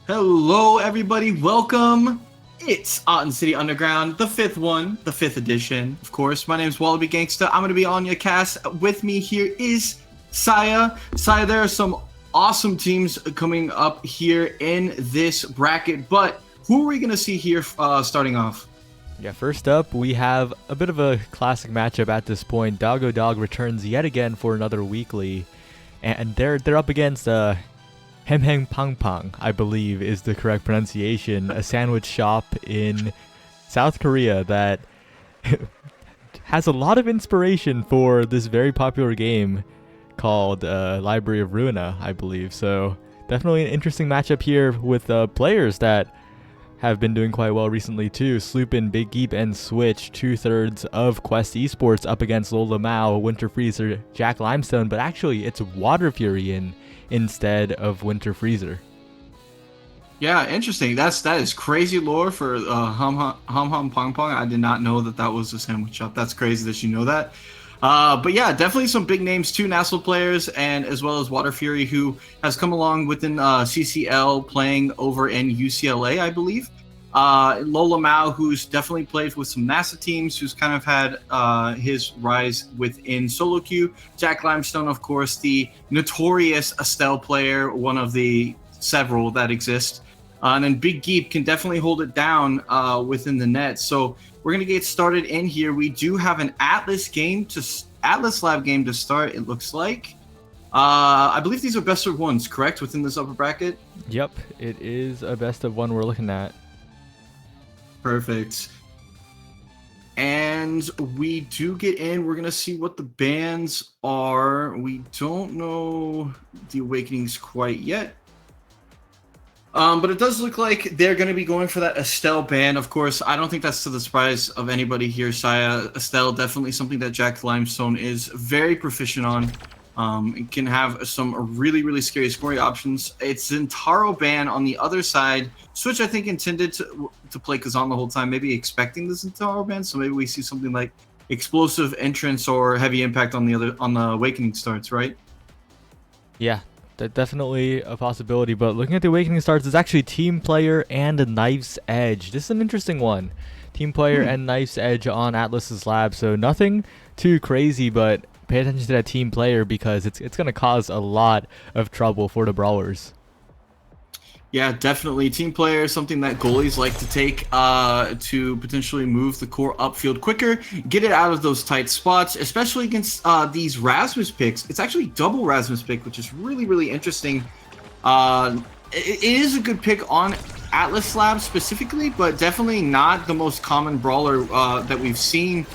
Hello, everybody. Welcome. It's Ahten City Underground, the fifth one, the fifth edition. Of course, my name is Wallaby Gangsta. I'm going to be on your cast. With me here is Saya. Saya, there are some awesome teams coming up here in this bracket, but who are we going to see here starting off? Yeah, first up, we have a bit of a classic matchup at this point. Doggo Dog returns yet again for another weekly, and they're up against Hem Heng Pang Pang, I believe is the correct pronunciation, a sandwich shop in South Korea that has a lot of inspiration for this very popular game called Library of Ruina, I believe. So definitely an interesting matchup here with players that have been doing quite well recently too. Sloopin, Big Geep, and Switch, 2/3 of Quest Esports up against Lola Mao, Winter Freezer, Jack Limestone, but actually it's Water Fury instead of Winter Freezer. Yeah, interesting. That is crazy lore for Hum Pong Pong. I did not know that was a sandwich shop. That's crazy that you know that. But yeah, definitely some big names too, national players, and as well as Water Fury, who has come along within CCL, playing over in UCLA, I believe. Lola Mao, who's definitely played with some NASA teams, who's kind of had his rise within solo queue. Jack Limestone, of course, the notorious Estelle player, one of the several that exist. And then Big Geep can definitely hold it down within the net. So we're going to get started in here. We do have an Atlas Lab game to start, it looks like. I believe these are best of ones, correct, within this upper bracket? Yep, it is a best of one we're looking at. Perfect. And we do get in. We're going to see what the bans are. We don't know the Awakenings quite yet. But it does look like they're going to be going for that Estelle ban. Of course, I don't think that's to the surprise of anybody here, Saya. Estelle, definitely something that Jack Limestone is very proficient on. It can have some really, really scary scoring options. It's Zentaro ban on the other side. Switch, I think, intended to play Kazan the whole time, maybe expecting the Zentaro ban. So maybe we see something like explosive entrance or heavy impact on the Awakening starts, right? Yeah, that's definitely a possibility. But looking at the Awakening starts, it's actually Team Player and a Knife's Edge. This is an interesting one. Team Player and Knife's Edge on Atlas's Lab. So nothing too crazy, but pay attention to that Team Player because it's going to cause a lot of trouble for the Brawlers. Yeah, definitely. Team Player, something that goalies like to take to potentially move the core upfield quicker, get it out of those tight spots, especially against these Rasmus picks. It's actually double Rasmus pick, which is really, really interesting. It is a good pick on Atlas Lab specifically, but definitely not the most common brawler that we've seen.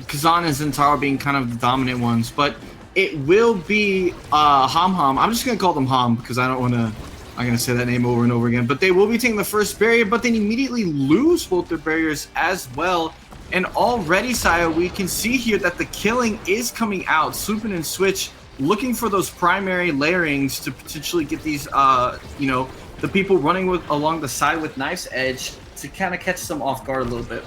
Kazan and Zentaro being kind of the dominant ones, but it will be Ham. I'm just going to call them Ham because I'm going to say that name over and over again, but they will be taking the first barrier, but then immediately lose both their barriers as well. And already, Saya, we can see here that the killing is coming out. Sloopin and Switch looking for those primary layerings to potentially get these, the people running along the side with Knife's Edge to kind of catch them off guard a little bit.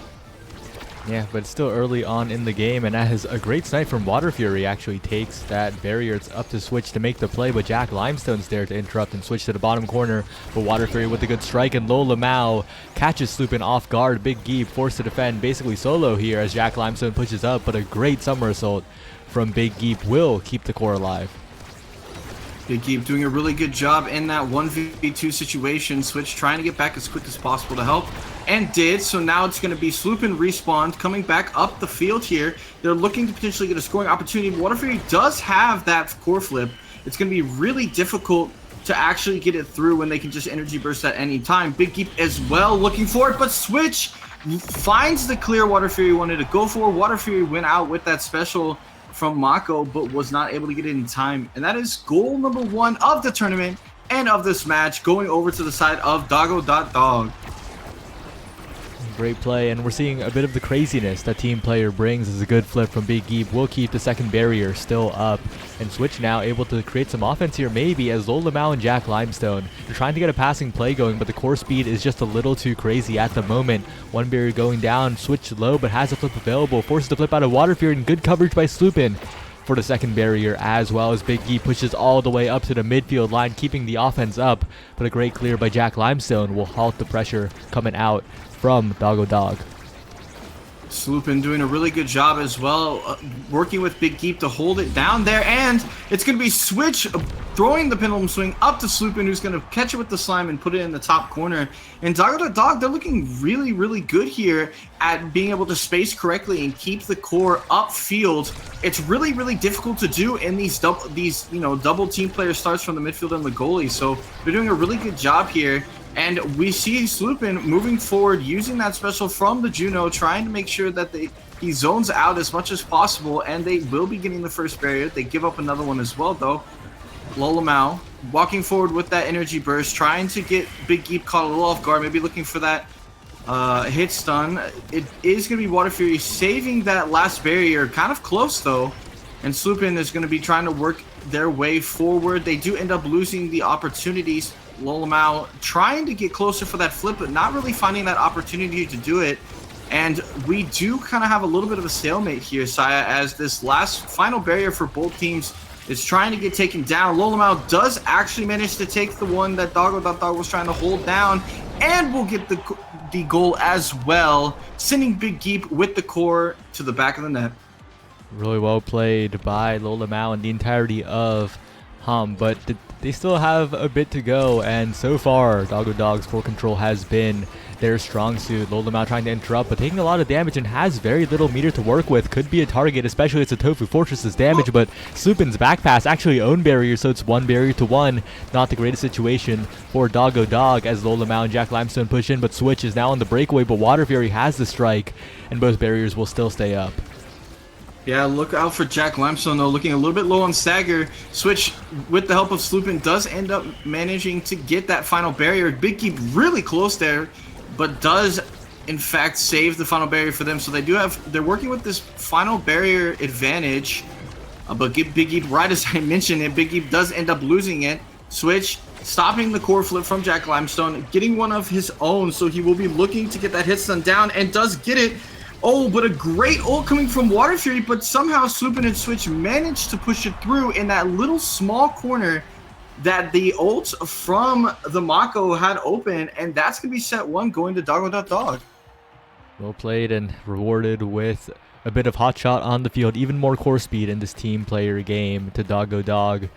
Yeah, but it's still early on in the game, and that is a great snipe from Water Fury. Actually takes that barrier. It's up to Switch to make the play, but Jack Limestone's there to interrupt and switch to the bottom corner. But Water Fury with a good strike, and Lola Mao catches Sloopin off guard. Big Geep forced to defend basically solo here as Jack Limestone pushes up, but a great somersault from Big Geep will keep the core alive. Big Geep doing a really good job in that 1v2 situation. Switch trying to get back as quick as possible to help, and did. So now it's going to be Sloopin respawned, coming back up the field here. They're looking to potentially get a scoring opportunity. Water Fury does have that core flip. It's going to be really difficult to actually get it through when they can just energy burst at any time. Big Geep as well looking for it, but Switch finds the clear Water Fury wanted to go for. Water Fury went out with that special from Mako, but was not able to get it in time. And that is goal number 1 of the tournament and of this match, going over to the side of Doggo.Dog. Great play, and we're seeing a bit of the craziness that Team Player brings as a good flip from Big Geep. Will keep the second barrier still up, and Switch now able to create some offense here maybe as Lola Mao and Jack Limestone are trying to get a passing play going, but the core speed is just a little too crazy at the moment. One barrier going down, Switch low but has a flip available, forces the flip out of Water Fury, and good coverage by Sloopin. for the second barrier, as well as Big E pushes all the way up to the midfield line, keeping the offense up. But a great clear by Jack Limestone will halt the pressure coming out from Doggo Dog. Sloopin doing a really good job as well, working with Big Geep to hold it down there, and it's going to be Switch throwing the pendulum swing up to Sloopin, who's going to catch it with the slime and put it in the top corner. And Doggo Dog, they're looking really, really good here at being able to space correctly and keep the core upfield. It's really, really difficult to do in these double team player starts from the midfield and the goalie. So they're doing a really good job here. And we see Sloopin moving forward, using that special from the Juno, trying to make sure that he zones out as much as possible, and they will be getting the first barrier. They give up another one as well, though. Lolamau walking forward with that energy burst, trying to get Big Geep caught a little off guard, maybe looking for that hit stun. It is going to be Water Fury saving that last barrier, kind of close, though. And Sloopin is going to be trying to work their way forward. They do end up losing the opportunities. Lolamau trying to get closer for that flip, but not really finding that opportunity to do it. And we do kind of have a little bit of a stalemate here, Saya, as this last final barrier for both teams is trying to get taken down. Lolamau does actually manage to take the one that Doggo Dog was trying to hold down, and will get the goal as well, sending Big Geep with the core to the back of the net. Really well played by Lolamau and the entirety of but they still have a bit to go, and so far Doggo Dog's core control has been their strong suit. Lolamau trying to interrupt, but taking a lot of damage and has very little meter to work with. Could be a target, especially as the Tofu Fortress's damage, but Sloopin's back pass actually own barrier, so it's 1 barrier to 1. Not the greatest situation for Doggo Dog as Lolamau and Jack Limestone push in, but Switch is now on the breakaway, but Water Fury has the strike, and both barriers will still stay up. Yeah, look out for Jack Limestone, though, looking a little bit low on stagger. Switch, with the help of Sloopin, does end up managing to get that final barrier. Big Geep really close there, but does, in fact, save the final barrier for them. So they're working with this final barrier advantage. But Big Geep, right as I mentioned it, Big Geep does end up losing it. Switch, stopping the core flip from Jack Limestone, getting one of his own. So he will be looking to get that hit stun down, and does get it. Oh, but a great ult coming from Water Fury, but somehow Sloopin and Switch managed to push it through in that little small corner that the ult from the Mako had open, and that's going to be set 1 going to Doggo Dog. Well played and rewarded with a bit of hot shot on the field, even more core speed in this team player game to Doggo Dog.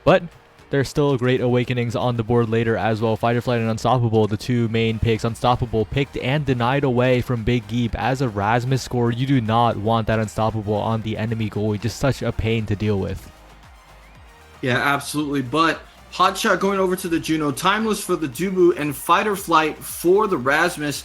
But there's still great awakenings on the board later as well. Fighter Flight and Unstoppable, the two main picks. Unstoppable picked and denied away from Big Geep. As a Rasmus scorer, you do not want that Unstoppable on the enemy goalie. Just such a pain to deal with. Yeah, absolutely. But hot shot going over to the Juno, Timeless for the Dubu, and Fighter Flight for the Rasmus.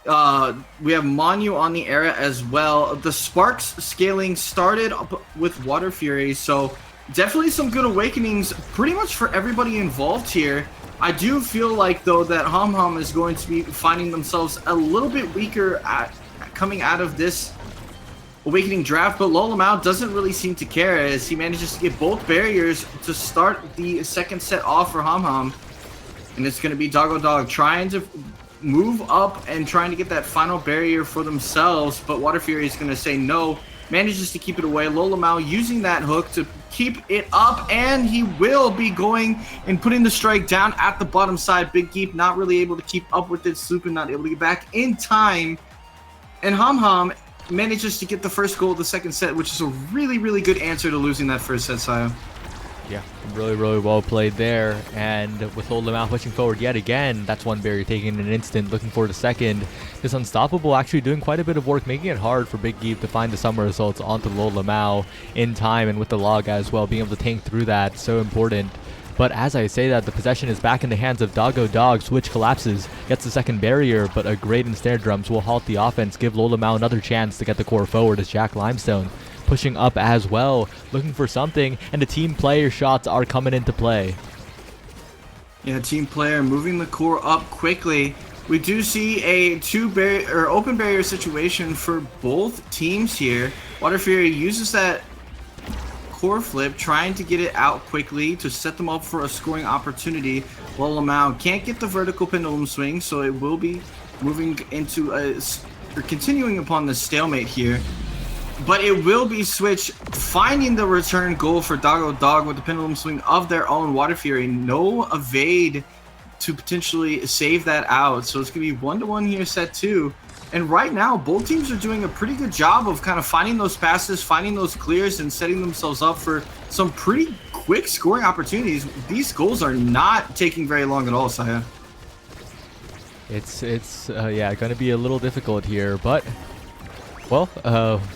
We have Manu on the Era as well. The Sparks scaling started up with Water Fury, so definitely some good awakenings pretty much for everybody involved here. I do feel like, though, that Hum is going to be finding themselves a little bit weaker at coming out of this awakening draft, but Lolamau doesn't really seem to care as he manages to get both barriers to start the second set off for Hum. And it's going to be Doggo Dog trying to move up and trying to get that final barrier for themselves, but Water Fury is going to say no. Manages to keep it away. Lolamau using that hook to keep it up, and he will be going and putting the strike down at the bottom side. Big Geep not really able to keep up with it. Sloopin not able to get back in time. And Hum manages to get the first goal of the second set, which is a really, really good answer to losing that first set, Saya. Yeah, really, really well played there. And with Lolamau pushing forward yet again, that's 1 barrier taken in an instant, looking for the second. This Unstoppable actually doing quite a bit of work, making it hard for Big Geep to find the summer results onto Lolamau in time, and with the log as well, being able to tank through that, so important. But as I say that, the possession is back in the hands of Doggo Dog. Switch collapses, gets the second barrier, but a great ensnare drums will halt the offense, give Lolamau another chance to get the core forward as Jack Limestone pushing up as well, looking for something, and the team player shots are coming into play. Yeah, team player moving the core up quickly. We do see a open barrier situation for both teams here. Water Fury uses that core flip, trying to get it out quickly to set them up for a scoring opportunity. Lolamau can't get the vertical pendulum swing, so it will be moving into continuing upon the stalemate here. but it will be Switch finding the return goal for Doggo Dog with the pendulum swing of their own. Water Fury, no evade to potentially save that out. So it's going to be 1-1 here, set 2. And right now, both teams are doing a pretty good job of kind of finding those passes, finding those clears, and setting themselves up for some pretty quick scoring opportunities. These goals are not taking very long at all, Saya. It's yeah, going to be a little difficult here, but well,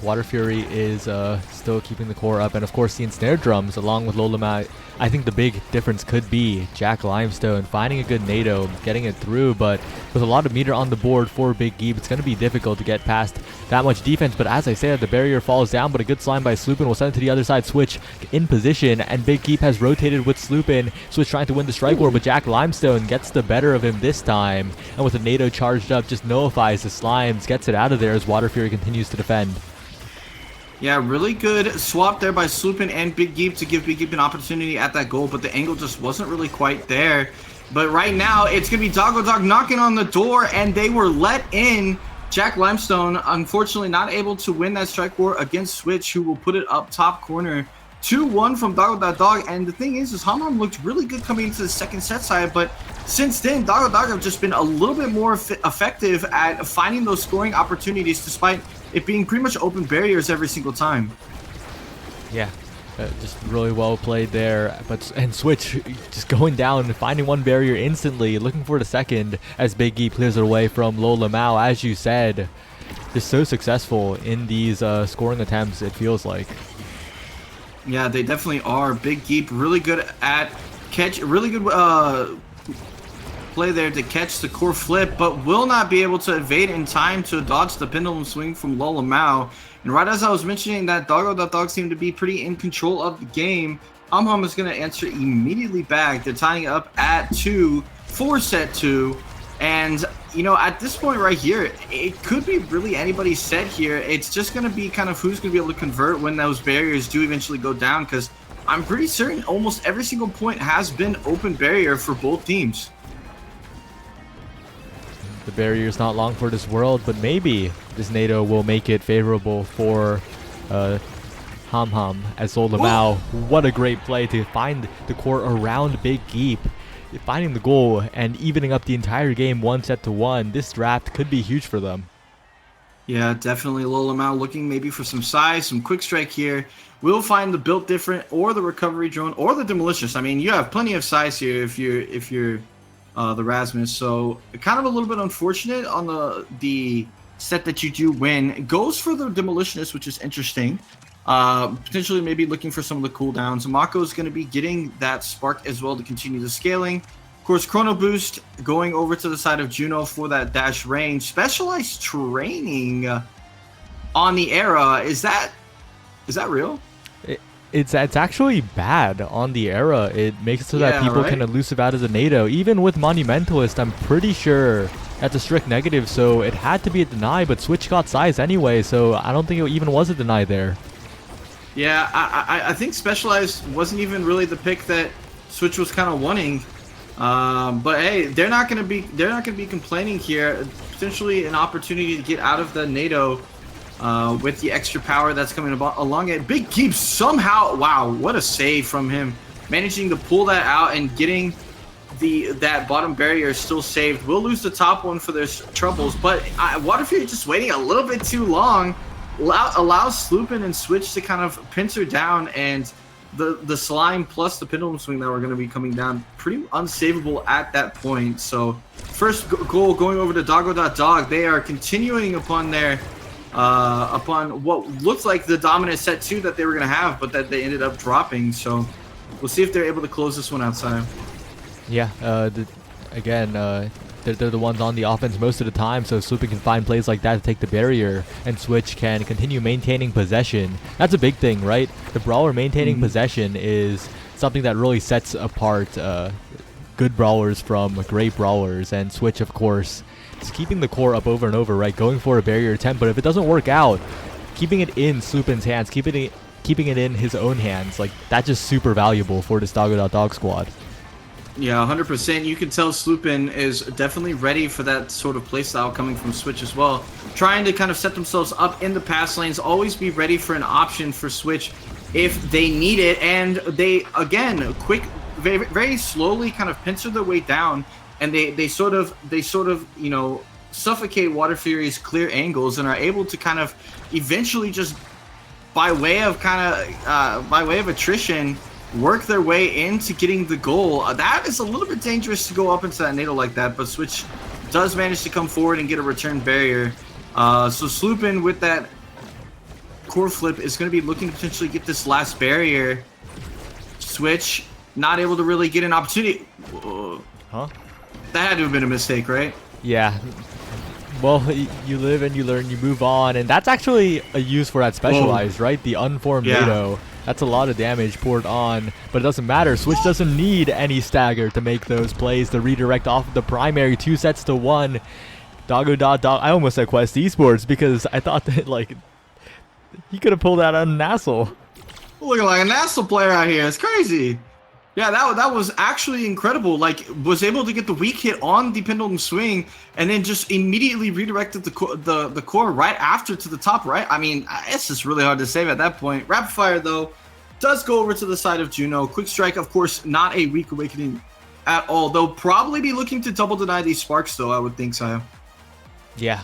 Water Fury is still keeping the core up, and of course the ensnare drums along with Lolama. I think the big difference could be Jack Limestone finding a good nado, getting it through, but with a lot of meter on the board for Big Geep, it's going to be difficult to get past that much defense. But as I said, the barrier falls down, but a good slime by Sloopin will send it to the other side. Switch in position, and Big Geep has rotated with Sloopin. Switch trying to win the strike war, but Jack Limestone gets the better of him this time, and with a nado charged up, just nullifies the slimes, gets it out of there as Water Fury continues to defend. Yeah, really good swap there by Sloopin and Big Geep to give Big Geep an opportunity at that goal, but the angle just wasn't really quite there. But right now, it's going to be Doggo Dog knocking on the door, and they were let in. Jack Limestone, unfortunately, not able to win that strike war against Switch, who will put it up top corner. 2-1 from Doggo Dog, and the thing is Ham looked really good coming into the second set side, but since then, Doggo Dog have just been a little bit more effective at finding those scoring opportunities, despite it being pretty much open barriers every single time. Yeah, just really well played there. And Switch just going down and finding one barrier instantly, looking for the second as Big Geep clears it away from Lola Mao. As you said, just so successful in these scoring attempts, it feels like. Yeah, they definitely are. Big Geep really good at really good play there to catch the core flip, but will not be able to evade in time to dodge the pendulum swing from Lola Mao. And right as I was mentioning that Doggo Dog seemed to be pretty in control of the game, Ham is going to answer immediately back. They're tying up at 2 for set 2. And, you know, at this point right here, it could be really anybody's set here. It's just going to be kind of who's going to be able to convert when those barriers do eventually go down, because I'm pretty certain almost every single point has been open barrier for both teams. The barrier is not long for this world, but maybe this nado will make it favorable for Ham as Lola Mao. What a great play to find the core around Big Geep, finding the goal and evening up the entire game 1-1. This draft could be huge for them. Yeah, definitely Lola Mao looking maybe for some size, some quick strike here. We'll find the built different or the recovery drone or the demolitionist. I mean, you have plenty of size here if you're the Rasmus. So kind of a little bit unfortunate on the set that you do win. It goes for the demolitionist, which is interesting. Potentially maybe looking for some of the cooldowns. Mako is going to be getting that spark as well to continue the scaling. Of course, Chrono Boost going over to the side of Juno for that dash range. Specialized training on the Era. Is that real? It's actually bad on the Era. It makes it so that people can elusive out of the nado. Even with Monumentalist, I'm pretty sure that's a strict negative, so it had to be a deny, but Switch got size anyway, so I don't think it even was a deny there. Yeah, I think Specialized wasn't even really the pick that Switch was kind of wanting. But hey, they're not gonna be complaining here. Potentially an opportunity to get out of the nado with the extra power that's coming along it. Big Geep somehow, wow, what a save from him, managing to pull that out and getting that bottom barrier still saved. We'll lose the top one for their troubles, but Water Fury just waiting a little bit too long. Allows Sloopin and Switch to kind of pincer down, and the slime plus the pendulum swing that were going to be coming down pretty unsavable at that point. So first goal going over to Doggo Dog. They are continuing upon their upon what looks like the dominant set 2 that they were going to have, but that they ended up dropping. So we'll see if they're able to close this one outside. Yeah, they're the ones on the offense most of the time, so Sloopin can find plays like that to take the barrier, and Switch can continue maintaining possession. That's a big thing, right? The brawler maintaining possession is something that really sets apart good brawlers from great brawlers, and Switch, of course, is keeping the core up over and over, right? Going for a barrier attempt, but if it doesn't work out, keeping it in Sloopin's hands, keeping it in his own hands, like, that's just super valuable for this Doggo Dog squad. Yeah, 100%. You can tell Sloopin is definitely ready for that sort of playstyle coming from Switch as well. Trying to kind of set themselves up in the pass lanes, always be ready for an option for Switch if they need it. And they, again, very, very slowly kind of pincer their way down, and they sort of, you know, suffocate Water Fury's clear angles and are able to kind of eventually just by way of by way of attrition work their way into getting the goal. That is a little bit dangerous to go up into that NATO like that, but Switch does manage to come forward and get a return barrier. So Sloopin with that core flip is going to be looking to potentially get this last barrier. Switch not able to really get an opportunity. Huh? That had to have been a mistake, right? Yeah. Well, you live and you learn, you move on, and that's actually a use for that specialized, right? The unformed NATO. That's a lot of damage poured on, but it doesn't matter. Switch doesn't need any stagger to make those plays. The redirect off of the primary, 2 sets to 1. Doggo Dog. I almost said Quest Esports because I thought that, like, he could have pulled that on Nassel. Looking like a Nassel player out here. It's crazy. Yeah, that was actually incredible. Like, was able to get the weak hit on the pendulum swing, and then just immediately redirected the core right after to the top right. I mean, it's just really hard to save at that point. Rapid fire though does go over to the side of Juno. Quick strike, of course, not a weak awakening at all. They'll probably be looking to double deny these sparks though. I would think so. Yeah.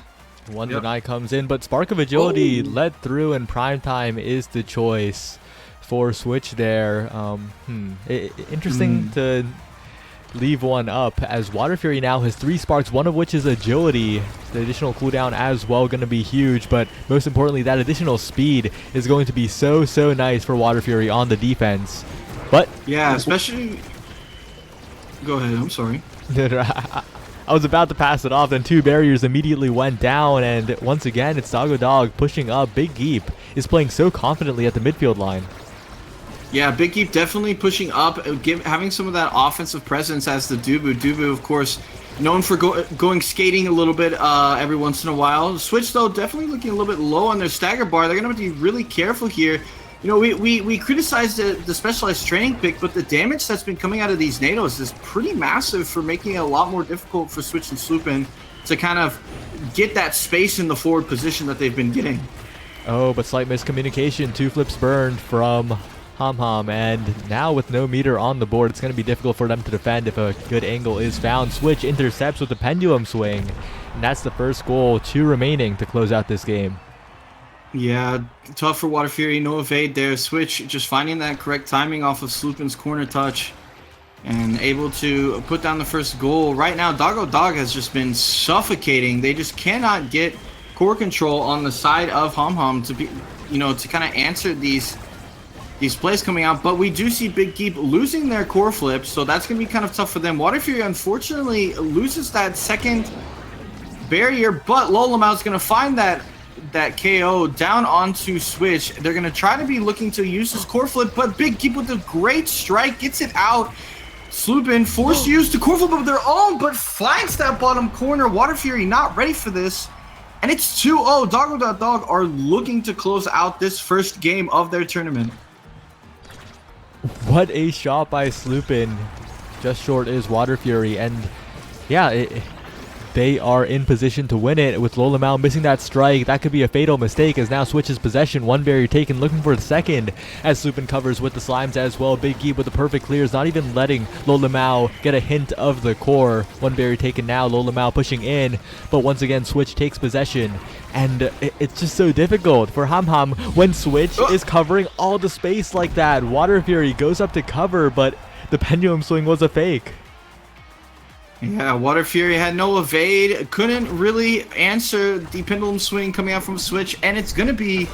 One deny comes in, but Spark of Agility led through, and prime time is the choice for Switch there. Interesting to leave one up, as Water Fury now has 3 sparks, one of which is agility. The additional cooldown as well going to be huge, but most importantly, that additional speed is going to be so nice for Water Fury on the defense. But yeah, especially. Go ahead. I'm sorry. I was about to pass it off, then 2 barriers immediately went down, and once again, it's Doggo Dog pushing up. Big Geep is playing so confidently at the midfield line. Yeah, Big Geep definitely pushing up, having some of that offensive presence as the Dubu. Dubu, of course, known for going skating a little bit every once in a while. Switch, though, definitely looking a little bit low on their stagger bar. They're going to be really careful here. You know, we criticized the specialized training pick, but the damage that's been coming out of these NATOs is pretty massive for making it a lot more difficult for Switch and Sloopin to kind of get that space in the forward position that they've been getting. Oh, but slight miscommunication. 2 flips burned from Hom, and now with no meter on the board, it's going to be difficult for them to defend if a good angle is found. Switch intercepts with the pendulum swing, and that's the first goal. 2 remaining to close out this game. Yeah, tough for Water Fury. No evade there. Switch just finding that correct timing off of Sloopin's corner touch and able to put down the first goal. Right now, Doggo Dog has just been suffocating. They just cannot get core control on the side of Hom to be, you know, to kind of answer these plays coming out. But we do see Big Geep losing their core flips, so that's going to be kind of tough for them. Water Fury, unfortunately, loses that second barrier, but Lolamau's going to find that KO down onto Switch. They're going to try to be looking to use his core flip, but Big Geep with a great strike gets it out. Sloopin forced to use the core flip of their own, but finds that bottom corner. Water Fury not ready for this. And it's 2-0. Doggo Dog are looking to close out this first game of their tournament. What a shot by Sloopin. Just short is Water Fury, and yeah, they are in position to win it with Lolamau missing that strike. That could be a fatal mistake, as now Switch's possession. 1 barrier taken, looking for the second, as Sloopin covers with the slimes as well. Big Geep with the perfect clears, not even letting Lolamau get a hint of the core. 1 barrier taken now, Lolamau pushing in, but once again Switch takes possession, and it's just so difficult for Hom when Switch is covering all the space like that. Water Fury goes up to cover, but the pendulum swing was a fake. Yeah, Water Fury had no evade, couldn't really answer the pendulum swing coming out from Switch, and it's going to be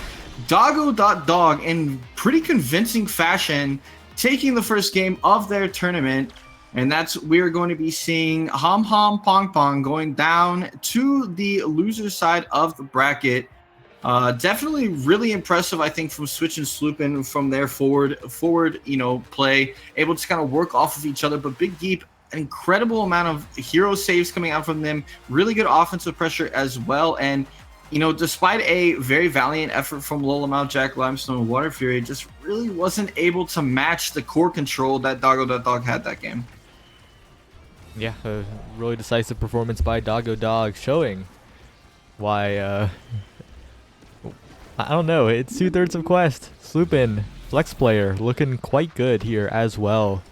Doggo Dog in pretty convincing fashion taking the first game of their tournament, and we're going to be seeing Hom Pong going down to the loser side of the bracket. Definitely really impressive, I think, from Switch and Sloopin from their forward, play, able to kind of work off of each other, but Big Geep, an incredible amount of hero saves coming out from them, really good offensive pressure as well, and despite a very valiant effort from Lolamau, Jack Limestone, and Water Fury, just really wasn't able to match the core control that Doggo Dog had that game. Yeah, a really decisive performance by Doggo Dog, showing why, I don't know, it's 2/3 of Quest. Sloopin, flex player, looking quite good here as well.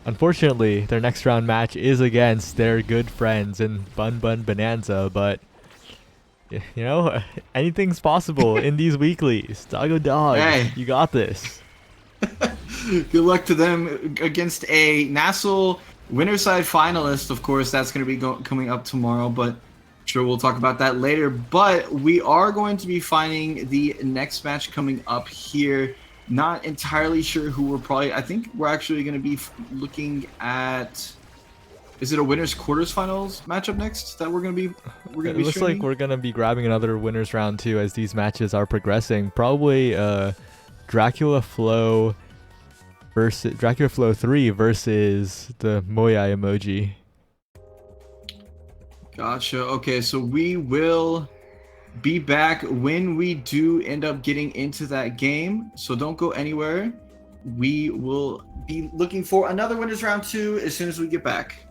Unfortunately, their next round match is against their good friends in Bun Bun Bonanza, but, you know, anything's possible in these weeklies. Doggo Dog, Hey, you got this. good luck to them against a Nassau winner side finalist. Of course, that's going to be coming up tomorrow, but sure we'll talk about that later. But we are going to be finding the next match coming up here. Not entirely sure who we're probably. I think we're actually going to be looking at. Is it a winners quarters finals matchup next that we're It gonna be looks like streaming? we're gonna be grabbing another winners round too as these matches are progressing. Probably Dracula Flow 3 versus the Moyai emoji. Gotcha. Okay, so we will be back when we do end up getting into that game. So don't go anywhere. We will be looking for another winners round 2 as soon as we get back.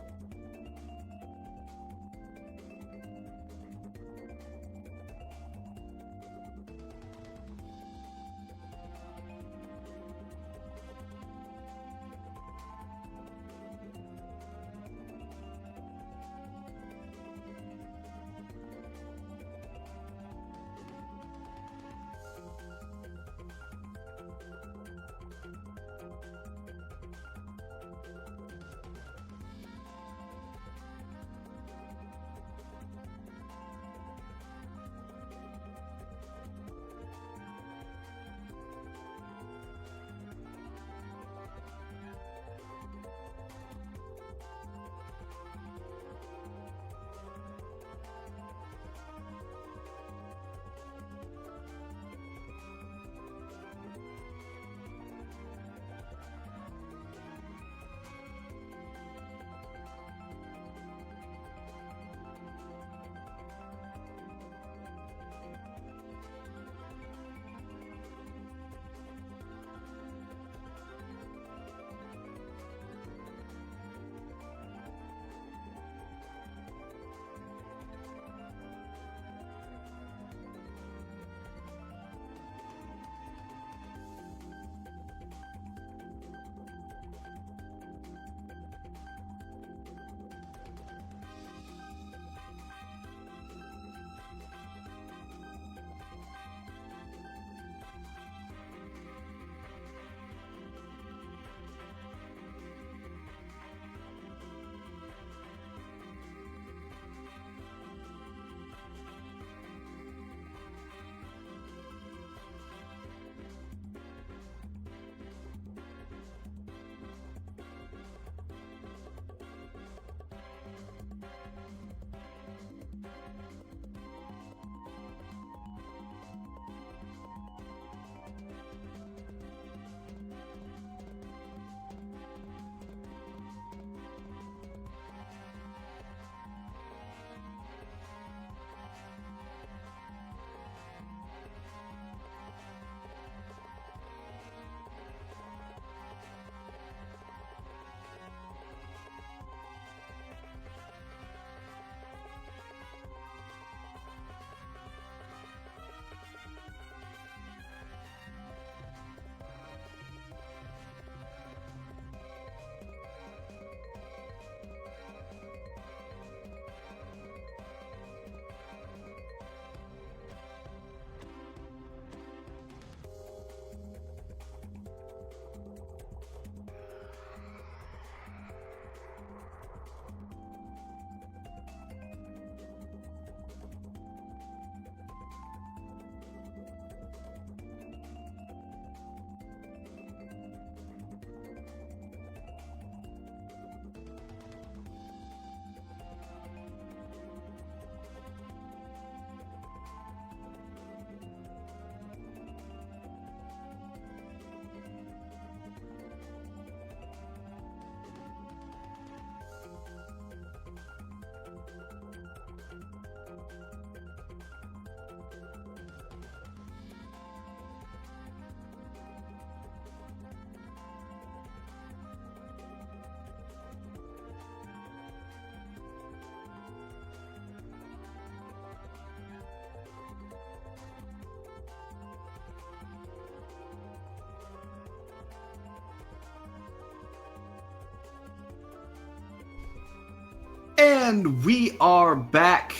And we are back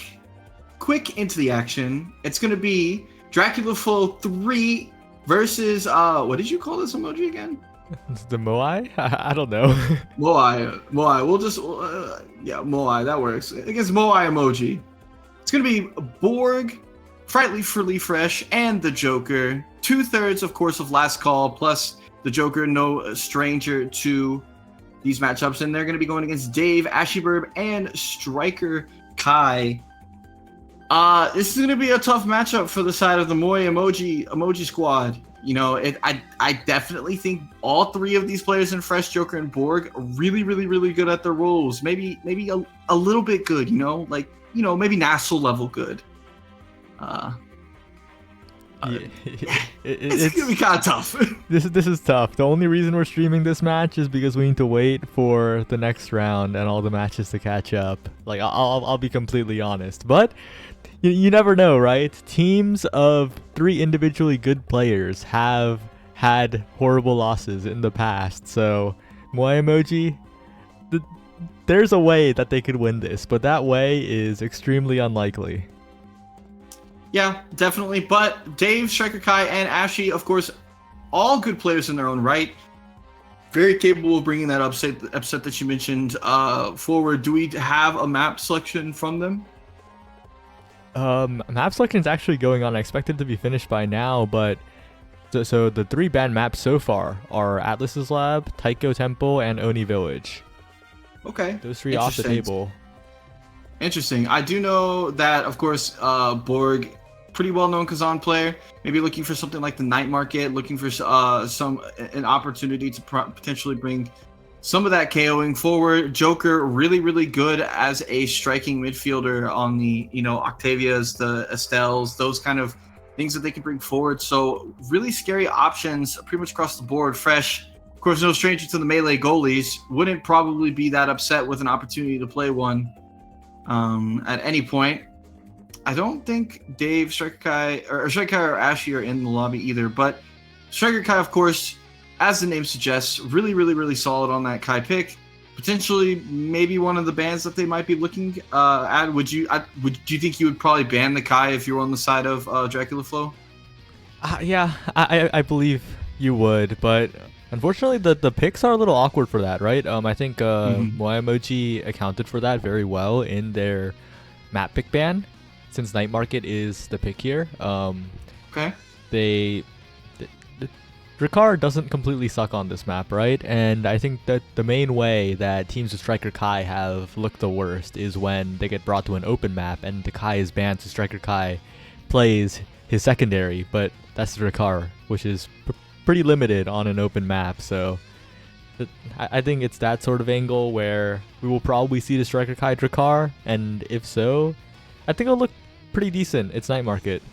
quick into the action. It's going to be Dracula Flow 3 versus, what did you call this emoji again? The Moai? I don't know. Moai. We'll just, yeah, Moai, that works. Against Moai emoji. It's going to be Borg, Frightly Furly Fresh, and the Joker. 2/3, of course, of Last Call, plus the Joker, no stranger to these matchups. And they're going to be going against Dave, Ashyburb, and Striker Kai. This is going to be a tough matchup for the side of the Moai emoji squad. You know, I definitely think all three of these players in Fresh, Joker, and Borg are really, really, really good at their roles. Maybe a little bit good, you know? Like, you know, maybe Nassau level good. It's gonna be kind of tough. This is tough. The only reason we're streaming this match is because we need to wait for the next round and all the matches to catch up. Like, I'll be completely honest, but you never know, right? Teams of 3 individually good players have had horrible losses in the past, so Moai emoji, there's a way that they could win this, but that way is extremely unlikely. Yeah, definitely. But Dave, Striker Kai, and Ashy, of course, all good players in their own right. Very capable of bringing that upset that you mentioned forward. Do we have a map selection from them? Map selection is actually going on. I expect it to be finished by now, but so the 3 banned maps so far are Atlas's Lab, Taiko Temple, and Oni Village. Okay. Those 3 off the table. Interesting. I do know that, of course, Borg, pretty well-known Kazan player, maybe looking for something like the night market, looking for an opportunity to potentially bring some of that KOing forward. Joker, really, really good as a striking midfielder on the, you know, Octavias, the Estelles, those kind of things that they can bring forward. So really scary options pretty much across the board. Fresh, of course, no stranger to the melee goalies. Wouldn't probably be that upset with an opportunity to play one at any point. I don't think Dave, Striker Kai, or Ashy are in the lobby either, but Striker Kai, of course, as the name suggests, really, really, really solid on that Kai pick. Potentially, maybe one of the bans that they might be looking at. Do you think you would probably ban the Kai if you were on the side of Dracula Flow? Yeah, I believe you would, but unfortunately, the picks are a little awkward for that, right? I think Moai emoji accounted for that very well in their map pick ban, since Night Market is the pick here. Okay. Ricard doesn't completely suck on this map, right? And I think that the main way that teams with Striker Kai have looked the worst is when they get brought to an open map and the Kai is banned, so Striker Kai plays his secondary, but that's Ricard, which is pretty limited on an open map. So I think it's that sort of angle where we will probably see the Striker Kai Drakkar, and if so, I think it'll look pretty decent. It's Night Market.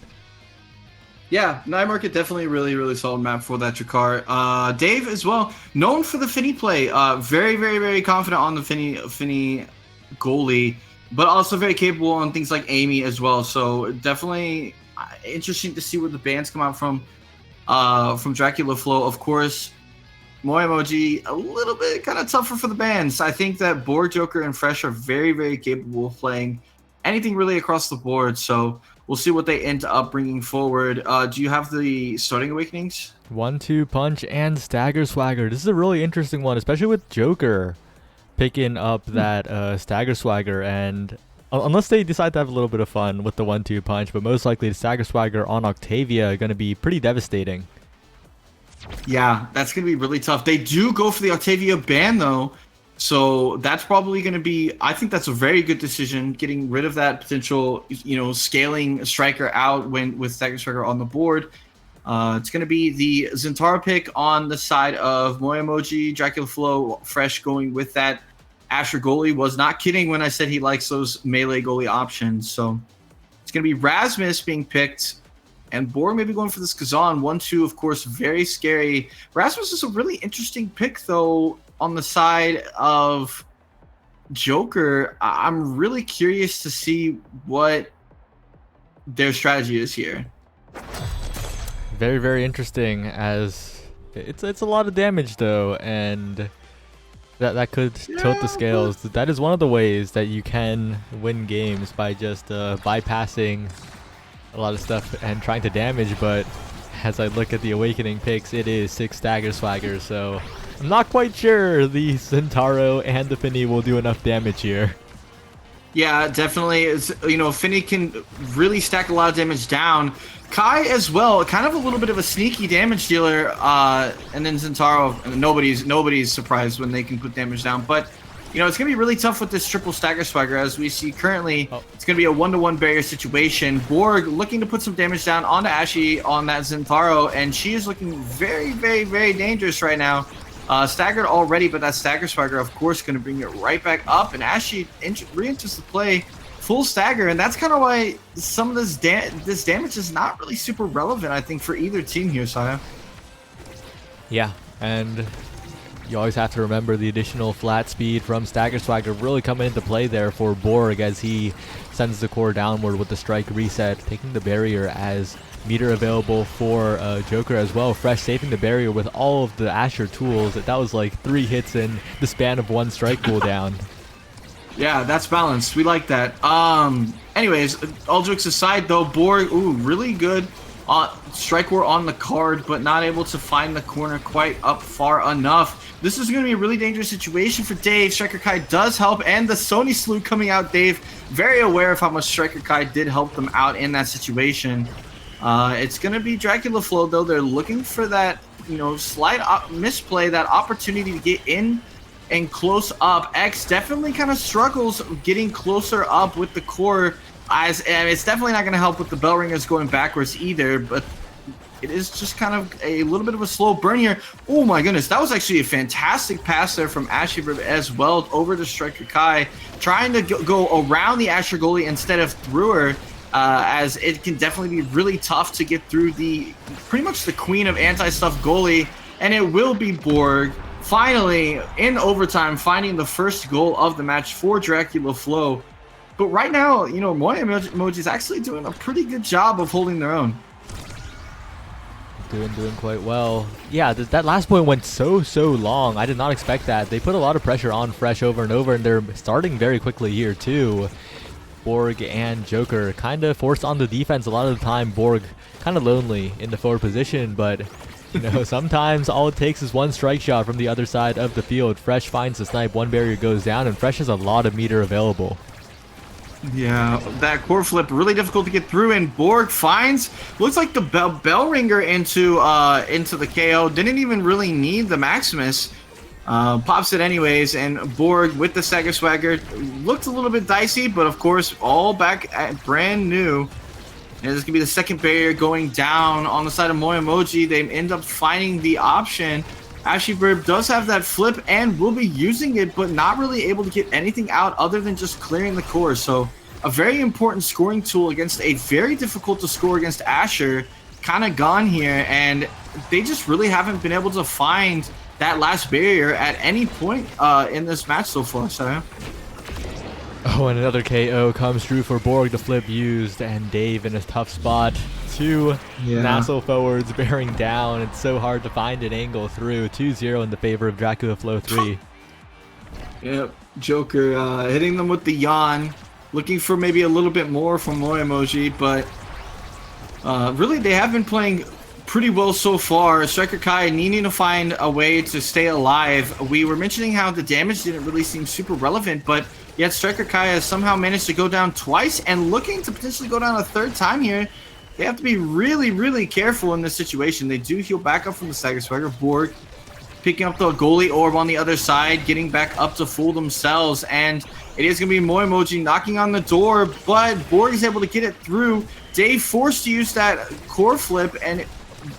Yeah, Night Market definitely really, really solid map for that Drakkar. Dave as well, known for the Finny play. Very, very, very confident on the Finny goalie, but also very capable on things like Amy as well. So definitely interesting to see where the bans come out from Dracula Flow. Of course, Moai emoji, a little bit kind of tougher for the bans. I think that Borg, Joker, and Fresh are very, very capable of playing anything really across the board. So we'll see what they end up bringing forward. Do you have the starting awakenings? 1-2 punch and stagger swagger. This is a really interesting one, especially with Joker picking up that stagger swagger, and unless they decide to have a little bit of fun with the 1-2 punch, but most likely the stagger swagger on Octavia are going to be pretty devastating. Yeah, that's going to be really tough. They do go for the Octavia ban though, so that's probably going to be, I think that's a very good decision, getting rid of that potential, you know, scaling striker out with stagger striker on the board. It's going to be the Zentara pick on the side of Moai emoji. Dracula Flow, Fresh going with that Asher goalie. Was not kidding when I said he likes those melee goalie options. So it's going to be Rasmus being picked, and Borg maybe going for this Kazan. 1-2, of course, very scary. Rasmus is a really interesting pick, though, on the side of Joker. I'm really curious to see what their strategy is here. Very, very interesting, as it's a lot of damage though, and That could tilt the scales. That is one of the ways that you can win games, by just bypassing a lot of stuff and trying to damage. But as I look at the Awakening picks, it is 6 Stagger Swagger, so I'm not quite sure the Centauro and the Finny will do enough damage here. Yeah, definitely. It's, Finny can really stack a lot of damage down. Kai as well, kind of a little bit of a sneaky damage dealer, and then Centauro, nobody's surprised when they can put damage down. But, it's going to be really tough with this triple Stagger Swagger, as we see currently. It's going to be a 1-to-1 barrier situation. Borg looking to put some damage down onto Ashy on that Centauro, and she is looking very, very, very dangerous right now. Staggered already, but that Stagger Swagger, of course, going to bring it right back up, and Ashy re-enters the play full stagger, and that's kind of why some of this damage is not really super relevant, I think, for either team here, Saya. Yeah, and you always have to remember the additional flat speed from Stagger Swagger really coming into play there for Borg, as he sends the core downward with the strike reset, taking the barrier as meter available for Joker as well. Fresh saving the barrier with all of the Asher tools. That was like 3 hits in the span of 1 strike cooldown. Yeah, that's balanced. We like that. Anyways, all jokes aside though, Borg, really good strike war on the card, but not able to find the corner quite up far enough. This is going to be a really dangerous situation for Dave. Striker Kai does help, and the Sony Salute coming out. Dave, very aware of how much Striker Kai did help them out in that situation. It's going to be Dracula Flow, though. They're looking for that, slight misplay, that opportunity to get in and close up. X definitely kind of struggles getting closer up with the core, and it's definitely not going to help with the bell ringers going backwards either, but it is just kind of a little bit of a slow burn here. Oh my goodness, that was actually a fantastic pass there from Asher as well over to Striker Kai, trying to go around the Asher goalie instead of through her. As it can definitely be really tough to get through pretty much the queen of anti-stuff goalie, and it will be Borg finally in overtime finding the first goal of the match for Dracula Flow. But right now, Moya Emoji is actually doing a pretty good job of holding their own. Doing quite well. Yeah, that last point went so long. I did not expect that. They put a lot of pressure on Fresh over and over, and they're starting very quickly here too. Borg and Joker kind of forced on the defense a lot of the time. Borg kind of lonely in the forward position, but sometimes all it takes is 1 strike shot from the other side of the field. Fresh finds the snipe, 1 barrier goes down, and Fresh has a lot of meter available. Yeah, that core flip really difficult to get through, and Borg finds, looks like the bell ringer into the KO. Didn't even really need the Maximus. Pops it anyways, and Borg with the Stagger Swagger looked a little bit dicey, but of course all back at brand new. And this could be the second barrier going down on the side of Moya Emoji. They end up finding the option. Ashy Burb does have that flip and will be using it, but not really able to get anything out other than just clearing the core. So a very important scoring tool against a very difficult to score against Asher kind of gone here, and they just really haven't been able to find that last barrier at any point in this match so far. So. Oh, and another KO comes through for Borg. The flip used, and Dave in a tough spot. 2 Nassau forwards bearing down. It's so hard to find an angle through. 2-0 in the favor of Dracula Flow 3. Yep, Joker hitting them with the yawn. Looking for maybe a little bit more from Moya Emoji, but really they have been playing pretty well so far. Striker Kai needing to find a way to stay alive. We were mentioning how the damage didn't really seem super relevant, but yet Striker Kai has somehow managed to go down twice and looking to potentially go down a 3rd time here. They have to be really, really careful in this situation. They do heal back up from the Stagger Swagger. Borg picking up the goalie orb on the other side, getting back up to full themselves, and it is going to be Moya Emoji knocking on the door, but Borg is able to get it through. Dave forced to use that core flip, and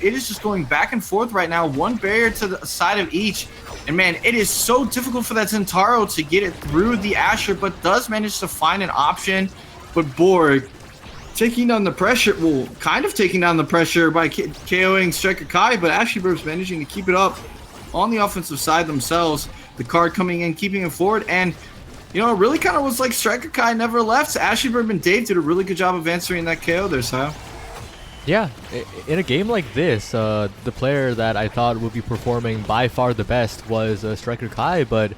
it is just going back and forth right now. 1 barrier to the side of each. And man, it is so difficult for that Centauro to get it through the Asher, but does manage to find an option. But Borg taking down the pressure, well, kind of taking down the pressure by KOing Striker Kai, but Ashley Burbs managing to keep it up on the offensive side themselves. The card coming in, keeping it forward, and it really kind of was like Striker Kai never left. Ashley Burb and Dave did a really good job of answering that KO there, so. Yeah, in a game like this, the player that I thought would be performing by far the best was Striker Kai, but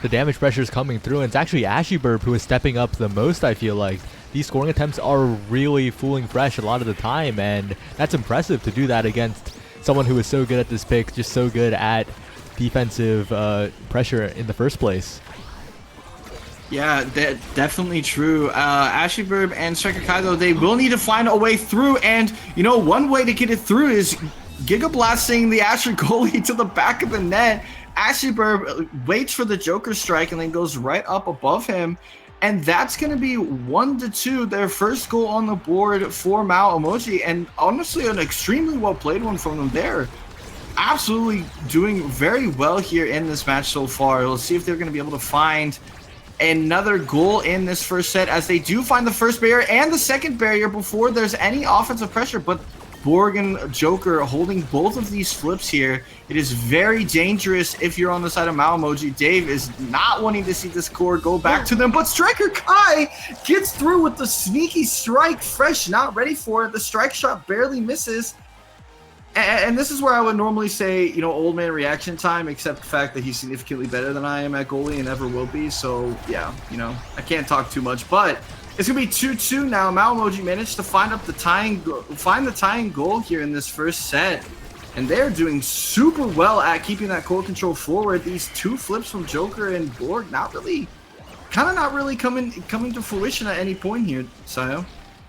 the damage pressure is coming through, and it's actually Ashyburb who is stepping up the most, I feel like. These scoring attempts are really fooling Fresh a lot of the time, and that's impressive to do that against someone who is so good at this pick, just so good at defensive pressure in the first place. Yeah, definitely true. Ashyburb and Striker Kai, though, they will need to find a way through, and, you know, one way to get it through is Giga Blasting the Asher goalie to the back of the net. Ashyburb waits for the Joker strike and then goes right up above him. And that's going to be 1-2, their first goal on the board for Mao Emoji. And honestly, an extremely well-played one from them there. Absolutely doing very well here in this match so far. Let's see if they're going to be able to find another goal in this first set, as they do find the first barrier and the second barrier before there's any offensive pressure. But Borg and Joker holding both of these flips here. It is very dangerous if you're on the side of Mao Emoji. Dave is not wanting to see this core go back to them, but Striker Kai gets through with the sneaky strike. Fresh not ready for it. The strike shot barely misses. And this is where I would normally say, you know, old man reaction time, except the fact that he's significantly better than I am at goalie and ever will be. So, yeah, you know, I can't talk too much. But it's going to be 2-2 now. Mao Emoji managed to find the tying goal here in this first set. And they're doing super well at keeping that core control forward. These two flips from Joker and Borg not really coming to fruition at any point here, Sayo.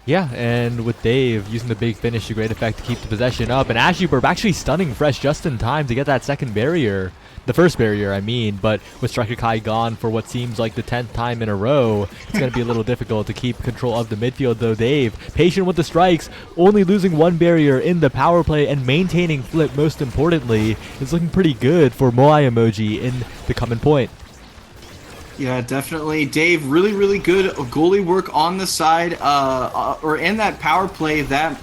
Yeah, and with Dave using the big finish to great effect to keep the possession up, and Ashyburb actually stunning Fresh just in time to get that second barrier. The first barrier, I mean, but with Striker Kai gone for what seems like the 10th time in a row, it's going to be a little difficult to keep control of the midfield, though Dave, patient with the strikes, only losing one barrier in the power play and maintaining flip most importantly, is looking pretty good for Moai Emoji in the coming point. Yeah, definitely. Dave, really good goalie work on the side, or in that power play that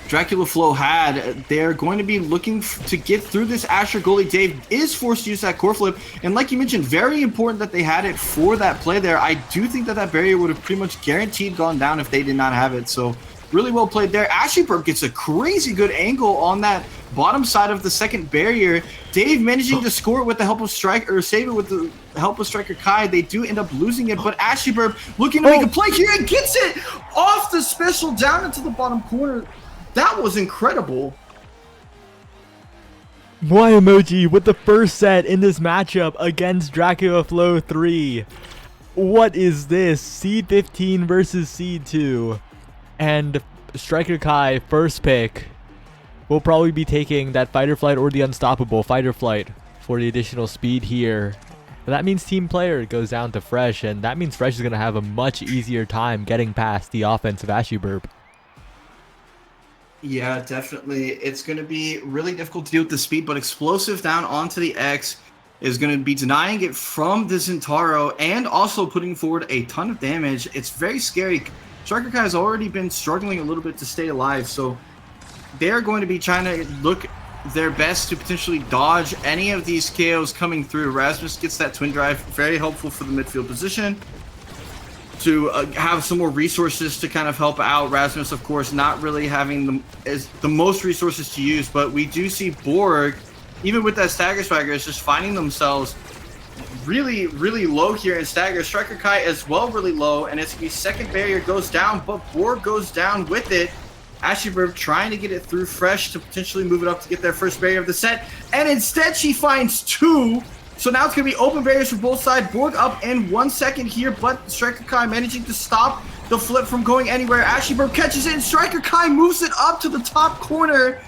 Dracula Flow had. They're going to be looking to get through this Asher goalie. Dave is forced to use that core flip, and like you mentioned, very important that they had it for that play there. I do think that barrier would have pretty much guaranteed gone down if they did not have it, so really well played there. Ashyburb gets a crazy good angle on that bottom side of the second barrier. Dave managing to score it with the help of save it with the help of Striker Kai. They do end up losing it, but Ashyburb looking to make a play here and gets it off the special down into the bottom corner. That was incredible. Moai Emoji with the first set in this matchup against Dracula Flow 3. What is this? Seed 15 versus Seed 2. And Striker Kai, first pick, will probably be taking that Fight or Flight or the Unstoppable Fight or Flight for the additional speed here. But that means team player goes down to Fresh, and that means Fresh is going to have a much easier time getting past the offensive Ashyburb. Yeah, definitely. It's going to be really difficult to deal with the speed, but Explosive down onto the X is going to be denying it from the Zentaro and also putting forward a ton of damage. It's very scary. Striker Kai has already been struggling a little bit to stay alive, so they're going to be trying to look their best to potentially dodge any of these KOs coming through. Rasmus gets that twin drive, very helpful for the midfield position to have some more resources to kind of help out. Rasmus, of course, not really having the most resources to use, but we do see Borg, even with that stagger swagger, is just finding themselves really low here in stagger. Striker Kai as well really low, and it's the second barrier goes down, but Borg goes down with it. Ashyburb trying to get it through Fresh to potentially move it up to get their first barrier of the set, and instead she finds two. So now it's going to be open barriers for both sides. Borg up in 1 second here, but Striker Kai managing to stop the flip from going anywhere. Ashyburb catches it, and Striker Kai moves it up to the top corner.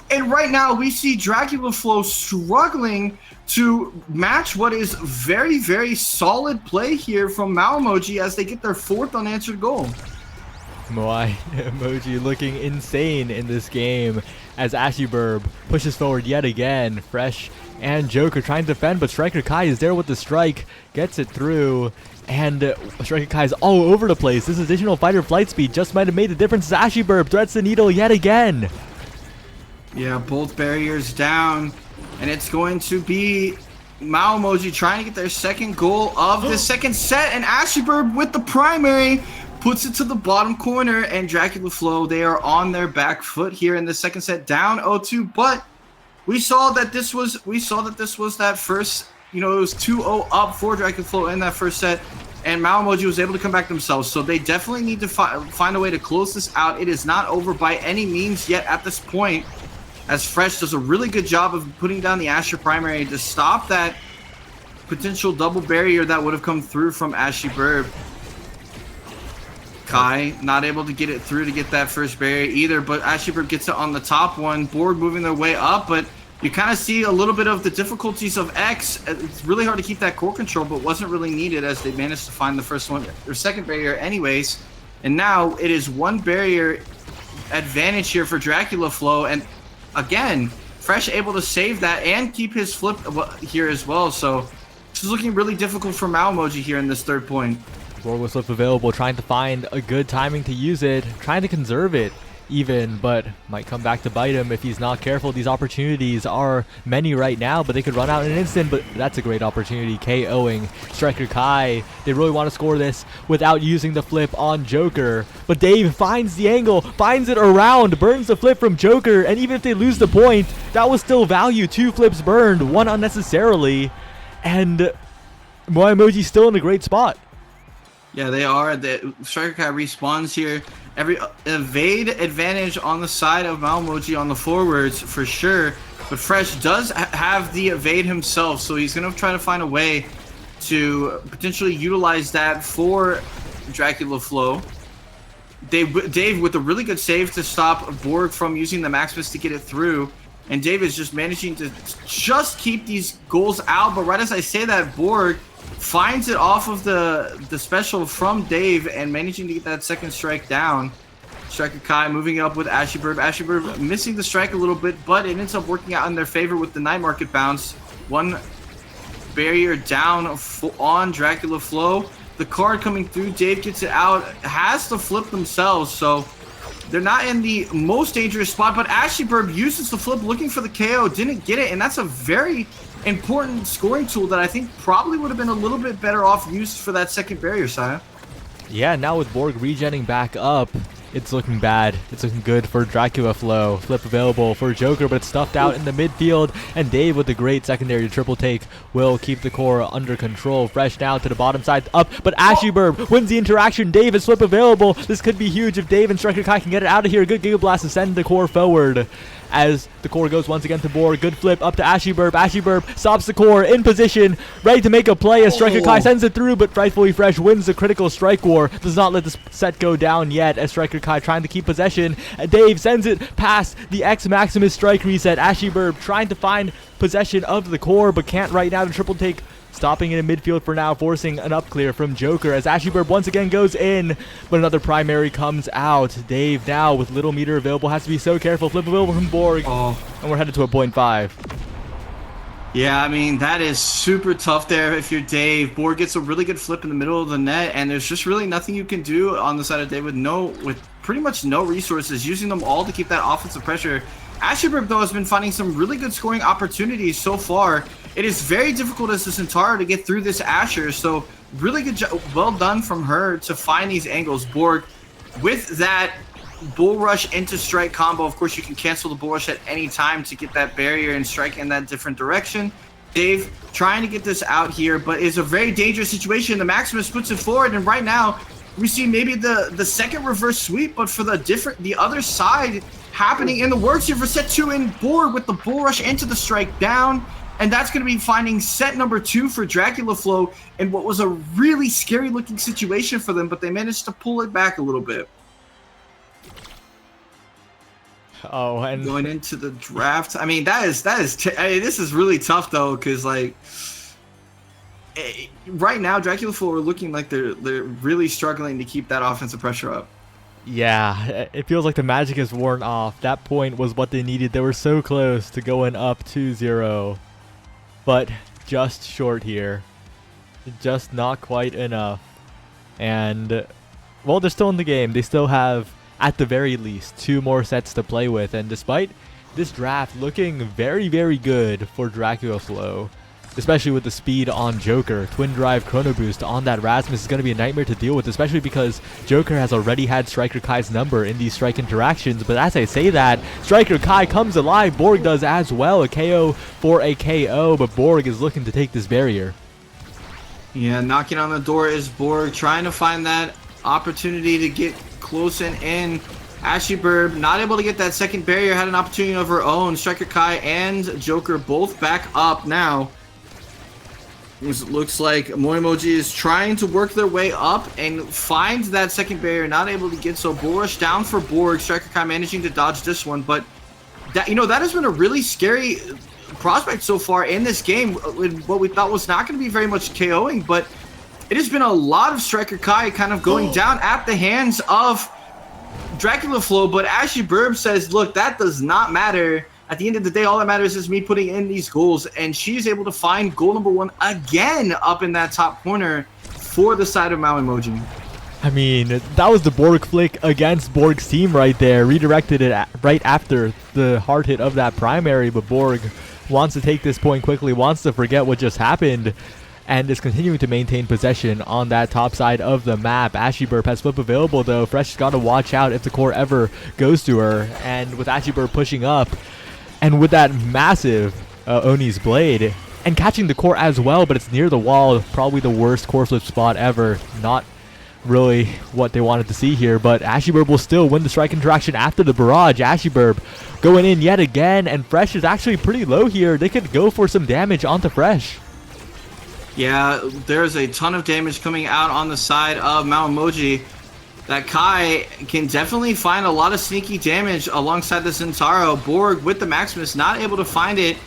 And right now we see Dracula Flow struggling to match what is very solid play here from Mao Emoji as they get their fourth unanswered goal. Moai Emoji looking insane in this game as Ashyburb pushes forward yet again. Fresh and Joker trying to defend, but Striker Kai is there with the strike, gets it through, and Striker Kai is all over the place. This additional fighter flight speed just might have made a difference as Ashyburb threads the needle yet again. Yeah, both barriers down, and it's going to be Mao Emoji trying to get their second goal of the second set, and Ashyburb with the primary puts it to the bottom corner, and Dracula Flow, they are on their back foot here in the second set, down 0-2, but we saw that this was that first you know, it was 2-0 up for Dracula Flow in that first set, and Malamoji was able to come back themselves. So they definitely need to find a way to close this out. It is not over by any means yet at this point, as Fresh does a really good job of putting down the Asher primary to stop that potential double barrier that would have come through from Ashy Burb. Kai not able to get it through to get that first barrier either, but Ashy Burb gets it on the top one. Borg moving their way up, but you kind of see a little bit of the difficulties of X. It's really hard to keep that core control, but wasn't really needed as they managed to find the first one or second barrier anyways. And now it is one barrier advantage here for Dracula Flow, and again, Fresh able to save that and keep his flip here as well. So this is looking really difficult for Malamoji here in this third point. Borg was flip available, trying to find a good timing to use it, trying to conserve it even, but might come back to bite him if he's not careful. These opportunities are many right now, but they could run out in an instant, but that's a great opportunity. KOing Striker Kai. They really want to score this without using the flip on Joker, but Dave finds the angle, finds it around, burns the flip from Joker, and even if they lose the point, that was still value. 2 flips burned, 1 unnecessarily, and Moemoji's still in a great spot. Yeah, they are. The Striker Kai respawns here. Every evade advantage on the side of Malamoji on the forwards for sure. But Fresh does have the evade himself, so he's going to try to find a way to potentially utilize that for Dracula Flow. Dave with a really good save to stop Borg from using the Maximus to get it through. And Dave is just managing to just keep these goals out. But right as I say that, Borg finds it off of the special from Dave and managing to get that second strike down. Striker Kai moving up with Ashy Burb. Ashy Burb missing the strike a little bit, but it ends up working out in their favor with the night market bounce. One barrier down on Dracula Flow. The card coming through, Dave gets it out, has to flip themselves, so they're not in the most dangerous spot, but Ashy Burb uses the flip looking for the KO, didn't get it, and that's a very important scoring tool that I think probably would have been a little bit better off used for that second barrier, Saya. Yeah, now with Borg regenning back up, it's looking bad. It's looking good for Dracula Flow. Flip available for Joker, but it's stuffed out in the midfield. And Dave with the great secondary triple take will keep the core under control. Fresh now to the bottom side, up, but Ashy Burb wins the interaction. Dave is flip available. This could be huge if Dave and Striker Kai can get it out of here. Good Giga Blast to send the core forward. As the core goes once again to Borg. Good flip up to Ashy Burb. Ashy Burb stops the core in position, ready to make a play as Striker Kai sends it through, but Frightfully Fresh wins the critical strike war. Does not let this set go down yet as Striker Kai trying to keep possession. Dave sends it past the X Maximus strike reset. Ashy Burb trying to find possession of the core, but can't right now. The triple take stopping it in midfield for now, forcing an up clear from Joker as Ashy Burb once again goes in, but another primary comes out. Dave now with little meter available has to be so careful. Flip available from Borg, and we're headed to a 0.5. Yeah, I mean, that is super tough there if you're Dave. Borg gets a really good flip in the middle of the net, and there's just really nothing you can do on the side of Dave with pretty much no resources, using them all to keep that offensive pressure. Ashy Burb, though, has been finding some really good scoring opportunities so far. It is very difficult as a Centaur to get through this Asher, so really good job, well done from her to find these angles. Borg, with that bull rush into strike combo, of course you can cancel the bull rush at any time to get that barrier and strike in that different direction. Dave trying to get this out here, but it's a very dangerous situation. The Maximus puts it forward, and right now we see maybe the second reverse sweep, but for the other side happening in the works here for set 2 in Borg with the bull rush into the strike down. And that's going to be finding set number 2 for Dracula Flow in what was a really scary looking situation for them, but they managed to pull it back a little bit. Oh, and going into the draft, I mean, this is really tough though, because like right now Dracula Flow are looking like they're really struggling to keep that offensive pressure up. Yeah, it feels like the magic is worn off. That point was what they needed. They were so close to going up 2-0. But just short here. Just not quite enough. And, well, they're still in the game. They still have, at the very least, 2 more sets to play with. And despite this draft looking very, very good for Dracula Flow, especially with the speed on Joker. Twin Drive Chrono Boost on that Rasmus is going to be a nightmare to deal with, especially because Joker has already had Striker Kai's number in these strike interactions. But as I say that, Striker Kai comes alive. Borg does as well. A KO for a KO, but Borg is looking to take this barrier. Yeah, knocking on the door is Borg, trying to find that opportunity to get close and in. Ashley Burb not able to get that second barrier, had an opportunity of her own. Striker Kai and Joker both back up now. It looks like Moimoji is trying to work their way up and find that second barrier, not able to get so. Bull rush down for Borg. Striker Kai managing to dodge this one, but that, you know, that has been a really scary prospect so far in this game. What we thought was not going to be very much KOing, but it has been a lot of Striker Kai kind of going down at the hands of Dracula Flow. But Ashley Burb says, look, that does not matter. At the end of the day, all that matters is me putting in these goals, and she's able to find goal number 1 again up in that top corner for the side of Mao Emoji. I mean, that was the Borg flick against Borg's team right there. Redirected it right after the hard hit of that primary, but Borg wants to take this point quickly, wants to forget what just happened, and is continuing to maintain possession on that top side of the map. Ashley Burp has flip available though. Fresh has got to watch out if the core ever goes to her, and with Ashley Burp pushing up, and with that massive Oni's blade, and catching the core as well, but it's near the wall, probably the worst core flip spot ever. Not really what they wanted to see here, but Ashley Burb will still win the strike interaction after the barrage. Ashley Burb going in yet again, and Fresh is actually pretty low here. They could go for some damage onto Fresh. Yeah, there's a ton of damage coming out on the side of Mao Emoji. That Kai can definitely find a lot of sneaky damage alongside the Zentaro. Borg with the Maximus not able to find it.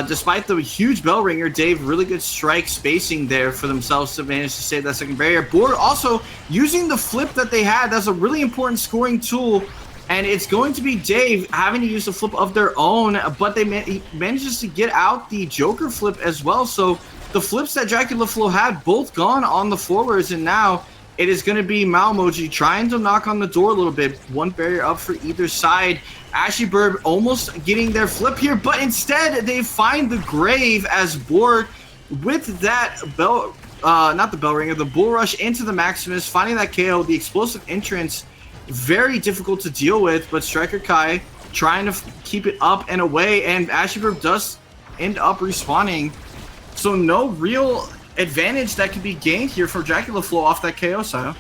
Despite the huge bell ringer, Dave, really good strike spacing there for themselves to manage to save that second barrier. Borg also using the flip that they had. That's a really important scoring tool. And it's going to be Dave having to use the flip of their own, but he manages to get out the Joker flip as well. So the flips that Dracula Flow had both gone on the forwards, and now it is going to be Malmoji trying to knock on the door a little bit. One barrier up for either side. Ashley Burb almost getting their flip here, but instead they find the grave as Borg with that bell, not the bell ringer, the bull rush into the Maximus, finding that KO, the explosive entrance, very difficult to deal with, but Striker Kai trying to keep it up and away, and Ashley Burb does end up respawning. So no real advantage that could be gained here for Dracula Flow off that KO side.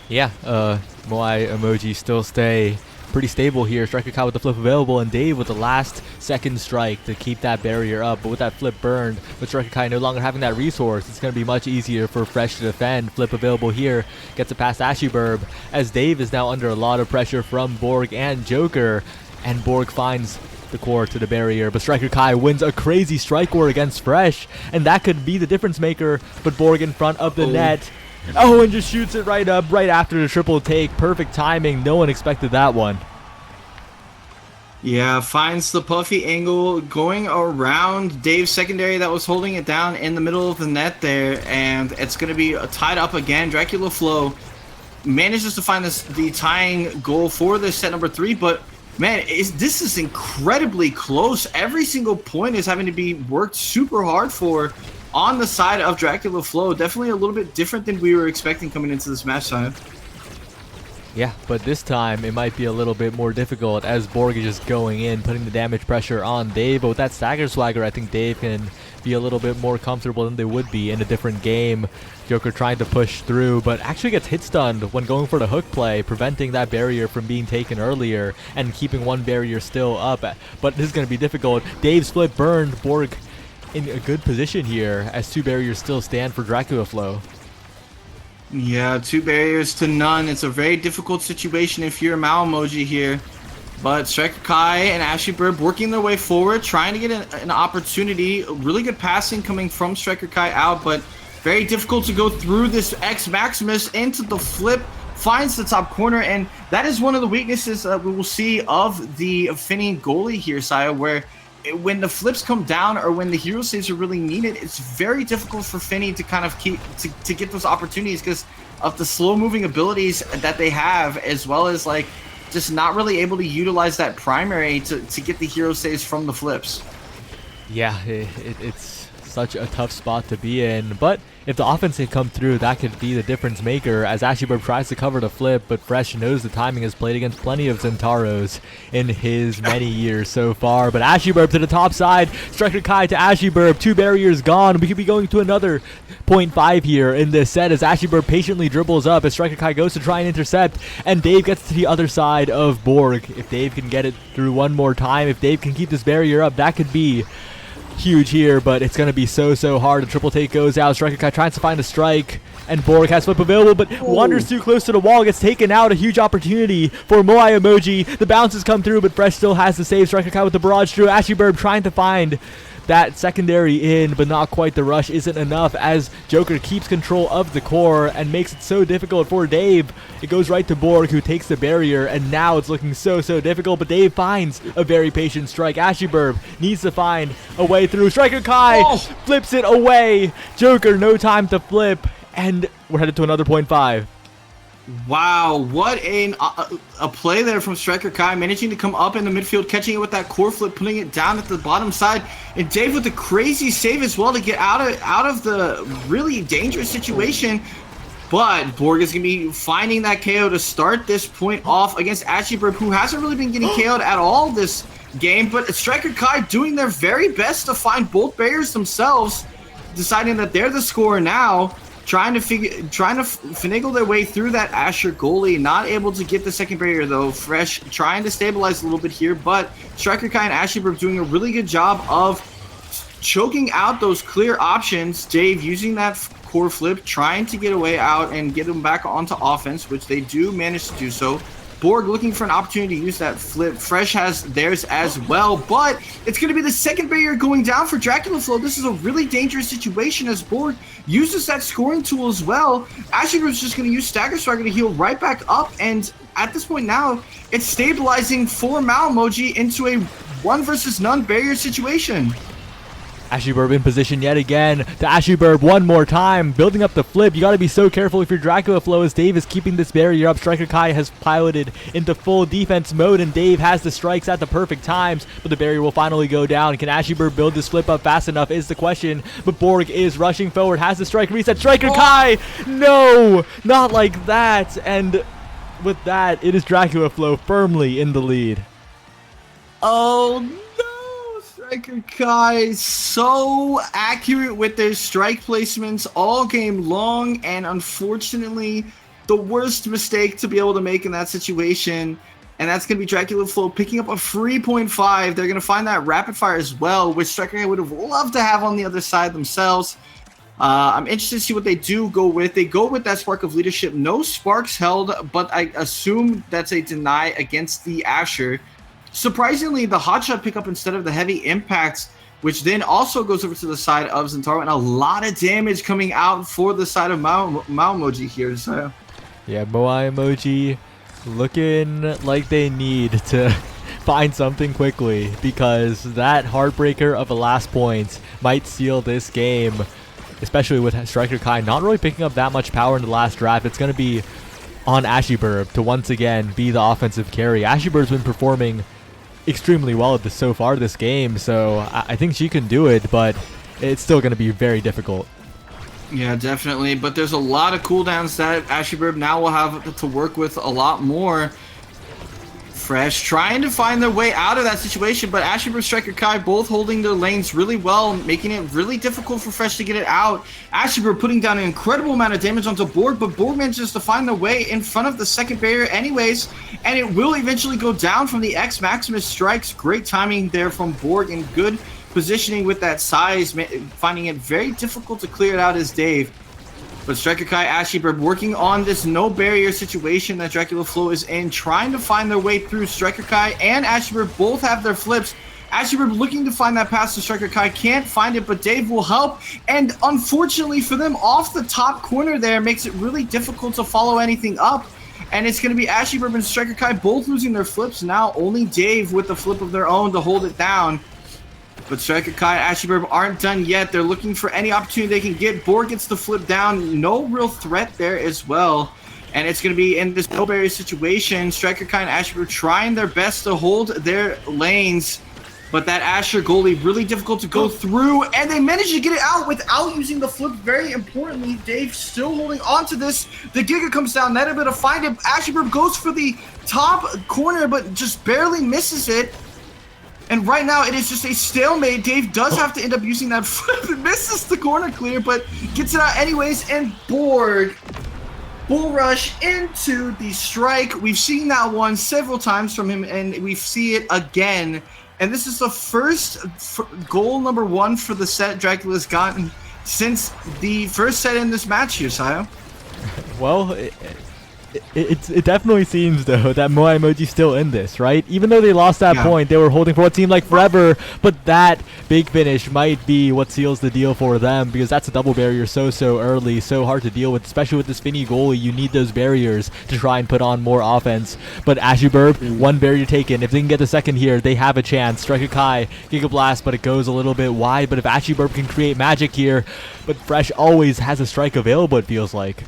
Yeah, Moai Emoji still stay pretty stable here. Striker Kai with the flip available, and Dave with the last second strike to keep that barrier up. But with that flip burned, with Striker Kai no longer having that resource, it's going to be much easier for Fresh to defend. Flip available here, gets it past Ashy Burb, as Dave is now under a lot of pressure from Borg and Joker, and Borg finds the core to the barrier, but Striker Kai wins a crazy strike war against Fresh, and that could be the difference maker. But Borg in front of the net, and just shoots it right up right after the triple take. Perfect timing, no one expected that one. Yeah, finds the puffy angle going around Dave's secondary that was holding it down in the middle of the net there, and it's going to be tied up again. Dracula Flow manages to find the tying goal for this set number 3, but man, this is incredibly close. Every single point is having to be worked super hard for on the side of Dracula Flow. Definitely a little bit different than we were expecting coming into this match time. Yeah, but this time it might be a little bit more difficult as Borg is just going in, putting the damage pressure on Dave. But with that Stagger Swagger, I think Dave can be a little bit more comfortable than they would be in a different game. Joker trying to push through, but actually gets hit stunned when going for the hook play, preventing that barrier from being taken earlier and keeping one barrier still up. But this is going to be difficult. Dave's flip burned. Borg in a good position here as 2 barriers still stand for Dracula Flow. Yeah, 2 barriers to none. It's a very difficult situation if you're a Mao Emoji here. But Striker Kai and Ashley Burb working their way forward, trying to get an opportunity. Really good passing coming from Striker Kai out, but very difficult to go through this X Maximus into the flip. Finds the top corner, and that is one of the weaknesses that we will see of the Finny goalie here, Saya, where when the flips come down or when the hero saves are really needed, it's very difficult for Finny to kind of keep to get those opportunities because of the slow moving abilities that they have, as well as like just not really able to utilize that primary to get the hero saves from the flips. Yeah, it's such a tough spot to be in. But if the offense can come through, that could be the difference maker as Ashiburb tries to cover the flip, but Fresh knows the timing has played against plenty of Zentaros in his many years so far. But Ashiburb to the top side, Striker Kai to Ashiburb, 2 barriers gone. We could be going to another 0.5 here in this set as Ashiburb patiently dribbles up as Striker Kai goes to try and intercept, and Dave gets to the other side of Borg. If Dave can get it through one more time, if Dave can keep this barrier up, that could be huge here, but it's going to be so hard. The triple take goes out. Striker Kai tries to find a strike, and Borg has flip available, but wanders too close to the wall, gets taken out. A huge opportunity for Moai Emoji. The bounces come through, but Fresh still has to save. Striker Kai with the barrage through. Ashiburb trying to find that secondary in, but not quite. The rush isn't enough as Joker keeps control of the core and makes it so difficult for Dave. It goes right to Borg, who takes the barrier, and now it's looking so difficult, but Dave finds a very patient strike. Ashiburb needs to find a way through. Striker Kai flips it away. Joker, no time to flip, and we're headed to another 0.5. Wow, what a play there from Striker Kai, managing to come up in the midfield, catching it with that core flip, putting it down at the bottom side, and Dave with a crazy save as well to get out of the really dangerous situation. But Borg is going to be finding that KO to start this point off against Ashiburb, who hasn't really been getting KO'd at all this game, but Striker Kai doing their very best to find both barriers themselves, deciding that they're the scorer now. Trying to finagle their way through that Asher goalie, not able to get the second barrier though. Fresh trying to stabilize a little bit here, but Striker Kai and Ashiburb doing a really good job of choking out those clear options. Dave using that core flip, trying to get away out and get them back onto offense, which they do manage to do so. Borg looking for an opportunity to use that flip. Fresh has theirs as well, but it's going to be the second barrier going down for Dracula Flow. This is a really dangerous situation as Borg uses that scoring tool as well. Ashiburb is just going to use Stagger Striker to heal right back up, and at this point now, it's stabilizing for Malamoji into a 1 versus none barrier situation. Ashiburb in position yet again to Ashiburb one more time, building up the flip. You got to be so careful if you're Dracula Flow as Dave is keeping this barrier up. Striker Kai has piloted into full defense mode, and Dave has the strikes at the perfect times, but the barrier will finally go down. Can Ashiburb build this flip up fast enough is the question, but Borg is rushing forward, has the strike reset. Striker Kai, no, not like that, and with that, it is Dracula Flow firmly in the lead. Oh no! Striker Kai so accurate with their strike placements all game long, and unfortunately the worst mistake to be able to make in that situation, and that's going to be Dracula Flow picking up a free 0.5. They're going to find that rapid fire as well, which Striker Kai would have loved to have on the other side themselves. I'm interested to see what they do go with. They go with that Spark of Leadership. No sparks held, but I assume that's a deny against the Asher. Surprisingly, the hotshot pickup instead of the heavy impact, which then also goes over to the side of Zentaro, and a lot of damage coming out for the side of Malamoji here. So, yeah, Moai Emoji looking like they need to find something quickly, because that heartbreaker of a last point might seal this game, especially with Striker Kai not really picking up that much power in the last draft. It's going to be on Ashiburb to once again be the offensive carry. Ashiburb's been performing extremely well at this so far this game, so I think she can do it, but it's still going to be very difficult. Yeah, definitely, but there's a lot of cooldowns that Ashiburb now will have to work with a lot more. Fresh trying to find their way out of that situation, but Ashiburb and Striker Kai both holding their lanes really well, making it really difficult for Fresh to get it out. Ashiburb putting down an incredible amount of damage onto Borg, but Borg manages to find their way in front of the second barrier anyways, and it will eventually go down from the X Maximus strikes. Great timing there from Borg and good positioning with that size, finding it very difficult to clear it out as Dave. But Striker Kai, Ashiburb working on this no barrier situation that Dracula Flow is in, trying to find their way through. Striker Kai and Ashiburb both have their flips. Ashiburb looking to find that pass to Striker Kai, can't find it, but Dave will help. And unfortunately for them, off the top corner there makes it really difficult to follow anything up. And it's going to be Ashiburb and Striker Kai both losing their flips. Now only Dave with the flip of their own to hold it down. But Striker Kai and Ashiburb aren't done yet. They're looking for any opportunity they can get. Borg gets the flip down. No real threat there as well. And it's going to be in this no barrier situation. Striker Kai and Ashiburb trying their best to hold their lanes. But that Asher goalie, really difficult to go through, and they managed to get it out without using the flip. Very importantly, Dave still holding on to this. The Giga comes down, not able to find it. Asher goes for the top corner, but just barely misses it. And right now, it is just a stalemate. Dave does have to end up using that flip. It misses the corner clear, but gets it out anyways. And Borg, bull rush into the strike. We've seen that one several times from him, and we see it again. And this is the first goal number 1 for the set Dracula's gotten since the first set in this match here, Sayo. Well, it definitely seems, though, that Moai Emoji's still in this, right? Even though they lost that point, they were holding for what seemed like forever, but that big finish might be what seals the deal for them, because that's a double barrier so early, so hard to deal with, especially with this Finny goalie. You need those barriers to try and put on more offense. But Ashuburb, one barrier taken. If they can get the second here, they have a chance. Striker Kai, Giga Blast, but it goes a little bit wide. But if Ashuburb can create magic here, but Fresh always has a strike available, it feels like.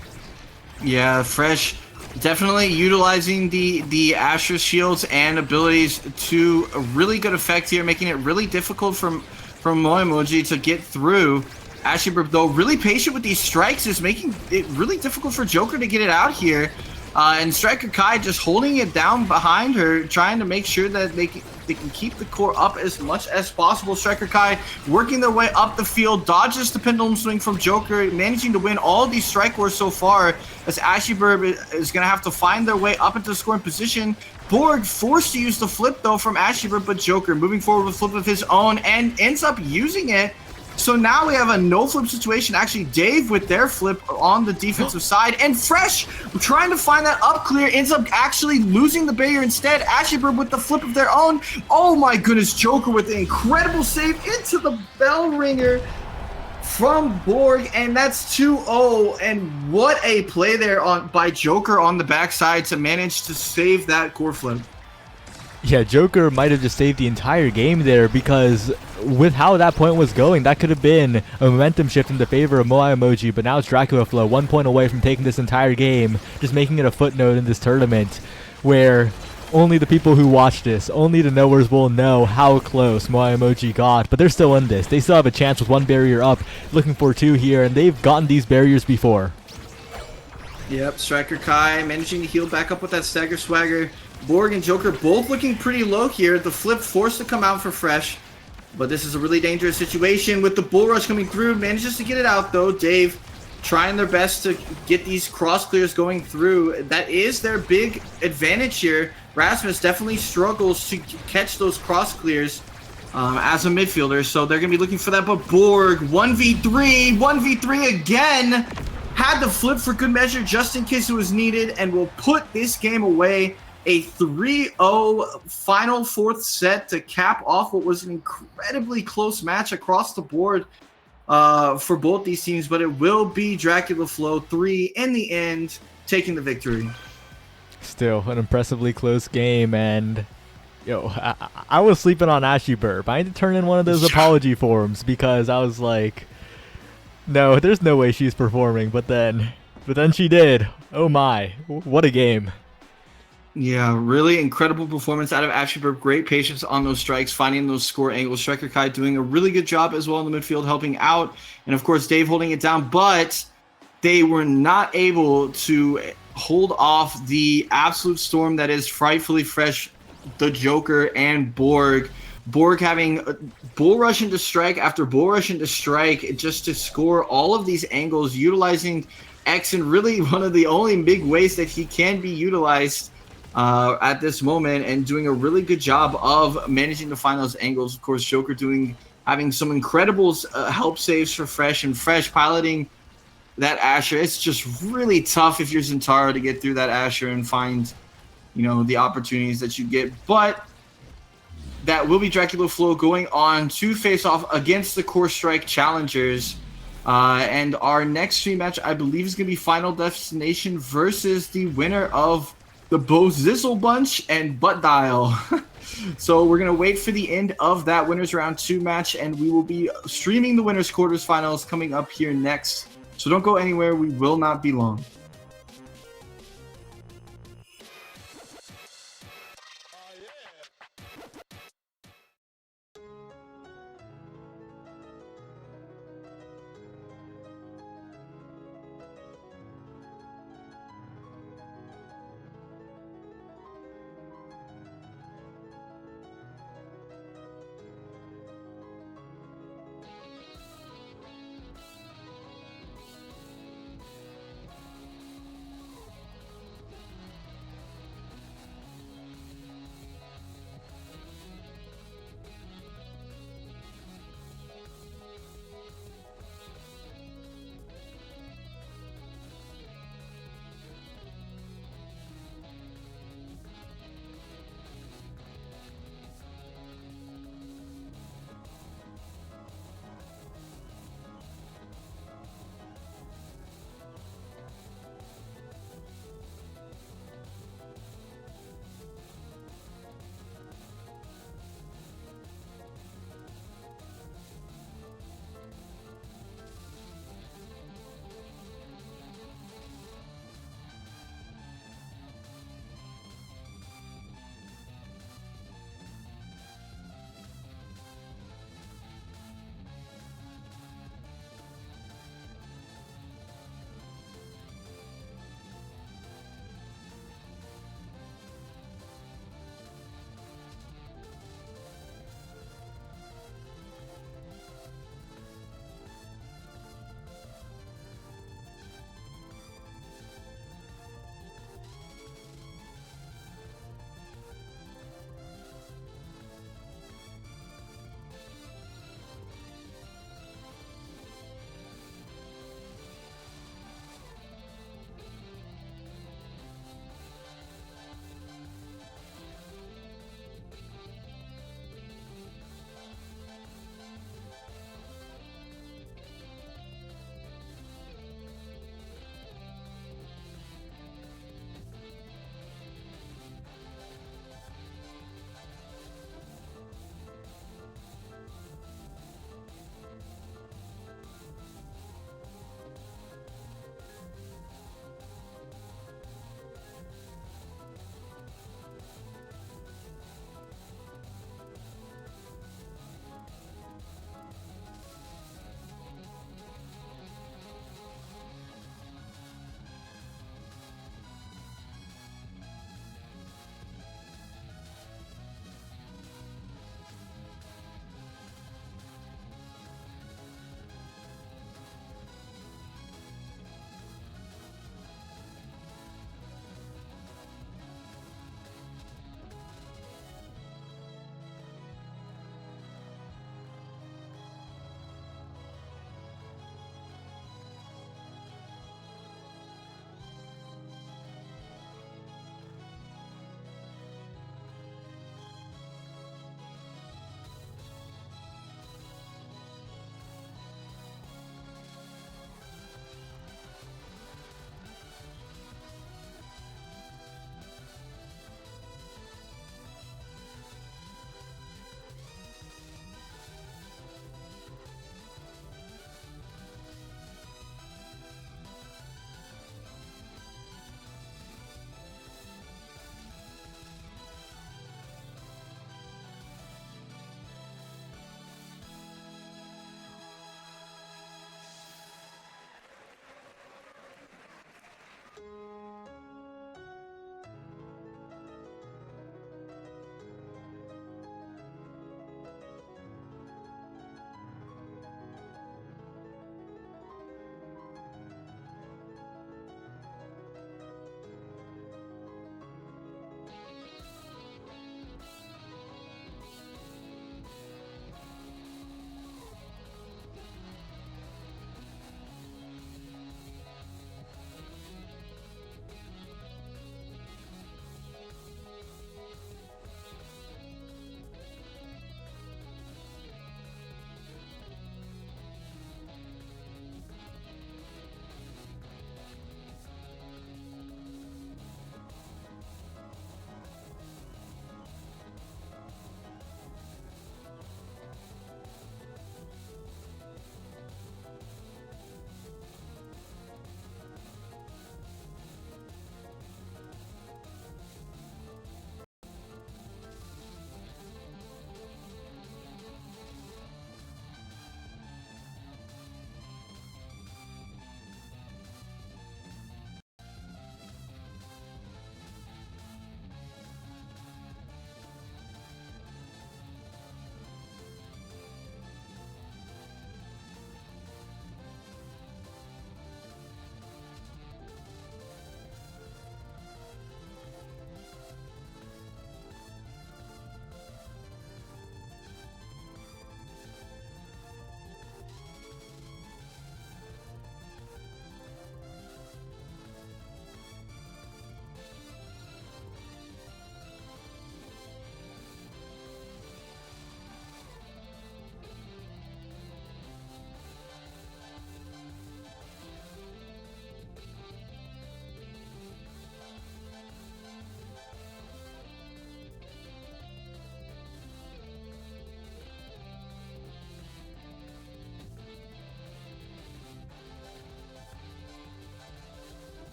Yeah, Fresh definitely utilizing the Asher shields and abilities to a really good effect here, making it really difficult from Moai Emoji to get through. Asher, though, really patient with these strikes, is making it really difficult for Joker to get it out here. And Striker Kai just holding it down behind her, trying to make sure that they can keep the core up as much as possible. Striker Kai working their way up the field, dodges the pendulum swing from Joker, managing to win all these strike wars so far, as Ashyburb is going to have to find their way up into the scoring position. Borg forced to use the flip, though, from Ashyburb, but Joker moving forward with flip of his own and ends up using it. So now we have a no flip situation. Actually, Dave with their flip on the defensive side, and Fresh trying to find that up clear ends up actually losing the barrier instead. Ashyburb with the flip of their own. Oh my goodness, Joker with an incredible save into the bell ringer from Borg, and that's 2-0. And what a play there by Joker on the backside to manage to save that core flip. Yeah, Joker might have just saved the entire game there, because with how that point was going, that could have been a momentum shift in the favor of Moai Emoji, but now it's Dracula Flow, 1 point away from taking this entire game, just making it a footnote in this tournament, where only the people who watch this, only the knowers will know how close Moai Emoji got, but they're still in this. They still have a chance with 1 barrier up, looking for 2 here, and they've gotten these barriers before. Yep, Striker Kai managing to heal back up with that stagger swagger. Borg and Joker both looking pretty low here. The flip forced to come out for Fresh, but this is a really dangerous situation with the bull rush coming through. Manages to get it out, though. Dave trying their best to get these cross clears going through. That is their big advantage here. Rasmus definitely struggles to catch those cross clears as a midfielder, so they're going to be looking for that. But Borg, 1v3 again. Had the flip for good measure just in case it was needed, and will put this game away. A 3-0 final 4th set to cap off what was an incredibly close match across the board for both these teams, but it will be Dracula Flow 3 in the end, taking the victory. Still an impressively close game, and I was sleeping on Ashyburb. I had to turn in one of those apology forms because I was like, no, there's no way she's performing, but then she did. Oh my, what a game. Yeah, really incredible performance out of Ashyburb. Great patience on those strikes, finding those score angles. Striker Kai doing a really good job as well in the midfield, helping out. And of course, Dave holding it down, but they were not able to hold off the absolute storm that is frightfully Fresh, the Joker, and Borg. Borg having bull rush into strike after bull rush into strike just to score all of these angles, utilizing X in really one of the only big ways that he can be utilized at this moment, and doing a really good job of managing to find those angles. Of course, Joker having some incredible help saves for Fresh, and Fresh piloting that Asher. It's just really tough if you're Zentaro to get through that Asher and find, the opportunities that you get. But that will be Dracula Flow going on to face off against the Core Strike challengers. And our next stream match, I believe, is going to be Final Destination versus the winner of the Bo Zizzle Bunch and Butt Dial. So we're going to wait for the end of that Winners Round 2 match, and we will be streaming the Winners Quarters coming up here next. So don't go anywhere. We will not be long.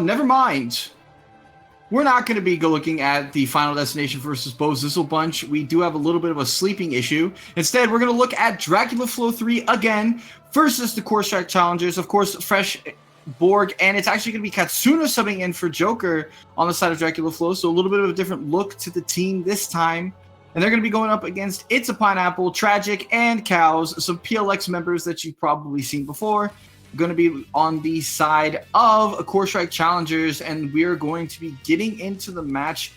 Never mind. We're not going to be looking at the Final Destination versus Bo Zizzle bunch. We do have a little bit of a sleeping issue. Instead, we're going to look at Dracula Flow 3 again versus the Core Strike Challengers. Of course, fresh Borg, and it's actually going to be Katsuna subbing in for Joker on the side of Dracula Flow, so a little bit of a different look to the team this time. And they're going to be going up against It's a Pineapple, Tragic, and Cows, some PLX members that you've probably seen before. Going to be on the side of Core Strike Challengers, and we're going to be getting into the match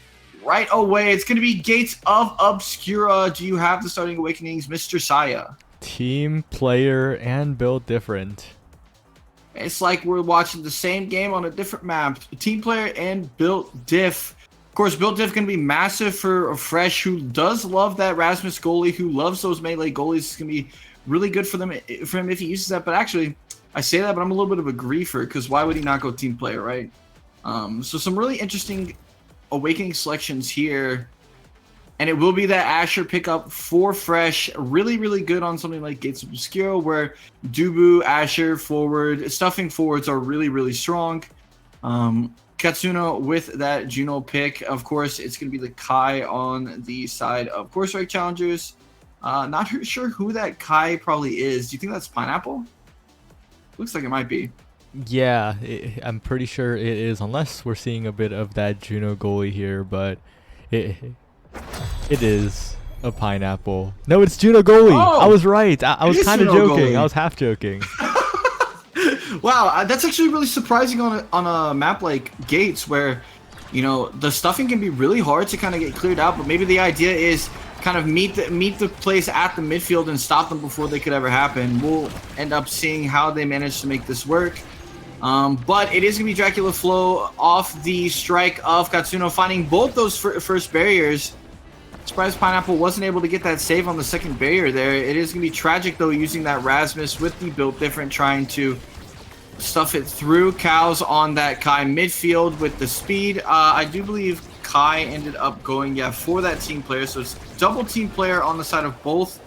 right away. It's going to be Gates of Obscura. Do you have the starting awakenings, Mr. Saya? Team, player, and build different. It's like we're watching the same game on a different map. Team player and built diff. Of course, built diff going to be massive for Fresh, who does love that Rasmus goalie, who loves those melee goalies. It's going to be really good for him if he uses that. But actually, I say that, but I'm a little bit of a griefer, because why would he not go team player, right? So some really interesting awakening selections here. And it will be that Asher pickup for Fresh. Really, really good on something like Gates of Obscura, where Dubu, Asher, forward, stuffing forwards are really, really strong. Katsuna with that Juno pick. Of course, it's going to be the Kai on the side of Core Strike Challengers. Not sure who that Kai probably is. Do you think that's Pineapple? Looks like it might be. Yeah, I'm pretty sure it is, unless we're seeing a bit of that Juno goalie here, but it is a Pineapple. No, it's Juno goalie. Oh, I was right. I was kind of joking. Goalie. I was half joking. Wow, that's actually really surprising on a map like Gates, where, you know, the stuffing can be really hard to kind of get cleared out, but maybe the idea is kind of meet the place at the midfield and stop them before they could ever happen. We'll end up seeing how they manage to make this work. But it is going to be Dracula Flow off the strike of Katsuno, finding both those first barriers. Surprised Pineapple wasn't able to get that save on the second barrier there. It is going to be Tragic, though, using that Rasmus with the built different, trying to stuff it through. Cows on that Kai midfield with the speed. I do believe Kai ended up going, for that team player. So it's double team player on the side of both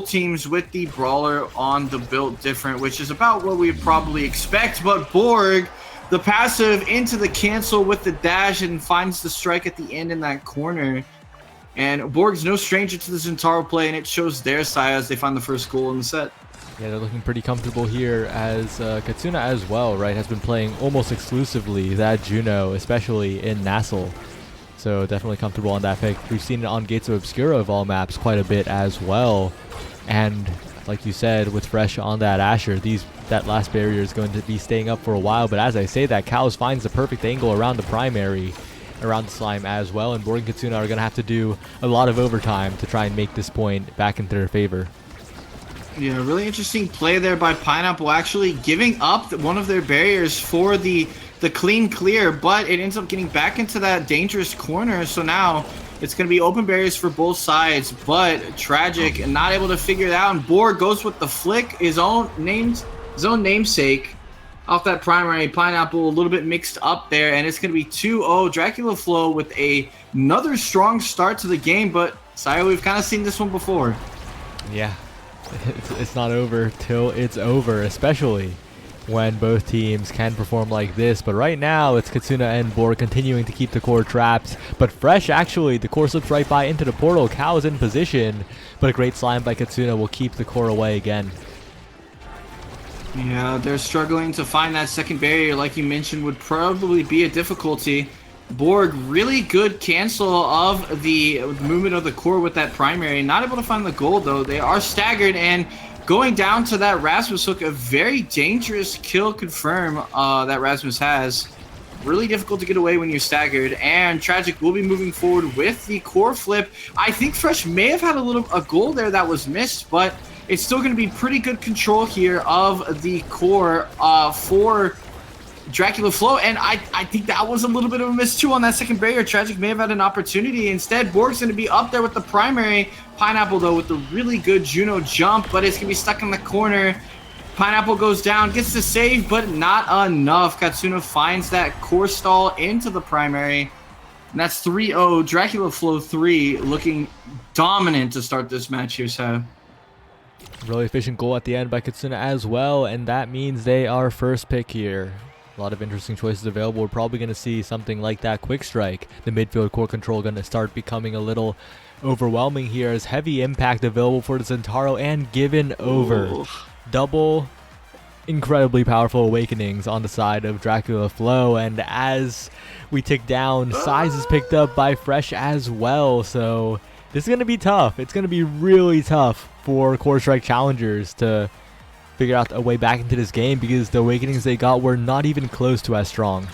teams, with the brawler on the built different, which is about what we'd probably expect. But Borg, the passive into the cancel with the dash, and finds the strike at the end in that corner. And Borg's no stranger to the Zentaro play, and it shows their side as they find the first goal in the set. Yeah, they're looking pretty comfortable here, as Katsuna as well, right, has been playing almost exclusively that Juno, especially in Nassel. So definitely comfortable on that pick. We've seen it on Gates of Obscura of all maps quite a bit as well. And like you said, with Fresh on that Asher, that last barrier is going to be staying up for a while. But as I say that, Cows finds the perfect angle around the primary, around the slime as well. And Borg and Katsuna are going to have to do a lot of overtime to try and make this point back into their favor. Yeah, really interesting play there by Pineapple, actually giving up one of their barriers for the clean clear, but it ends up getting back into that dangerous corner. So now it's going to be open barriers for both sides, but Tragic and not able to figure it out. And Borg goes with the flick, his own namesake off that primary. Pineapple a little bit mixed up there, and it's going to be 2-0 Dracula Flow with another strong start to the game. But Saya, we've kind of seen this one before. Yeah. It's not over till it's over, especially when both teams can perform like this. But right now, it's Katsuna and Borg continuing to keep the core trapped. But Fresh, actually, the core slips right by into the portal. Cow is in position, but a great slime by Katsuna will keep the core away again. Yeah, they're struggling to find that second barrier, like you mentioned, would probably be a difficulty. Borg, really good cancel of the movement of the core with that primary. Not able to find the goal, though. They are staggered, and going down to that Rasmus hook, a very dangerous kill confirm that Rasmus has. Really difficult to get away when you're staggered, and Tragic will be moving forward with the core flip. I think Fresh may have had a goal there that was missed, but it's still going to be pretty good control here of the core for Dracula Flow, and I think that was a little bit of a miss too on that second barrier. Tragic may have had an opportunity. Instead, Borg's going to be up there with the primary. Pineapple, though, with the really good Juno jump, but it's going to be stuck in the corner. Pineapple goes down, gets the save, but not enough. Katsuna finds that core stall into the primary, and that's 3-0. Dracula Flow 3 looking dominant to start this match here, so. Really efficient goal at the end by Katsuna as well, and that means they are first pick here. A lot of interesting choices available. We're probably going to see something like that quick strike. The midfield core control going to start becoming a little overwhelming here as heavy impact available for the Centauro and given over. Ooh. Double incredibly powerful awakenings on the side of Dracula Flow, and as we tick down, Size is picked up by Fresh as well, so this is going to be tough. It's going to be really tough for Core Strike challengers to figure out a way back into this game because the awakenings they got were not even close to as strong.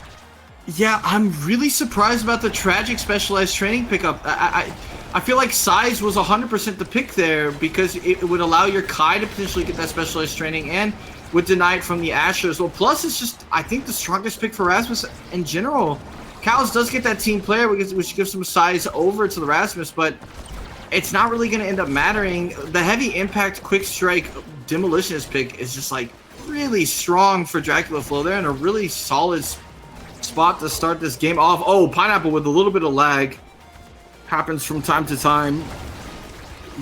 Yeah, I'm really surprised about the Tragic specialized training pickup. I feel like Size was 100% the pick there because it would allow your Kai to potentially get that specialized training and would deny it from the Asher as well. Plus, it's just, I think, the strongest pick for Rasmus in general. Cows does get that team player, which gives some Size over to the Rasmus, but it's not really going to end up mattering. The heavy impact quick strike demolitionist pick is just like really strong for Dracula Flow. They're in a really solid spot to start this game off. Oh, Pineapple with a little bit of lag. Happens from time to time.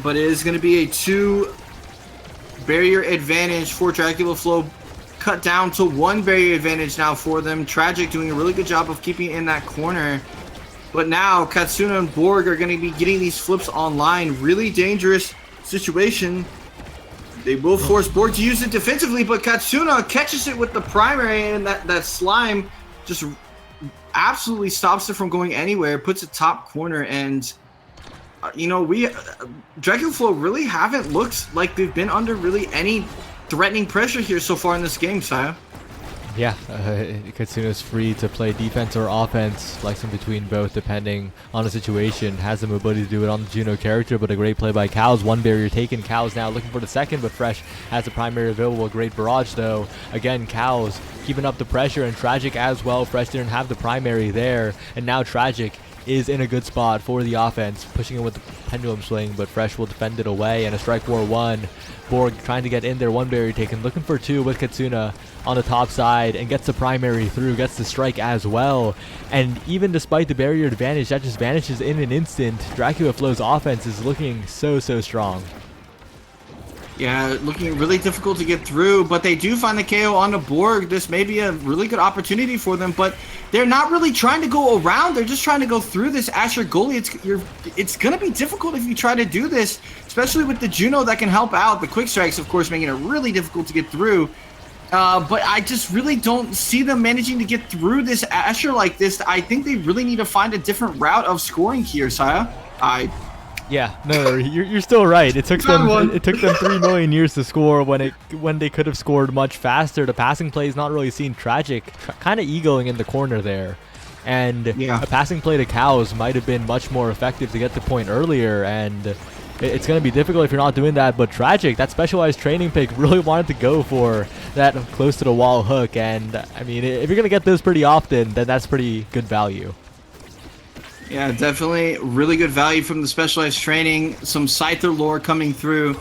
But it is going to be a 2 barrier advantage for Dracula Flow. Cut down to 1 barrier advantage now for them. Tragic doing a really good job of keeping in that corner. But now Katsuna and Borg are going to be getting these flips online. Really dangerous situation. They will force Borg to use it defensively, but Katsuna catches it with the primary, and that slime just absolutely stops it from going anywhere, puts it top corner, and you know, Dracula Flow really haven't looked like they've been under really any threatening pressure here so far in this game, Saya. Yeah, Katsuna's free to play defense or offense, flexing between both depending on the situation. Has the mobility to do it on the Juno character, but a great play by Cows. 1 barrier taken. Cows now looking for the second, but Fresh has the primary available. A great barrage though. Again, Cows keeping up the pressure, and Tragic as well. Fresh didn't have the primary there, and now Tragic is in a good spot for the offense, pushing it with the pendulum swing, but Fresh will defend it away, and a strike war 1. Borg trying to get in there, 1 barrier taken, looking for 2 with Katsuna on the top side, and gets the primary through, gets the strike as well. And even despite the barrier advantage, that just vanishes in an instant. Dracula Flow's offense is looking so strong. Yeah, looking really difficult to get through, but they do find the KO on the Borg. This may be a really good opportunity for them, but they're not really trying to go around. They're just trying to go through this Asher goalie. It's going to be difficult if you try to do this, especially with the Juno that can help out. The quick strikes, of course, making it really difficult to get through. But I just really don't see them managing to get through this Asher like this. I think they really need to find a different route of scoring here, Saya. Yeah, no, you're still right. It took them 3 million years to score when they could have scored much faster. The passing play is not really seen. Tragic, kind of egoing in the corner there, and yeah, a passing play to Cows might have been much more effective to get the point earlier. And it's going to be difficult if you're not doing that. But Tragic, that specialized training pick, really wanted to go for that close to the wall hook. And I mean, if you're going to get those pretty often, then that's pretty good value. Yeah, definitely really good value from the specialized training. Some Scyther lore coming through.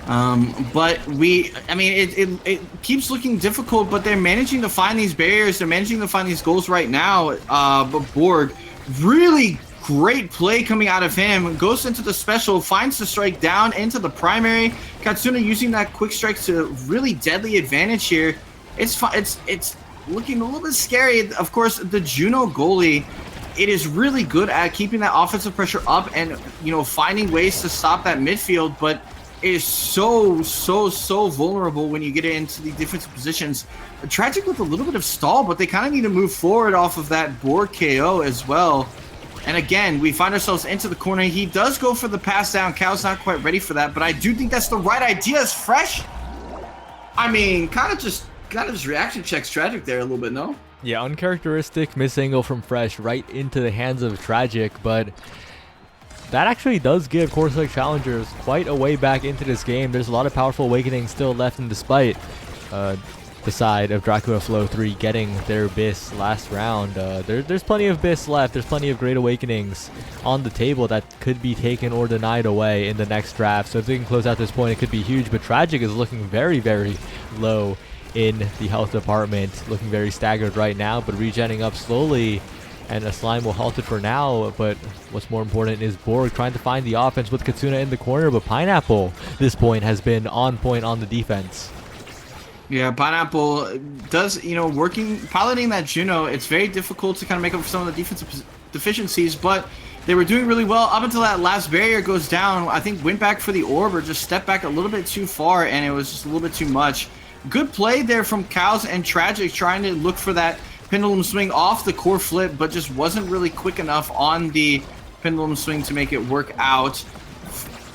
But it keeps looking difficult, but they're managing to find these barriers. They're managing to find these goals right now. But Borg, really great play coming out of him. Goes into the special, finds the strike down into the primary. Katsuna using that quick strike to really deadly advantage here. It's looking a little bit scary. Of course, the Juno goalie, it is really good at keeping that offensive pressure up and, you know, finding ways to stop that midfield, but it is so vulnerable when you get into the defensive positions. Tragic with a little bit of stall, but they kind of need to move forward off of that Borg KO as well. And again, we find ourselves into the corner. He does go for the pass down. Cal's not quite ready for that, but I do think that's the right idea. It's Fresh. I mean, kind of just reaction checks Tragic there a little bit, no? Yeah, uncharacteristic miss angle from Fresh right into the hands of Tragic, but that actually does give Core Select challengers quite a way back into this game. There's a lot of powerful awakenings still left, and despite the side of Dracula Flow 3 getting their BIS last round, there's plenty of BIS left. There's plenty of great awakenings on the table that could be taken or denied away in the next draft. So if they can close out this point, it could be huge, but Tragic is looking very low in the health department, looking very staggered right now, but regenning up slowly, and a slime will halt it for now. But what's more important is Borg trying to find the offense with Katsuna in the corner, but Pineapple this point has been on point on the defense. Yeah, Pineapple does, piloting that Juno, it's very difficult to kind of make up for some of the defensive deficiencies, but they were doing really well up until that last barrier goes down. I think went back for the orb or just stepped back a little bit too far, and it was just a little bit too much. Good play there from Cows and Tragic trying to look for that pendulum swing off the core flip, but just wasn't really quick enough on the pendulum swing to make it work out.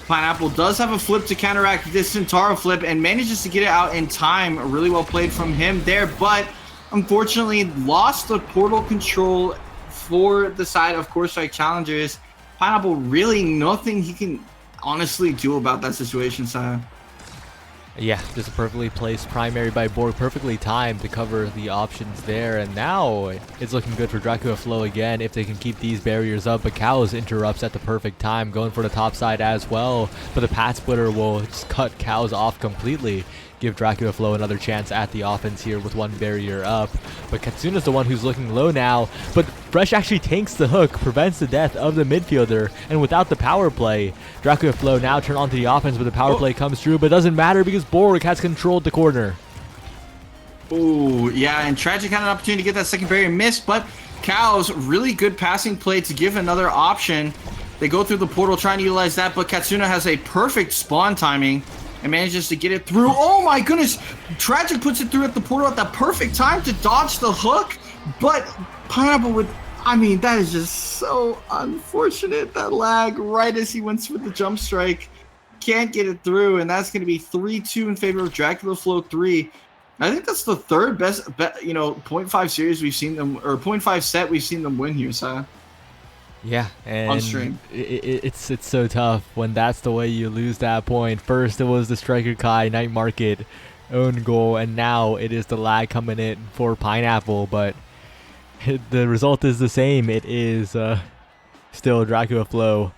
Pineapple does have a flip to counteract this Centauro flip and manages to get it out in time. Really well played from him there, but unfortunately lost the portal control for the side of Core Strike Challengers. Pineapple, really nothing he can honestly do about that situation, Saya. Yeah, just a perfectly placed primary by Borg, perfectly timed to cover the options there, and now it's looking good for Dracula Flow again if they can keep these barriers up, but Cows interrupts at the perfect time, going for the top side as well, but the Pat Splitter will just cut Cows off completely, give Dracula Flow another chance at the offense here with one barrier up, but Katsuna's the one who's looking low now, but Fresh actually tanks the hook, prevents the death of the midfielder, and without the power play, Dracula Flow now turn onto the offense, but the power play comes through, but doesn't matter because Borg has controlled the corner. Oh, yeah, and Tragic had an opportunity to get that second barrier missed, but Cows, really good passing play to give another option. They go through the portal trying to utilize that, but Katsuna has a perfect spawn timing and manages to get it through. Oh my goodness! Tragic puts it through at the portal at the perfect time to dodge the hook, but Pineapple would... I mean, that is just so unfortunate. That lag right as he went with the jump strike. Can't get it through, and that's going to be 3-2 in favor of Dracula Flow 3. I think that's the third best, 0.5 series we've seen them, or 0.5 set we've seen them win here, Sai. Yeah, and on stream. It's so tough when that's the way you lose that point. First it was the Striker Kai Night Market own goal, and now it is the lag coming in for Pineapple, but the result is the same. It is still Dracula Flow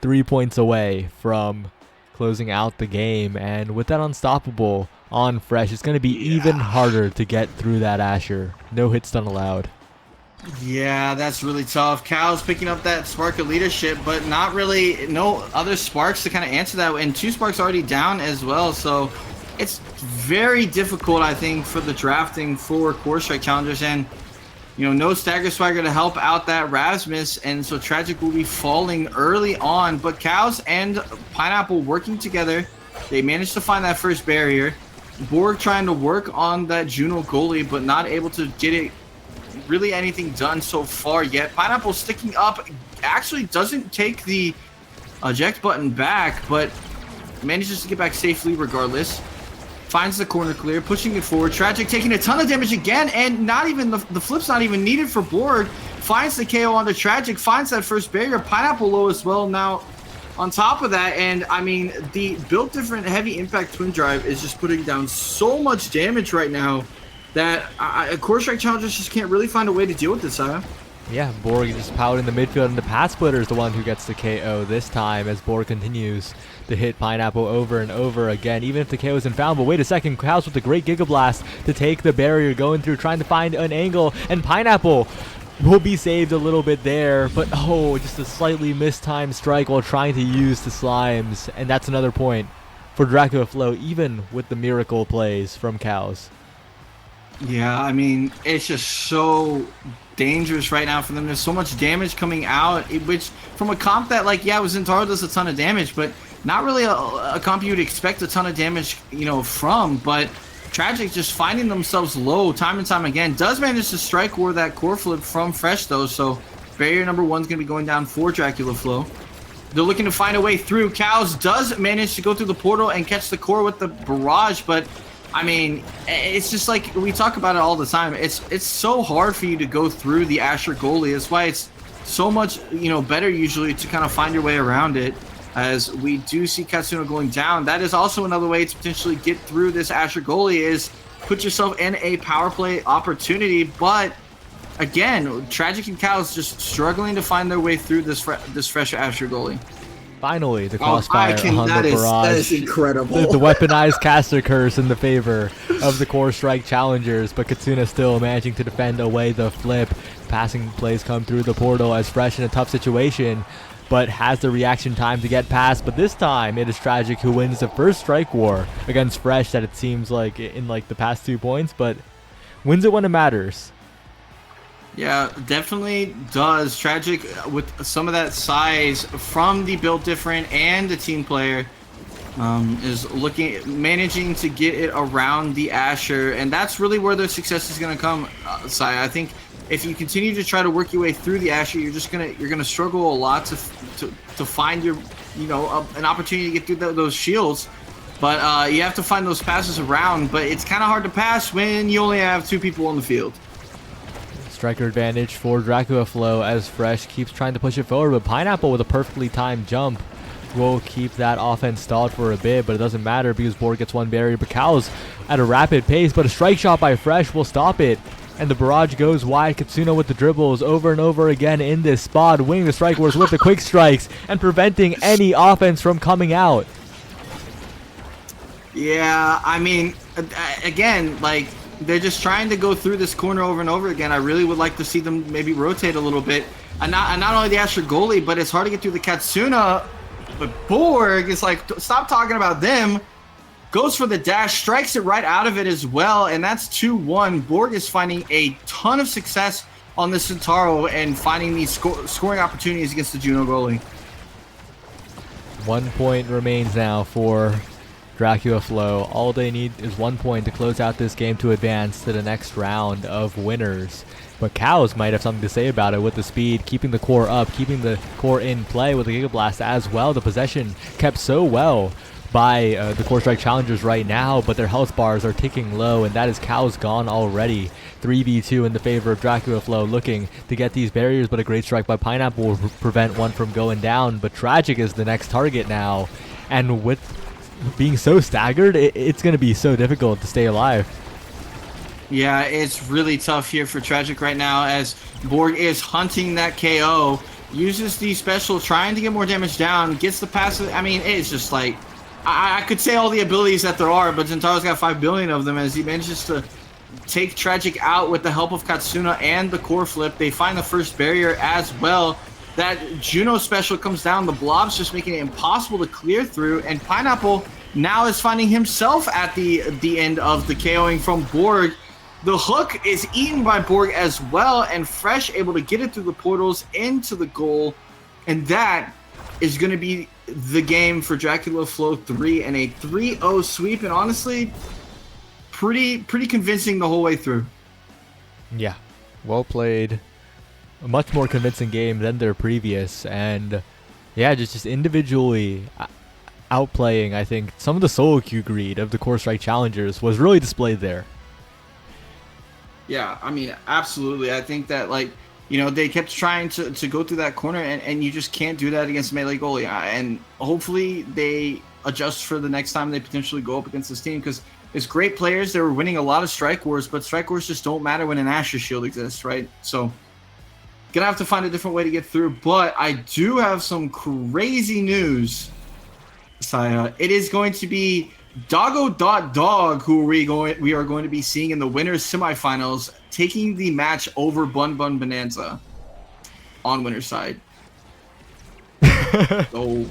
3 points away from closing out the game, and with that unstoppable on Fresh, it's going to be even harder to get through that Asher. No hits done allowed. Yeah, that's really tough. Cows picking up that spark of leadership, but not really, no other sparks to kind of answer that, and 2 sparks already down as well, so it's very difficult, I think, for the drafting for Core Strike Challengers, and no Stagger Swagger to help out that Rasmus, and so Tragic will be falling early on, but Cows and Pineapple working together. They managed to find that first barrier. Borg trying to work on that Juno goalie, but not able to get it really anything done so far yet. Pineapple sticking up, actually doesn't take the eject button back, but manages to get back safely regardless. Finds the corner clear, pushing it forward. Tragic taking a ton of damage again, and not even the flip's not even needed for Borg. Finds the KO onto Tragic, finds that first barrier. Pineapple low as well now on top of that, and I mean, the built different heavy impact twin drive is just putting down so much damage right now that Core Strike Challengers just can't really find a way to deal with this, Saya. Yeah, Borg is just pouting in the midfield, and the Pat Splitter is the one who gets the KO this time as Borg continues to hit Pineapple over and over again, even if the KO isn't found. But wait a second, Cows with the great Giga Blast to take the barrier, going through, trying to find an angle, and Pineapple will be saved a little bit there, but just a slightly mistimed strike while trying to use the slimes, and that's another point for Dracula Flow, even with the miracle plays from Cows. Yeah, I mean, it's just so dangerous right now for them. There's so much damage coming out, which from a comp that, Zentaro does a ton of damage, but not really a comp you'd expect a ton of damage, from. But Tragic just finding themselves low time and time again. Does manage to strike or that core flip from Fresh, though, so barrier number 1 is going to be going down for Dracula Flow. They're looking to find a way through. Cows does manage to go through the portal and catch the core with the barrage, but I mean, it's just like we talk about it all the time. It's so hard for you to go through the Asher goalie. That's why it's so much better usually to kind of find your way around it. As we do see Katsuna going down, that is also another way to potentially get through this Asher goalie, is put yourself in a power play opportunity. But again, Tragic and Cows just struggling to find their way through this fresh Asher goalie. Finally, the crossfire on the barrage. That is incredible. The weaponized caster curse in the favor of the Core Strike Challengers, but Katsuna still managing to defend away the flip. Passing plays come through the portal as Fresh in a tough situation. but has the reaction time to get past. But this time, it is Tragic who wins the first strike war against Fresh that it seems like in like the past 2 points, but wins it when it matters. Yeah, definitely does. Tragic with some of that size from the build different and the team player is managing to get it around the Asher, and that's really where their success is going to come. Sai, I think if you continue to try to work your way through the Asher, you're gonna struggle a lot to find your an opportunity to get through those shields. But you have to find those passes around. But it's kind of hard to pass when you only have 2 people on the field. Striker advantage for Dracula Flow as Fresh keeps trying to push it forward, but Pineapple with a perfectly timed jump will keep that offense stalled for a bit, but it doesn't matter because Borg gets 1 barrier. But Cal's at a rapid pace, but a strike shot by Fresh will stop it. And the barrage goes wide. Katsuna with the dribbles over and over again in this spot, winning the strike wars with the quick strikes and preventing any offense from coming out. Yeah, I mean, again, like, they're just trying to go through this corner over and over again. I really would like to see them maybe rotate a little bit. And not only the Asher goalie, but it's hard to get through the Katsuna. But Borg is like, stop talking about them. Goes for the dash, strikes it right out of it as well. And that's 2-1. Borg is finding a ton of success on the Centauro and finding these scoring opportunities against the Juno goalie. 1 point remains now for Dracula Flow. All they need is 1 point to close out this game to advance to the next round of winners. But Cows might have something to say about it with the speed, keeping the core up, keeping the core in play with the Giga Blast as well. The possession kept so well by the Core Strike challengers right now, but their health bars are ticking low, and that is Cows gone already. 3v2 in the favor of Dracula Flow, looking to get these barriers, but a great strike by Pineapple will prevent one from going down. But Tragic is the next target now, and with being so staggered, it's going to be so difficult to stay alive. Yeah, it's really tough here for Tragic right now as Borg is hunting that KO, uses the special, trying to get more damage down, gets the passive. I mean, it's just like, I could say all the abilities that there are, but Zentaro's got 5 billion of them as he manages to take Tragic out with the help of Katsuna and the core flip. They find the first barrier as well. That Juno special comes down, the blob's just making it impossible to clear through, and Pineapple now is finding himself at the end of the KOing from Borg. The hook is eaten by Borg as well, and Fresh able to get it through the portals into the goal, and that is going to be the game for Dracula Flow 3 and a 3-0 sweep, and honestly, pretty convincing the whole way through. Yeah, well played. A much more convincing game than their previous, and yeah, just individually outplaying, I think, some of the solo queue greed of the Core Strike challengers was really displayed there. Yeah, I mean, absolutely. I think that, like, you know, they kept trying to go through that corner, and you just can't do that against melee goalie. And hopefully they adjust for the next time they potentially go up against this team, because it's great players. They were winning a lot of strike wars, but strike wars just don't matter when an Asher shield exists, right? So gonna have to find a different way to get through. But I do have some crazy news, Saya. It is going to be Doggo.Dog who we are going to be seeing in the winners semifinals, taking the match over Bun Bun Bonanza on winner's side. So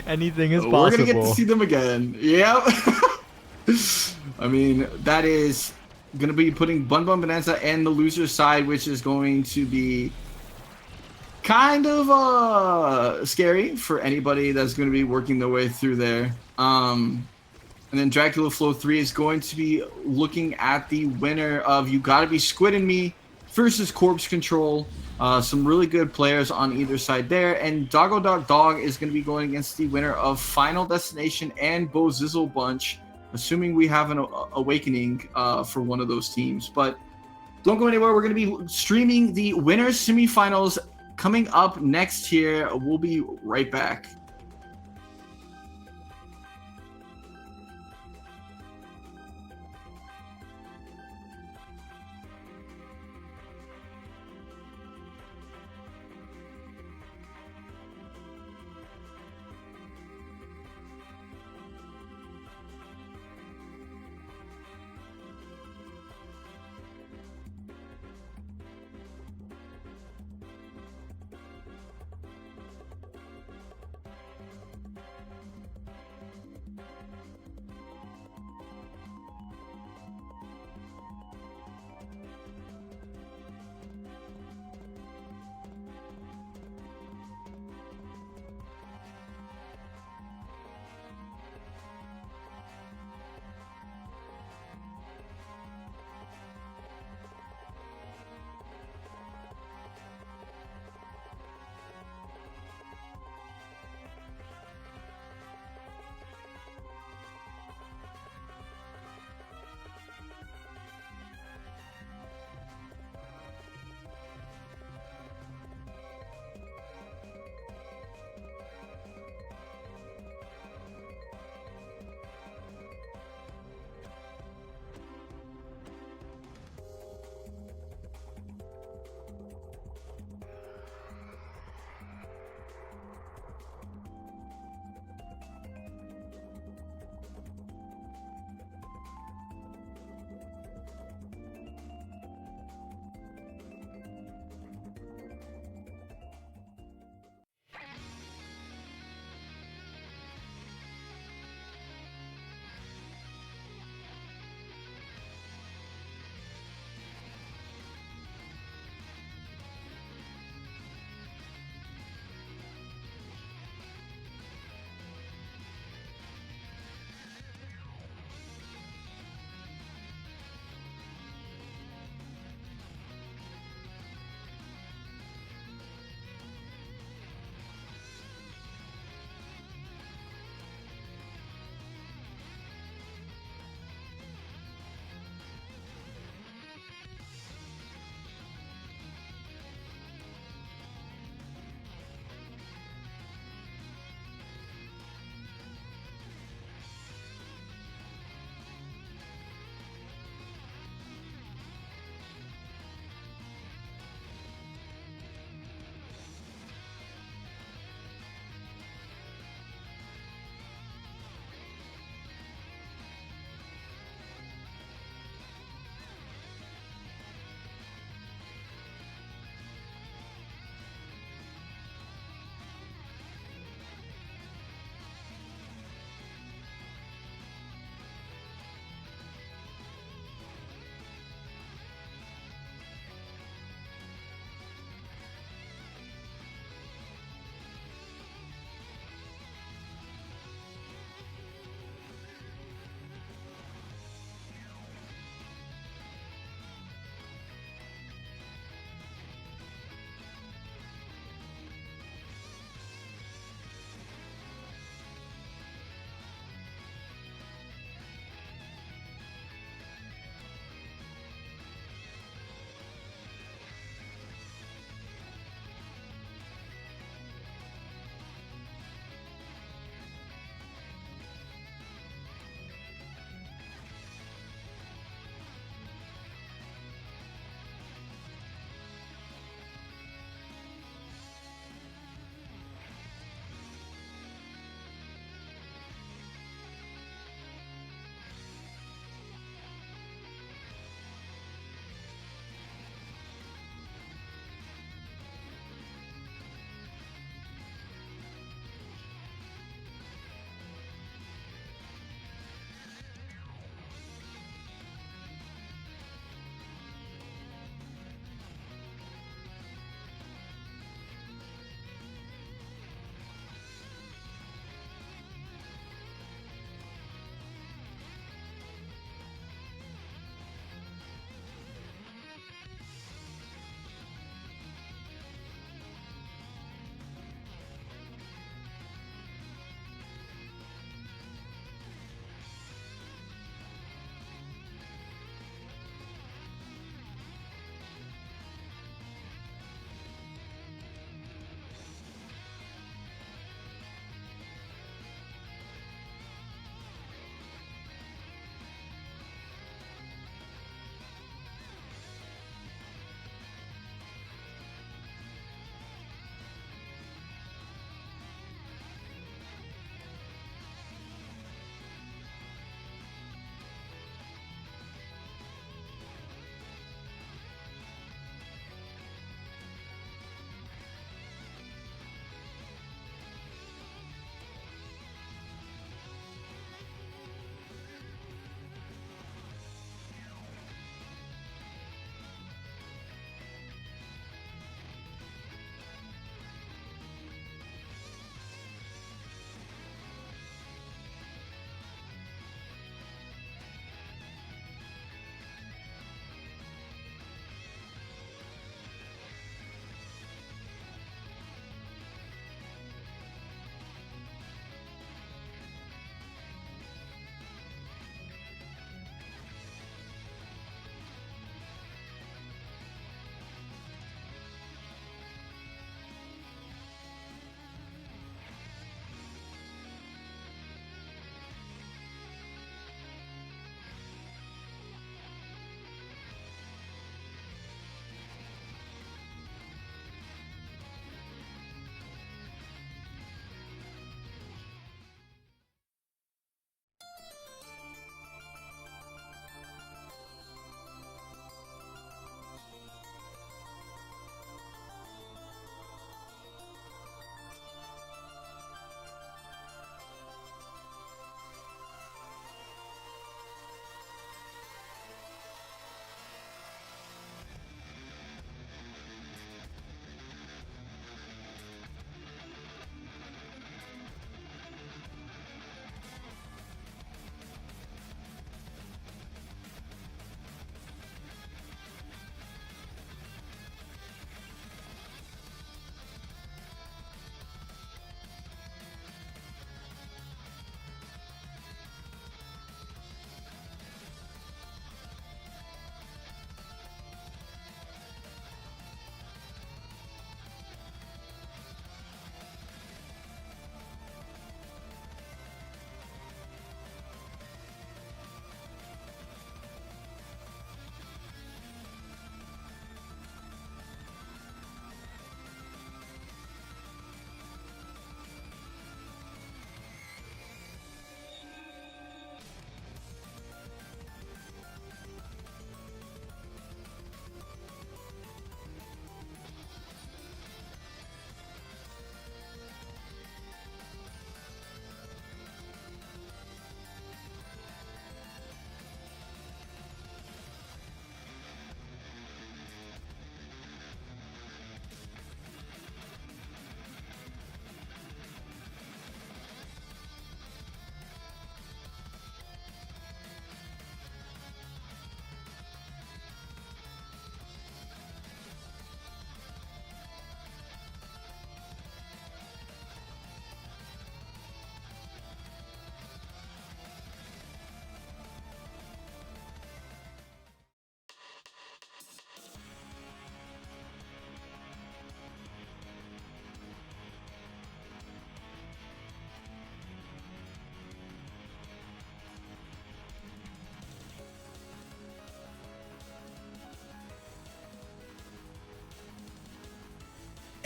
anything is possible. We're gonna get to see them again. Yep. I mean, that is gonna be putting Bun Bun Bonanza and the loser's side, which is going to be kind of scary for anybody that's going to be working their way through there. And then Dracula Flow 3 is going to be looking at the winner of You Gotta Be Squid and Me versus Corpse Control. Some really good players on either side there. And Doggo.Dog is going to be going against the winner of Final Destination and Bo Zizzle Bunch, assuming we have an awakening for one of those teams. But don't go anywhere. We're going to be streaming the winners semifinals coming up next here. We'll be right back.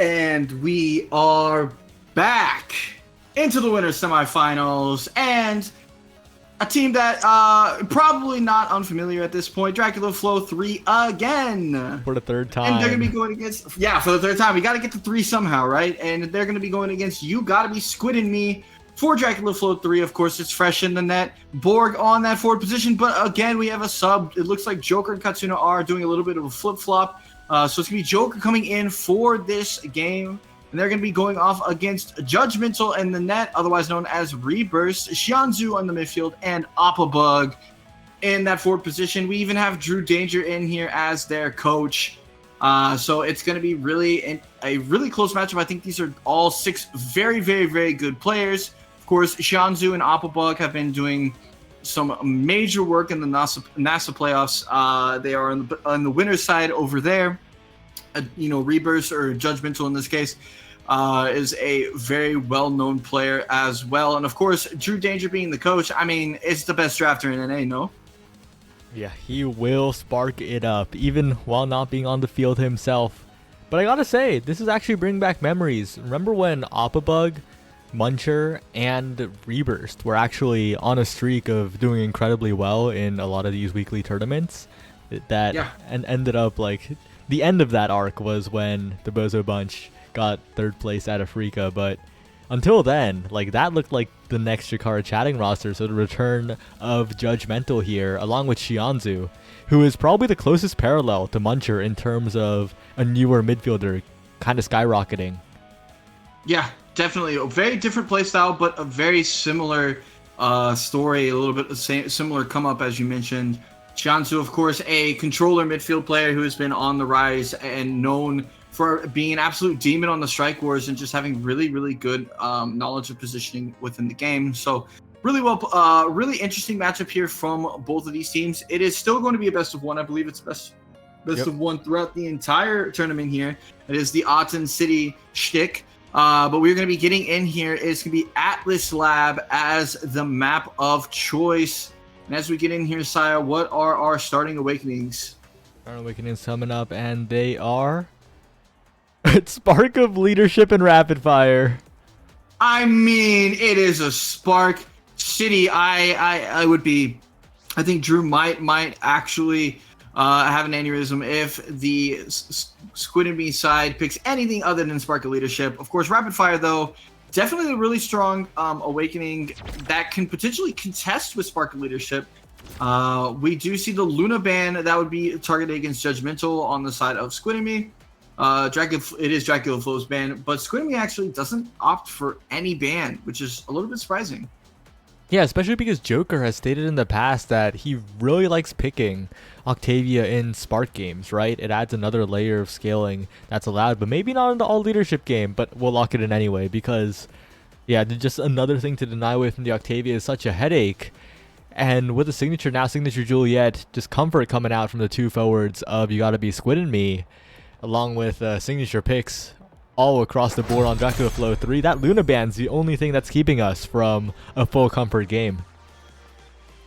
And we are back into the winners semifinals, and a team that probably not unfamiliar at this point, Dracula Flow 3 again. For the third time. And they're going to be going against, for the third time. We got to get to 3 somehow, right? And they're going to be going against You Gotta Be Squid and Me for Dracula Flow 3. Of course, it's fresh in the net. Borg on that forward position, but again, we have a sub. It looks like Joker and Katsuna are doing a little bit of a flip-flop. So it's going to be Joker coming in for this game. And they're going to be going off against Judgmental in the net, otherwise known as Rebirth, Xianzhu on the midfield, and Appabug in that forward position. We even have Drew Danger in here as their coach. So it's going to be a really close matchup. I think these are all 6 very, very, very good players. Of course, Xianzhu and Appabug have been doing some major work in the NASA playoffs. They are on the winner's side over there. Rebirth, or Judgmental in this case, is a very well-known player as well. And of course, Drew Danger being the coach, I mean, it's the best drafter in NA, no? Yeah, he will spark it up, even while not being on the field himself. But I gotta say, this is actually bringing back memories. Remember when Appabug, Muncher, and Rebirth were actually on a streak of doing incredibly well in a lot of these weekly tournaments? And ended up, like, the end of that arc was when the Bozo Bunch got 3rd place at Afrika, but until then, like, that looked like the next Shikara chatting roster. So the return of Judgmental here, along with Xianzhu, who is probably the closest parallel to Muncher in terms of a newer midfielder kind of skyrocketing. Yeah, definitely. A very different playstyle, but a very similar story, a little bit the same, similar come up as you mentioned. Xianzhu, of course, a controller midfield player who has been on the rise and known for being an absolute demon on the strike wars and just having really, really good knowledge of positioning within the game. So really interesting matchup here from both of these teams. It is still going to be a best of 1. I believe it's best of 1 throughout the entire tournament here. It is the Ahten City shtick. But we're going to be getting in here. It's going to be Atlas Lab as the map of choice. And as we get in here, Saya, what are our starting awakenings? Starting awakenings coming up, and they are Spark of Leadership and Rapid Fire. I mean, it is a Spark City. I think Drew might actually have an aneurysm if the Squid and Me side picks anything other than Spark of Leadership. Of course, Rapid Fire, though, definitely a really strong awakening that can potentially contest with Spark of Leadership. We do see the Luna ban that would be targeted against Judgmental on the side of Squid and Me. It is Dracula Flow's ban, but Squid and Me actually doesn't opt for any ban, which is a little bit surprising. Yeah, especially because Joker has stated in the past that he really likes picking Octavia in Spark games, right? It adds another layer of scaling that's allowed, but maybe not in the all-leadership game, but we'll lock it in anyway because, yeah, just another thing to deny away from the Octavia is such a headache. And with the signature Juliet, just comfort coming out from the 2 forwards of You Gotta Be Squid and Me, along with signature picks all across the board on Dracula Flow 3. That Luna ban's the only thing that's keeping us from a full comfort game.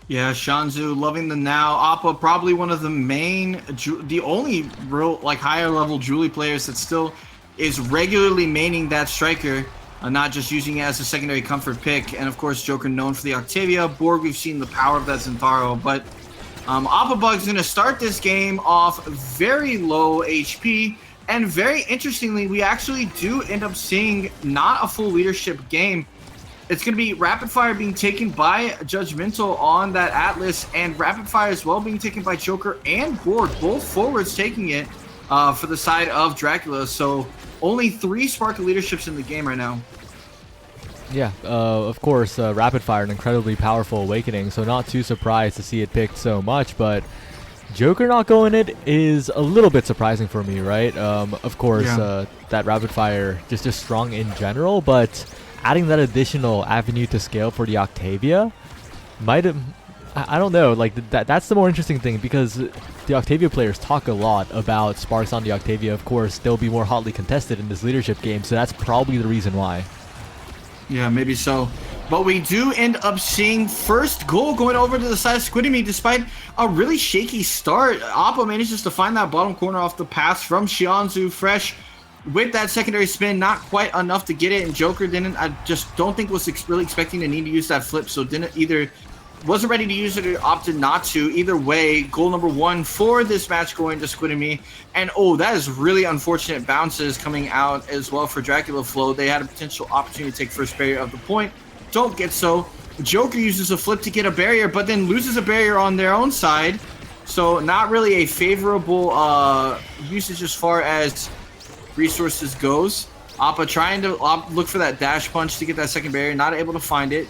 Yeah, Xianzhu loving the now. Appa probably one of the only real higher level Julie players that still is regularly maining that striker, not just using it as a secondary comfort pick. And of course, Joker known for the Octavia. Borg, we've seen the power of that Zentaro, but Appabug's going to start this game off very low HP. And very interestingly, we actually do end up seeing not a full leadership game. It's going to be Rapid Fire being taken by Judgmental on that Atlas, and Rapid Fire as well being taken by Joker and Borg, both forwards taking it for the side of Dracula. So only 3 Spark of Leaderships in the game right now. Yeah, of course, Rapid Fire, an incredibly powerful awakening, so not too surprised to see it picked so much, but Joker not going it is a little bit surprising for me, right? Of course, that Rapid Fire just strong in general, but adding that additional avenue to scale for the Octavia might have, I don't know, that's the more interesting thing, because the Octavia players talk a lot about sparks on the Octavia. Of course, they'll be more hotly contested in this leadership game, so that's probably the reason why. Yeah, maybe so. But we do end up seeing first goal going over to the side of Squid and Me despite a really shaky start. Appa manages to find that bottom corner off the pass from Xianzhu fresh. with that secondary spin, not quite enough to get it, and Joker didn't. I just don't think was really expecting to need to use that flip, so wasn't ready to use it or opted not to. Either way, goal number 1 for this match going to Squid and Me. And that is really unfortunate bounces coming out as well for Dracula Flow. They had a potential opportunity to take first barrier of the point. Don't get so. Joker uses a flip to get a barrier, but then loses a barrier on their own side. So not really a favorable usage as far as resources goes. Appa trying to look for that dash punch to get that second barrier, not able to find it.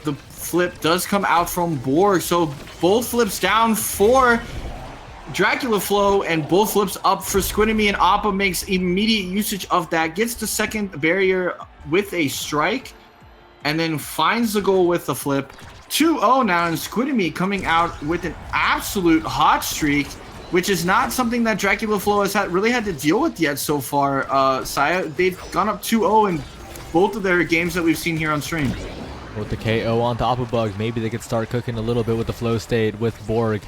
The flip does come out from Borg, so both flips down for Dracula Flow and both flips up for Squid and Me, and Appa makes immediate usage of that, gets the second barrier with a strike, and then finds the goal with the flip. 2-0 now, and Squid and Me coming out with an absolute hot streak, which is not something that Dracula Flow has really had to deal with yet so far. Saya, they've gone up 2-0 in both of their games that we've seen here on stream. With the KO on top of Bug, maybe they could start cooking a little bit with the flow state with Borg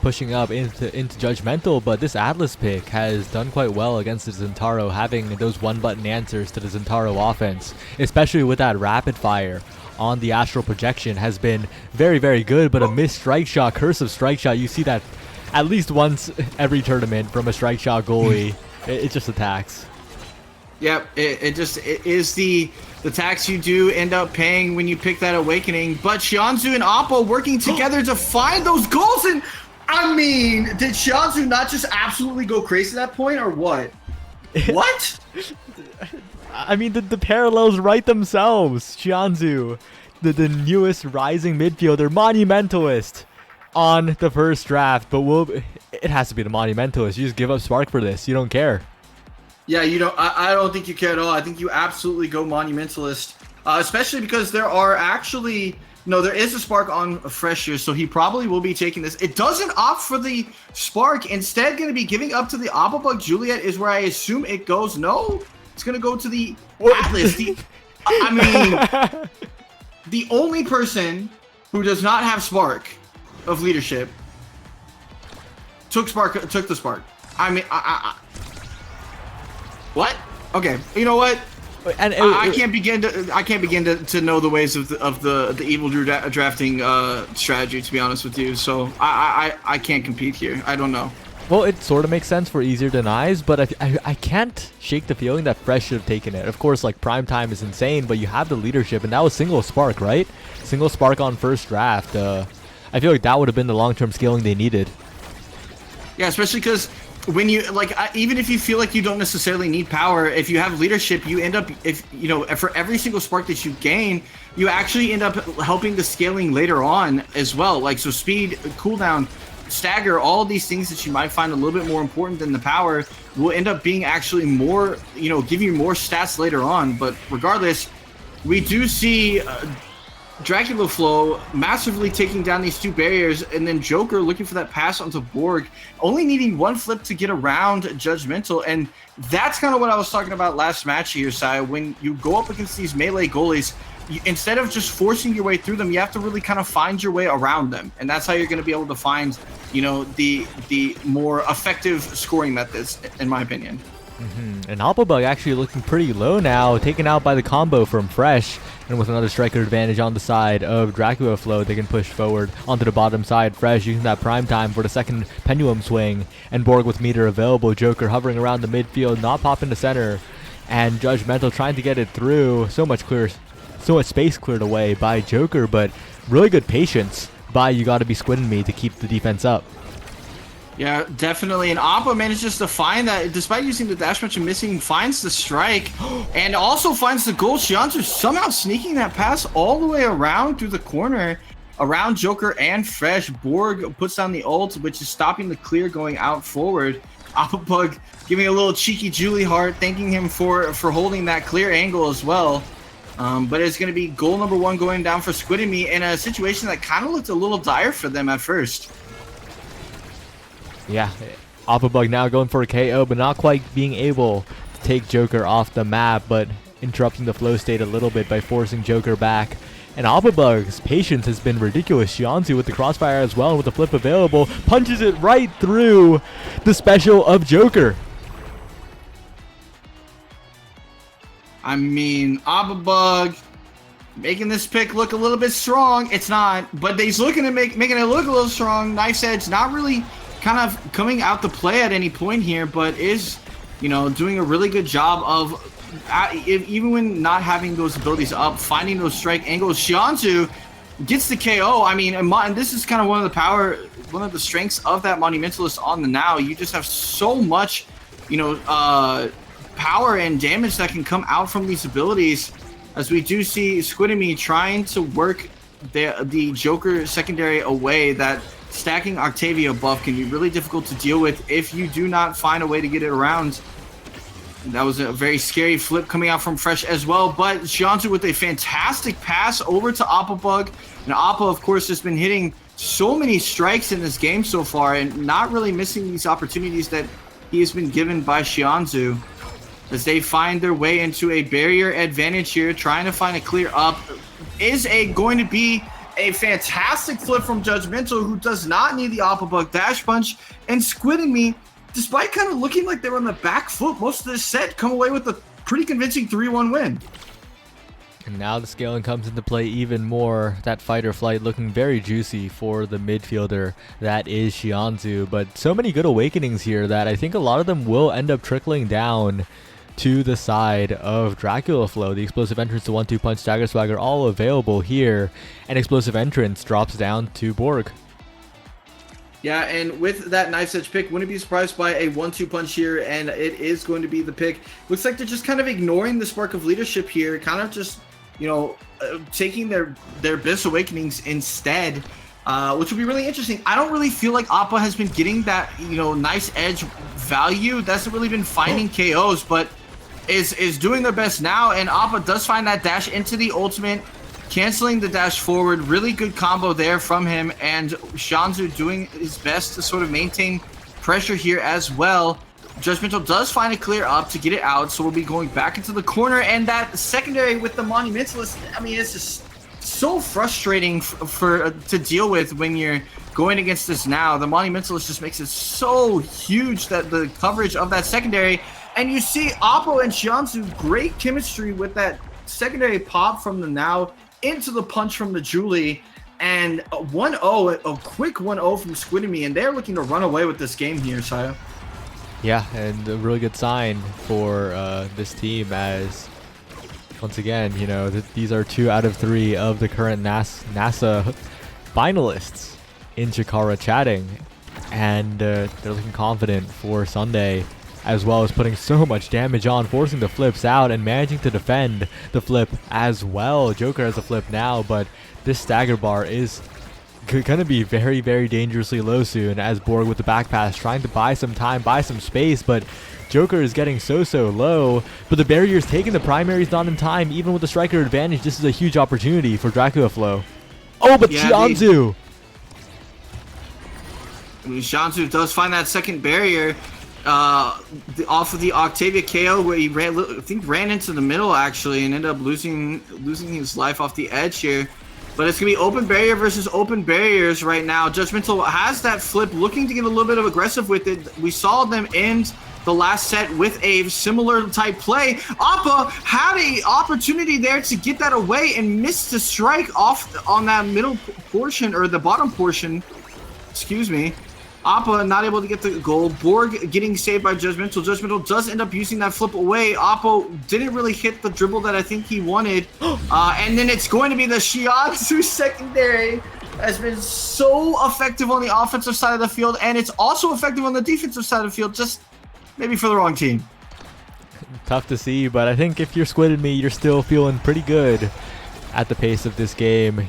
pushing up into Judgmental, but this Atlas pick has done quite well against the Zentaro, having those one-button answers to the Zentaro offense, especially with that rapid fire on the Astral Projection has been very, very good, but a missed strike shot, curse of strike shot, you see that at least once every tournament from a strike shot goalie. It just attacks. Yep, it is the tax you do end up paying when you pick that Awakening. But Shianzu and Appa working together to find those goals. And I mean, did Shianzu not just absolutely go crazy at that point, or what? What? I mean, the parallels write themselves. Shianzu, the newest rising midfielder, Monumentalist on the first draft. But it has to be the Monumentalist. You just give up Spark for this. You don't care. Yeah, you don't. I don't think you care at all. I think you absolutely go Monumentalist, especially because there are actually there is a Spark on Fresh here, so he probably will be taking this. It doesn't opt for the Spark. Instead, going to be giving up to the Bug Juliet is where I assume it goes. No, it's going to go to the Atlas. I mean, the only person who does not have Spark of leadership took the Spark. I mean, what? Okay, you know what? And I can't begin to know the ways of the evil drafting strategy, to be honest with you. So I can't compete here. I don't know. Well, it sort of makes sense for easier denies, but I can't shake the feeling that Fresh should have taken it. Of course, like prime time is insane, but you have the leadership, and that was single Spark, right? Single Spark on first draft. I feel like that would have been the long-term scaling they needed. Yeah, especially because when you even if you feel like you don't necessarily need power, if you have leadership, you end up for every single spark that you gain, you actually end up helping the scaling later on as well. Like, so speed, cooldown, stagger, all these things that you might find a little bit more important than the power will end up being actually more, give you more stats later on. But regardless, we do see Dracula Flow massively taking down these two barriers, and then Joker looking for that pass onto Borg, only needing one flip to get around Judgmental. And that's kind of what I was talking about last match here, Sai. When you go up against these melee goalies, instead of just forcing your way through them, you have to really kind of find your way around them, and that's how you're going to be able to find the more effective scoring methods, in my opinion. And Alphabug actually looking pretty low now, taken out by the combo from Fresh, and with another striker advantage on the side of Dracula Flow, they can push forward onto the bottom side. Fresh using that prime time for the second pendulum swing, and Borg with meter available. Joker hovering around the midfield, not popping to center, and Judgmental trying to get it through. So much space cleared away by Joker, but really good patience by You Gotta Be Squid and Me to keep the defense up. Yeah, definitely. And Appa manages to find that, despite using the dash punch and missing, finds the strike and also finds the goal. Shianzu somehow sneaking that pass all the way around through the corner, around Joker and Fresh. Borg puts down the ult, which is stopping the clear going out forward. Appa Bug giving a little cheeky Julie heart, thanking him for holding that clear angle as well. But it's going to be goal number 1 going down for Squid and Me in a situation that kind of looked a little dire for them at first. Yeah, Alphabug now going for a KO, but not quite being able to take Joker off the map, but interrupting the flow state a little bit by forcing Joker back. And Alphabug's patience has been ridiculous. Shianzu with the crossfire as well, and with the flip available, punches it right through the special of Joker. I mean, Ababug making this pick look a little bit strong. It's not, but he's looking to making it look a little strong. Nice edge, not really kind of coming out to play at any point here, but is, you know, doing a really good job of, even when not having those abilities up, finding those strike angles. Xianzhu gets the KO. I mean, and this is kind of one of the strengths of that Monumentalist on the Now. You just have so much, you know, power and damage that can come out from these abilities, as we do see Squidemy trying to work the Joker secondary away. That stacking Octavia buff can be really difficult to deal with if you do not find a way to get it around. That was a very scary flip coming out from Fresh as well, but Xianzhu with a fantastic pass over to Appabug. And Appa, of course, has been hitting so many strikes in this game so far and not really missing these opportunities that he has been given by Xianzhu, as they find their way into a barrier advantage here, trying to find a clear up. Is going to be a fantastic flip from Judgmental, who does not need the Appabug dash punch, and Squidemy, despite kind of looking like they were on the back foot most of this set, come away with a pretty convincing 3-1 win. And now the scaling comes into play even more. That fight or flight looking very juicy for the midfielder that is Xianzhu. But so many good awakenings here that I think a lot of them will end up trickling down to the side of Dracula Flow. The explosive entrance, the 1-2 punch, stagger swagger, all available here. And explosive entrance drops down to Borg. Yeah, and with that Knife's Edge pick, wouldn't be surprised by a 1-2 punch here, and it is going to be the pick. Looks like they're just kind of ignoring the spark of leadership here, kind of just, you know, taking their Abyss Awakenings instead, which would be really interesting. I don't really feel like Appa has been getting that, you know, nice edge value. That's really been finding KOs, but is doing their best now, and Appa does find that dash into the ultimate, canceling the dash forward. Really good combo there from him, and Xianzhu doing his best to sort of maintain pressure here as well. Judgmental does find a clear up to get it out, so we'll be going back into the corner, and that secondary with the Monumentalist, I mean, it's just so frustrating to deal with when you're going against this Now. The Monumentalist just makes it so huge that the coverage of that secondary, and you see Oppo and Xianzhu, great chemistry with that secondary pop from the Now into the punch from the Julie, and a 1-0, a quick 1-0 from Squidemy, and they're looking to run away with this game here, Saya. Yeah, and a really good sign for this team, as once again, you know, these are 2 out of 3 of the current NASA finalists in Chikara chatting, and they're looking confident for Sunday, as well as putting so much damage on, forcing the flips out and managing to defend the flip as well. Joker has a flip now, but this stagger bar is going to be very, very dangerously low soon, as Borg with the back pass trying to buy some time, buy some space, but Joker is getting so low, but the barrier's taking the primaries not in time. Even with the striker advantage, this is a huge opportunity for Dracula Flow. Oh, but yeah, Xianzhu! Xianzhu does find that second barrier off of the Octavia KO, where he ran into the middle actually, and ended up losing his life off the edge here. But it's going to be open barrier versus open barriers right now. Judgmental has that flip, looking to get a little bit of aggressive with it. We saw them end the last set with a similar type play. Appa had an opportunity there to get that away and missed the strike off on that middle portion, or the bottom portion. Excuse me. Appa not able to get the goal. Borg getting saved by Judgmental. Judgmental does end up using that flip away. Appa didn't really hit the dribble that I think he wanted. And then it's going to be the Xianzhu secondary. Has been so effective on the offensive side of the field, and it's also effective on the defensive side of the field, just maybe for the wrong team. Tough to see, but I think if you're Squidemy, you're still feeling pretty good at the pace of this game.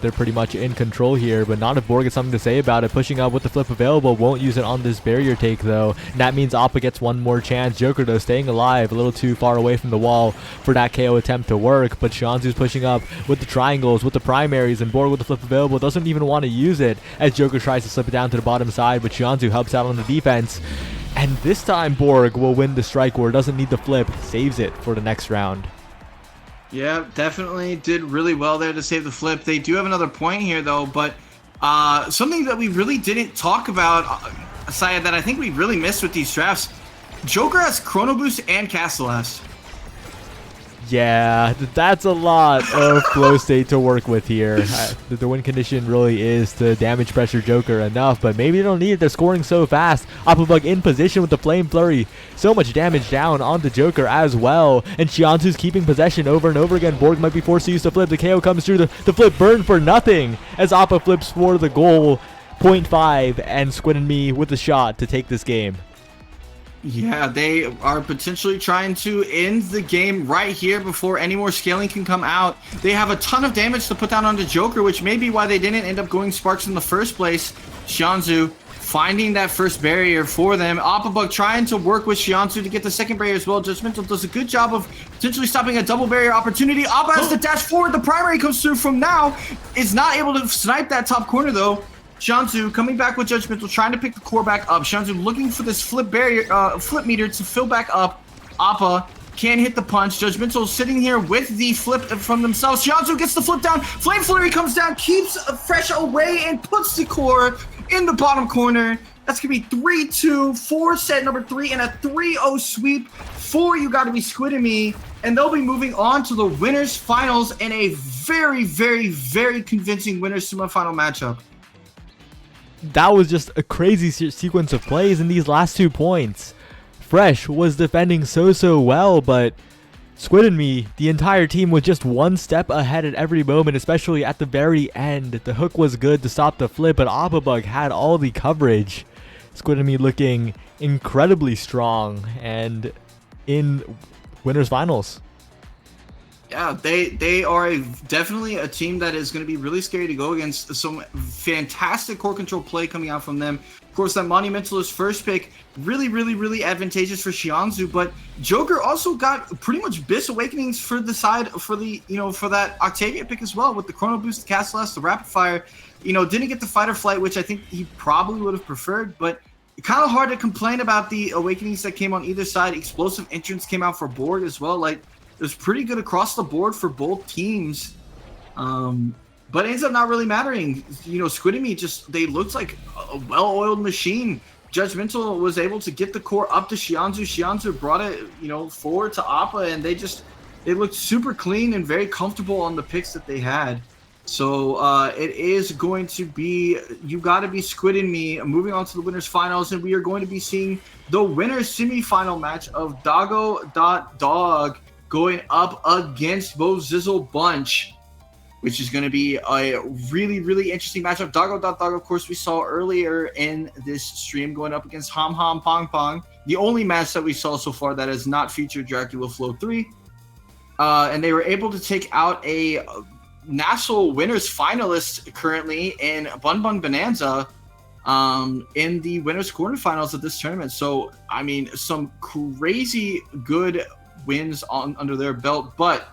They're pretty much in control here, but not if Borg has something to say about it. Pushing up with the flip available, won't use it on this barrier take though. And that means Appa gets one more chance. Joker though staying alive, a little too far away from the wall for that KO attempt to work, but Xianzhu's pushing up with the triangles, with the primaries, and Borg with the flip available doesn't even want to use it, as Joker tries to slip it down to the bottom side, but Xianzhu helps out on the defense. And this time Borg will win the strike war, doesn't need the flip, saves it for the next round. Yeah, definitely did really well there to save the flip. They do have another point here, though, but something that we really didn't talk about, Saya, that I think we really missed with these drafts. Joker has Chrono Boost and Castellas. Yeah, that's a lot of flow state to work with here. The win condition really is to damage pressure Joker enough, but maybe they don't need it. They're scoring so fast. Aquabug in position with the Flame Flurry. So much damage down on the Joker as well. And Shianzu's keeping possession over and over again. Borg might be forced to use the flip. The KO comes through. The flip burned for nothing as Appa flips for the goal. 0.5 and Squid and Me with a shot to take this game. Yeah, they are potentially trying to end the game right here before any more scaling can come out. They have a ton of damage to put down on the Joker, which may be why they didn't end up going Sparks in the first place. Shianzu finding that first barrier for them. Appabug trying to work with Shianzu to get the second barrier as well. Judgmental does a good job of potentially stopping a double barrier opportunity. Appa has to dash forward. The primary comes through from now. Is not able to snipe that top corner though. Shianzu coming back with Judgmental, trying to pick the core back up. Shianzu looking for this flip barrier, flip meter to fill back up. Appa can't hit the punch. Judgmental sitting here with the flip from themselves. Shianzu gets the flip down. Flame Flurry comes down, keeps Fresh away, and puts the core in the bottom corner. That's going to be 3-2 for set number 3 and a 3-0 sweep for You Gotta Be Squid and Me. And they'll be moving on to the winners finals in a very, very, very convincing winners semifinal matchup. That was just a crazy sequence of plays in these last 2 points. Fresh was defending so well, but Squid and Me, the entire team was just one step ahead at every moment, especially at the very end. The hook was good to stop the flip, but Appabug had all the coverage. Squid and Me looking incredibly strong and in winners finals. Yeah, they are definitely a team that is going to be really scary to go against. Some fantastic core control play coming out from them. Of course, that Monumentalist first pick, really advantageous for Shianzu, but Joker also got pretty much Bis Awakenings for the side, for the, for that Octavia pick as well, with the Chrono Boost, the Cast Blast, the Rapid Fire. Didn't get the Fight or Flight, which I think he probably would have preferred, but kind of hard to complain about the Awakenings that came on either side. Explosive Entrance came out for Borg as well. Like, it was pretty good across the board for both teams. But it ends up not really mattering. Squid and Me they looked like a well-oiled machine. Judgmental was able to get the core up to Shianzu. Shianzu brought it, forward to Appa, and they looked super clean and very comfortable on the picks that they had. So it is going to be You Gotta Be Squid and Me moving on to the winners finals, and we are going to be seeing the winners semifinal match of Doggo.Dog going up against Bozizzle Bunch, which is going to be a really interesting matchup. Doggo.Dog, of course, we saw earlier in this stream going up against Ham Ham Pong Pong, the only match that we saw so far that has not featured Dracula Flow 3. And they were able to take out a national winners finalist currently in Bun Bun Bonanza in the winners quarterfinals of this tournament. So, I mean, some crazy good wins under their belt, but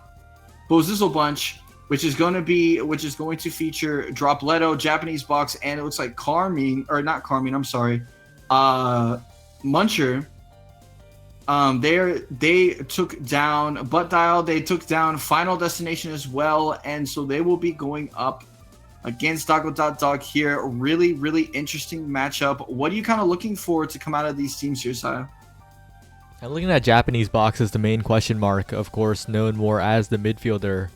Bozizzle Bunch, which is going to feature Dropletto, Japanese Box, and it looks like Muncher. They took down Butt Dial, they took down Final Destination as well, and so they will be going up against Doggo.Dog here. Really interesting matchup. What are you kind of looking for to come out of these teams here, Saya? I'm looking at Japanese Box as the main question mark, of course, known more as the midfielder,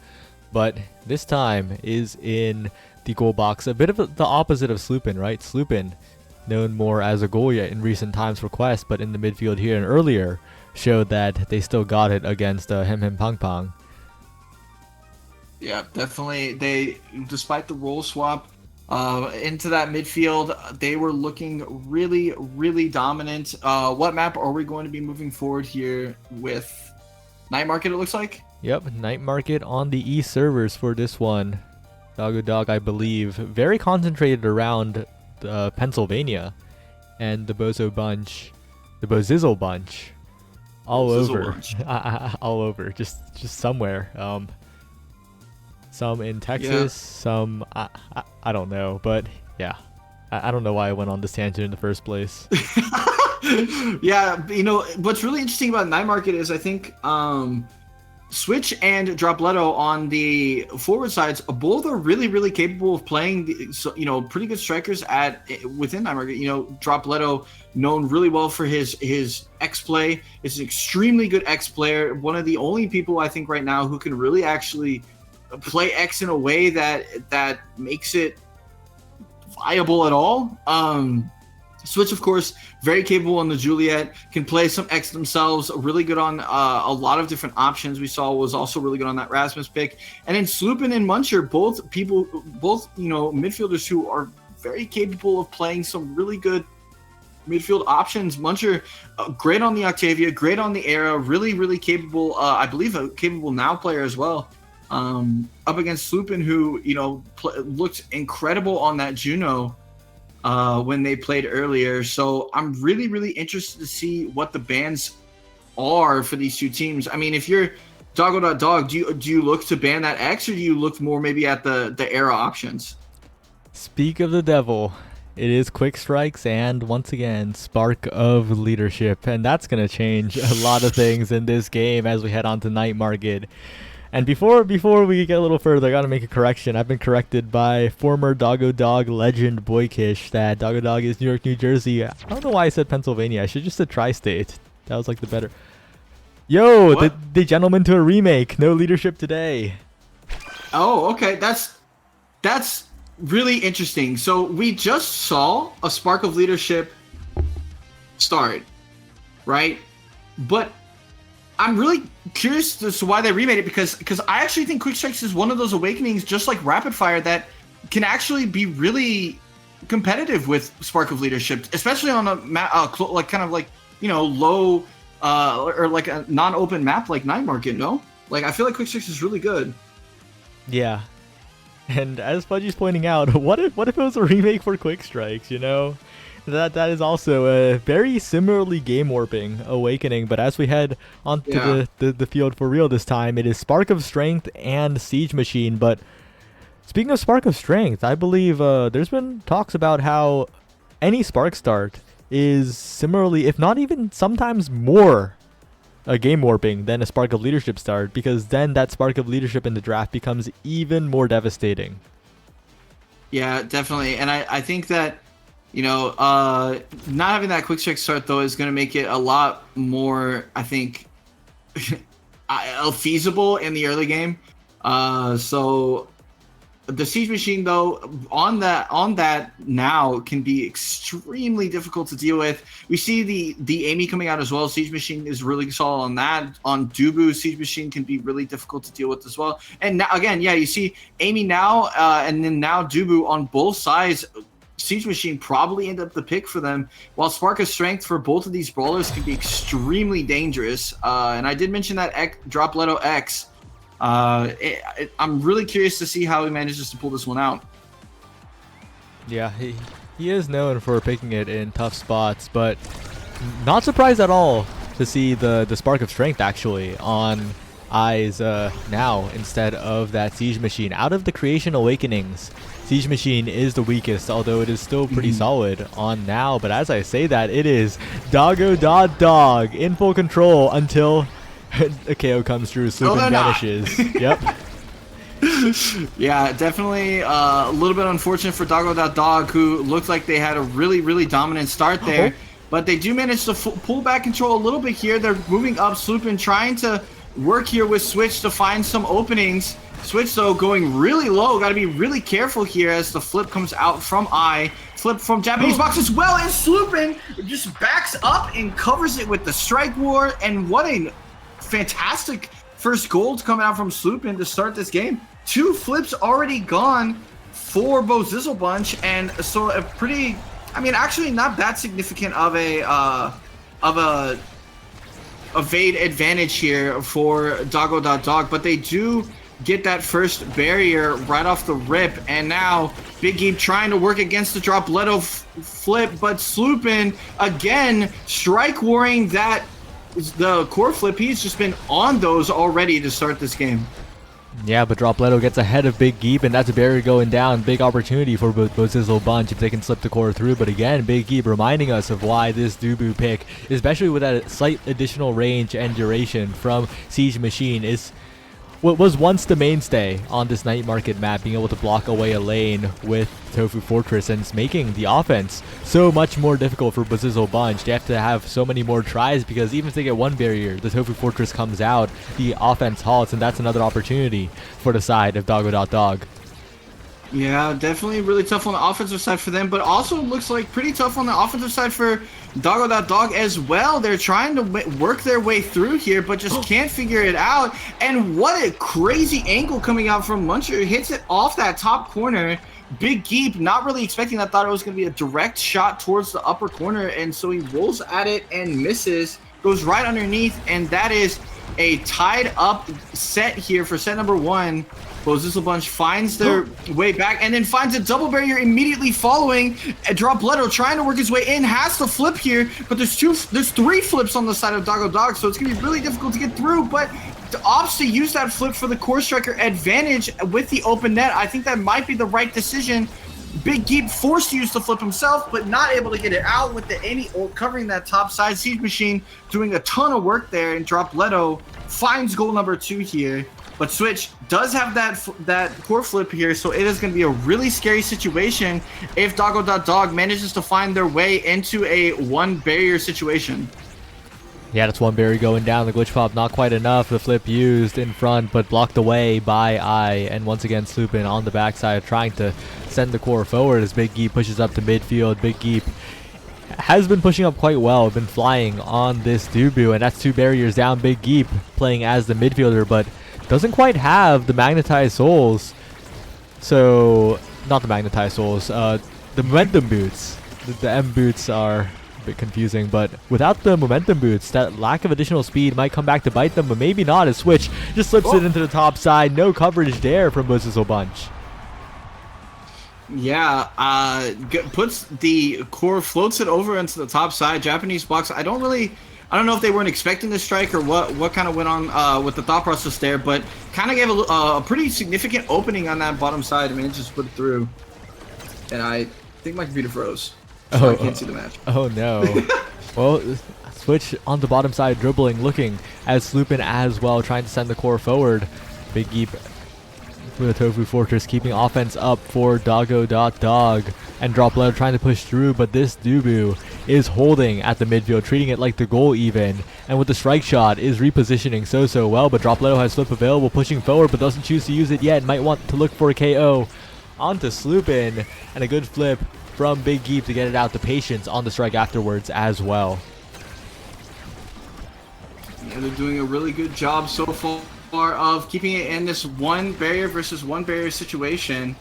but this time is in the goal box. A bit of the opposite of Sloopin, right? Sloopin, known more as a goalie in recent times for Quest, but in the midfield here and earlier showed that they still got it against Hem Hem Pong Pong. Yeah, definitely. They, despite the role swap into that midfield, they were looking really dominant. What map are we going to be moving forward here with? Night Market, it looks like? Yep, Night Market on the East servers for this one. Doggo.Dog, I believe, very concentrated around Pennsylvania, and the Bozizzle Bunch, all over, all over, just somewhere. Some in Texas, some I don't know, but yeah, I don't know why I went on this tangent in the first place. Yeah, what's really interesting about Night Market is I think Switch and Dropletto on the forward sides, both are really capable of playing, pretty good strikers within that market. Dropletto, known really well for his X play, is an extremely good X player. One of the only people I think right now who can really actually play X in a way that makes it viable at all. Switch, of course, very capable on the Juliet, can play some X themselves, really good on a lot of different options. We saw was also really good on that Rasmus pick. And then Sloopin and Muncher, both midfielders who are very capable of playing some really good midfield options. Muncher, great on the Octavia, great on the Era, really capable, I believe a capable now player as well. Up against Sloopin, who, looked incredible on that Juno when they played earlier. So I'm really interested to see what the bans are for these two teams. I mean, if you're Doggo.Dog, do you look to ban that X, or do you look more maybe at the Era options? Speak of the devil. It is quick strikes and, once again, spark of leadership. And that's going to change a lot of things in this game as we head on to Night Market. And before we get a little further, I gotta make a correction. I've been corrected by former Doggo.Dog legend Boykish that Doggo.Dog is New York, New Jersey. I don't know why I said Pennsylvania. I should just said Tri-State. That was like the better. Yo, the gentleman to a remake. No leadership today. Oh, okay. That's really interesting. So we just saw a spark of leadership start, right? But I'm really curious as to why they remade it, because I actually think Quick Strikes is one of those awakenings, just like Rapid Fire, that can actually be really competitive with Spark of Leadership, especially on a low or like a non-open map like Night Market. No, like I feel like Quick Strikes is really good. Yeah, and as Fudgy's pointing out, what if it was a remake for Quick Strikes? That is also a very similarly game warping awakening, but as we head onto the field for real this time, it is Spark of Strength and Siege Machine. But speaking of Spark of Strength, I believe there's been talks about how any Spark start is similarly, if not even sometimes more, a game warping than a Spark of Leadership start, because then that Spark of Leadership in the draft becomes even more devastating. Yeah, definitely. And I think that not having that quick strike start, though, is going to make it a lot more, I think, feasible in the early game. So the Siege Machine, though, on that now can be extremely difficult to deal with. We see the Amy coming out as well. Siege Machine is really solid on that. On Dubu, Siege Machine can be really difficult to deal with as well. And now, again, you see Amy now, and then now Dubu on both sides. Siege Machine probably end up the pick for them, while Spark of Strength for both of these brawlers can be extremely dangerous. And I did mention that Dropletto X. I'm really curious to see how he manages to pull this one out. Yeah, he is known for picking it in tough spots, but not surprised at all to see the Spark of Strength actually on Eyes now instead of that Siege Machine. Out of the Creation Awakenings, Siege Machine is the weakest, although it is still pretty solid on now. But as I say that, it is Doggo.Dog in full control until a KO comes through, Sloopin vanishes. Yep. Yeah, definitely a little bit unfortunate for Doggo.Dog, who looked like they had a really dominant start there. But they do manage to pull back control a little bit here. They're moving up, Sloopin trying to work here with Switch to find some openings. Switch, though, going really low. Got to be really careful here as the flip comes out from I. Flip from Japanese box as well, and Sloopin just backs up and covers it with the Strike War. And what a fantastic first gold coming out from Sloopin to start this game. 2 flips already gone for Bo Zizzle Bunch, and so a pretty, I mean, actually not that significant of a evade advantage here for Doggo.Dog, but they do get that first barrier right off the rip. And now Big Geeb trying to work against the Dropletto flip, but Sloopin again strike warring that the core flip. He's just been on those already to start this game. Yeah, but Dropletto gets ahead of Big Geep, and that's a barrier going down. Big opportunity for Bozizzle Bunch if they can slip the core through. But again, Big Geep reminding us of why this Dubu pick, especially with that slight additional range and duration from Siege Machine, is what was once the mainstay on this night market map, being able to block away a lane with Tofu Fortress, and it's making the offense so much more difficult for Bozizzle Bunch. They have to have so many more tries, because even if they get one barrier, the Tofu Fortress comes out, the offense halts, and that's another opportunity for the side of Doggo.Dog. Yeah, definitely really tough on the offensive side for them, but also looks like pretty tough on the offensive side for Doggo.Dog as well. They're trying to work their way through here, but just can't figure it out. And what a crazy angle coming out from Muncher. Hits it off that top corner. Big Geep, not really expecting that, thought it was going to be a direct shot towards the upper corner, and so he rolls at it and misses, goes right underneath, and that is a tied up set here for set number 1. Bozizzle Bunch finds their way back and then finds a double barrier immediately following. Dropletto trying to work his way in, has to flip here, but there's 3 flips on the side of Doggo.Dog, so it's gonna be really difficult to get through, but opts to use that flip for the core striker advantage with the open net. I think that might be the right decision. Big Geep forced to use the flip himself, but not able to get it out with the any ult covering that top side. Siege Machine doing a ton of work there, and Dropletto finds goal number 2 here. But Switch does have that core flip here, so it is going to be a really scary situation if Doggo.Dog manages to find their way into a 1 barrier situation. Yeah, that's 1 barrier going down. The glitch pop not quite enough. The flip used in front, but blocked away by I. And once again, Sloopin on the backside trying to send the core forward as Big Geep pushes up to midfield. Big Geep has been pushing up quite well, been flying on this Dubu, and that's 2 barriers down. Big Geep playing as the midfielder, but doesn't quite have the magnetized souls. So, not the magnetized souls, the momentum boots. The M boots are a bit confusing, but without the momentum boots, that lack of additional speed might come back to bite them, but maybe not, as Switch just slips it into the top side. No coverage there from Bozizzle Bunch. Yeah, puts the core, floats it over into the top side. Japanese box, I don't know if they weren't expecting the strike or what kind of went on with the thought process there, but kind of gave a pretty significant opening on that bottom side. I mean, it just put it through, and I think my computer froze, so I can't see the match. Oh no. Well, Switch on the bottom side dribbling, looking as Sloopin as well, trying to send the core forward. Big Geep with a Tofu Fortress keeping offense up for Doggo.Dog, and Dropletto trying to push through, but this Dubu is holding at the midfield, treating it like the goal even, and with the strike shot is repositioning so well, but Dropletto has flip available, pushing forward, but doesn't choose to use it yet. Might want to look for a KO onto Sloopin, and a good flip from Big Geep to get it out to Patience on the strike afterwards as well. Yeah, they're doing a really good job so far of keeping it in this 1 barrier versus 1 barrier situation,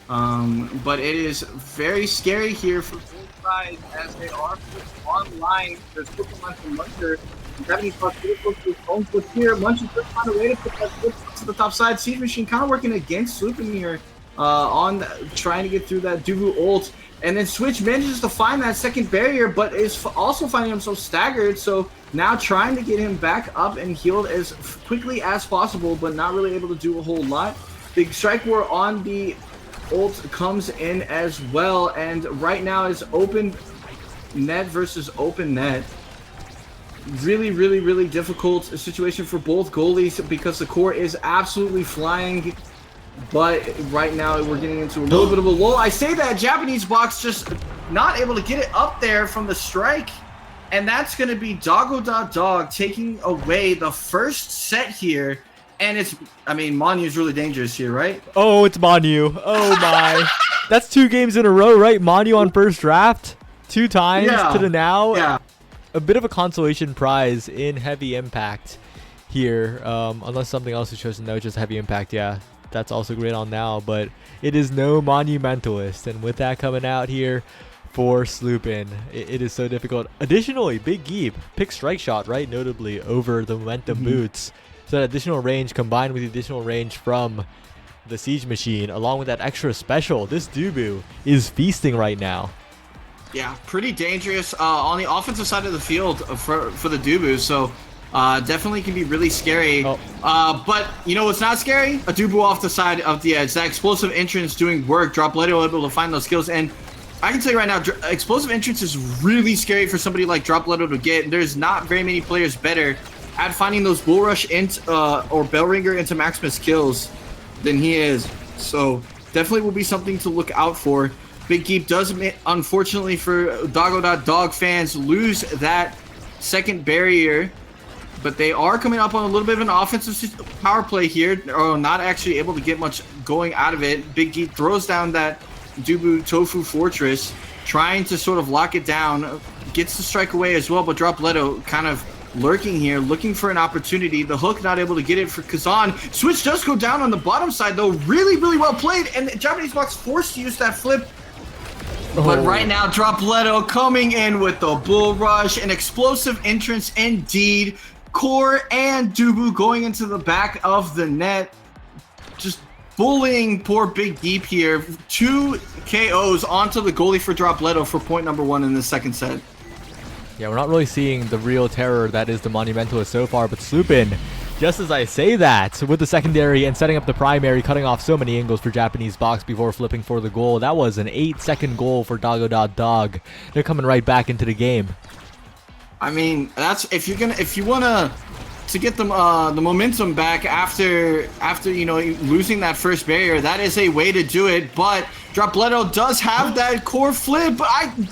but it is very scary here for both sides as they are online. There's Pokemon from Muncher. Japanese Fox close to his own foot here. Muncher just found a way to put that foot to the top side. Siege Machine kind of working against Sloopin here on trying to get through that Dubu ult. And then Switch manages to find that second barrier, but is also finding himself staggered. So now trying to get him back up and healed as quickly as possible, but not really able to do a whole lot. The strike war on the ult comes in as well, and right now is open net versus open net. Really difficult situation for both goalies because the core is absolutely flying. But right now we're getting into a little bit of a lull. I say that Japanese box just not able to get it up there from the strike. And that's going to be Doggo.Dog taking away the first set here. And it's, I mean, Manu's really dangerous here, right? Oh, it's Manu. Oh my. That's 2 games in a row, right? Manu on first draft 2 times to the now. Yeah. A bit of a consolation prize in heavy impact here. Unless something else is chosen. No, just heavy impact. Yeah. That's also great on now, but it is no monumentalist, and with that coming out here for Sloopin, it is so difficult. Additionally, Big Geep picks strike shot, right, notably over the momentum boots, so that additional range combined with the additional range from the Siege Machine, along with that extra special, this Dubu is feasting right now. Yeah, pretty dangerous on the offensive side of the field for the Dubu. So Definitely can be really scary. Oh. But you know what's not scary? A Dubu off the side of the edge. That explosive entrance doing work. Dropletto able to find those kills. And I can tell you right now, explosive entrance is really scary for somebody like Dropletto to get. There's not very many players better at finding those bull rush or bell ringer into Maximus kills than he is. So definitely will be something to look out for. Big Geep does, unfortunately for Doggo.Dog fans, lose that second barrier. But they are coming up on a little bit of an offensive power play here, or not actually able to get much going out of it. Big Geek throws down that Dubu Tofu Fortress, trying to sort of lock it down. Gets the strike away as well, but Dropletto kind of lurking here, looking for an opportunity. The hook not able to get it for Kazan. Switch does go down on the bottom side, though. Really, really well played, and Japanese Box forced to use that flip. But right now, Dropletto coming in with the bull rush, an explosive entrance indeed. Core and Dubu going into the back of the net, just bullying poor Big Geep here. 2 KOs onto the goalie for Dropletto for point number 1 in the second set. Yeah, we're not really seeing the real terror that is the Monumentalist so far, but Sloopin, just as I say that, with the secondary and setting up the primary, cutting off so many angles for Japanese Box before flipping for the goal. That was an 8-second goal for Doggo.Dog. They're coming right back into the game. I mean, that's if you wanna to get them the momentum back after you know losing that first barrier. That is a way to do it. But Dropletto does have that core flip.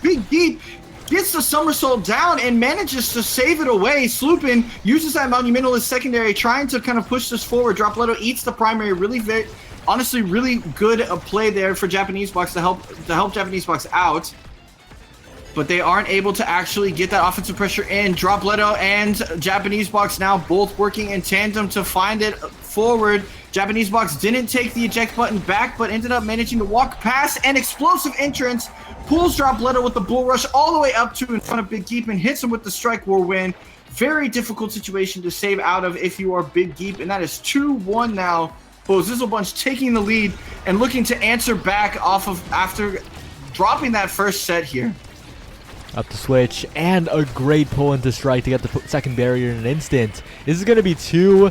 Big Geep gets the somersault down and manages to save it away. Sloopin uses that Monumentalist secondary, trying to kind of push this forward. Dropletto eats the primary. Honestly, really good play there for Japanese Box to help Japanese Box out. But they aren't able to actually get that offensive pressure in. Dropletto and Japanese Box now both working in tandem to find it forward. Japanese Box didn't take the eject button back, but ended up managing to walk past an explosive entrance. Pulls Dropletto with the bull rush all the way up to in front of Big Geep and hits him with the strike war win. Very difficult situation to save out of if you are Big Geep, and that is 2-1 now. Bozizzle Bunch taking the lead and looking to answer back off of after dropping that first set here. Up the switch, and a great pull into strike to get the second barrier in an instant. This is going to be 2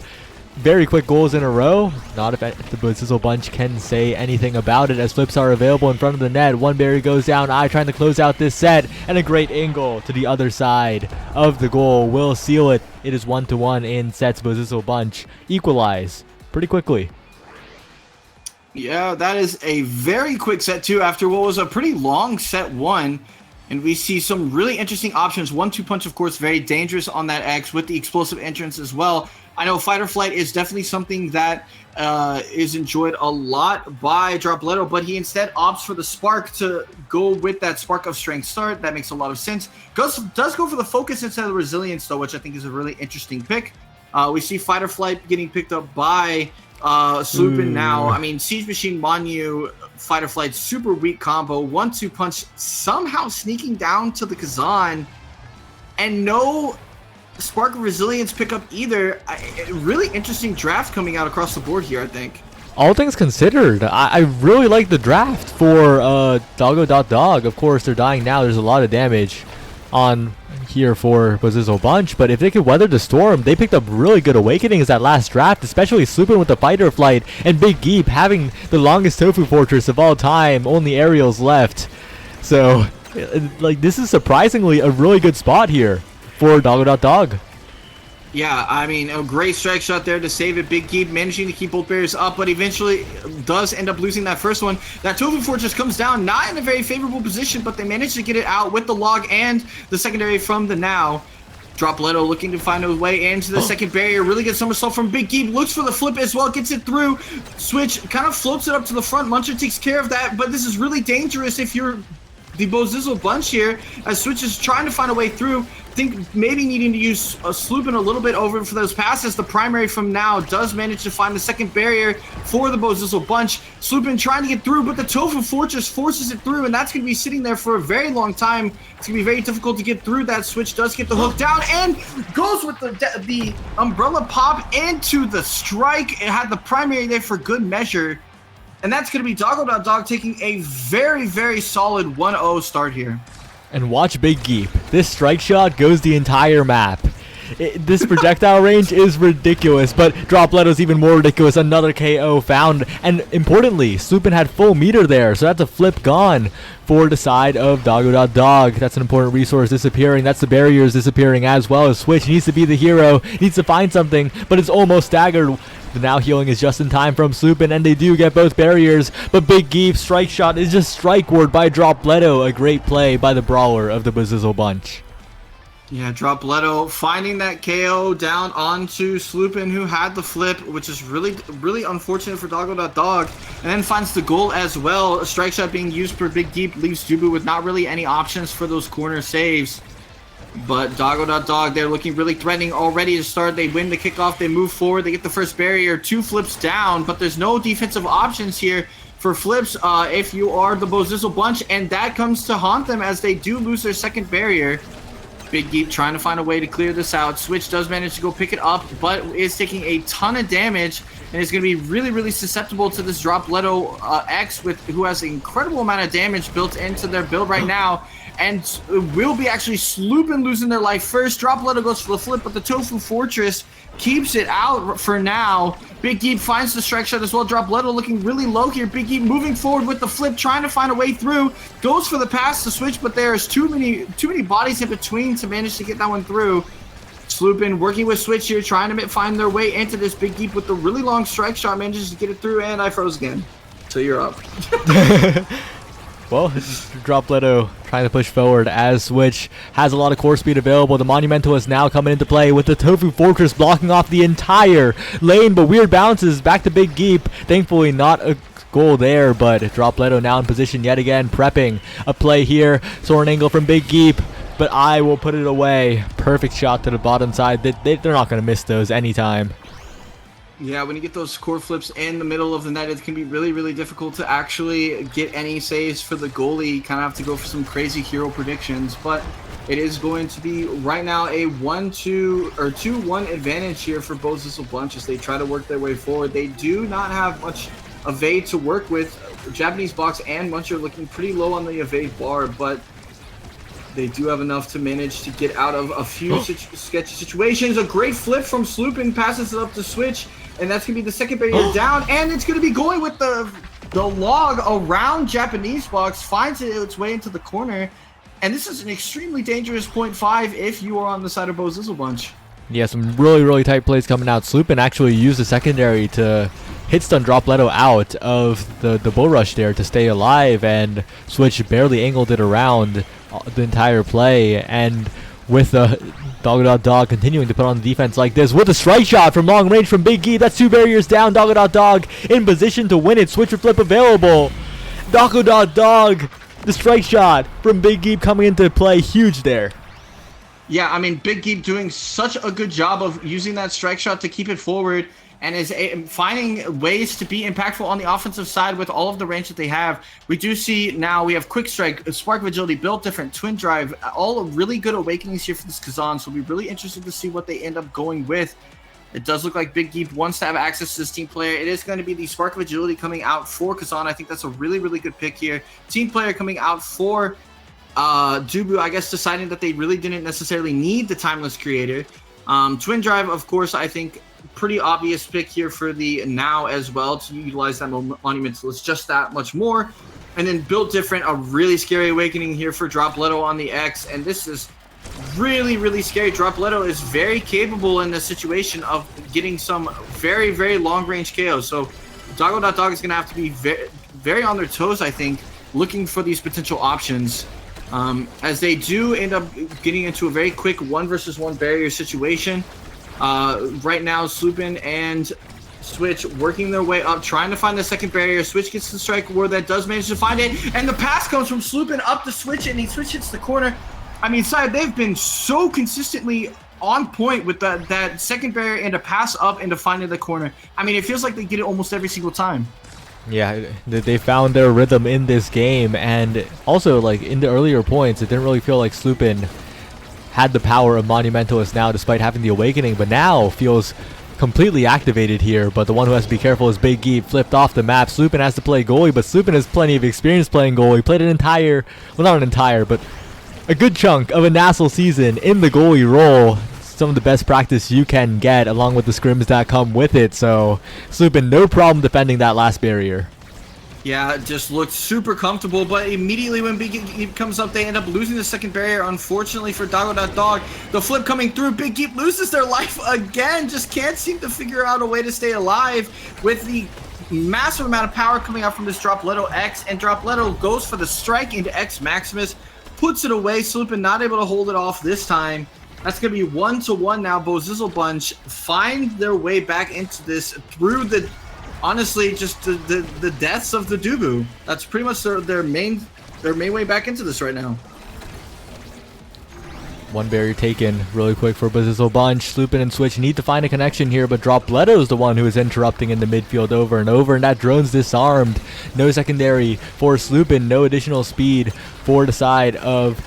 very quick goals in a row. Not if the Bozizzle Bunch can say anything about it, as flips are available in front of the net. One barrier goes down. Trying to close out this set, and a great angle to the other side of the goal will seal it. It is 1-1 in sets. Bozizzle Bunch equalize pretty quickly. Yeah, that is a very quick set too, after what was a pretty long set 1. And we see some really interesting options. 1-2 punch, of course, very dangerous on that X with the explosive entrance as well. I know Fight or Flight is definitely something that is enjoyed a lot by Dropletto, but he instead opts for the Spark to go with that Spark of Strength start. That makes a lot of sense. Does go for the Focus instead of the Resilience, though, which I think is a really interesting pick. We see Fight or Flight getting picked up by Sloopin now. I mean, Siege Machine, Manu, Fight or Flight, super weak combo. 1-2 punch somehow sneaking down to the Kazan, and no Spark of Resilience pickup either. Really interesting draft coming out across the board here, I think. All things considered, I really like the draft for Doggo.Dog. Of course, they're dying now. There's a lot of damage on here for Bozizzle Bunch, but if they could weather the storm, they picked up really good awakenings that last draft, especially Sloopin with the Fighter Flight, and Big Geep having the longest Tofu Fortress of all time, only aerials left. So, like, this is surprisingly a really good spot here for Doggo.Dog. Yeah, I mean, a great strike shot there to save it. Big Geep managing to keep both barriers up, but eventually does end up losing that first one. That Tofu Fortress comes down, not in a very favorable position, but they managed to get it out with the log and the secondary from the now. Dropletto looking to find a way into the second barrier. Really good somersault from Big Geep. Looks for the flip as well, gets it through. Switch kind of floats it up to the front. Muncher takes care of that, but this is really dangerous if you're the Bozizzle Bunch here, as Switch is trying to find a way through. Think maybe needing to use Sloopin a little bit over for those passes. The primary from now does manage to find the second barrier for the Bozizzle Bunch. Sloopin trying to get through, but the Tofu Fortress forces it through, and that's going to be sitting there for a very long time. It's going to be very difficult to get through. That Switch does get the hook down and goes with the umbrella pop into the strike. It had the primary there for good measure. And that's going to be Doggo.Dog taking a very, very solid 1-0 start here. And watch Big Geep. This strike shot goes the entire map. This projectile range is ridiculous, but Dropleto's even more ridiculous. Another KO found, and importantly, Sloopin had full meter there, so that's a flip gone for the side of Doggo.Dog. That's an important resource disappearing. That's the barriers disappearing as well. As Switch needs to be the hero, needs to find something, but it's almost staggered. The now healing is just in time from Sloopin, and they do get both barriers, but Big Geep strike shot is just strike ward by Dropleto. A great play by the brawler of the Bazizzle bunch. Yeah, Dropleto finding that KO down onto Sloopin, who had the flip, which is really unfortunate for Doggo.Dog, and then finds the goal as well. A strike shot being used for Big Geep leaves Dubu with not really any options for those corner saves. But Doggo.Dog, they're looking really threatening already to start. They win the kickoff, they move forward, they get the first barrier, 2 flips down, but there's no defensive options here for flips if you are the Bazizzle bunch, and that comes to haunt them as they do lose their second barrier. Big Geep trying to find a way to clear this out. Switch does manage to go pick it up, but is taking a ton of damage and is going to be really susceptible to this Dropleto X, who has an incredible amount of damage built into their build right now. And will be actually Sloopin losing their life first. Dropleto goes for the flip, but the Tofu Fortress keeps it out for now. Big Geep finds the strike shot as well. Dropleto looking really low here. Big Geep moving forward with the flip, trying to find a way through. Goes for the pass to Switch, but there's too many bodies in between to manage to get that one through. Sloopin working with Switch here, trying to find their way into this. Big Geep with the really long strike shot manages to get it through, and I froze again. So you're up. Well, Dropleto trying to push forward as Switch has a lot of core speed available. The Monumental is now coming into play with the Tofu Fortress blocking off the entire lane, but weird bounces back to Big Geep. Thankfully not a goal there, but Dropleto now in position yet again, prepping a play here. Soaring angle from Big Geep, but I will put it away. Perfect shot to the bottom side. They're not going to miss those anytime. Yeah, when you get those core flips in the middle of the net, it can be really difficult to actually get any saves for the goalie. You kind of have to go for some crazy hero predictions, but it is going to be right now a 2-1 advantage here for Bazizzle bunch as they try to work their way forward. They do not have much evade to work with. Japanese box and Munch are looking pretty low on the evade bar, but they do have enough to manage to get out of a few sketchy situations. A great flip from Sloopin, passes it up to Switch, and that's going to be the second barrier down, and it's going to be going with the log around Japanese box, finds its way into the corner, and this is an extremely dangerous 0.5 if you are on the side of Bazizzle bunch. Yeah, some really tight plays coming out. Sloopin actually used the secondary to hit stun Dropleto out of the bull rush there to stay alive, and Switch barely angled it around the entire play. And with the Doggo.Dog continuing to put on the defense like this with a strike shot from long range from Big Geep, that's 2 barriers down. Doggo.Dog in position to win it. Switch with flip available. Doggo.Dog, the strike shot from Big Geep coming into play, huge there. Yeah, I mean, Big Geep doing such a good job of using that strike shot to keep it forward and is finding ways to be impactful on the offensive side with all of the range that they have. We do see now we have Quick Strike, Spark of Agility, Built Different, Twin Drive, all really good awakenings here for this Kazan, so we'll be really interested to see what they end up going with. It does look like Big Geep wants to have access to this team player. It is going to be the Spark of Agility coming out for Kazan. I think that's a really good pick here. Team player coming out for Dubu, I guess, deciding that they really didn't necessarily need the Timeless Creator. Twin Drive, of course, I think pretty obvious pick here for the now as well to utilize that Monumental. It's just that much more. And then Built Different, a really scary awakening here for Dropleto on the X. And this is really scary. Dropleto is very capable in this situation of getting some very long range KOs. So Doggo.Dog is going to have to be very on their toes, I think, looking for these potential options. As they do end up getting into a very quick 1-versus-1 barrier situation. Right now, Sloopin and Switch working their way up, trying to find the second barrier. Switch gets the strike ward that does manage to find it, and the pass comes from Sloopin up to Switch, and Switch hits the corner. I mean, Side, they've been so consistently on point with that second barrier and a pass up into finding the corner. I mean, it feels like they get it almost every single time. Yeah, they found their rhythm in this game, and also, like, in the earlier points, it didn't really feel like Sloopin had the power of Monumentalist now despite having the awakening, but now feels completely activated here. But the one who has to be careful is Big Geep, flipped off the map. Sloopin has to play goalie, but Sloopin has plenty of experience playing goalie. Played an entire, well, not an entire, but a good chunk of a Nassel season in the goalie role. some of the best practice you can get, along with the scrims that come with it. So Sloopin, no problem defending that last barrier. Yeah, it just looked super comfortable, but immediately when Big Geep comes up, they end up losing the second barrier. Unfortunately for Dog, the flip coming through, Big Geep loses their life again. Just can't seem to figure out a way to stay alive with the massive amount of power coming out from this Dropletto X, and Dropletto goes for the strike into X Maximus, puts it away. Sloopin not able to hold it off this time. That's going to be 1-1 now. Bozizzle Bunch find their way back into this through the... Honestly, just the deaths of the Dubu. That's pretty much their main way back into this right now. One barrier taken really quick for Bozizzle Bunch. Sloopin and Switch need to find a connection here, but Dropletto is the one who is interrupting in the midfield over and over, and that drone's disarmed. No secondary for Sloopin, no additional speed for the side of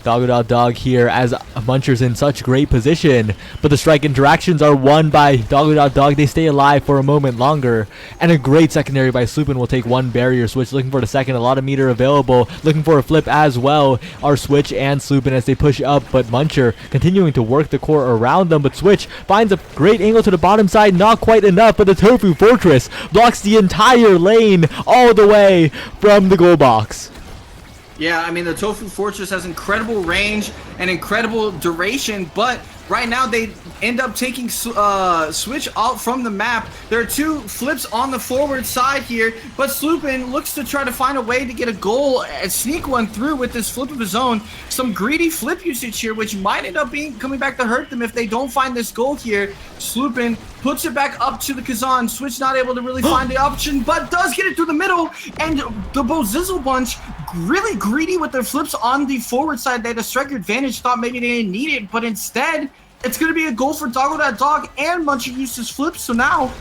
Dog here, as Muncher's in such great position, but the strike interactions are won by Dog. They stay alive for a moment longer, and a great secondary by Sloopin will take one barrier. Switch looking for the second, a lot of meter available, looking for a flip as well are Switch and Sloopin as they push up, but Muncher continuing to work the core around them, but Switch finds a great angle to the bottom side, not quite enough, but the Tofu Fortress blocks the entire lane all the way from the goal box. Yeah, I mean, the Tofu Fortress has incredible range and incredible duration, but right now they end up taking Switch out from the map. There are two flips on the forward side here, but Sloopin looks to try to find a way to get a goal and sneak one through with this flip of his own. Some greedy flip usage here, which might end up coming back to hurt them if they don't find this goal here. Sloopin puts it back up to the Kazan. Switch not able to really find the option, but does get it through the middle, and the Bozizzle Bunch really greedy with their flips on the forward side. They had a striker advantage, thought maybe they didn't need it, but instead it's going to be a goal for Dog, and Muncher used his flips. So now,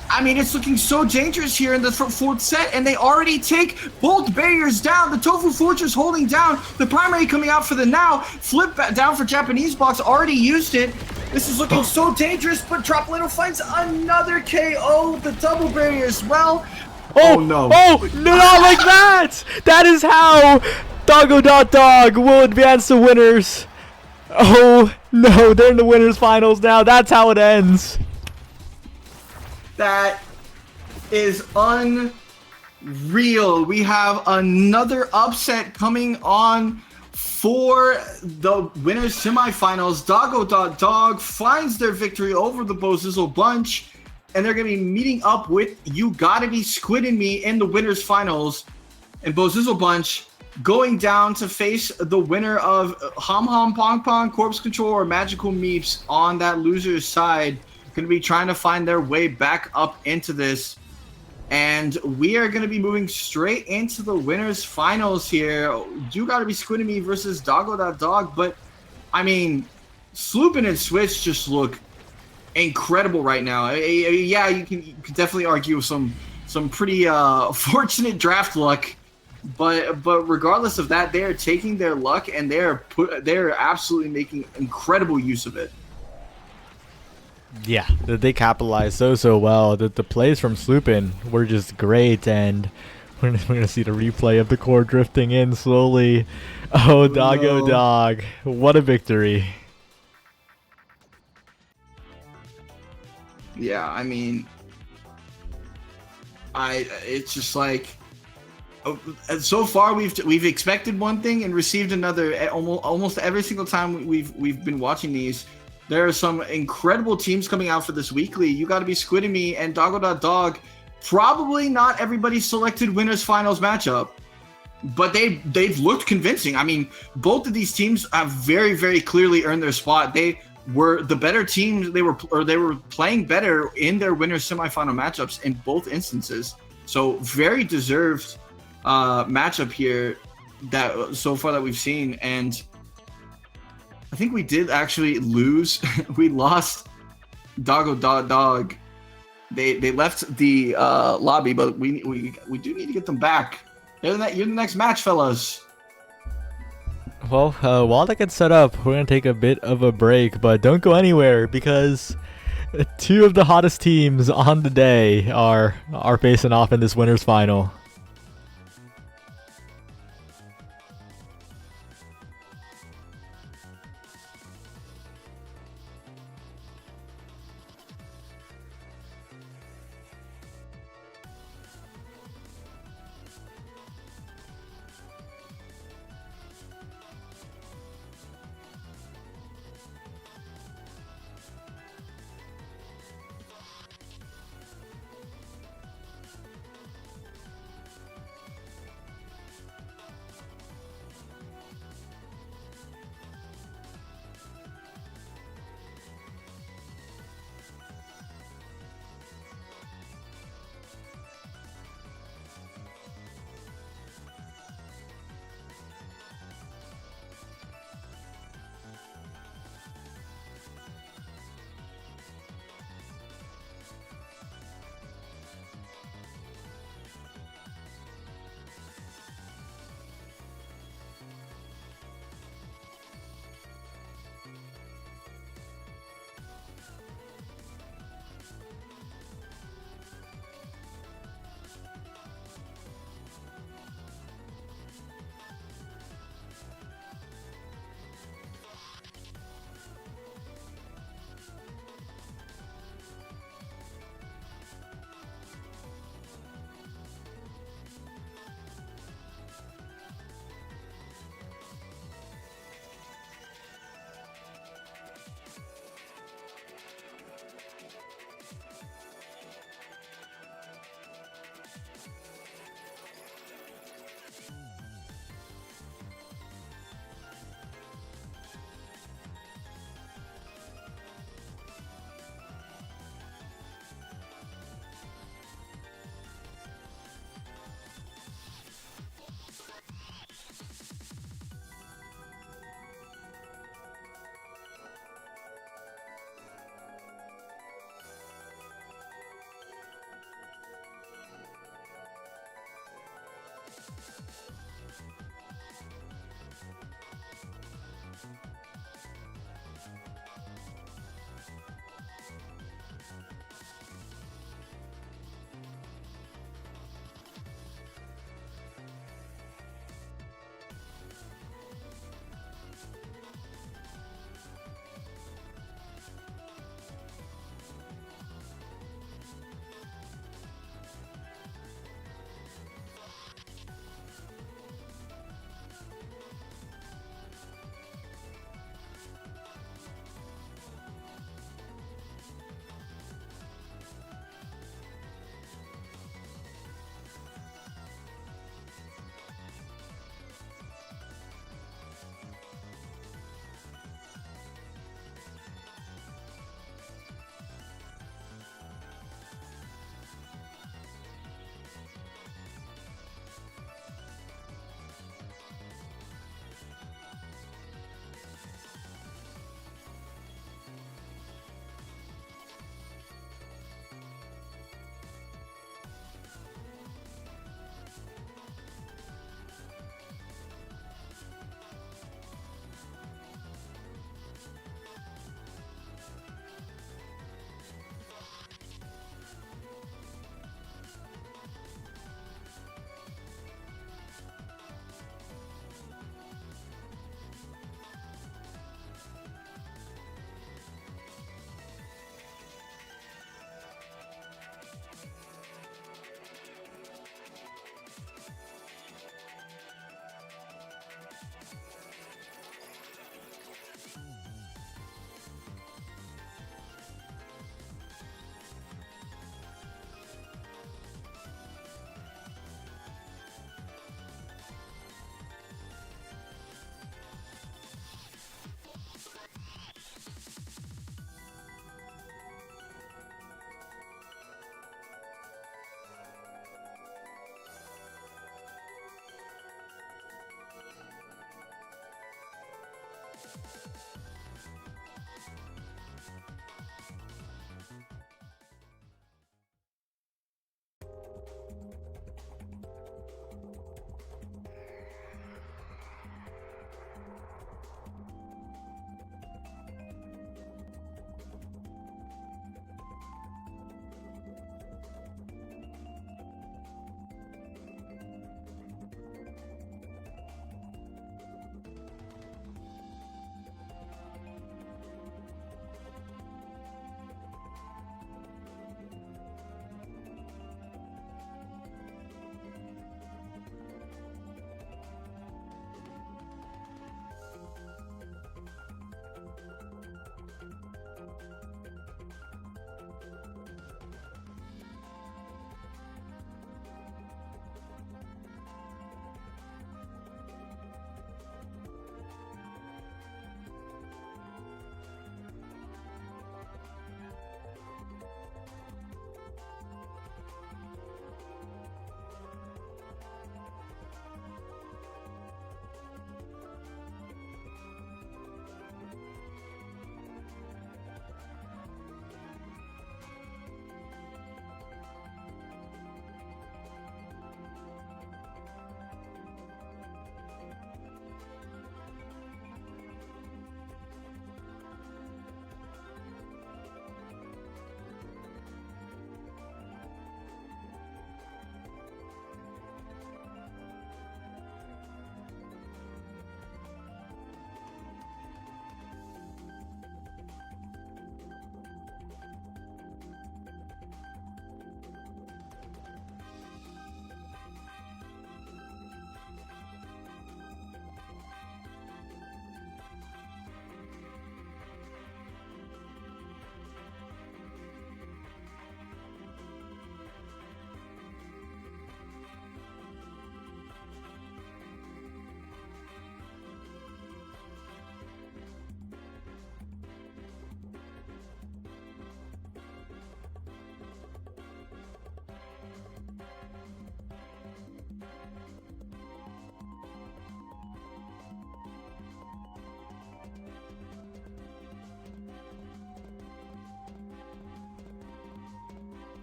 I mean, it's looking so dangerous here in the fourth set, and they already take both barriers down. The Tofu Fortress holding down, the primary coming out for the now. Flip down for Japanese box, already used it. This is looking so dangerous, but Dropletto finds another KO, the double barrier as well. Oh no. Oh, not like that! That is how Dog will advance to winners. Oh no, they're in the winners finals now. That's how it ends. That is unreal. We have another upset coming on for the winners semifinals. Dog finds their victory over the Bozizzle Bunch, and they're going to be meeting up with You Gotta Be Squid and Me in the winners finals. And Bozizzle Bunch going down to face the winner of Hom Pong Pong, Corpse Control, or Magical Meeps on that loser's side. Going to be trying to find their way back up into this. And we are going to be moving straight into the winners finals here. You Gotta Be Squid and Me versus Dog. But, I mean, Sloopin and Switch just look incredible right now. Yeah, you can definitely argue with some pretty fortunate draft luck. But regardless of that, they are taking their luck, and they're absolutely making incredible use of it. Yeah, they capitalized so well. The plays from Sloopin were just great, and we're gonna see the replay of the core drifting in slowly. Oh, Dog, what a victory! Yeah, I mean, it's just like, so far we've expected one thing and received another. Almost every single time we've been watching these, there are some incredible teams coming out for this weekly. You Gotta Be Squid and Me and Dog. Probably not everybody's selected winners finals matchup, but they've looked convincing. I mean, both of these teams have very, very clearly earned their spot. They were the better teams. They were playing better in their winners semifinal matchups in both instances. So very deserved matchup here that so far that we've seen. And I think we did actually lose. We lost Dog. They left the lobby, but we do need to get them back. You're the next match, fellas. Well, while that gets set up, we're gonna take a bit of a break, but don't go anywhere because two of the hottest teams on the day are facing off in this winners final.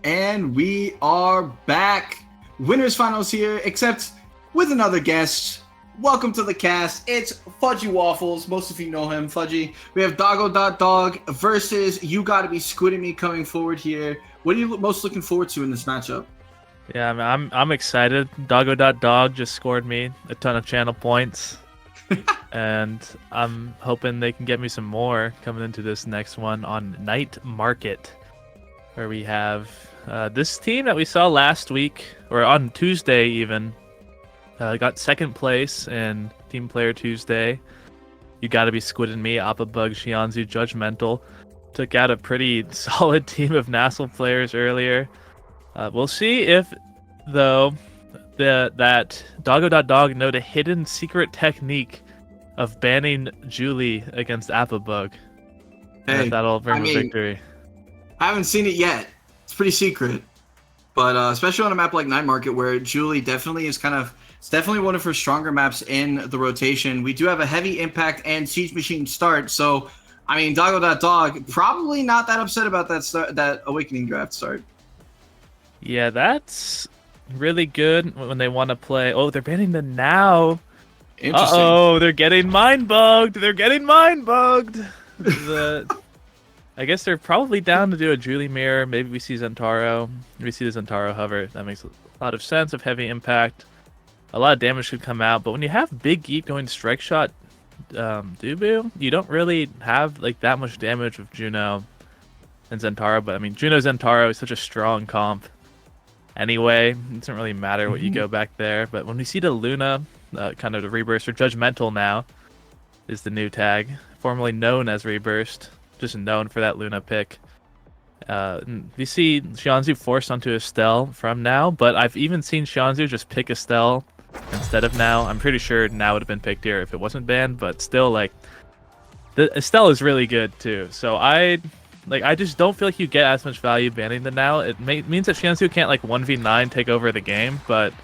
And we are back. Winners finals here, except with another guest. Welcome to the cast. It's Fudgy Waffles. Most of you know him, Fudgy. We have Doggo.Dog versus You Gotta Be Squidding Me coming forward here. What are you most looking forward to in this matchup? Yeah, I'm excited. Doggo.Dog just scored me a ton of channel points. And I'm hoping they can get me some more coming into this next one on Night Market, where we have this team that we saw last week, or on Tuesday even, got second place in Team Player Tuesday. You Gotta Be Squidding Me, Appa Bug, Xianzhu, Judgmental. Took out a pretty solid team of Nassel players earlier. We'll see if, though, that Doggo.Dog know the hidden secret technique of banning Julie against Appa Bug. Hey, That'll bring a victory. I haven't seen it yet. It's pretty secret. But especially on a map like Night Market, where Julie definitely is it's definitely one of her stronger maps in the rotation. We do have a heavy impact and Siege Machine start, so I mean, Doggo.Dog probably not that upset about that Awakening draft start. Yeah, that's really good when they want to play. Oh, they're banning the now. Interesting. Uh-oh, they're getting mind bugged. They're getting mind bugged. I guess they're probably down to do a Julie mirror. Maybe we see Zentaro. We see the Zentaro hover. That makes a lot of sense of heavy impact. A lot of damage should come out, but when you have Big Geek going strike shot Dubu, you don't really have like that much damage with Juno and Zentaro. But I mean, Juno Zentaro is such a strong comp. Anyway, it doesn't really matter what you go back there. But when we see the Luna, kind of the Reburst, or Judgmental now is the new tag, formerly known as Reburst, just known for that Luna pick. We see Xianzhu forced onto Estelle from now, but I've even seen Xianzhu just pick Estelle instead of now. I'm pretty sure now would have been picked here if it wasn't banned, but still, like, the Estelle is really good too. So I just don't feel like you get as much value banning the now. It means that Xianzhu can't like 1v9 take over the game, but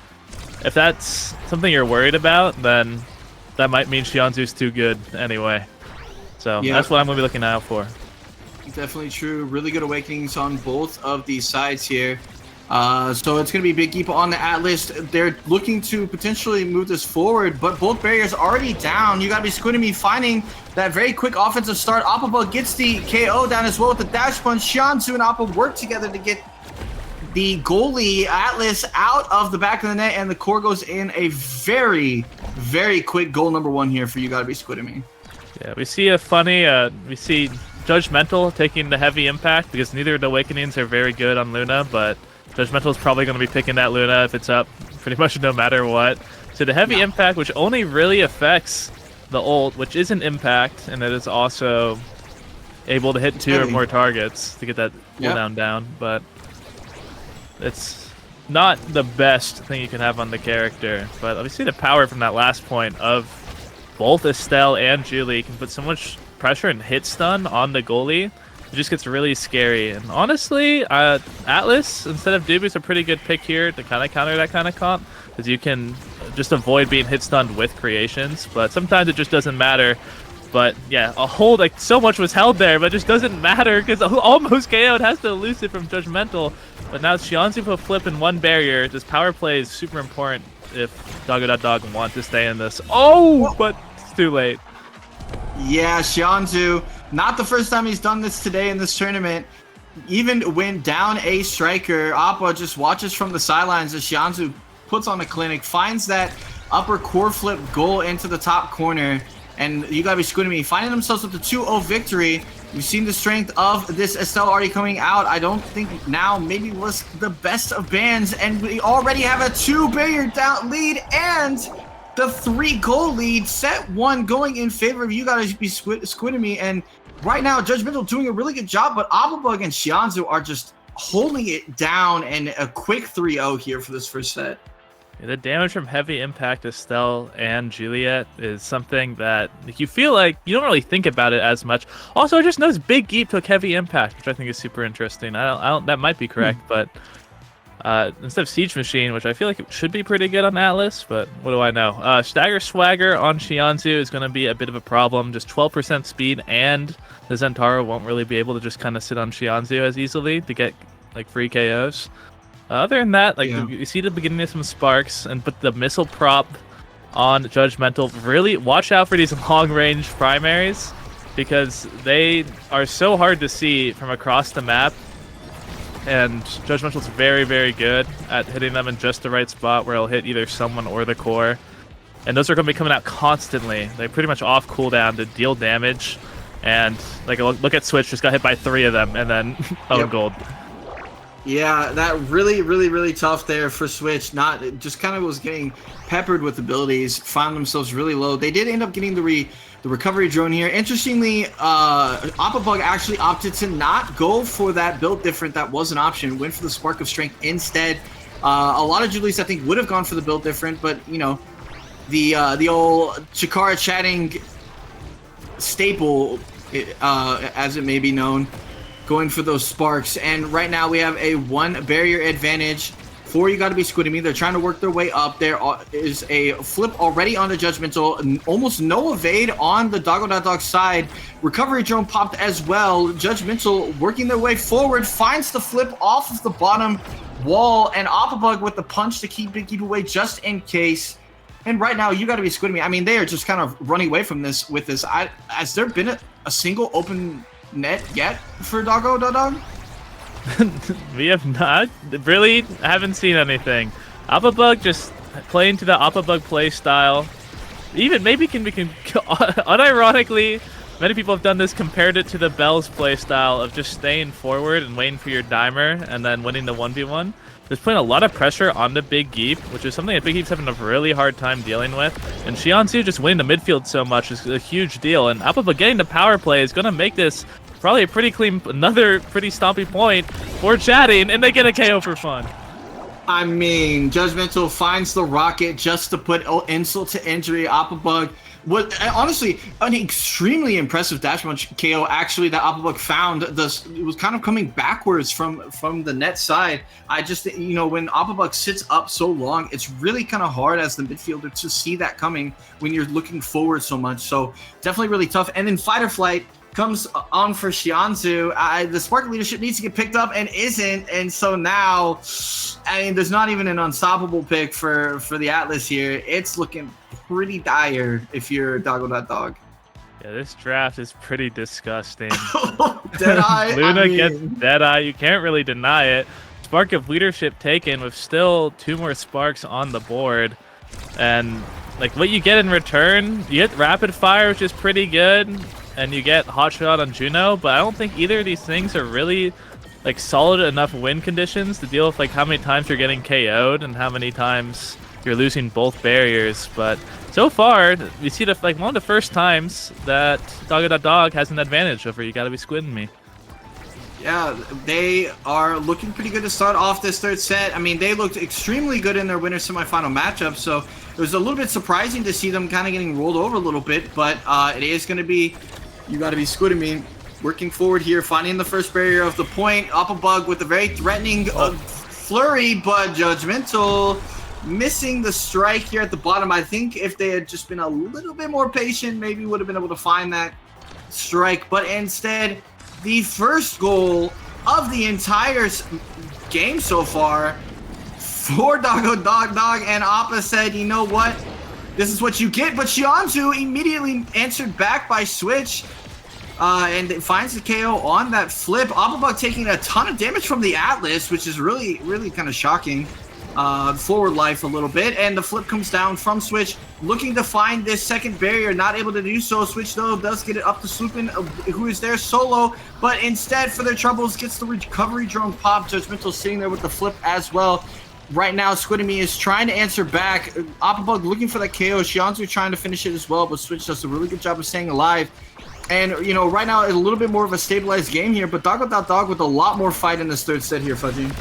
if that's something you're worried about, then that might mean Xianzhu's too good anyway. So Yeah. that's what I'm going to be looking out for. Definitely true. Really good awakenings on both of these sides here. So it's going to be Big Geep on the Atlas. They're looking to potentially move this forward, but both barriers already down. You got to be Squidemy finding that very quick offensive start. Appabug gets the KO down as well with the dash punch. Xianzu and Appa work together to get the goalie Atlas out of the back of the net, and the core goes in. A very, very quick goal number 1 here for You Gotta Be Squidemy. Yeah, we see a funny, we see Judgmental taking the heavy impact because neither of the Awakenings are very good on Luna, but Judgmental is probably going to be picking that Luna if it's up pretty much no matter what. So the heavy impact, which only really affects the ult, which is an impact, and it is also able to hit 2 or more targets to get that cooldown down, but it's not the best thing you can have on the character. But we see the power from that last point of both Estelle and Julie can put so much pressure and hit stun on the goalie. It just gets really scary. And honestly, Atlas instead of Dubu is a pretty good pick here to kind of counter that kind of comp, because you can just avoid being hit stunned with creations. But sometimes it just doesn't matter. But yeah, a hold, like so much was held there, but it just doesn't matter because almost KO'd has to elusive from Judgmental. But now Xianzu put flip in 1 barrier. This power play is super important if Doggo.Dog wants to stay in this. Oh, but it's too late. Yeah, Xianzu, not the first time he's done this today in this tournament. Even when down a striker, Appa just watches from the sidelines as Xianzu puts on a clinic, finds that upper core flip goal into the top corner, and You Gotta Be Squidemy finding themselves with the 2-0 victory. We've seen the strength of this Estelle already coming out. I don't think now maybe was the best of bans, and we already have a 2-barrier down lead and the 3-goal lead. Set 1 going in favor of You Gotta Be Squidemy, and right now Judgmental doing a really good job, but Appabug and Xianzu are just holding it down, and a quick 3-0 here for this first set. Yeah, the damage from heavy impact Estelle and Juliet is something that you feel like you don't really think about it as much. Also, I just noticed Big Geep took heavy impact, which I think is super interesting. I don't that might be correct, but instead of Siege Machine, which I feel like it should be pretty good on Atlas, but what do I know? Stagger Swagger on Xianzu is going to be a bit of a problem. Just 12% speed, and the Zentaro won't really be able to just kind of sit on Xianzu as easily to get like free KOs. Other than that, like you see the beginning of some sparks, and put the missile prop on Judgmental. Really watch out for these long-range primaries, because they are so hard to see from across the map. And Judgmental's very, very good at hitting them in just the right spot where it'll hit either someone or the core. And those are going to be coming out constantly. They're pretty much off cooldown to deal damage. And like look at Switch, just got hit by 3 of them, and then gold. Yeah, that really tough there for Switch. Not just kind of was getting peppered with abilities, found themselves really low. They did end up getting the recovery drone here. Interestingly, Appabug actually opted to not go for that build different. That was an option. Went for the Spark of Strength instead. A lot of Julies I think would have gone for the build different, but you know, the old Chikara chatting staple, as it may be known, going for those sparks. And right now we have a 1 barrier advantage for You Gotta Be Squidemy. They're trying to work their way up. There is a flip already on the Judgmental, almost no evade on the Doggo.Dog side. Recovery drone popped as well. Judgmental working their way forward, finds the flip off of the bottom wall, and Appabug with the punch to keep Big Geep away just in case. And right now You Gotta Be Squidemy, I mean, they are just kind of running away from this with this. Has there been a single open net yet for Doggo.Dog? We have not. Really haven't seen anything. Appabug just playing to the Appabug play style. Even maybe can unironically, many people have done this, compared it to the Bell's play style of just staying forward and waiting for your dimer and then winning the 1v1. There's putting a lot of pressure on the Big Geep, which is something that Big Geep's having a really hard time dealing with. And Xianzu just winning the midfield so much is a huge deal. And Appabug getting the power play is going to make this probably a pretty clean, another pretty stompy point for chatting, and they get a KO for fun. I mean, Judgmental finds the rocket just to put insult to injury. Appabug What honestly an extremely impressive dash punch KO actually that Applebuck found. It was kind of coming backwards from the net side. I just, you know, when Applebuck sits up so long, it's really kind of hard as the midfielder to see that coming when you're looking forward so much. So definitely really tough. And then Fight or Flight comes on for Xianzhu. The Spark leadership needs to get picked up and isn't, and so now, I mean, there's not even an unstoppable pick for the Atlas here. It's looking pretty dire if you're Doggo.Dog. Yeah, this draft is pretty disgusting. Deadeye. Luna gets Deadeye. You can't really deny it. Spark of leadership taken with still 2 more sparks on the board, and like what you get in return, you get rapid fire, which is pretty good. And you get Hot Shot on Juno, but I don't think either of these things are really like solid enough win conditions to deal with like how many times you're getting KO'd and how many times you're losing both barriers. But so far, we see like one of the first times that Doggo.Dog has an advantage over You Gotta Be Squidding Me. Yeah, they are looking pretty good to start off this third set. I mean, they looked extremely good in their winner semifinal matchup, so it was a little bit surprising to see them kind of getting rolled over a little bit, but it is going to be You Gotta Be Squidding Me. Working forward here, finding the first barrier of the point. Applebuck with a very threatening flurry, but Judgmental missing the strike here at the bottom. I think if they had just been a little bit more patient, maybe would have been able to find that strike, but instead, the first goal of the entire game so far for Doggo.Dog, and Appa said, you know what? This is what you get, but Xianzhu immediately answered back by switch, and it finds the KO on that flip. Applebuck taking a ton of damage from the Atlas, which is really, really kind of shocking. Forward life a little bit, and the flip comes down from Switch, looking to find this second barrier, not able to do so. Switch though does get it up to Swoopin, who is there solo, but instead for their troubles gets the recovery drone pop. Judgmental sitting there with the flip as well. Right now, Squiddemy is trying to answer back. Applebuck looking for that KO. Xianzhu trying to finish it as well, but Switch does a really good job of staying alive. And, you know, right now, it's a little bit more of a stabilized game here, but Doggo.Dog with a lot more fight in this third set here, Fudgy.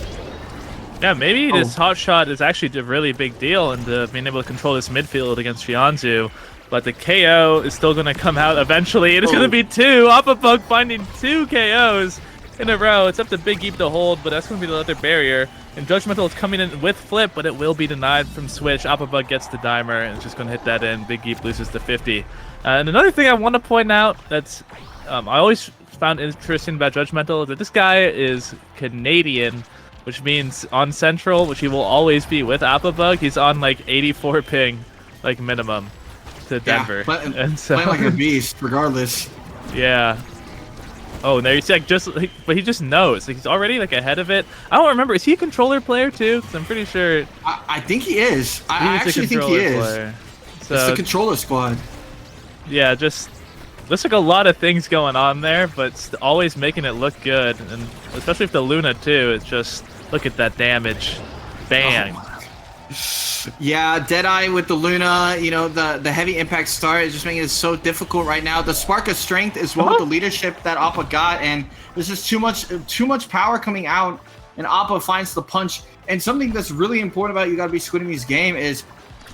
Yeah, maybe this Hot Shot is actually a really big deal in being able to control this midfield against Xianzhu. But the KO is still going to come out eventually. It is going to be 2. Applebuck finding 2 KOs in a row. It's up to Big Geep to hold, but that's going to be the other barrier. And Judgmental is coming in with flip, but it will be denied from Switch. Applebuck gets the dimer, and it's just going to hit that in. Big Geep loses the 50. And another thing I want to point out that's I always found interesting about Judgmental is that this guy is Canadian, which means on Central, which he will always be with Applebuck, he's on like 84 ping, like minimum, to Denver. Yeah, and so, playing like a beast, regardless. Yeah. Oh, and there you see, like, but he just knows. Like, he's already like ahead of it. I don't remember. Is he a controller player too? Because I'm pretty sure. I think he is. I actually think he is. Player. So, it's the controller squad. Yeah, just. Looks like a lot of things going on there, but always making it look good, and especially if the Luna too. It's just look at that damage, bang. Oh. Yeah, Deadeye with the Luna. You know, the heavy impact start is just making it so difficult right now. The spark of strength as well with the leadership that Appa got, and there's just too much power coming out, and Appa finds the punch. And something that's really important about You Gotta Be Squidding Me's game is,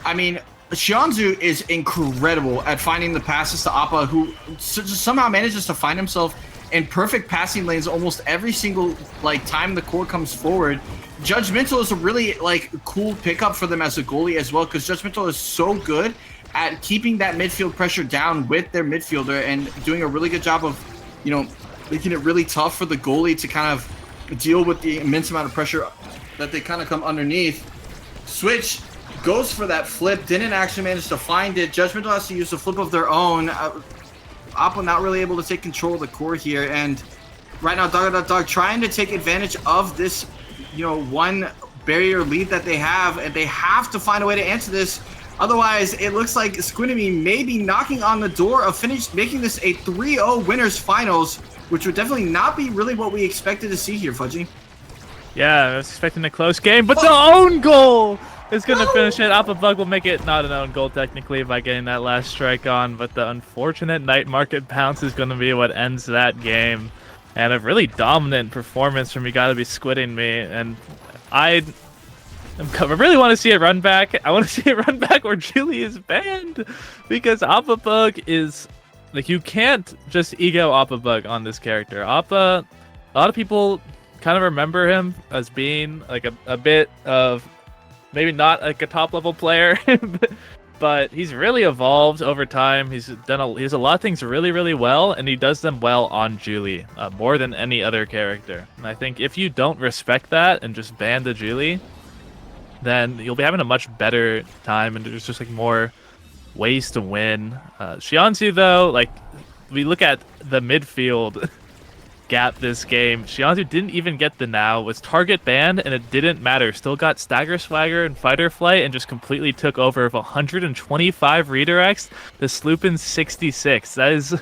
I mean, Xianzhu is incredible at finding the passes to Appa, who somehow manages to find himself in perfect passing lanes almost every single like time the core comes forward. Judgmental is a really like cool pickup for them as a goalie as well, because Judgmental is so good at keeping that midfield pressure down with their midfielder and doing a really good job of, you know, making it really tough for the goalie to kind of deal with the immense amount of pressure that they kind of come underneath. Switch goes for that flip, didn't actually manage to find it. Judgmental has to use a flip of their own. Appa not really able to take control of the core here, and right now Doggo.Dog trying to take advantage of this, you know, one barrier lead that they have, and they have to find a way to answer this. Otherwise, it looks like Squiddemy may be knocking on the door of making this a 3-0 winners finals, which would definitely not be really what we expected to see here, Fudgy. Yeah, I was expecting a close game, but the own goal is going to finish it. Applebuck will make it not an own goal technically by getting that last strike on, but the unfortunate night market bounce is going to be what ends that game. And a really dominant performance from You Gotta Be Squidding Me. And I really want to see it run back. I want to see it run back where Julie is banned, because Appa Bug is like, you can't just ego Appa Bug on this character. Appa, a lot of people kind of remember him as being like a bit of maybe not like a top level player, but he's really evolved over time. He has a lot of things really well, and he does them well on Julie, more than any other character. And I think if you don't respect that and just ban the Julie, then you'll be having a much better time, and there's just like more ways to win. Xianzhu, though, like, we look at the midfield gap this game. Xianzhu didn't even get the now, was target banned, and it didn't matter. Still got Stagger Swagger and Fighter Flight, and just completely took over with 125 redirects to Sloopin 66. That is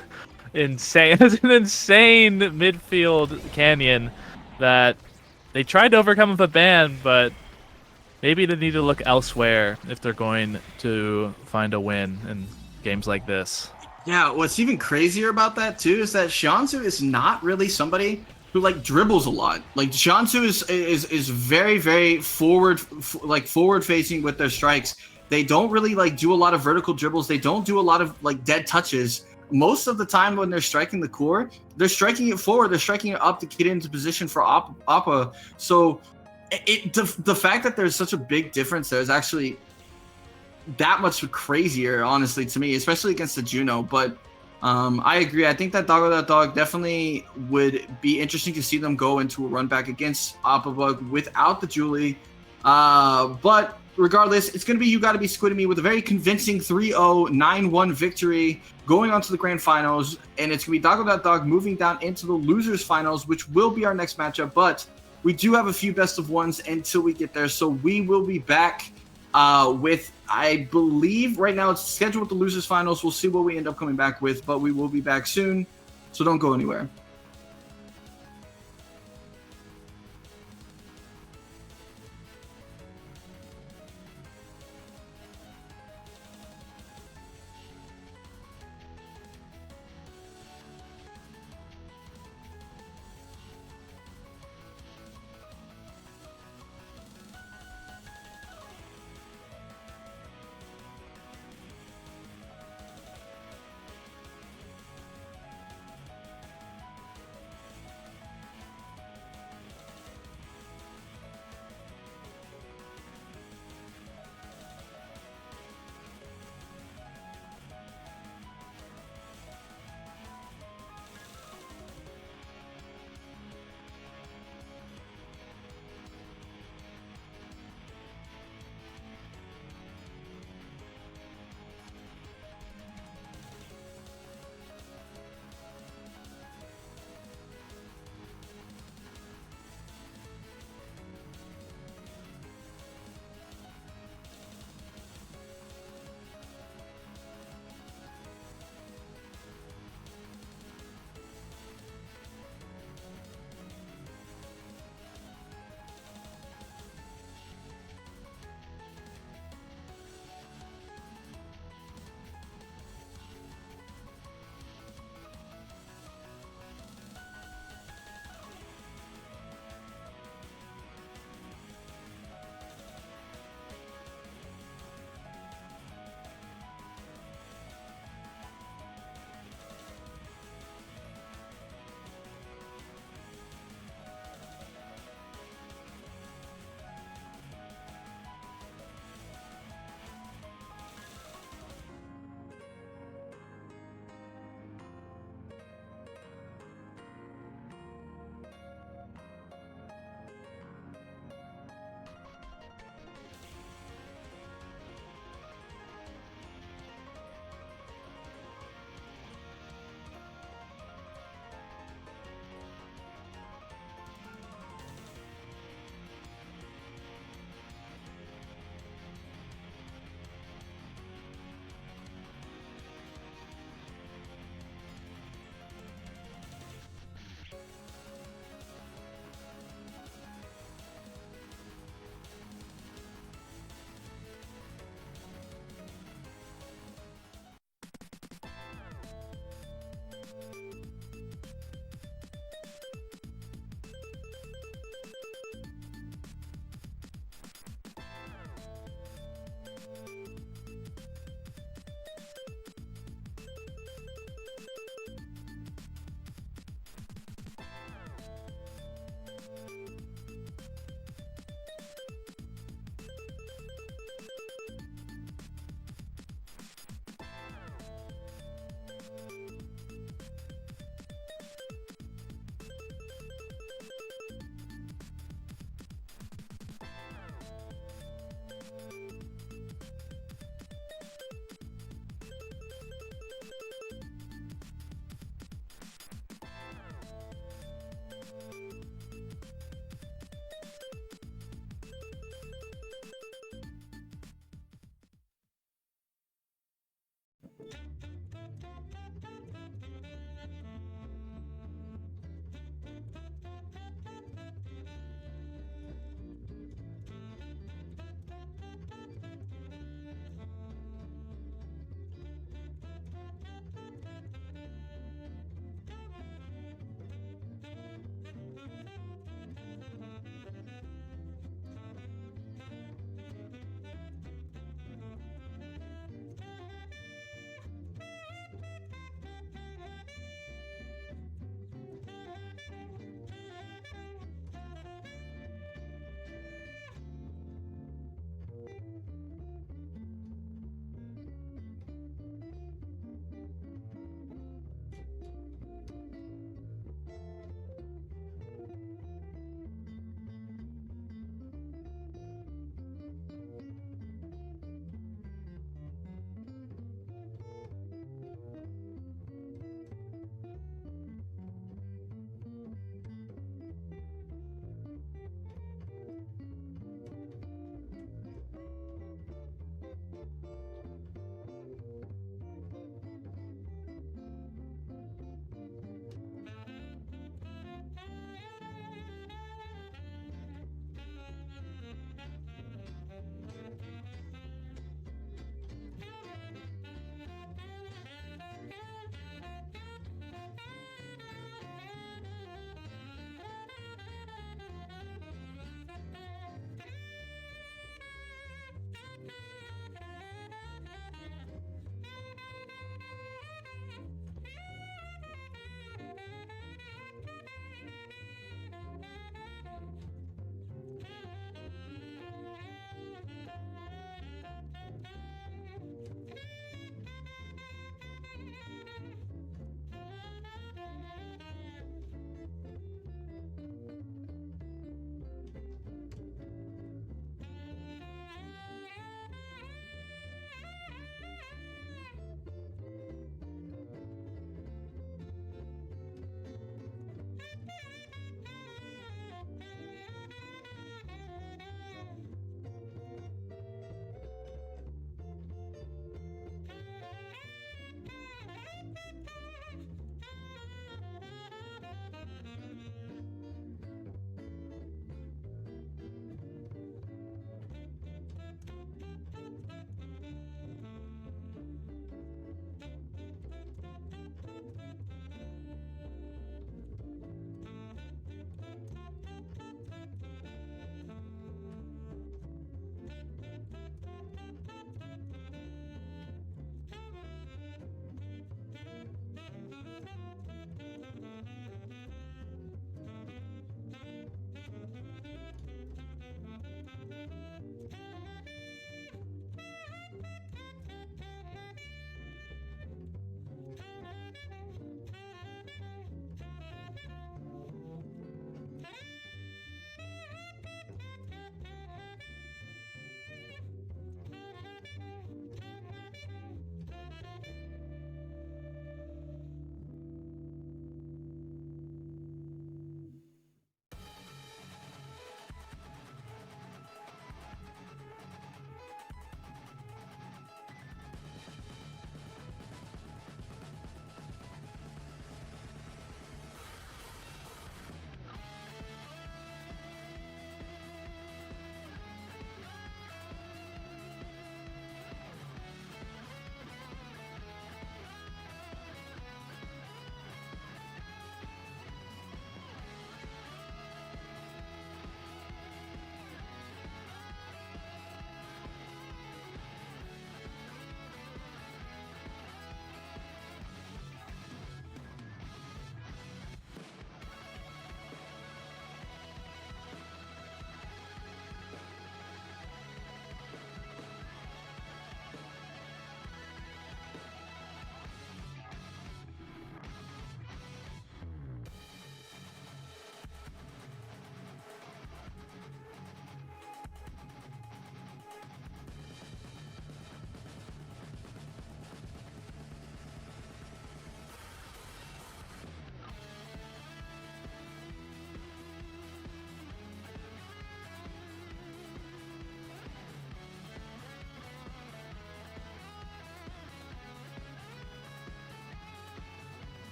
insane. That's an insane midfield canyon that they tried to overcome with a ban, but maybe they need to look elsewhere if they're going to find a win in games like this. Yeah, what's even crazier about that too is that Xianzhu is not really somebody who like dribbles a lot. Like Xianzhu is very forward facing with their strikes. They don't really like do a lot of vertical dribbles. They don't do a lot of like dead touches. Most of the time when they're striking the core, they're striking it forward. They're striking it up to get into position for Appa. So the fact that there's such a big difference there is actually that much crazier, honestly, to me, especially against the Juno. But I agree. I think that Dog definitely would be interesting to see them go into a run back against Appa Bug without the Julie. But regardless, it's going to be You Gotta Be Squid Me with a very convincing 3-0, 9-1 victory going on to the grand finals. And it's going to be Dog moving down into the losers finals, which will be our next matchup. But we do have a few best of ones until we get there. So we will be back with, I believe right now it's scheduled with the losers finals. We'll see what we end up coming back with, but we will be back soon. So don't go anywhere.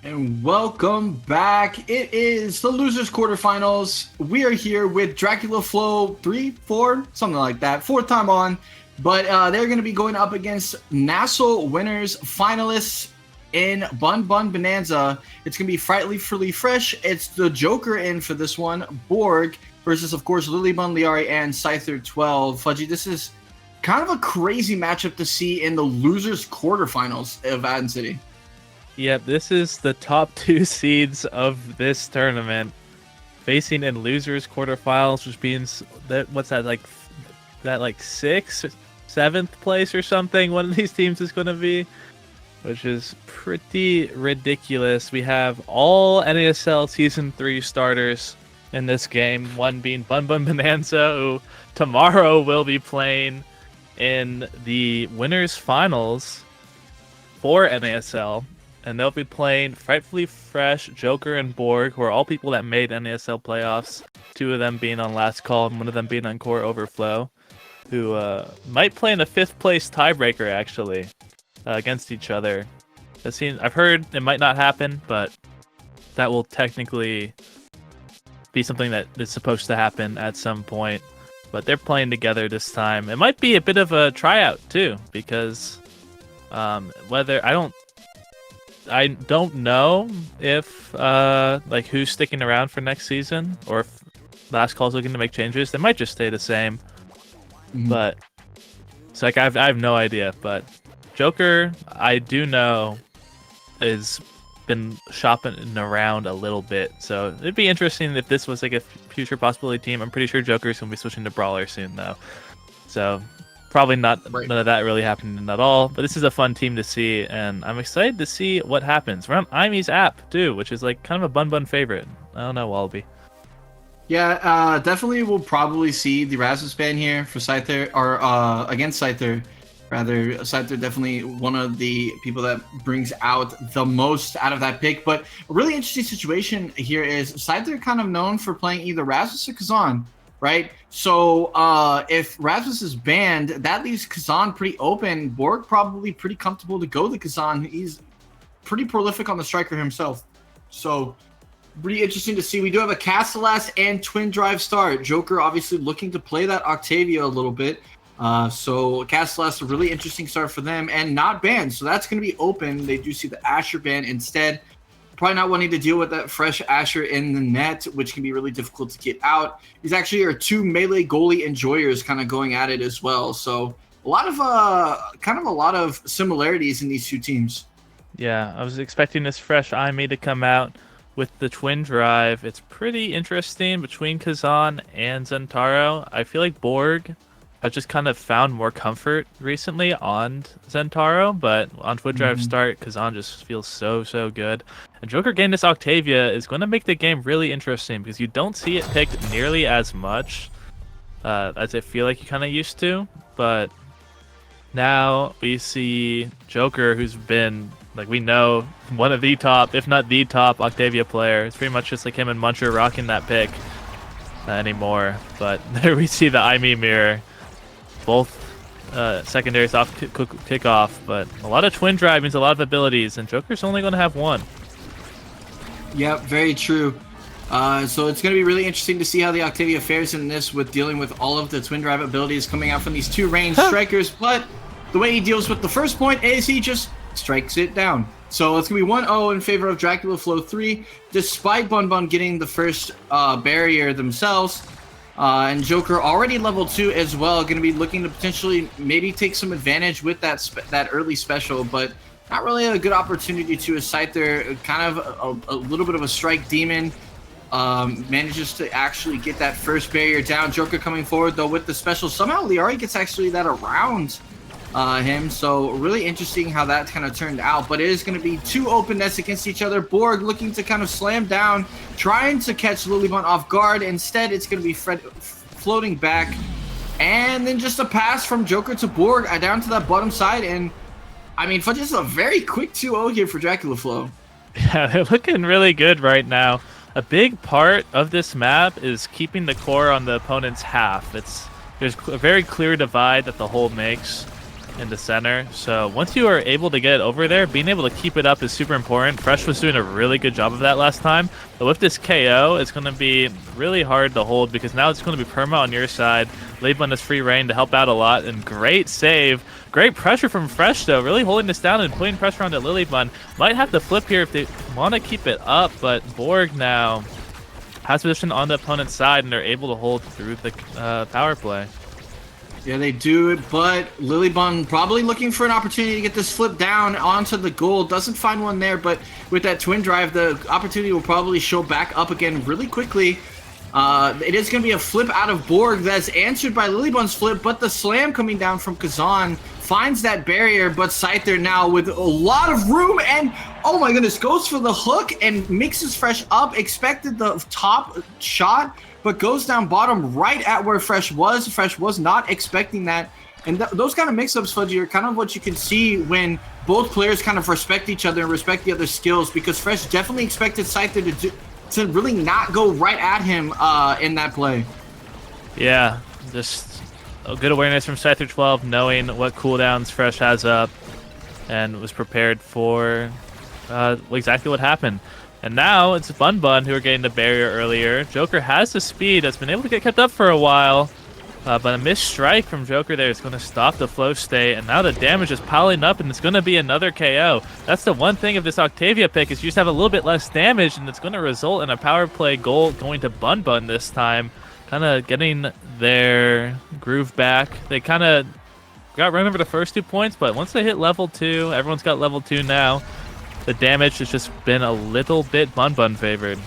And welcome back. It is the losers quarterfinals. We are here with Dracula Flow 3, 4, something like that. Fourth time on. But they're going to be going up against Nassau winners, finalists in Bun Bun Bonanza. It's going to be Frightfully Fresh. It's the Joker in for this one. Borg versus, of course, Lilybun, Liari, and Scyther 12. Fudgy, this is kind of a crazy matchup to see in the losers quarterfinals of Ahten City. Yep, this is the top 2 seeds of this tournament facing in losers quarterfinals, which means that what's that like 6th, 7th place or something one of these teams is going to be, which is pretty ridiculous. We have all NASL Season 3 starters in this game, one being Bun Bun Bonanza, who tomorrow will be playing in the winners finals for NASL. And they'll be playing Frightfully Fresh, Joker, and Borg, who are all people that made NASL playoffs. 2 of them being on Last Call, and 1 of them being on Core Overflow, who might play in a 5th place tiebreaker, actually, against each other. I've heard it might not happen, but that will technically be something that is supposed to happen at some point. But they're playing together this time. It might be a bit of a tryout, too, because I don't know if like who's sticking around for next season, or if Last Call's looking to make changes. They might just stay the same. But it's like I have no idea. But Joker, I do know, is been shopping around a little bit. So it'd be interesting if this was like a future possibility team. I'm pretty sure Joker's gonna be switching to Brawler soon, though. So probably not none of that really happening at all, but this is a fun team to see, and I'm excited to see what happens. We're on Imi's app too, which is like kind of a Bun Bun favorite. I don't know, Wallaby. Yeah, definitely we'll probably see the Rasmus ban here for Scyther, or against Scyther. Rather, Scyther definitely one of the people that brings out the most out of that pick. But a really interesting situation here is Scyther kind of known for playing either Rasmus or Kazan, right? So if Rasmus is banned, that leaves Kazan pretty open. Borg probably pretty comfortable to go to Kazan. He's pretty prolific on the striker himself. So pretty interesting to see. We do have a Castellas and Twin Drive start. Joker obviously looking to play that Octavia a little bit. So Castellas, a really interesting start for them, and not banned. So that's going to be open. They do see the Asher ban instead. Probably not wanting to deal with that fresh Asher in the net, which can be really difficult to get out. These actually are 2 melee goalie enjoyers kind of going at it as well. So a lot of similarities in these 2 teams. Yeah, I was expecting this fresh Imi to come out with the Twin Drive. It's pretty interesting between Kazan and Zentaro. I feel like Borg have just kind of found more comfort recently on Zentaro, but on Twin Drive start, Kazan just feels so good. And Joker getting this Octavia is going to make the game really interesting, because you don't see it picked nearly as much as I feel like you kind of used to. But now we see Joker, who's been, like, we know, one of the top, if not the top, Octavia player. It's pretty much just like him and Muncher rocking that pick anymore. But there we see the Imi mirror. Both secondary soft kickoff, but a lot of Twin Drive means a lot of abilities, and Joker's only going to have 1. Yep, very true. So it's going to be really interesting to see how the Octavia fares in this, with dealing with all of the Twin Drive abilities coming out from these 2 ranged strikers. But the way he deals with the first point is he just strikes it down. So it's going to be 1-0 in favor of Dracula Flow 3, despite Bun Bun getting the first barrier themselves. And Joker already level 2 as well, going to be looking to potentially maybe take some advantage with that early special, but not really a good opportunity to. As Scyther, kind of a little bit of a strike demon, manages to actually get that first barrier down. Joker coming forward though with the special. Somehow Liari gets actually that around him, so really interesting how that kind of turned out. But it is going to be 2 open nets against each other. Borg looking to kind of slam down, trying to catch Lilybun off guard. Instead, it's going to be Fred floating back, and then just a pass from Joker to Borg down to that bottom side. And I mean, Fudge, is a very quick 2-0 here for Dracula Flow. Yeah, they're looking really good right now. A big part of this map is keeping the core on the opponent's half. There's a very clear divide that the hole makes. in the center. So once you are able to get it over there, being able to keep it up is super important. Fresh was doing a really good job of that last time. But with this KO, it's going to be really hard to hold because now it's going to be perma on your side. Leibun has free reign to help out a lot, and great save. Great pressure from Fresh, though, really holding this down and putting pressure on the Lilybun. Might have to flip here if they want to keep it up, but Borg now has position on the opponent's side, and they're able to hold through the power play. Yeah, they do, but Lilybun probably looking for an opportunity to get this flip down onto the goal. Doesn't find one there, but with that twin drive, the opportunity will probably show back up again really quickly. It is going to be a flip out of Borg that's answered by Lilybun's flip, but the slam coming down from Kazan finds that barrier, but Scyther now with a lot of room and, oh my goodness, goes for the hook and mixes Fresh up, expected the top shot, but goes down bottom right at where Fresh was. Fresh was not expecting that. And those kind of mix-ups, Fudgy, are kind of what you can see when both players kind of respect each other and respect the other skills, because Fresh definitely expected Scyther to really not go right at him in that play. Yeah, just a good awareness from Scyther 12, knowing what cooldowns Fresh has up, and was prepared for exactly what happened. And now it's Bun Bun who are getting the barrier earlier. Joker has the speed that's been able to get kept up for a while, but a missed strike from Joker there is going to stop the flow state, and now the damage is piling up, and it's going to be another KO. That's the one thing of this Octavia pick, is you just have a little bit less damage, and it's going to result in a power play goal going to Bun Bun this time, kind of getting their groove back. They kind of got run over the first 2 points, but once they hit level 2, everyone's got level 2 now. The damage has just been a little bit Bun Bun favored.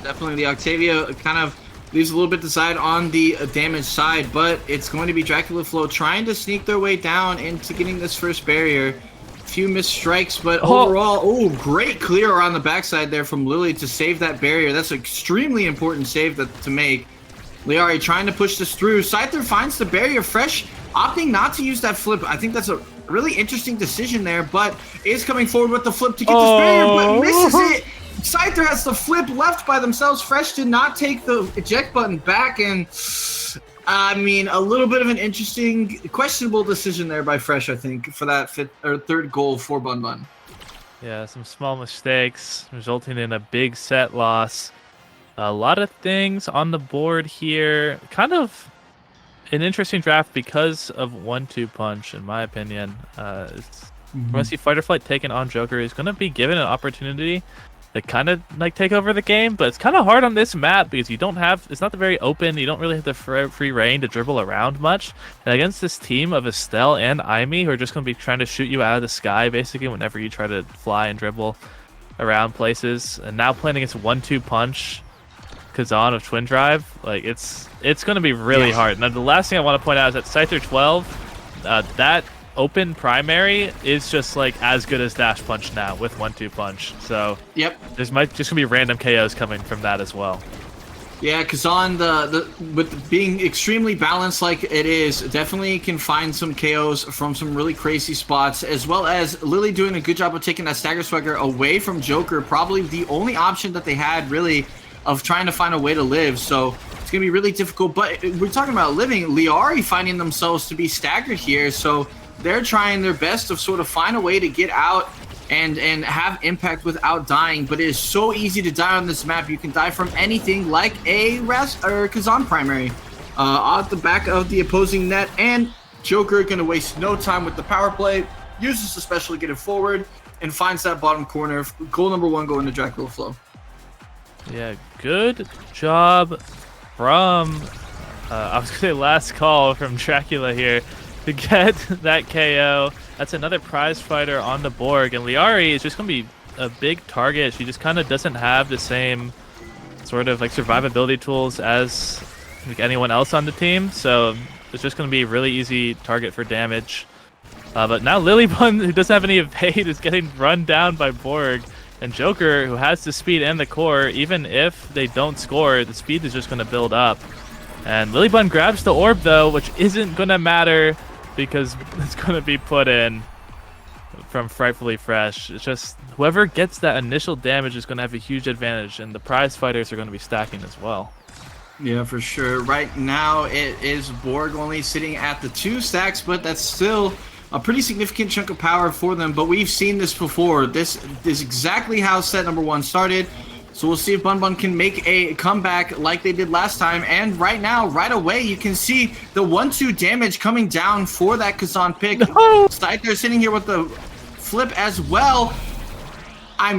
Definitely the Octavia kind of leaves a little bit to side on the damage side, but it's going to be Dracula Flow trying to sneak their way down into getting this first barrier. Few missed strikes, but overall, great clear around the backside there from Lily to save that barrier. That's an extremely important save to make. Liari trying to push this through. Scyther finds the barrier. Fresh opting not to use that flip. I think that's a really interesting decision there, but is coming forward with the flip to get this barrier, but misses it. Scyther has the flip left by themselves. Fresh did not take the eject button back, and I mean, a little bit of an interesting, questionable decision there by Fresh, I think, for that third goal for Bun Bun. Yeah, some small mistakes resulting in a big set loss. A lot of things on the board here. Kind of an interesting draft because of 1-2 punch, in my opinion. We're gonna see Fight or Flight taken on Joker. He's gonna be given an opportunity to kind of like take over the game, but it's kind of hard on this map because you don't have, it's not very open. You don't really have the free reign to dribble around much. And against this team of Estelle and Aimee, who are just gonna be trying to shoot you out of the sky basically whenever you try to fly and dribble around places, and now playing against 1-2 punch Kazan of Twin Drive, like it's going to be really hard. Now the last thing I want to point out is that Scyther 12, that open primary is just like as good as Dash Punch now with 1-2 punch. So there's might just gonna be random KOs coming from that as well. Yeah, Kazan, with being extremely balanced like it is, definitely can find some KOs from some really crazy spots, as well as Lily doing a good job of taking that Stagger Swagger away from Joker, probably the only option that they had really of trying to find a way to live. So it's gonna be really difficult, but we're talking about living. Liari finding themselves to be staggered here, so they're trying their best to sort of find a way to get out and have impact without dying, but it is so easy to die on this map. You can die from anything like a Kazan primary off the back of the opposing net, and Joker gonna waste no time with the power play, uses the special to get it forward, and finds that bottom corner. Goal number 1 going to Dracula Flow. Yeah, good job from, I was going to say last call from Dracula here to get that KO. That's another prize fighter on the board, and Liari is just going to be a big target. She just kind of doesn't have the same sort of like survivability tools as like anyone else on the team, so it's just going to be a really easy target for damage. But now Lilybun, who doesn't have any evade, is getting run down by Borg. And Joker, who has the speed and the core, even if they don't score, the speed is just going to build up. And Lilybun grabs the orb, though, which isn't going to matter because it's going to be put in from Frightfully Fresh. It's just whoever gets that initial damage is going to have a huge advantage, and the prize fighters are going to be stacking as well. Yeah, for sure. Right now, it is Borg only sitting at the 2 stacks, but that's still a pretty significant chunk of power for them. But we've seen this before. This is exactly how set number 1 started. So we'll see if Bun Bun can make a comeback like they did last time. And right now, right away, you can see the 1-2 damage coming down for that Kazan pick. No! Scyther sitting here with the flip as well. I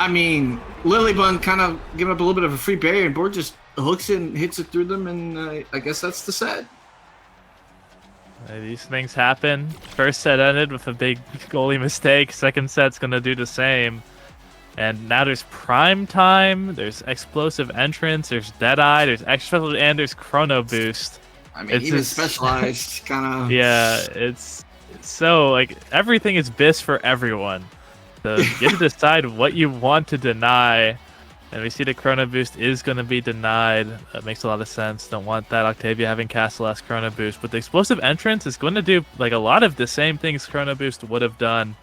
mean, Lilybun kind of giving up a little bit of a free barrier, and Borg just hooks it and hits it through them, and I guess that's the set. These things happen. First set ended with a big goalie mistake. Second set's gonna do the same. And now there's prime time, there's explosive entrance, there's Deadeye, there's extra, and there's Chrono Boost. I mean, even specialized kind of. Yeah, it's so like everything is BIS for everyone. So you get to decide what you want to deny. And we see the Chrono Boost is going to be denied. That makes a lot of sense. Don't want that Octavia having Castle S Chrono Boost. But the explosive entrance is going to do like a lot of the same things Chrono Boost would have done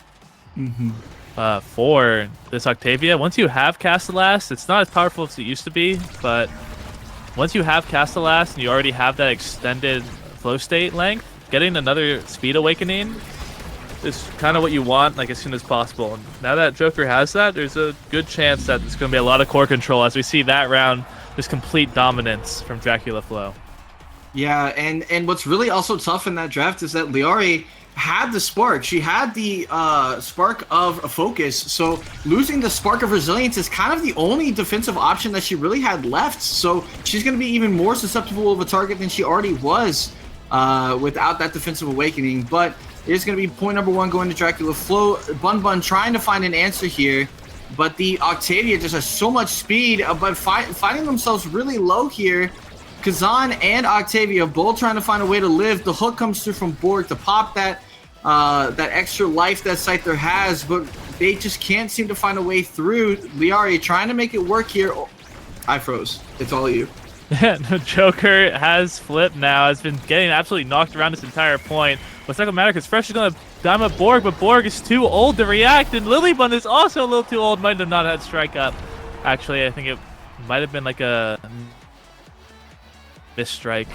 for this Octavia. Once you have Castellast, it's not as powerful as it used to be. But once you have Castellast and you already have that extended flow state length, getting another Speed Awakening is kind of what you want, like as soon as possible. And now that Joker has that, there's a good chance that there's going to be a lot of core control as we see that round, just complete dominance from Dracula Flow. Yeah, and what's really also tough in that draft is that Liari had the spark. She had the spark of focus, so losing the spark of resilience is kind of the only defensive option that she really had left. So she's going to be even more susceptible of a target than she already was without that defensive awakening. But it's going to be point number 1 going to Dracula Flow. Bun Bun trying to find an answer here, but the Octavia just has so much speed, but finding themselves really low here. Kazan and Octavia both trying to find a way to live. The hook comes through from Borg to pop that extra life that Scyther has, but they just can't seem to find a way through. Liari trying to make it work here. Oh, I froze. It's all you. The Joker has flipped now, has been getting absolutely knocked around this entire point. What's not going to matter because Fresh is going to dime up Borg, but Borg is too old to react, and Lilybun is also a little too old. Might have not had strike up. Actually, I think it might have been like a misstrike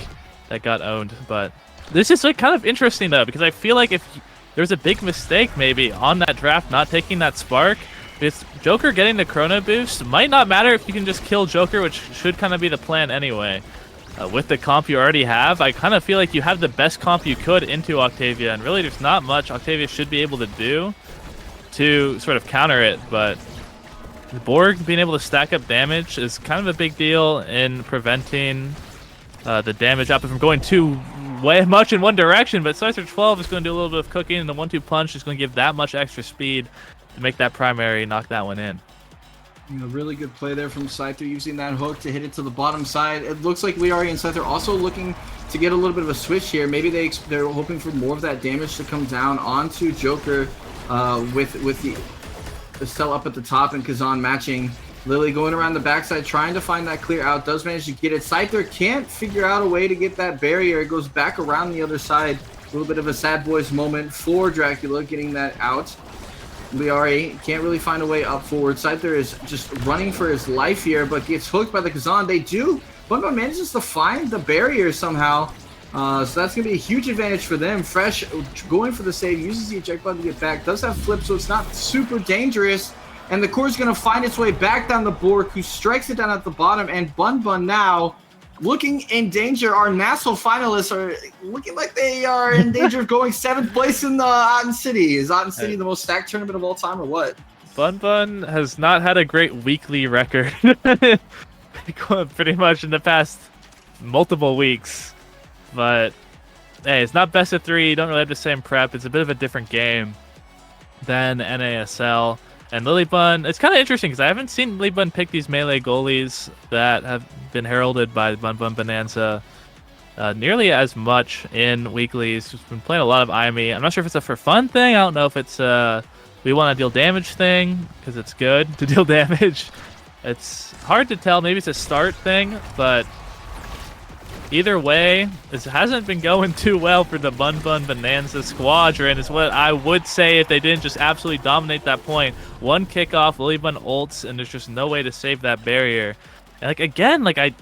that got owned, but this is like kind of interesting though, because I feel like if there's a big mistake maybe on that draft not taking that spark, it's Joker getting the Chrono Boost might not matter if you can just kill Joker, which should kind of be the plan anyway. With the comp you already have, I kind of feel like you have the best comp you could into Octavia, and really there's not much Octavia should be able to do to sort of counter it, but Borg being able to stack up damage is kind of a big deal in preventing the damage output from going too way much in one direction. But Scyther 12 is going to do a little bit of cooking, and the 1-2 punch is going to give that much extra speed to make that primary knock that one in. You know, really good play there from Scyther, using that hook to hit it to the bottom side. It looks like Liari and Scyther also looking to get a little bit of a switch here. Maybe they're hoping for more of that damage to come down onto Joker with the cell up at the top and Kazan matching. Lily going around the backside, trying to find that clear out. Does manage to get it. Scyther can't figure out a way to get that barrier. It goes back around the other side. A little bit of a sad boys moment for Dracula getting that out. Liari can't really find a way up forward. Scyther is just running for his life here, but gets hooked by the Kazan. They do. Bun Bun manages to find the barrier somehow. So that's going to be a huge advantage for them. Fresh going for the save, uses the eject button to get back. Does have flip, so it's not super dangerous. And the core is going to find its way back down the board, who strikes it down at the bottom. And Bun Bun now looking in danger. Our national finalists are looking like they are in danger of going 7th place in the Ahten City. Is Ahten City the most stacked tournament of all time, or what? Bun Bun has not had a great weekly record pretty much in the past multiple weeks. But hey, it's not best of 3. You don't really have the same prep. It's a bit of a different game than NASL. And Lilybun, it's kind of interesting because I haven't seen Lilybun pick these melee goalies that have been heralded by Bun Bun Bonanza nearly as much in weeklies. She's been playing a lot of IME. I'm not sure if it's a for fun thing. I don't know if it's we want to deal damage thing because it's good to deal damage. It's hard to tell. Maybe it's a start thing, but either way, this hasn't been going too well for the Bun Bun Bonanza Squadron, is what I would say if they didn't just absolutely dominate that point. One kickoff, Lilybun ults, and there's just no way to save that barrier. And like again, like I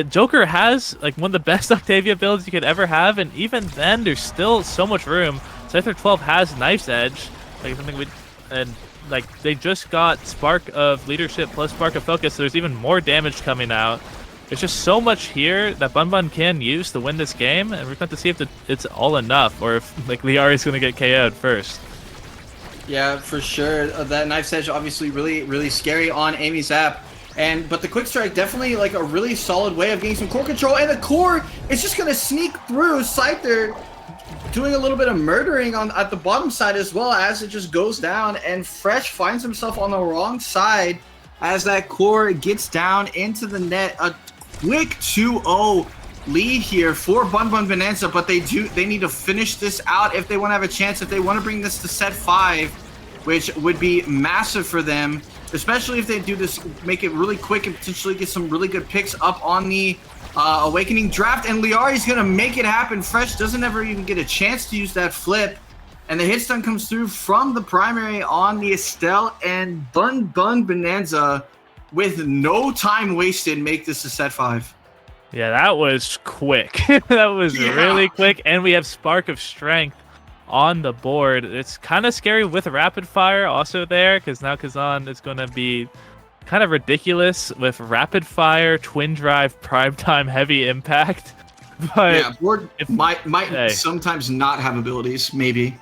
Joker has like one of the best Octavia builds you could ever have, and even then, there's still so much room. Scyther 12 has Knife's Edge, like something we, and like they just got Spark of Leadership plus Spark of Focus, so there's even more damage coming out. There's just so much here that Bun can use to win this game, and we're going to see if it's all enough, or if like Liari's going to get KO'd first. Yeah, for sure. That Knife's Edge obviously really scary on Amy Zap. But the quick strike definitely like a really solid way of getting some core control, and the core is just gonna sneak through. Scyther doing a little bit of murdering at the bottom side as well as it just goes down, and Fresh finds himself on the wrong side as that core gets down into the net. A quick 2-0 lead here for Bun Bonanza, but they need to finish this out if they want to have a chance, if they want to bring this to set 5, which would be massive for them. Especially if they do this, make it really quick and potentially get some really good picks up on the Awakening draft. And Liari's going to make it happen. Fresh doesn't ever even get a chance to use that flip. And the hit stun comes through from the primary on the Estelle. And Bun Bonanza, with no time wasted, make this a set 5. Yeah, that was quick. That was really quick. And we have Spark of Strength on the board. It's kind of scary with rapid fire also there, because now Kazan is going to be kind of ridiculous with rapid fire, twin drive, primetime, heavy impact. But yeah, board might sometimes not have abilities, maybe.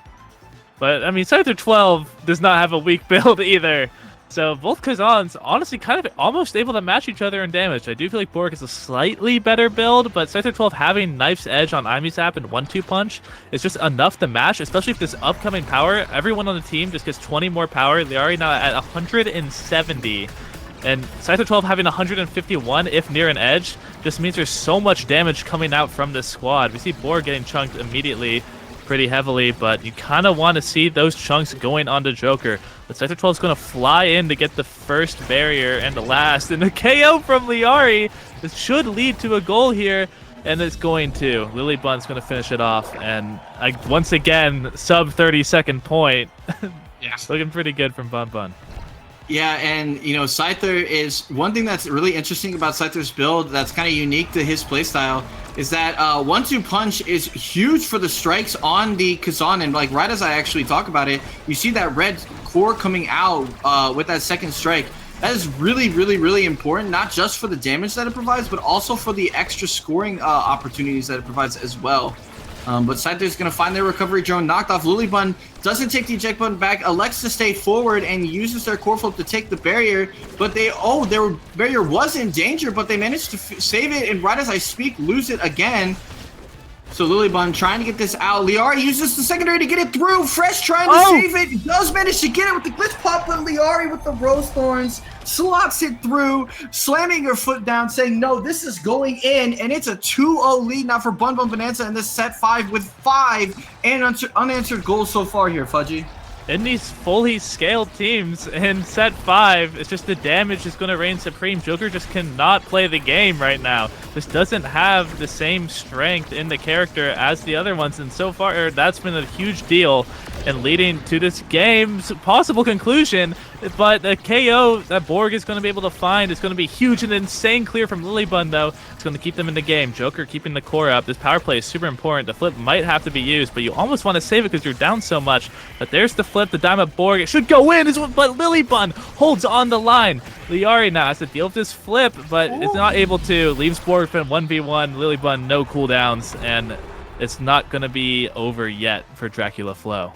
But I mean, Scyther 12 does not have a weak build either. So both Kazans honestly kind of almost able to match each other in damage. I do feel like Borg is a slightly better build, but Scyther 12 having Knife's Edge on Imisap and 1-2 punch is just enough to match, especially if this upcoming power, everyone on the team just gets 20 more power. They're already now at 170. And Scyther 12 having 151 if near an edge just means there's so much damage coming out from this squad. We see Borg getting chunked immediately pretty heavily, but you kind of want to see those chunks going onto Joker. But Scyther 12 is going to fly in to get the first barrier and the last, and the KO from Liari. This should lead to a goal here, and it's going to. Lily Bun's going to finish it off, and once again, sub 30-second point. Yeah, looking pretty good from Bun. Yeah, and you know, Scyther is one thing that's really interesting about Scyther's build that's kind of unique to his playstyle is that 1-2 punch is huge for the strikes on the Kazan, and like right as I actually talk about it, you see that red core coming out with that second strike. That is really important, not just for the damage that it provides, but also for the extra scoring opportunities that it provides as well. But Scyther's going to find their recovery drone knocked off. Lilybun doesn't take the eject button back, elects to stay forward and uses their core flip to take the barrier. But their barrier was in danger, but they managed to save it. And right as I speak, lose it again. So Lilybun trying to get this out. Liari uses the secondary to get it through. Fresh trying to save it. Does manage to get it with the glitch pop, but Liari with the rose thorns slots it through, slamming her foot down, saying, no, this is going in. And it's a 2-0 lead now for Bun Bonanza in this set 5 with 5 unanswered goals so far here, Fudgy. In these fully scaled teams in set 5, it's just the damage is going to reign supreme. Joker just cannot play the game right now. This doesn't have the same strength in the character as the other ones, and so far that's been a huge deal and leading to this game's possible conclusion. But the KO that Borg is going to be able to find is going to be huge. An insane clear from Lilybun, though. It's going to keep them in the game. Joker keeping the core up. This power play is super important. The flip might have to be used, but you almost want to save it because you're down so much. But there's the flip, the diamond Borg. It should go in, but Lilybun holds on the line. Liari now has to deal with this flip, but it's not able to. Leaves Borg from 1v1. Lilybun, no cooldowns, and it's not going to be over yet for Dracula Flow.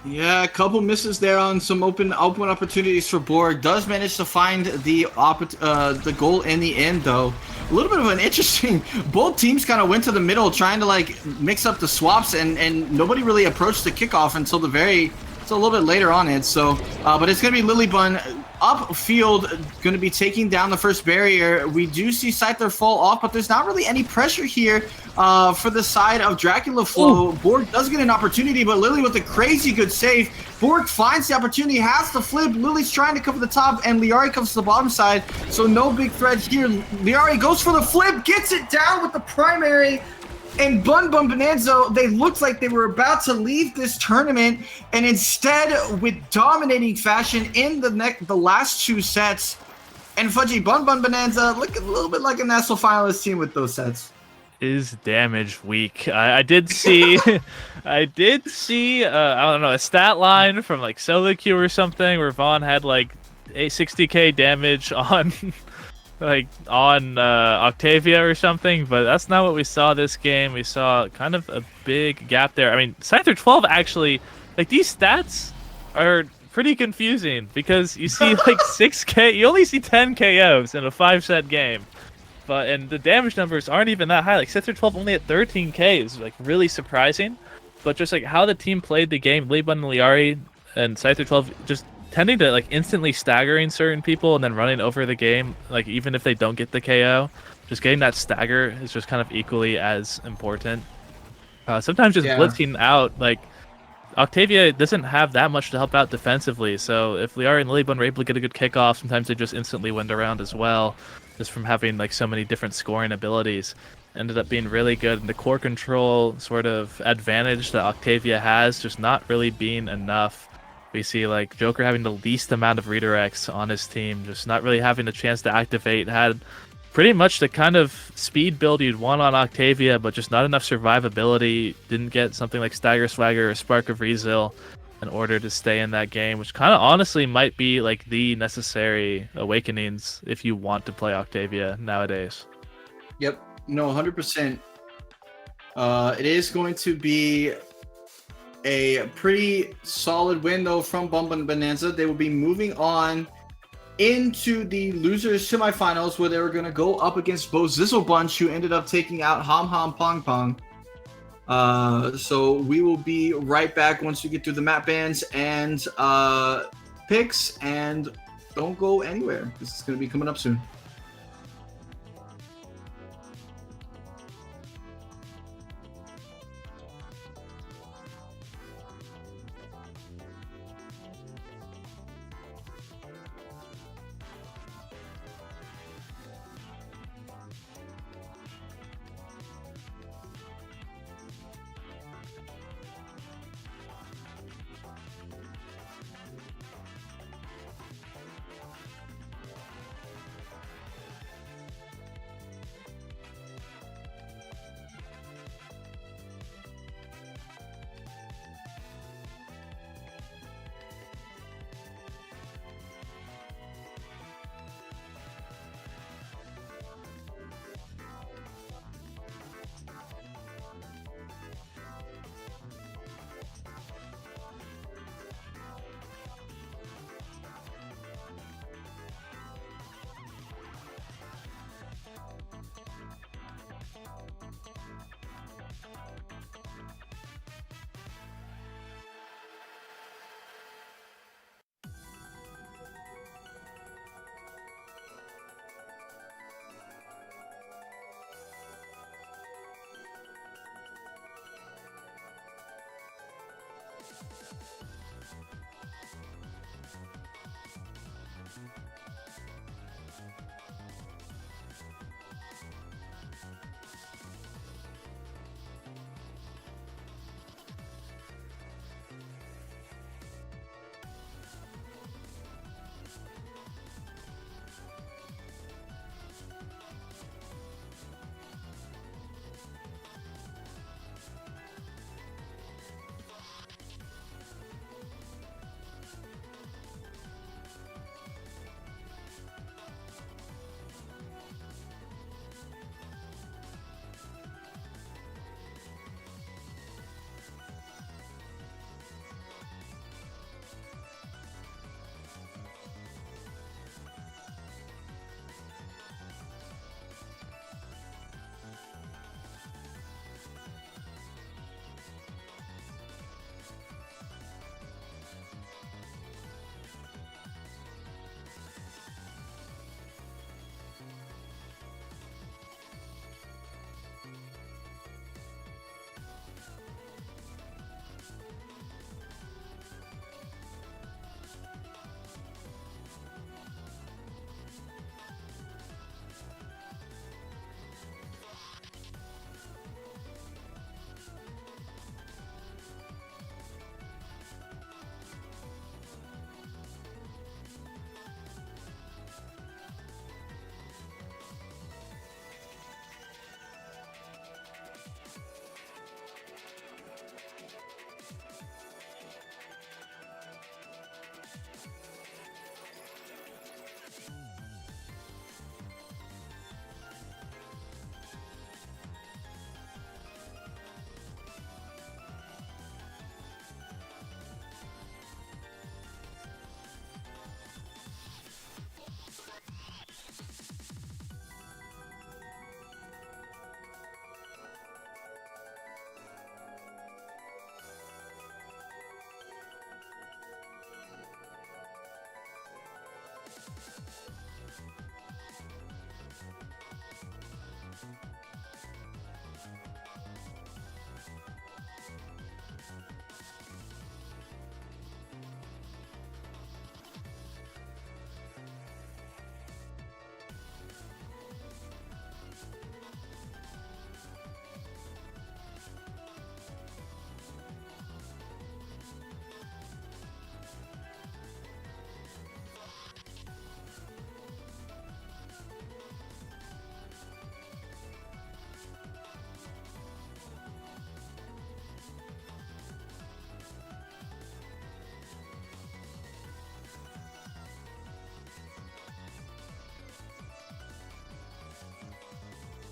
Yeah, a couple misses there on some open opportunities for Borg. Does manage to find the goal in the end, though. A little bit of an interesting. Both teams kind of went to the middle, trying to like mix up the swaps, and nobody really approached the kickoff until it's a little bit later on it. So, but it's gonna be Lilybun upfield, gonna be taking down the first barrier. We do see Scyther fall off, but there's not really any pressure here for the side of Dracula Flow. Borg does get an opportunity, but Lily with a crazy good save. Borg finds the opportunity, has to flip. Lily's trying to cover the top, and Liari comes to the bottom side, so no big threat here. Liari goes for the flip, gets it down with the primary. And Bun Bonanza, they looked like they were about to leave this tournament, and instead, with dominating fashion in the last 2 sets, And Fudgy Bun Bun Bonanza look a little bit like a national finalist team with those sets. Is damage weak? I did see, I did see. I don't know, a stat line from like Solo Queue or something where Vaughn had like 60k damage on Octavia or something, but that's not what we saw this game. We saw kind of a big gap there. I mean, Scyther 12 actually, like these stats are pretty confusing because you see like 6k, you only see 10 KOs in a 5-set game. And the damage numbers aren't even that high. Like Scyther 12 only at 13k is like really surprising. But just like how the team played the game, Leibun and Liari and Scyther 12 just tending to like instantly staggering certain people and then running over the game, like even if they don't get the KO, just getting that stagger is just kind of equally as important. Sometimes just blitzing out, like Octavia doesn't have that much to help out defensively, so if Liari and Lilybun are able to get a good kickoff, sometimes they just instantly win the round as well, just from having like so many different scoring abilities. Ended up being really good, and the core control sort of advantage that Octavia has just not really being enough. We see like Joker having the least amount of redirects on his team, just not really having a chance to activate. Had pretty much the kind of speed build you'd want on Octavia, but just not enough survivability. Didn't get something like Stagger Swagger or Spark of Rezil in order to stay in that game, which kind of honestly might be like the necessary awakenings if you want to play Octavia nowadays. Yep, no, 100%. It is going to be a pretty solid win though from Bum Bun Bonanza. They will be moving on into the losers semifinals where they were going to go up against Bo Zizzle Bunch, who ended up taking out Ham Ham Pong Pong. So we will be right back once we get through the map bans and picks, and don't go anywhere. This is going to be coming up soon.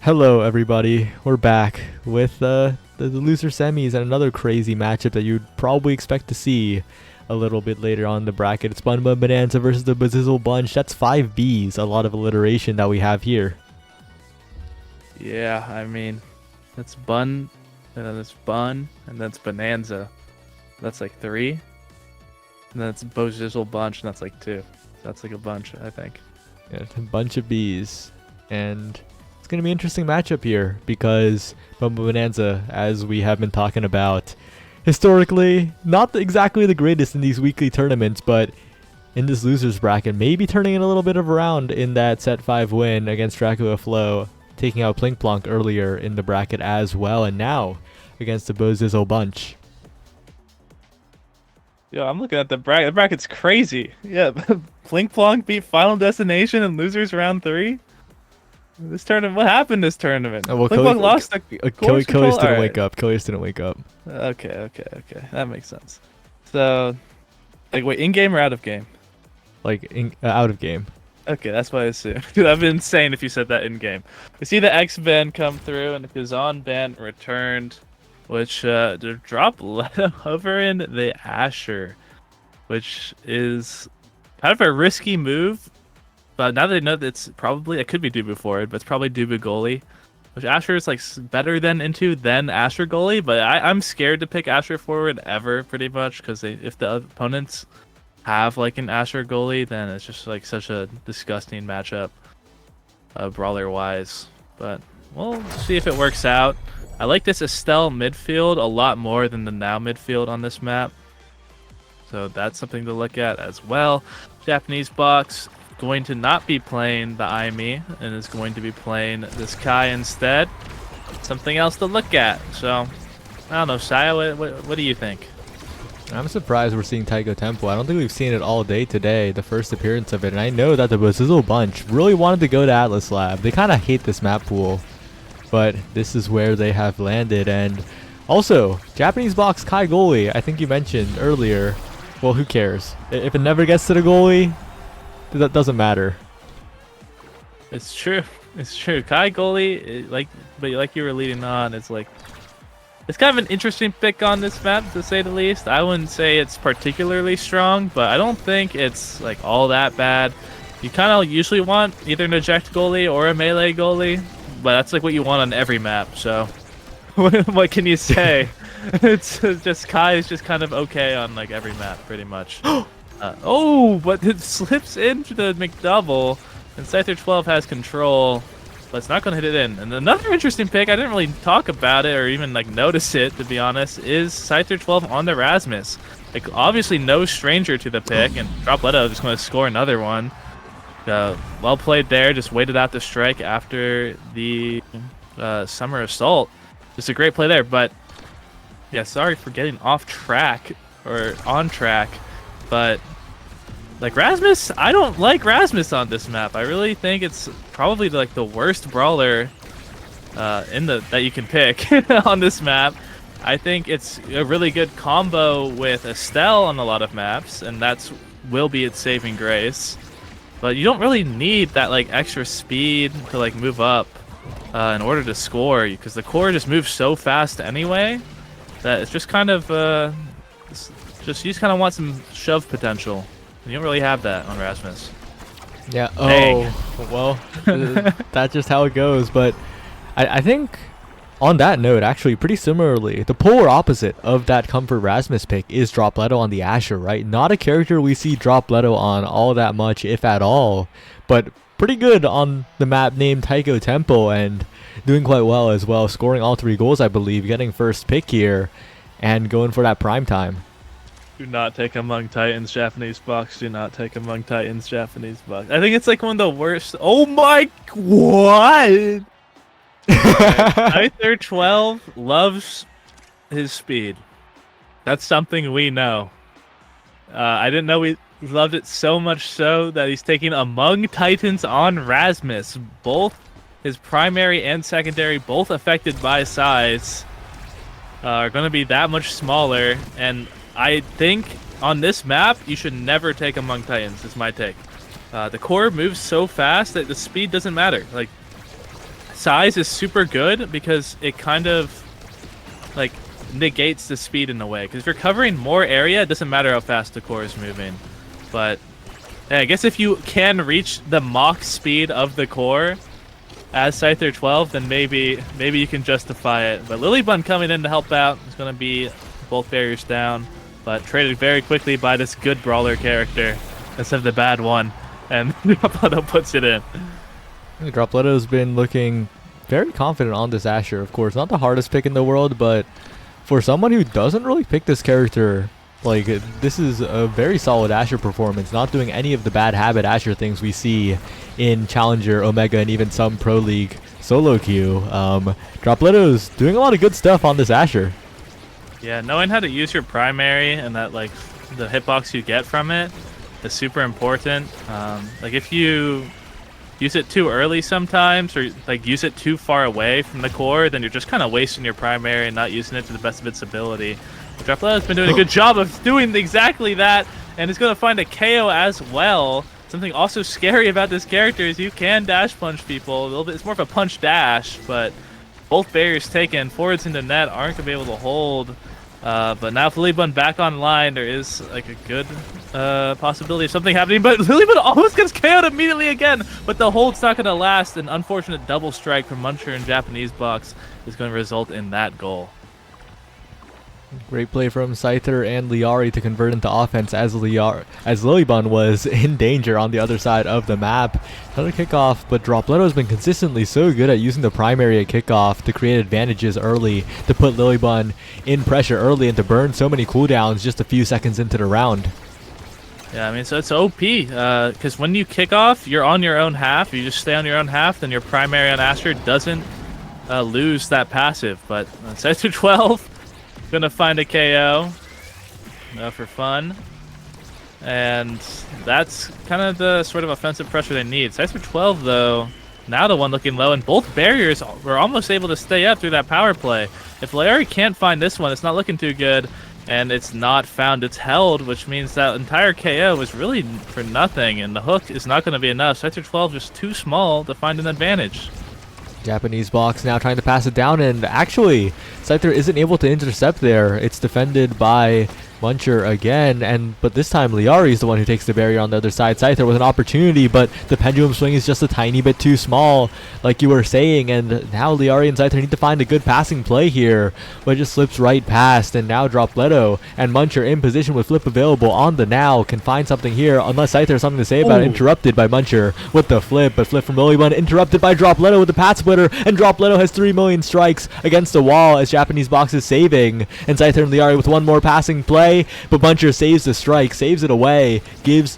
Hello, everybody. We're back with the loser semis and another crazy matchup that you'd probably expect to see a little bit later on in the bracket. It's Bun Bun Bonanza versus the Bazizzle Bunch. That's 5 Bs. A lot of alliteration that we have here. Yeah, I mean, that's Bun, and then it's Bun, and then it's Bonanza. That's like 3. And then it's Bazizzle Bunch, and that's like 2. That's like a bunch, I think. Yeah, a bunch of Bs. And it's going to be an interesting matchup here because Bun Bun Bonanza, as we have been talking about, historically, not exactly the greatest in these weekly tournaments, but in this losers bracket, maybe turning in a little bit of a round in that set 5 win against Dracula Flow, taking out Plink Plonk earlier in the bracket as well, and now against the Bazizzle Bunch. Yo, I'm looking at the bracket. The bracket's crazy. Yeah, Plink Plonk beat Final Destination in losers round 3. This tournament, what happened this tournament? Well, Plink Plonk lost the course control? Killius didn't Alright. wake up. Killius didn't wake up. Okay. That makes sense. So, like, wait, in-game or out of game? Like, out of game. Okay, that's what I assumed. Dude, that'd be insane if you said that in-game. We see the X ban come through, and the Kazan ban returned, which drop Leto over in the Asher, which is kind of a risky move. But now they know that it could be Dubu forward, but it's probably Dubu goalie, which Asher is like better than into than Asher goalie. But I'm scared to pick Asher forward ever, pretty much, because if the opponents have like an Asher goalie, then it's just like such a disgusting matchup, brawler wise. But we'll see if it works out. I like this Estelle midfield a lot more than the Now midfield on this map, so that's something to look at as well. Japanese box going to not be playing the Aimi and is going to be playing this Kai instead. Something else to look at. So I don't know, Shia, what do you think? I'm surprised we're seeing Taiko Tempo. I don't think we've seen it all day today, the first appearance of it. And I know that the Bazizzle Bunch really wanted to go to Atlas Lab. They kind of hate this map pool, but this is where they have landed. And also, Japanese box Kai goalie, I think you mentioned earlier. Well, who cares? If it never gets to the goalie, that doesn't matter. It's true. It's true. Kai goalie, but like you were leading on, it's like it's kind of an interesting pick on this map, to say the least. I wouldn't say it's particularly strong, but I don't think it's like all that bad. You kind of usually want either an eject goalie or a melee goalie, but that's like what you want on every map. So, what can you say? It's just Kai is just kind of okay on like every map, pretty much. Oh, but it slips into the McDouble, and Scyther 12 has control, but it's not going to hit it in. And another interesting pick, I didn't really talk about it or even like notice it, to be honest, is Scyther 12 on the Rasmus. Like, obviously no stranger to the pick, and Drop Leto is going to score another one. Well played there, just waited out the strike after the Summer Assault. Just a great play there, but yeah, sorry for getting off track, or on track. But like Rasmus, I don't like Rasmus on this map. I really think it's probably like the worst brawler that you can pick on this map. I think it's a really good combo with Estelle on a lot of maps, and will be its saving grace. But you don't really need that like extra speed to like move up in order to score, because the core just moves so fast anyway that it's just kind of you just kind of want some shove potential. You don't really have that on Rasmus. Yeah. Dang. Oh, well, that's just how it goes. But I think on that note, actually, pretty similarly, the polar opposite of that Comfort Rasmus pick is Drop Leto on the Asher, right? Not a character we see Drop Leto on all that much, if at all, but pretty good on the map named Taiko Tempo and doing quite well as well, scoring all 3 goals, I believe, getting first pick here and going for that prime time. Do not take Among Titans Japanese box. Do not take Among Titans Japanese box. I think it's like one of the worst. Oh my, what? Scyther 12 loves his speed. That's something we know. I didn't know we loved it so much so that he's taking Among Titans on Rasmus. Both his primary and secondary, both affected by size, are going to be that much smaller. And I think on this map, you should never take Among Titans, is my take. The core moves so fast that the speed doesn't matter. Like, size is super good because it kind of like negates the speed in a way. Because if you're covering more area, it doesn't matter how fast the core is moving. But yeah, I guess if you can reach the Mach speed of the core as Scyther 12, then maybe you can justify it. But Lilybun coming in to help out is going to be both barriers down, but traded very quickly by this good brawler character instead of the bad one, and Dropletto puts it in. Dropletto's been looking very confident on this Asher. Of course, not the hardest pick in the world, but for someone who doesn't really pick this character, like, this is a very solid Asher performance, not doing any of the bad habit Asher things we see in Challenger, Omega, and even some Pro League solo queue. Dropletto's doing a lot of good stuff on this Asher. Yeah, knowing how to use your primary and that, like, the hitbox you get from it is super important. Like, if you use it too early sometimes, or like use it too far away from the core, then you're just kind of wasting your primary and not using it to the best of its ability. Dropletto's been doing a good job of doing exactly that, and is going to find a KO as well. Something also scary about this character is you can dash punch people. A little bit, it's more of a punch dash, but both barriers taken. Forwards into net aren't going to be able to hold. But now with Lilybun back online, there is like a good possibility of something happening. But Lilybun almost gets KO'd immediately again. But the hold's not going to last. An unfortunate double strike from Muncher and Japanese Box is going to result in that goal. Great play from Scyther and Liari to convert into offense as Lilybun was in danger on the other side of the map. Another kickoff, but Dropletto's been consistently so good at using the primary at kickoff to create advantages early, to put Lilybun in pressure early and to burn so many cooldowns just a few seconds into the round. Yeah, I mean, so it's OP, because when you kick off, you're on your own half. You just stay on your own half, then your primary on Asher doesn't lose that passive. But Scyther 12 gonna find a KO for fun, and that's kind of the sort of offensive pressure they need. Scyther 12, though, now the one looking low, and both barriers were almost able to stay up through that power play. If Larry can't find this one, it's not looking too good, and it's not found, it's held, which means that entire KO was really for nothing, and the hook is not going to be enough. Scyther 12 just too small to find an advantage. Japanese Box now trying to pass it down, and actually Scyther isn't able to intercept there. It's defended by Muncher again, but this time Liari is the one who takes the barrier on the other side. Scyther with an opportunity, but the pendulum swing is just a tiny bit too small, like you were saying, and now Liari and Scyther need to find a good passing play here, but it just slips right past, and now Dropletto and Muncher in position with flip available on the now can find something here, unless Scyther has something to say about it. Interrupted by Muncher with the flip, but flip from Lilybun, interrupted by Dropletto with the pat splitter, and Dropletto has 3 million strikes against the wall as Japanese Box is saving, and Scyther and Liari with one more passing play, but Muncher saves the strike, saves it away, gives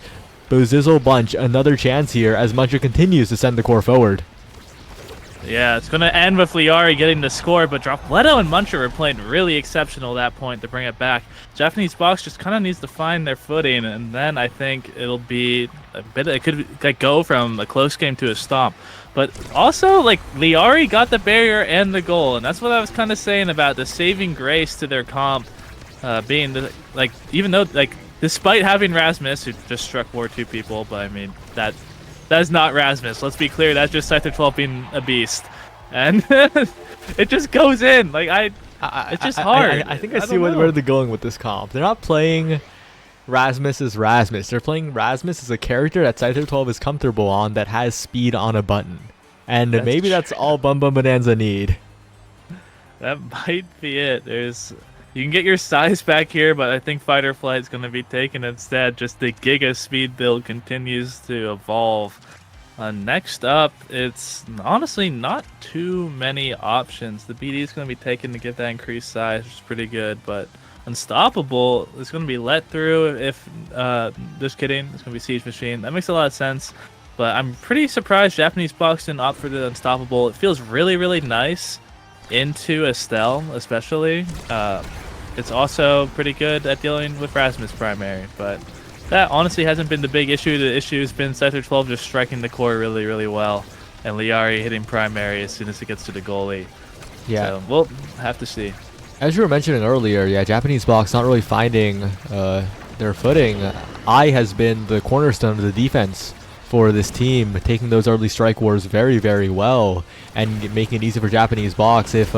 Bozizzle Bunch another chance here as Muncher continues to send the core forward. Yeah, it's going to end with Liari getting the score, but Dropletto and Muncher were playing really exceptional at that point to bring it back. Japanese Box just kind of needs to find their footing, and then I think it'll be a bit, it could like go from a close game to a stomp. But also, like, Liari got the barrier and the goal, and that's what I was kind of saying about the saving grace to their comp being, the, like, even though, like, despite having Rasmus, who just struck War 2 people, but I mean, that is not Rasmus. Let's be clear, that's just Scyther 12 being a beast. And it just goes in. Like, it's just hard. I think I see where they're going with this comp. They're not playing Rasmus as Rasmus. They're playing Rasmus as a character that Scyther 12 is comfortable on, that has speed on a button. And maybe that's all Bum Bum Bonanza need. That might be it. You can get your size back here, but I think Fighter Flight is going to be taken instead. Just the Giga Speed build continues to evolve. Next up, it's honestly not too many options. The BD is going to be taken to get that increased size, which is pretty good, but Unstoppable is going to be let through if, just kidding, it's going to be Siege Machine. That makes a lot of sense, but I'm pretty surprised Japanese Box didn't opt for the Unstoppable. It feels really, really nice into Estelle, especially. It's also pretty good at dealing with Rasmus primary, but that honestly hasn't been the big issue. The issue has been Scyther 12 just striking the core really, really well, and Liari hitting primary as soon as it gets to the goalie. Yeah. So we'll have to see. As you were mentioning earlier, yeah, Japanese Box not really finding their footing. I has been the cornerstone of the defense for this team, taking those early strike wars very, very well and making it easy for Japanese Box. If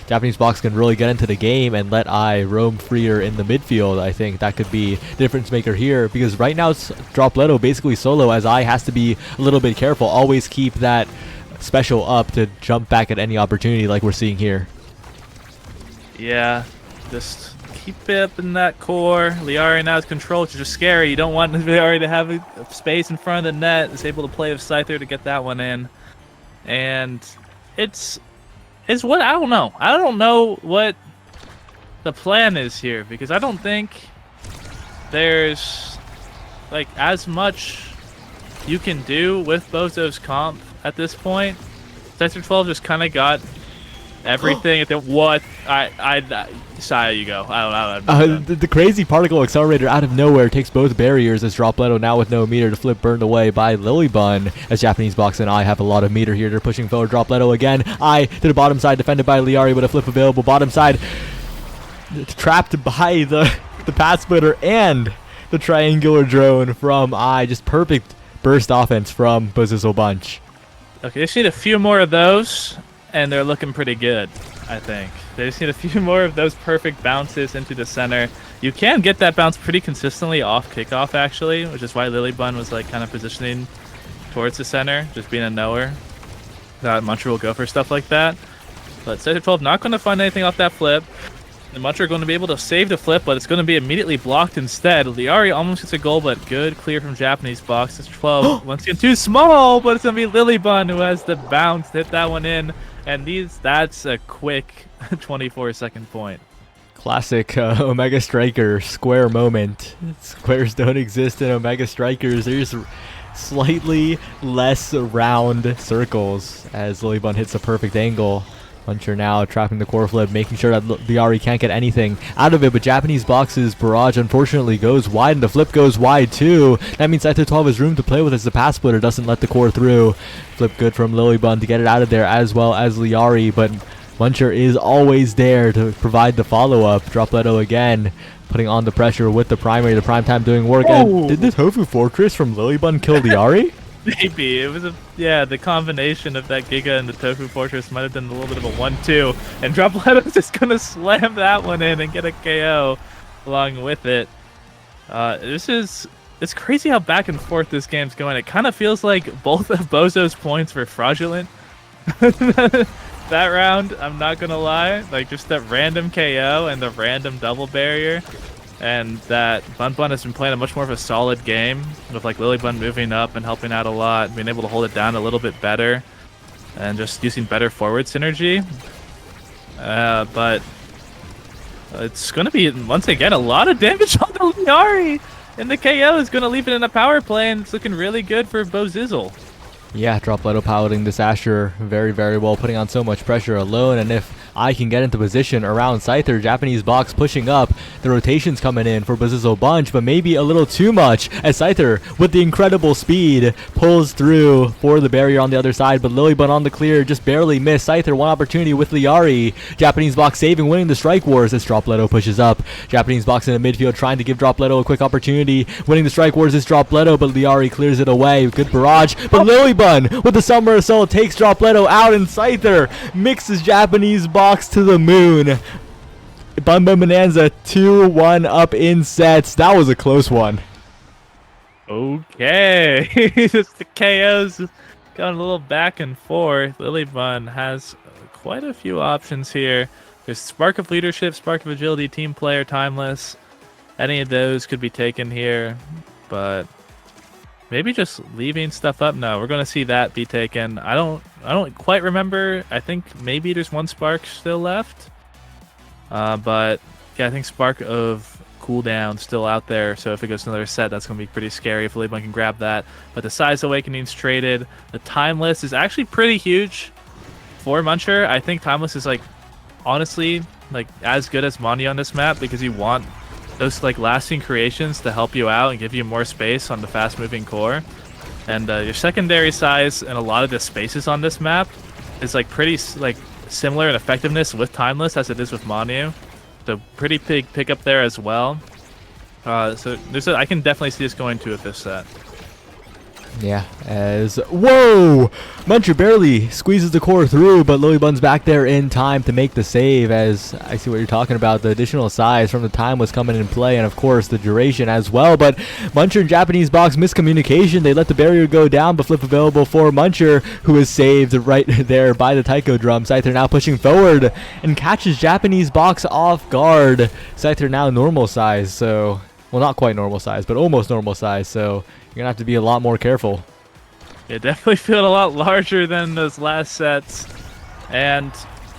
Japanese Box can really get into the game and let I roam freer in the midfield, I think that could be the difference maker here, because right now it's Dropletto basically solo, as I has to be a little bit careful, always keep that special up to jump back at any opportunity like we're seeing here. Yeah, just keep it up in that core. Liari now has control, which is just scary. You don't want Liari to have a space in front of the net. Is able to play with Scyther to get that one in. And it's what, I don't know. I don't know what the plan is here, because I don't think there's like as much you can do with Bozo's comp at this point. Sector 12 just kind of got everything. What? Saya, you go. I don't know. The crazy particle accelerator out of nowhere takes both barriers, as Dropletto now with no meter to flip burned away by Lilybun, as Japanese Box and I have a lot of meter here. They're pushing forward. Dropletto again. I to the bottom side, defended by Liari with a flip available. Bottom side trapped by the path splitter and the triangular drone from I. Just perfect burst offense from Bozizzle Bunch. Okay, they just need a few more of those, and they're looking pretty good, I think. They just need a few more of those perfect bounces into the center. You can get that bounce pretty consistently off kickoff, actually, which is why Lilybun was like kind of positioning towards the center, just being a knower. That Muncher will go for stuff like that. But Sector 12 not going to find anything off that flip. The Muncher are going to be able to save the flip, but it's going to be immediately blocked instead. Liari almost gets a goal, but good clear from Japanese Box. Sector 12 once again too small, but it's going to be Lilybun who has the bounce to hit that one in. And that's a quick 24-second point. Classic Omega Striker square moment. Squares don't exist in Omega Strikers. There's slightly less round circles as Lilybun hits a perfect angle. Muncher now trapping the core flip, making sure that Liari can't get anything out of it, but Japanese Box's barrage unfortunately goes wide, and the flip goes wide too. That means Sector 12 has room to play with as the pass splitter doesn't let the core through. Flip good from Lilybun to get it out of there, as well as Liari, but Muncher is always there to provide the follow-up. Dropletto again putting on the pressure with the primary, the prime time doing work. And did the Tofu Fortress from Lilybun kill Liari? Maybe. It was the combination of that Giga and the Tofu Fortress might have done a little bit of a 1-2. And Dropletto's just going to slam that one in and get a KO along with it. It's crazy how back and forth this game's going. It kind of feels like both of Bozo's points were fraudulent. That round, I'm not going to lie. Like, just that random KO and the random double barrier. And that Bun has been playing a much more of a solid game with like Lilybun moving up and helping out a lot, being able to hold it down a little bit better, and just using better forward synergy. But it's going to be, once again, a lot of damage on the Liari, and the KO is going to leave it in a power play, and it's looking really good for Bozizzle. Yeah, Dropletto piloting this Asher very, very well, putting on so much pressure alone, and if I can get into position around Scyther, Japanese Box pushing up, the rotations coming in for Bozizzle Bunch, but maybe a little too much, as Scyther, with the incredible speed, pulls through for the barrier on the other side, but Lilybun on the clear, just barely missed. Scyther, one opportunity with Liari, Japanese Box saving, winning the strike wars as Dropletto pushes up. Japanese Box in the midfield trying to give Dropletto a quick opportunity, winning the strike wars is Dropletto, but Liari clears it away, good barrage, but Lilybun with the summer assault takes Dropletto out, and Scyther mixes Japanese Box to the moon. Bun Bonanza 2-1 up in sets. That was a close one. Okay. Just the KOs going a little back and forth. Lilybun has quite a few options here. There's Spark of Leadership, Spark of Agility, Team Player, Timeless. Any of those could be taken here, but maybe just leaving stuff up. No, we're going to see that be taken. I don't quite remember. I think maybe there's one Spark still left. But yeah, I think Spark of Cooldown still out there. So if it goes to another set, that's going to be pretty scary if Lilybun can grab that. But the Size Awakening's traded. The Timeless is actually pretty huge for Muncher. I think Timeless is like, honestly, like as good as Mani on this map, because you want those like lasting creations to help you out and give you more space on the fast moving core. And your secondary size and a lot of the spaces on this map is like pretty like similar in effectiveness with Timeless as it is with Manu. So pretty big pickup there as well. So I can definitely see this going to a fifth set. Yeah, as whoa, Muncher barely squeezes the core through, but Lilybun's back there in time to make the save. As I see what you're talking about, the additional size from the time was coming in play, and of course the duration as well. But Muncher and Japanese box miscommunication. They let the barrier go down, but flip available for Muncher, who is saved right there by the taiko drum. Scyther now pushing forward and catches Japanese box off guard. Scyther now normal size, so well, not quite normal size, but almost normal size. So you're gonna have to be a lot more careful. It definitely feels a lot larger than those last sets. And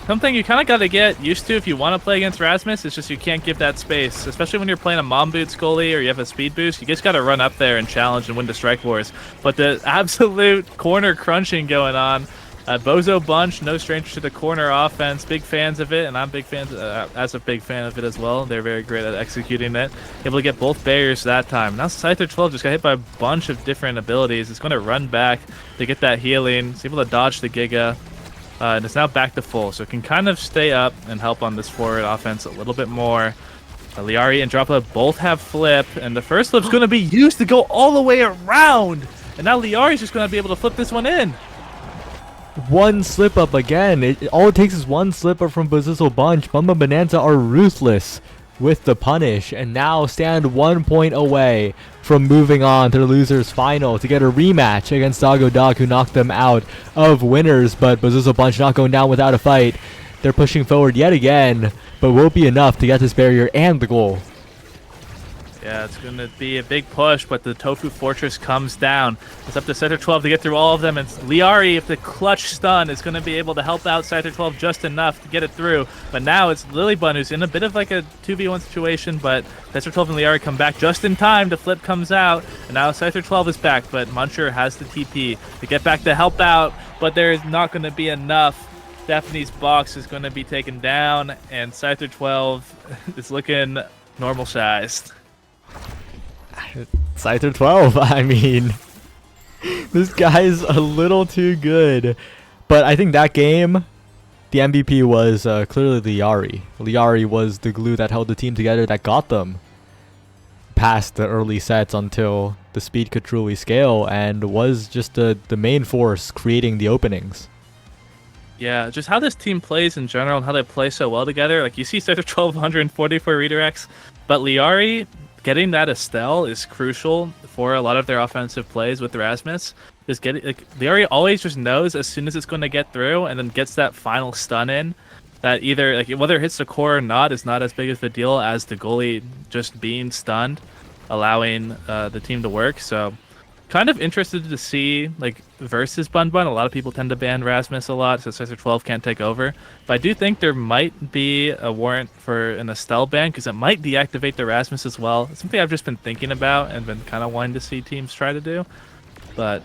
something you kind of got to get used to if you want to play against Rasmus is just you can't give that space. Especially when you're playing a mom boots goalie or you have a speed boost, you just got to run up there and challenge and win the strike wars. But the absolute corner crunching going on. Bozo Bunch, no stranger to the corner offense. Big fans of it, and I'm big fans as a big fan of it as well. They're very great at executing it. Able to get both barriers that time. Now Scyther 12 just got hit by a bunch of different abilities. It's going to run back to get that healing. It's able to dodge the Giga. And it's now back to full, so it can kind of stay up and help on this forward offense a little bit more. Liari and Droplet both have flip, and the first flip's going to be used to go all the way around. And now Liari's just going to be able to flip this one in. One slip up again. All it takes is one slip up from Bozizzle Bunch. Bumba Bonanza are ruthless with the punish, and now stand 1 point away from moving on to the losers final to get a rematch against Doggo Dog, who knocked them out of winners. But Bozizzle Bunch not going down without a fight. They're pushing forward yet again, but won't be enough to get this barrier and the goal. Yeah, it's going to be a big push, but the Tofu Fortress comes down. It's up to Scyther 12 to get through all of them, and Liari, if the clutch stun, is going to be able to help out Scyther 12 just enough to get it through. But now it's Lilybun, who's in a bit of like a 2v1 situation, but Scyther 12 and Liari come back just in time. The flip comes out, and now Scyther 12 is back, but Muncher has the TP to get back to help out, but there is not going to be enough. Japanese box is going to be taken down, and Scyther 12 is looking normal-sized. Scyther 12, I mean, this guy's a little too good. But I think that game, the MVP was clearly Liari. Liari was the glue that held the team together, that got them past the early sets until the speed could truly scale, and was just the main force creating the openings. Yeah, just how this team plays in general and how they play so well together. Like, you see Scyther 12 144 redirects, but Liari getting that Estelle is crucial for a lot of their offensive plays with Rasmus. Just getting, like, Liari always just knows as soon as it's going to get through, and then gets that final stun in. That either, like, whether it hits the core or not is not as big of a deal as the goalie just being stunned, allowing the team to work. So, kind of interested to see, like, versus Bun. A lot of people tend to ban Rasmus a lot, so Scyther 12 can't take over. But I do think there might be a warrant for an Estelle ban, because it might deactivate the Rasmus as well. It's something I've just been thinking about and been kind of wanting to see teams try to do. But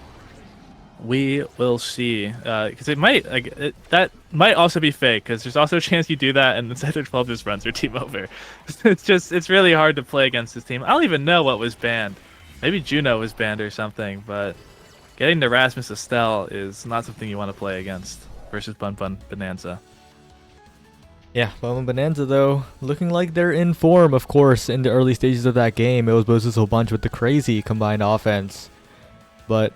we will see, because it might, like, that might also be fake, because there's also a chance you do that and then Scyther 12 just runs your team over. It's really hard to play against this team. I don't even know what was banned. Maybe Juno was banned or something, but getting the Rasmus Estelle is not something you want to play against versus Bun Bonanza. Yeah, Bun Bonanza, though, looking like they're in form, of course, in the early stages of that game. It was Bozizzle Bunch with the crazy combined offense. But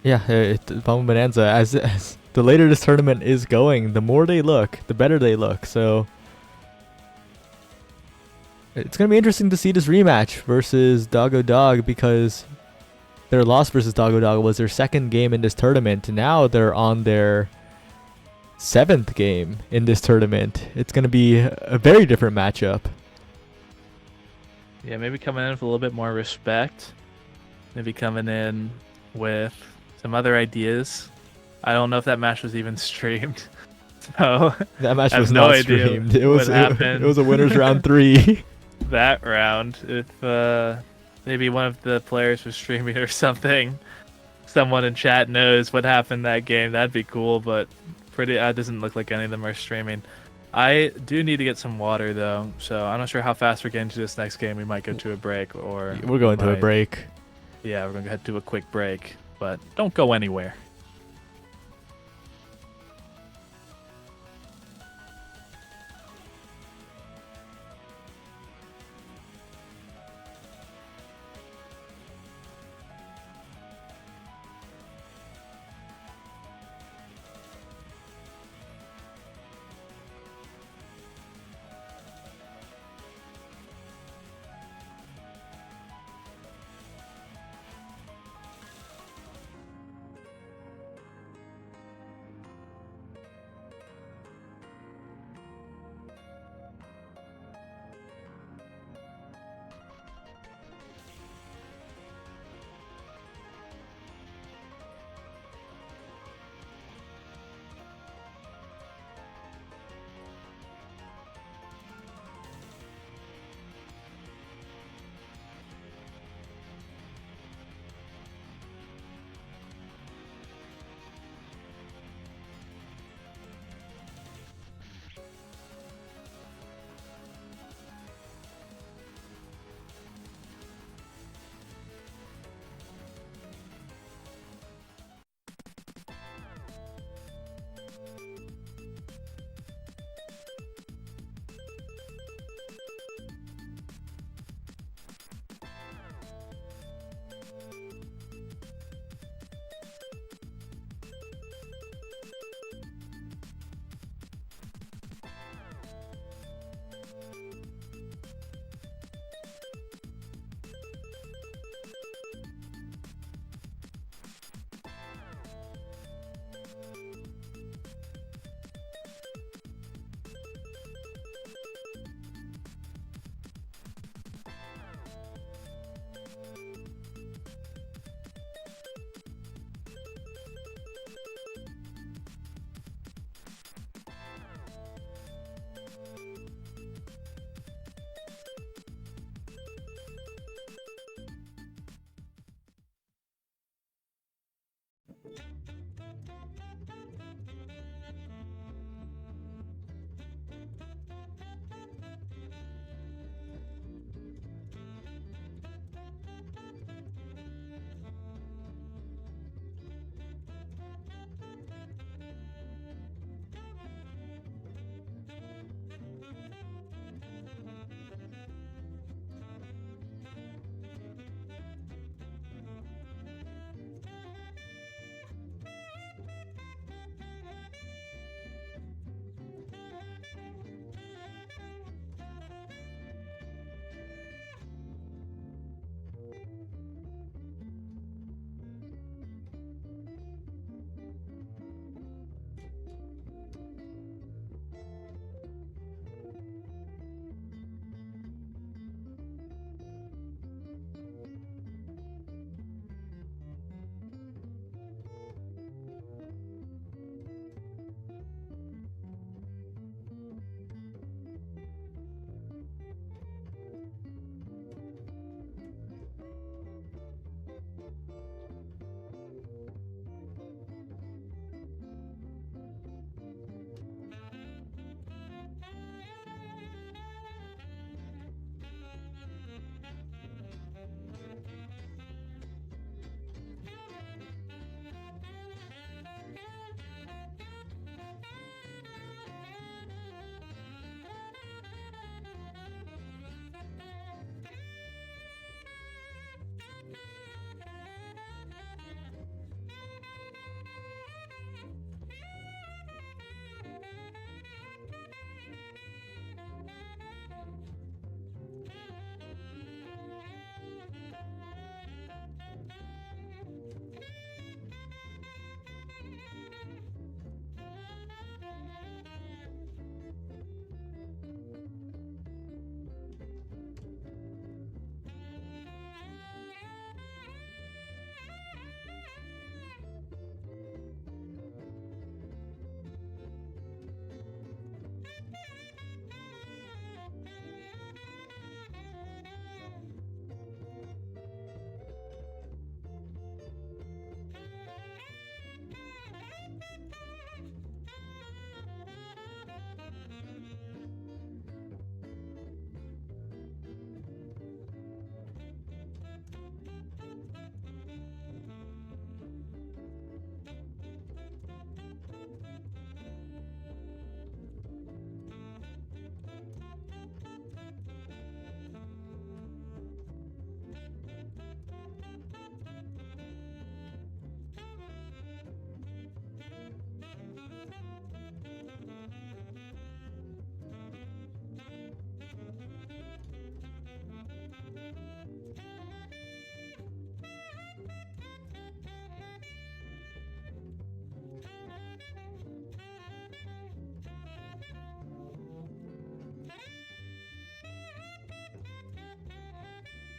yeah, Bun Bonanza, as the later this tournament is going, the more they look, the better they look. So it's going to be interesting to see this rematch versus Doggo Dog, because their loss versus Doggo Dog was their second game in this tournament. Now they're on their 7th game in this tournament. It's going to be a very different matchup. Yeah, maybe coming in with a little bit more respect. Maybe coming in with some other ideas. I don't know if that match was even streamed. So that match was no not idea streamed. It was happened. it was a winners round 3. That round, if maybe one of the players was streaming or something, someone in chat knows what happened that game, that'd be cool. But it doesn't look like any of them are streaming. I do need to get some water though, so I'm not sure how fast we're getting to this next game. We might go to a break, or we're going to a break. Yeah, we're gonna head to a quick break, but don't go anywhere.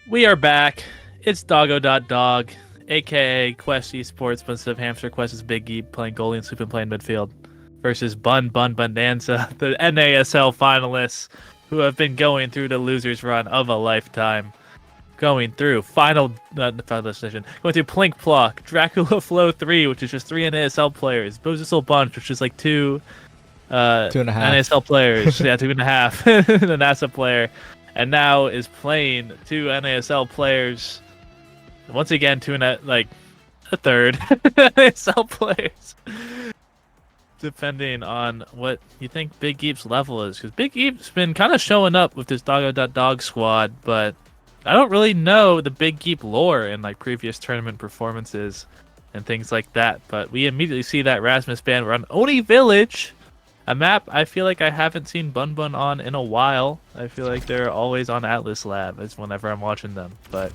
We are back. It's Doggo.Dog, aka Quest Esports, but instead of Hamster, Quest is Big Geep playing goalie and Super playing midfield, versus Bun Bonanza, the NASL finalists who have been going through the losers run of a lifetime. Going through final decision. Going through Plink Plock, Dracula Flow 3, which is just 3 NASL players, Boozle Bunch, which is like 2 2.5 NASL players, yeah, 2.5, the NASA player, and now is playing 2 NASL players. Once again, like a third NASL players. Depending on what you think Big Geep's level is, because Big Geep's been kind of showing up with this Doggo.Dog squad, but I don't really know the Big Geep lore in like previous tournament performances and things like that. But we immediately see that Rasmus band run Oni Village. A map I feel like I haven't seen Bun Bun on in a while. I feel like they're always on Atlas Lab as whenever I'm watching them. But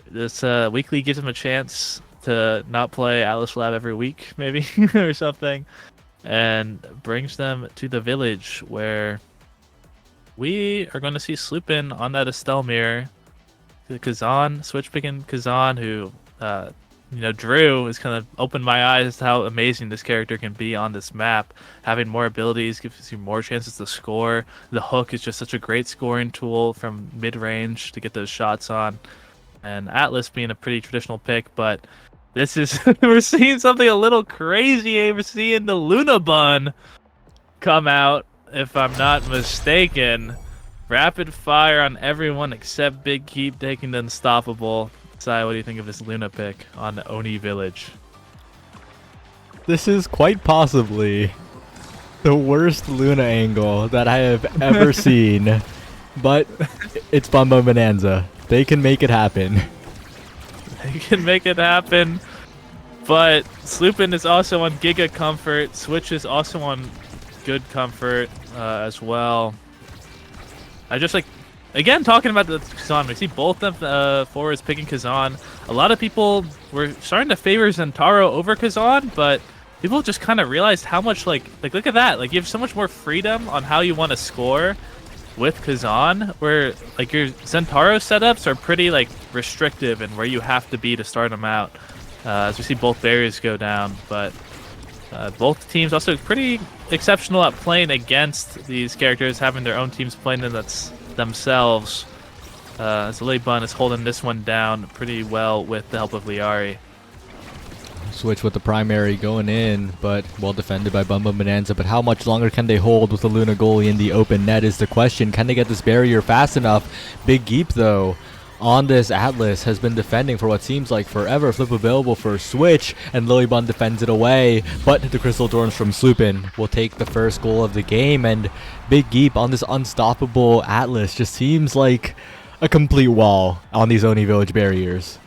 this weekly gives them a chance to not play Atlas Lab every week, maybe, or something. And brings them to the village where we are going to see Sloopin on that Estelle mirror. Kazan, switch picking Kazan, who Drew has kind of opened my eyes as to how amazing this character can be on this map. Having more abilities gives you more chances to score. The hook is just such a great scoring tool from mid-range to get those shots on. And Atlas being a pretty traditional pick, but this is we're seeing something a little crazy. We're seeing the Luna Bun come out, if I'm not mistaken. Rapid fire on everyone except Big Geep taking the unstoppable. Sai, what do you think of this Luna pick on the Oni Village? This is quite possibly the worst Luna angle that I have ever seen, but it's Bun Bonanza. They can make it happen. They can make it happen, but Sloopin is also on Giga Comfort. Switch is also on good comfort as well. I just like, again, talking about the Kazan, we see both of them forwards picking Kazan. A lot of people were starting to favor Zentaro over Kazan, but people just kind of realized how much, like look at that. Like, you have so much more freedom on how you want to score with Kazan, where like your Zentaro setups are pretty like restrictive and where you have to be to start them out. As we see both barriers go down, but both teams also pretty exceptional at playing against these characters, having their own teams playing them themselves. As Lily Bun is holding this one down pretty well with the help of Liari. Switch with the primary going in, but well defended by Bun Bonanza. But how much longer can they hold with the Luna goalie in the open net is the question. Can they get this barrier fast enough? Big Geep, though, on this Atlas has been defending for what seems like forever. Flip available for Switch, and Lilybun defends it away, but the Crystal Thorns from Sloopin will take the first goal of the game, and Big Geep on this unstoppable Atlas just seems like a complete wall on these Oni Village barriers.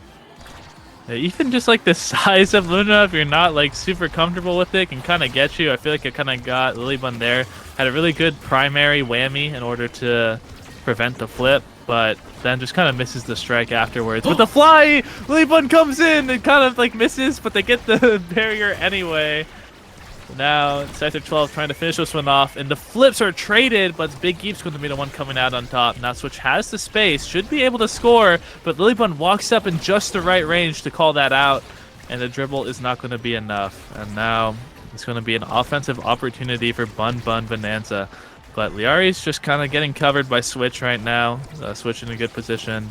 Yeah, even just like the size of Luna, if you're not like super comfortable with it, can kind of get you. I feel like it kind of got Lilybun there. Had a really good primary whammy in order to prevent the flip, but then just kind of misses the strike afterwards. With the fly, Lilybun comes in and kind of like misses, but they get the barrier anyway. Now Sector 12 trying to finish this one off, and the flips are traded, but Big Geep's going to be the one coming out on top. Now Switch has the space, should be able to score, but Lilybun walks up in just the right range to call that out, and the dribble is not going to be enough. And now it's going to be an offensive opportunity for Bun Bonanza. But Liari's just kind of getting covered by Switch right now. Switch in a good position.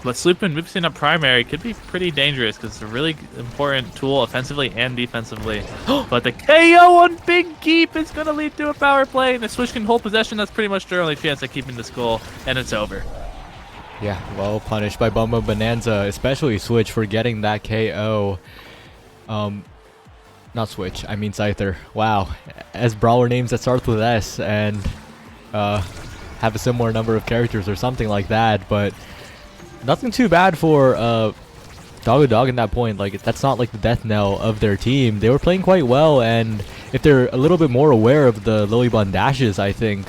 But Sloopin moving up primary could be pretty dangerous because it's a really important tool offensively and defensively. But the KO on Big Geep is going to lead to a power play, and the Switch can hold possession. That's pretty much their only chance at keeping this goal, and it's over. Yeah, well punished by Bun Bonanza, especially Switch for getting that KO. Not Switch, I mean Scyther. Wow, as brawler names that starts with S and have a similar number of characters or something like that, but nothing too bad for Doggo in that point. Like, that's not like the death knell of their team. They were playing quite well, and if they're a little bit more aware of the Lilybun dashes, I think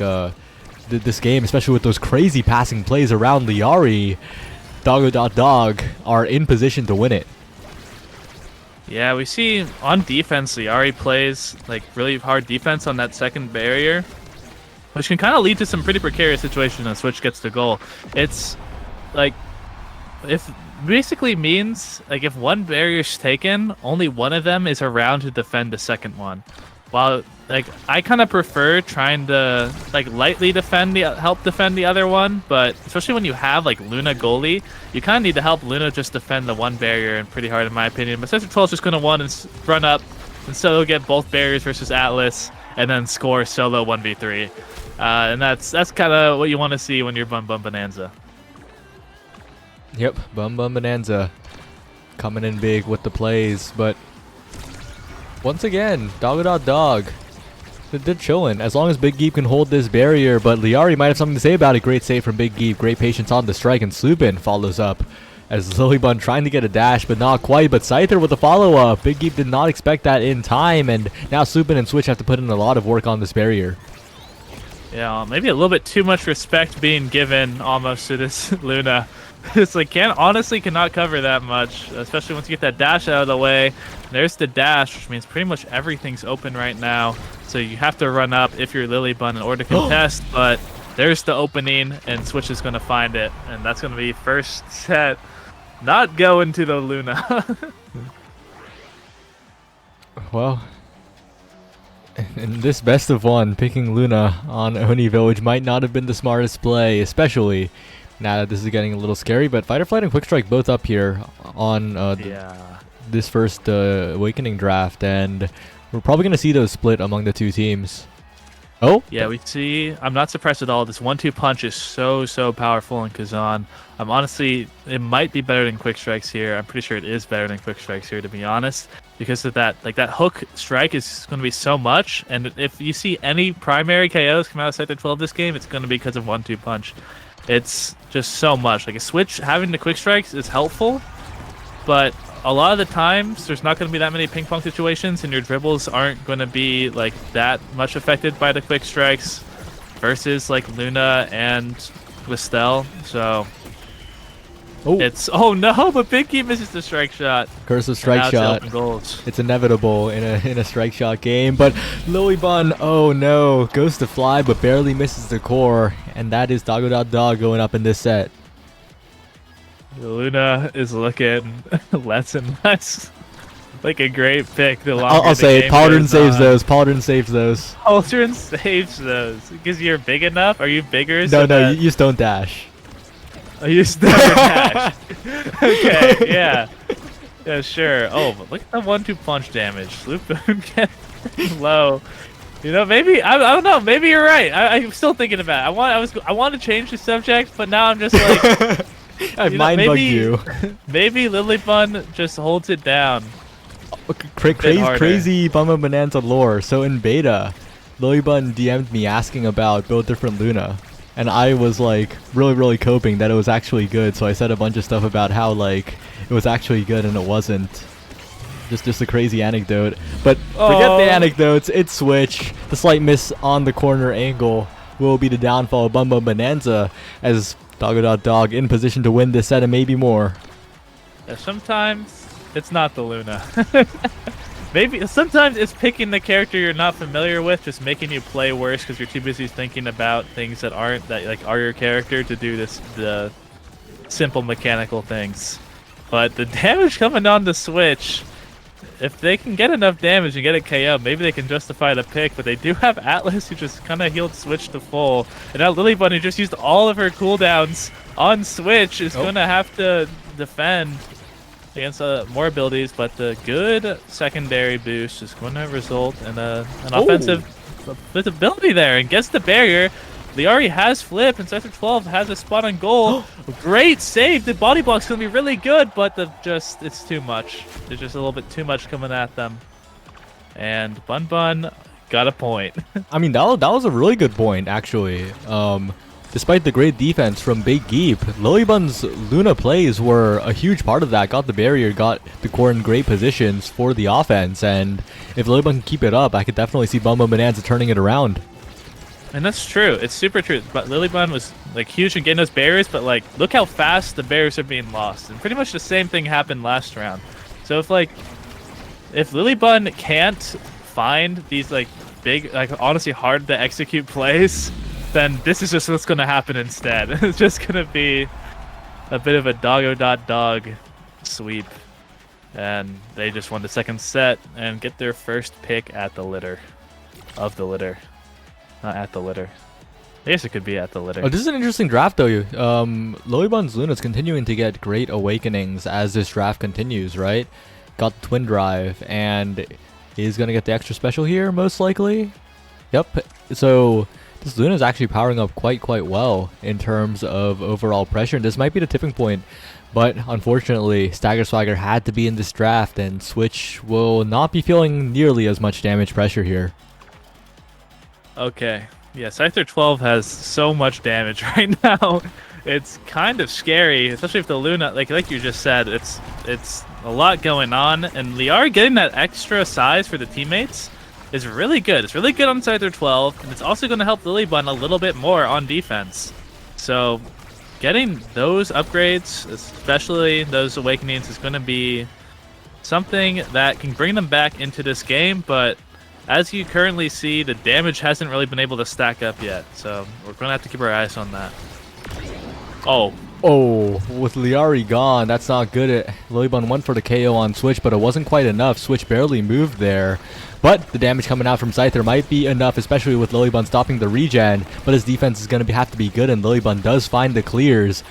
this game, especially with those crazy passing plays around Liari, Doggo are in position to win it. Yeah, we see on defense, Liari plays like really hard defense on that second barrier, which can kind of lead to some pretty precarious situations when Switch gets the goal. It's like if basically means like if one barrier's taken, only one of them is around to defend the second one. While like I kind of prefer trying to like lightly help defend the other one, but especially when you have like Luna goalie, you kind of need to help Luna just defend the one barrier and pretty hard in my opinion. But Sector 12 is just going to run up and solo get both barriers versus Atlas and then score solo 1v3. And that's kind of what you want to see when you're Bum Bum Bonanza. Yep, Bum Bum Bonanza coming in big with the plays, but once again, Dog. They're chilling. As long as Big Geep can hold this barrier, but Liari might have something to say about it. Great save from Big Geep. Great patience on the strike, and Sloopin follows up. As Lilybun trying to get a dash, but not quite. But Scyther with the follow-up. Big Geep did not expect that in time, and now Sloopin and Switch have to put in a lot of work on this barrier. Yeah, maybe a little bit too much respect being given almost to this Luna. It's like cannot cover that much, especially once you get that dash out of the way. There's the dash, which means pretty much everything's open right now. So you have to run up if you're Lilybun in order to contest, but there's the opening, and Switch is going to find it, and that's going to be first set. Not going to the Luna. Well, in this best of one, picking Luna on Oni Village might not have been the smartest play, especially now that this is getting a little scary. But Fighter Flight and Quick Strike both up here on this first Awakening draft, and we're probably going to see those split among the two teams. Oh? Yeah, we see. I'm not surprised at all. This 1-2 punch is so powerful in Kazan. I'm honestly, it might be better than Quick Strikes here. I'm pretty sure it is better than Quick Strikes here, to be honest, because of that. Like that hook strike is going to be so much, and if you see any primary KOs come out of Sector 12 this game, it's going to be because of 1-2 punch. It's just so much. Like a Switch having the Quick Strikes is helpful, but a lot of the times there's not going to be that many ping pong situations, and your dribbles aren't going to be like that much affected by the Quick Strikes versus like Luna and Listel. So it's no, but Big Geep misses the strike shot. Curse of strike shot. It's inevitable in a strike shot game, but Lilybun, oh no, goes to fly but barely misses the core, and that is Dog going up in this set. Luna is looking less and less like a great pick. I'll say it. Paladin saves those. Paladin saves those. Paladin saves those because you're big enough. Are you bigger? No, you just don't dash. Oh, you just never dash. Okay, yeah, sure. Oh, but look at the 1-2 punch damage. Sloopin gets low. You know, maybe I don't know. Maybe you're right. I'm still thinking about it. I want to change the subject, but now I'm just like. I mind bugged you. Maybe Lilybun just holds it down. Crazy Bumba Bonanza lore. So in beta, Lilybun DM'd me asking about build different Luna, and I was like really coping that it was actually good. So I said a bunch of stuff about how like it was actually good and it wasn't. Just a crazy anecdote. But forget the anecdotes. It's Switch. The slight miss on the corner angle will be the downfall of Bumba Bonanza as Dog in position to win this set and maybe more. Yeah, sometimes it's not the Luna. Maybe sometimes it's picking the character you're not familiar with, just making you play worse because you're too busy thinking about things that are your character to do the simple mechanical things. But the damage coming on the Switch, if they can get enough damage and get a KO, maybe they can justify the pick, but they do have Atlas who just kind of healed Switch to full. And now Lilybun, who just used all of her cooldowns on Switch, is going to have to defend against more abilities, but the good secondary boost is going to result in an offensive ability there and gets the barrier. Liari has flip, and Sector 12 has a spot on goal. Great save. The body block's going to be really good, but it's too much. There's just a little bit too much coming at them. And Bun got a point. I mean, that was a really good point, actually. Despite the great defense from Big Geep, Lilybun's Luna plays were a huge part of that. Got the barrier, got the core in great positions for the offense, and if Lilybun can keep it up, I could definitely see Bumba Bonanza turning it around. And that's true. It's super true. But Lilybun was like huge in getting those barriers, but like look how fast the barriers are being lost. And pretty much the same thing happened last round. So if Lilybun can't find these like big, like honestly hard to execute plays, then this is just what's gonna happen instead. It's just gonna be a bit of a doggo.dog sweep. And they just won the second set and get their first pick at the litter. Of the litter. Not at the litter. I guess it could be at the litter. Oh, this is an interesting draft, though. Loibon's Luna's continuing to get great awakenings as this draft continues, right? Got the Twin Drive, and he's going to get the extra special here, most likely. Yep. So this Luna is actually powering up quite well in terms of overall pressure. And this might be the tipping point. But unfortunately, Stagger Swagger had to be in this draft, and Switch will not be feeling nearly as much damage pressure here. Okay. Yeah, Scyther 12 has so much damage right now. It's kind of scary, especially if the Luna, like you just said, it's a lot going on, and Liari getting that extra size for the teammates is really good. It's really good on Scyther 12, and it's also going to help Lilybun a little bit more on defense. So getting those upgrades, especially those awakenings, is going to be something that can bring them back into this game, but as you currently see, the damage hasn't really been able to stack up yet, so we're going to have to keep our eyes on that. Oh, with Liari gone, that's not good. Lilybun went for the KO on Switch, but it wasn't quite enough. Switch barely moved there. But the damage coming out from Scyther might be enough, especially with Lilybun stopping the regen. But his defense is going to have to be good, and Lilybun does find the clears.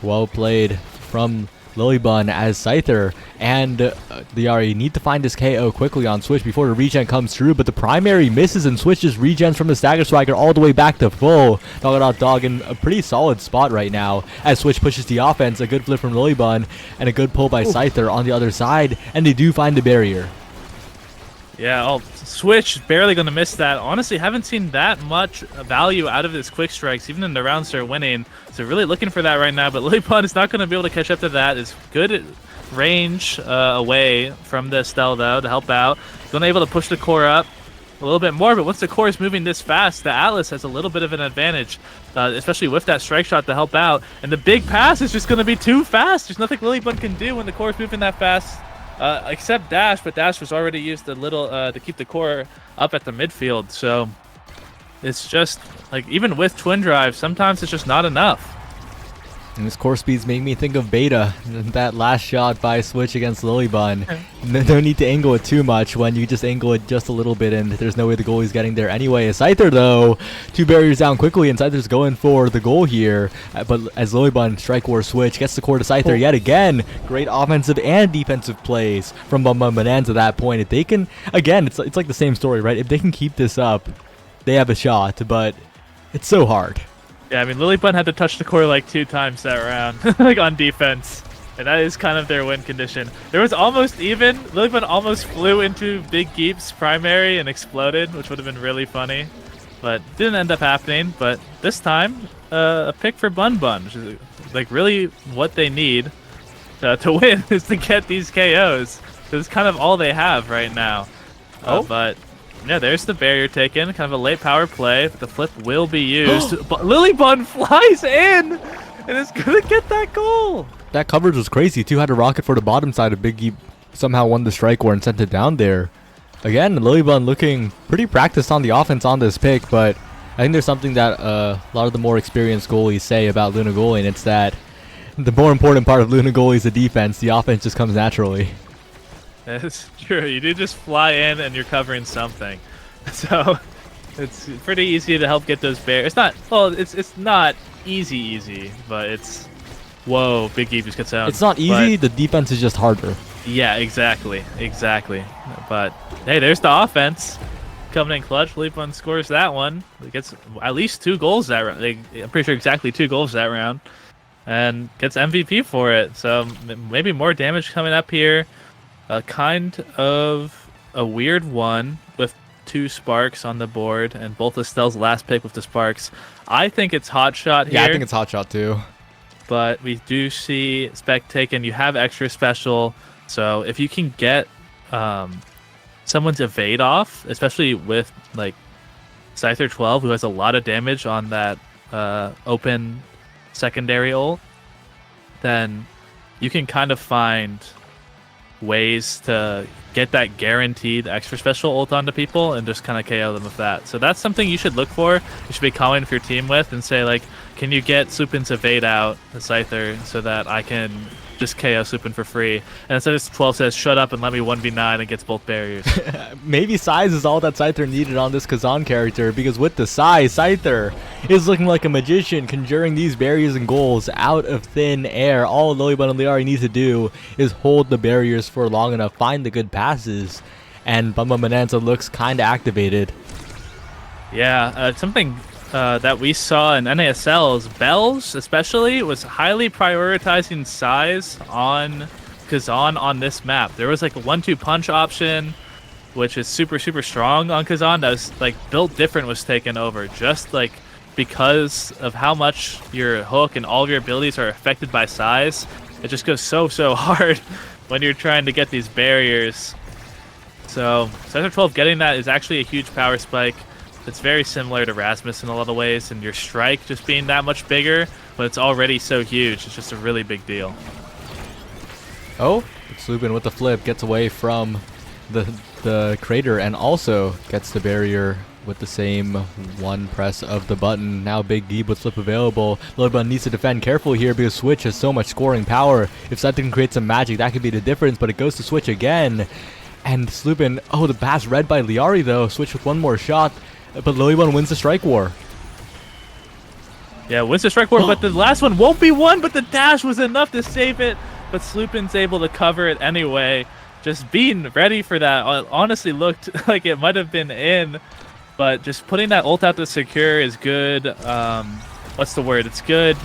Well played from Lilybun as Scyther, and Liari need to find this KO quickly on Switch before the regen comes through, but the primary misses, and Switch just regens from the Stagger Swagger all the way back to full. Dog in a pretty solid spot right now as Switch pushes the offense. A good flip from Lilybun and a good pull by Scyther on the other side, and they do find the barrier. Yeah, Switch barely going to miss that. Honestly, haven't seen that much value out of his quick strikes, even in the rounds they're winning. So really looking for that right now, but Lilybun is not going to be able to catch up to that. It's good range away from the Estelle, though, to help out. Going to be able to push the core up a little bit more, but once the core is moving this fast, the Atlas has a little bit of an advantage, especially with that strike shot to help out. And the big pass is just going to be too fast. There's nothing Lilybun can do when the core is moving that fast. Except Dash, but Dash was already used a little to keep the core up at the midfield. So it's just like, even with Twin Drive, sometimes it's just not enough. And this core speeds make me think of Beta. That last shot by Switch against Lilybun. No need to angle it too much when you just angle it just a little bit, and there's no way the goalie's getting there anyway. Scyther, though, 2 barriers down quickly, and Scyther's going for the goal here. But as Lilybun strike war Switch gets the core to Scyther yet again. Great offensive and defensive plays from Bum Bum Bonanza at that point. If they can, again, it's like the same story, right? If they can keep this up, they have a shot, but it's so hard. Yeah, I mean, Lilybun had to touch the core like 2 times that round, like on defense. And that is kind of their win condition. There was almost even, Lilybun almost flew into Big Geep's primary and exploded, which would have been really funny. But didn't end up happening. But this time, a pick for Bun Bun, which is like really what they need to win, is to get these KOs. It's kind of all they have right now. But yeah, there's the barrier taken. Kind of a late power play. But the flip will be used. But Lilybun flies in and is going to get that goal. That coverage was crazy, too. Had a rocket for the bottom side of Big Geep. Somehow won the strike war and sent it down there. Again, Lilybun looking pretty practiced on the offense on this pick, but I think there's something that a lot of the more experienced goalies say about Luna goalie, and it's that the more important part of Luna goalie is the defense. The offense just comes naturally. That's true. You do just fly in and you're covering something. So it's pretty easy to help get those barriers. It's not, well, it's not easy, but it's, whoa, Big Geep just gets out. It's not easy, the defense is just harder. Yeah, exactly. But hey, there's the offense coming in clutch. Lilybun scores that one. He gets at least 2 goals that round. I'm pretty sure exactly 2 goals that round, and gets MVP for it. So maybe more damage coming up here. Kind of a weird one with 2 sparks on the board, and both Estelle's last pick with the sparks. I think it's Hot Shot here. Yeah, I think it's Hot Shot too. But we do see Spec taken. You have extra special. So if you can get someone's evade off, especially with like Scyther 12, who has a lot of damage on that open secondary ult, then you can kind of find ways to get that guaranteed extra special ult onto people and just kind of KO them with that. So that's something you should look for. You should be calling with your team with and say, like, can you get Slupin's evade out, the Scyther, so that I can just KO Slupin for free? And instead of 12 says, shut up and let me 1v9 and gets both barriers. Maybe size is all that Scyther needed on this Kazan character, because with the size, Scyther is looking like a magician, conjuring these barriers and goals out of thin air. All Lilybun and Liari needs to do is hold the barriers for long enough, find the good passes, and Bum Bum Bonanza looks kind of activated. Yeah, something that we saw in NASL's Bells especially was highly prioritizing size on Kazan on this map. There was like a 1-2 punch option, which is super strong on Kazan. That was like built different, was taken over just like because of how much your hook and all of your abilities are affected by size. It just goes so hard when you're trying to get these barriers. So Sector 12 getting that is actually a huge power spike. It's very similar to Rasmus in a lot of ways, and your strike just being that much bigger, but it's already so huge. It's just a really big deal. Oh, Slupin with the flip gets away from the crater and also gets the barrier with the same one press of the button. Now Big Geeb with flip available. Lilybun needs to defend carefully here because Switch has so much scoring power. If something can create some magic, that could be the difference, but it goes to Switch again. And Slupin, oh, the pass read by Liari though. Switch with one more shot. But Lilybun wins the strike war. Yeah, wins the strike war, but the last one won't be won, but the dash was enough to save it. But Slupin's able to cover it anyway. Just being ready for that honestly looked like it might have been in, but just putting that ult out to secure is good. What's the word? It's good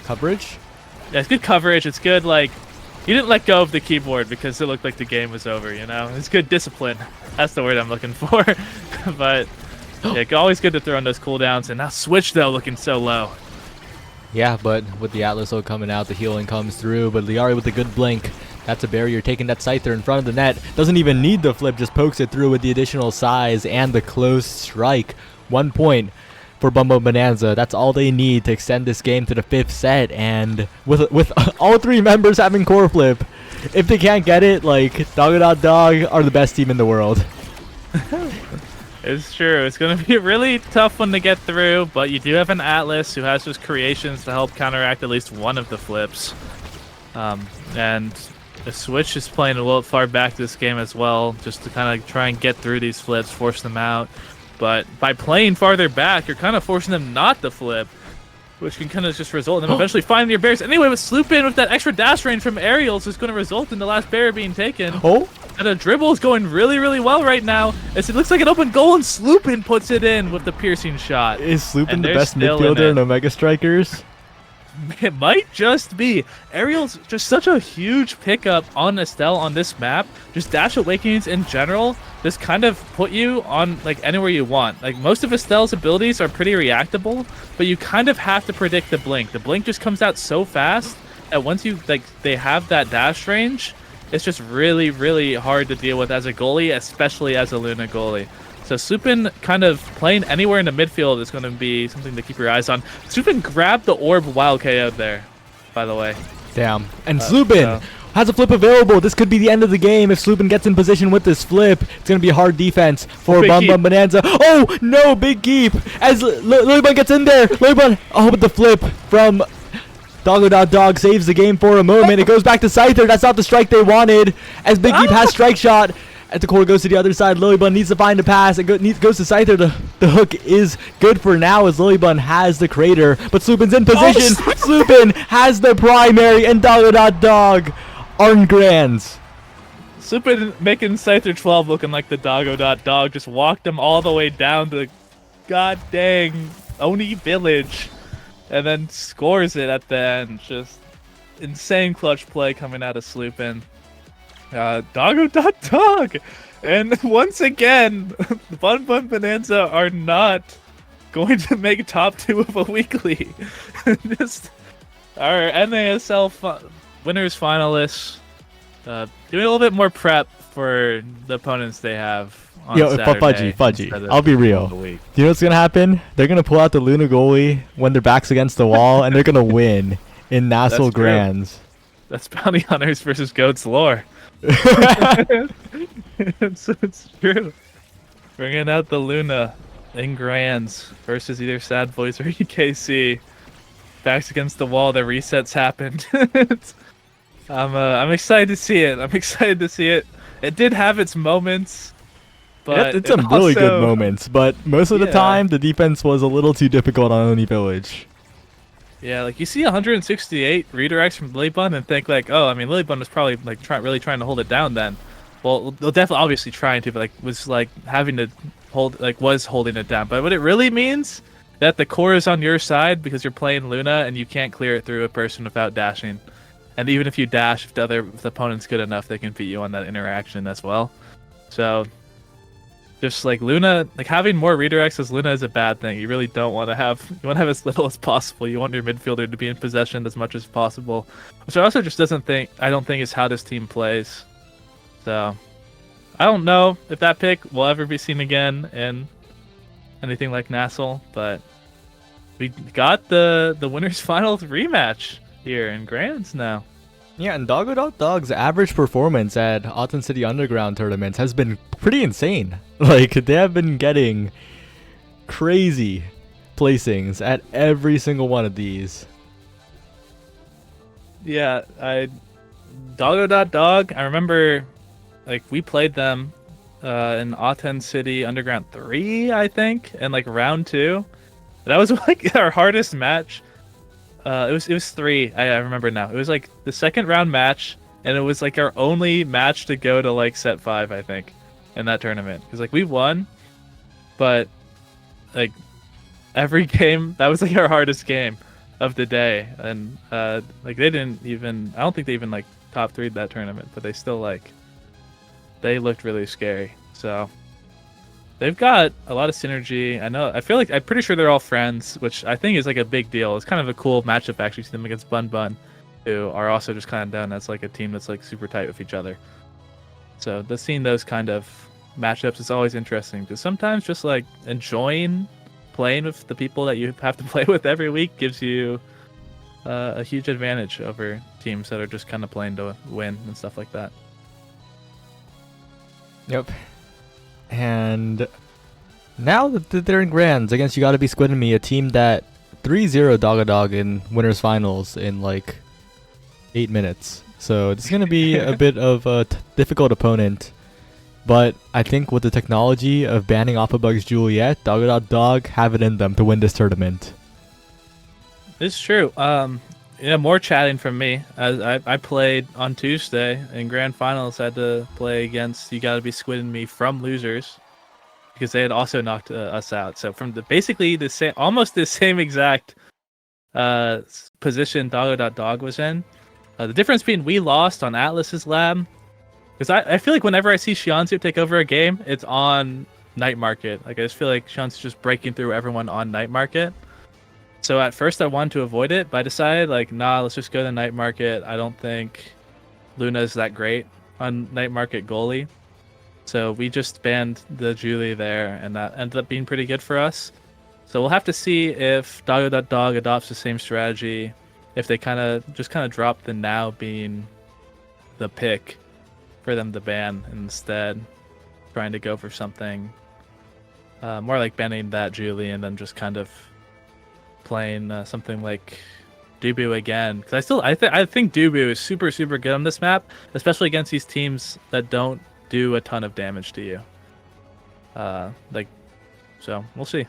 coverage? Yeah, it's good coverage. It's good, like, you didn't let go of the keyboard because it looked like the game was over, you know? It's good discipline. That's the word I'm looking for. But yeah, always good to throw on those cooldowns. And now Switch, though, looking so low. Yeah, but with the Atlas ult coming out, the healing comes through. But Liari with a good blink. That's a barrier, taking that Scyther in front of the net. Doesn't even need the flip, just pokes it through with the additional size and the close strike. 1 point for Bum Bum Bonanza. That's all they need to extend this game to the 5th set. And with all 3 members having core flip, if they can't get it, like, Dog are the best team in the world. It's true. It's going to be a really tough one to get through, but you do have an Atlas who has just creations to help counteract at least one of the flips. And the Switch is playing a little far back this game as well, just to kind of try and get through these flips, force them out. But by playing farther back, you're kind of forcing them not to flip, which can kind of just result in them eventually finding your bears. Anyway, with Slupin with that extra dash range from aerials is going to result in the last barrier being taken. Oh! And the dribble is going really well right now, as it looks like an open goal, and Slupin puts it in with the piercing shot. Is Slupin the best midfielder in Omega Strikers? It might just be. Aerial's just such a huge pickup on Estelle on this map. Just Dash Awakenings in general just kind of put you on like anywhere you want. Like most of Estelle's abilities are pretty reactable, but you kind of have to predict the blink. The blink just comes out so fast that once you they have that dash range, it's just really hard to deal with as a goalie, especially as a Luna goalie. So Slupin kind of playing anywhere in the midfield is going to be something to keep your eyes on. Slupin grabbed the orb while KO'd there, by the way. Damn. And Slupin has a flip available. This could be the end of the game. If Slupin gets in position with this flip, it's going to be a hard defense for Bum Bum Bonanza. Oh, no, Big Geep. As Lilybun gets in there. Lilybun, oh, with the flip from Dog saves the game for a moment. It goes back to Scyther. That's not the strike they wanted. As Big Geep has strike shot. As the core goes to the other side, Lilybun needs to find a pass. It goes to Scyther. The hook is good for now as Lilybun has the crater. But Slupin's in position. Slupin has the primary and Dog are grands. Slupin making Scyther 12 looking like the Dog just walked him all the way down to god dang Oni Village. And then scores it at the end. Just insane clutch play coming out of Slupin. Dog. And once again, Bum Bum Bonanza are not going to make top 2 of a weekly. Just our NASL winners finalists doing a little bit more prep for the opponents they have on Saturday. Fudgy. I'll be real. Do you know what's going to happen? They're going to pull out the Luna goalie when their back's against the wall, and they're going to win in Nassau Grands. That's Bounty Hunters versus Goat's lore. It's true. Bringing out the Luna in Grands versus either Sad Boys or EKC. Backs against the wall. The resets happened. I'm excited to see it. I'm excited to see it. It did have its moments, but It's some really good moments, but most of the Yeah. time the defense was a little too difficult on Oni Village. Yeah, like you see 168 redirects from Lilybun and think like, oh, I mean, Lilybun was probably like really trying to hold it down then. Well, they'll definitely obviously trying to, but like was like having to was holding it down. But what it really means that the core is on your side because you're playing Luna and you can't clear it through a person without dashing. And even if you dash, if the opponent's good enough, they can beat you on that interaction as well. So just like Luna, like having more redirects as Luna is a bad thing. You really don't want to have. You want to have as little as possible. You want your midfielder to be in possession as much as possible, which I also just I don't think is how this team plays. So I don't know if that pick will ever be seen again in anything like Nassel, but we got the winners finals rematch here in Grands now. Yeah, and Doggo Dog Dog's average performance at Ahten City Underground tournaments has been pretty insane. Like, they have been getting crazy placings at every single one of these. Yeah, Doggo.dog, I remember, like, we played them in Ahten City Underground 3, I think, and, like, round 2. That was, like, our hardest match. It was 3, I remember now. It was, like, the second round match, and it was, like, our only match to go to, like, set 5, I think, in that tournament. Because, like, we won, but, like, every game, that was, like, our hardest game of the day. And, like, they didn't even, I don't think they even, like, top 3'd that tournament, but they still, like, they looked really scary. So they've got a lot of synergy. I'm pretty sure they're all friends, which I think is like a big deal. It's kind of a cool matchup actually, see them against Bun Bun, who are also just kind of done as like a team that's like super tight with each other. So seeing those kind of matchups is always interesting, because sometimes just like enjoying playing with the people that you have to play with every week gives you a huge advantage over teams that are just kind of playing to win and stuff like that. Yep. And now that they're in Grands against You Gotta Be Squid and Me, a team that 3-0 Doggo Dog in winners finals in like 8 minutes. So it's going to be a bit of a difficult opponent. But I think with the technology of banning Opabug's Juliet, Doggo Dog have it in them to win this tournament. It's true. Yeah, more chatting from me. As I played on Tuesday in grand finals, had to play against You Gotta Be Squid and Me from losers, because they had also knocked us out. So from basically the same, almost the same exact position Doggo.dog was in. The difference being we lost on Atlas's lab, because I feel like whenever I see Shianzu take over a game, it's on Night Market. Like I just feel like Shianzu's just breaking through everyone on Night Market. So at first I wanted to avoid it, but I decided like, nah, let's just go to Night Market. I don't think Luna's that great on Night Market goalie. So we just banned the Julie there, and that ended up being pretty good for us. So we'll have to see if Doggo.dog adopts the same strategy, if they kind of drop the now being the pick for them to ban, and instead trying to go for something more like banning that Julie and then just kind of playing something like Dubu again, because I think Dubu is super good on this map, especially against these teams that don't do a ton of damage to you. So we'll see.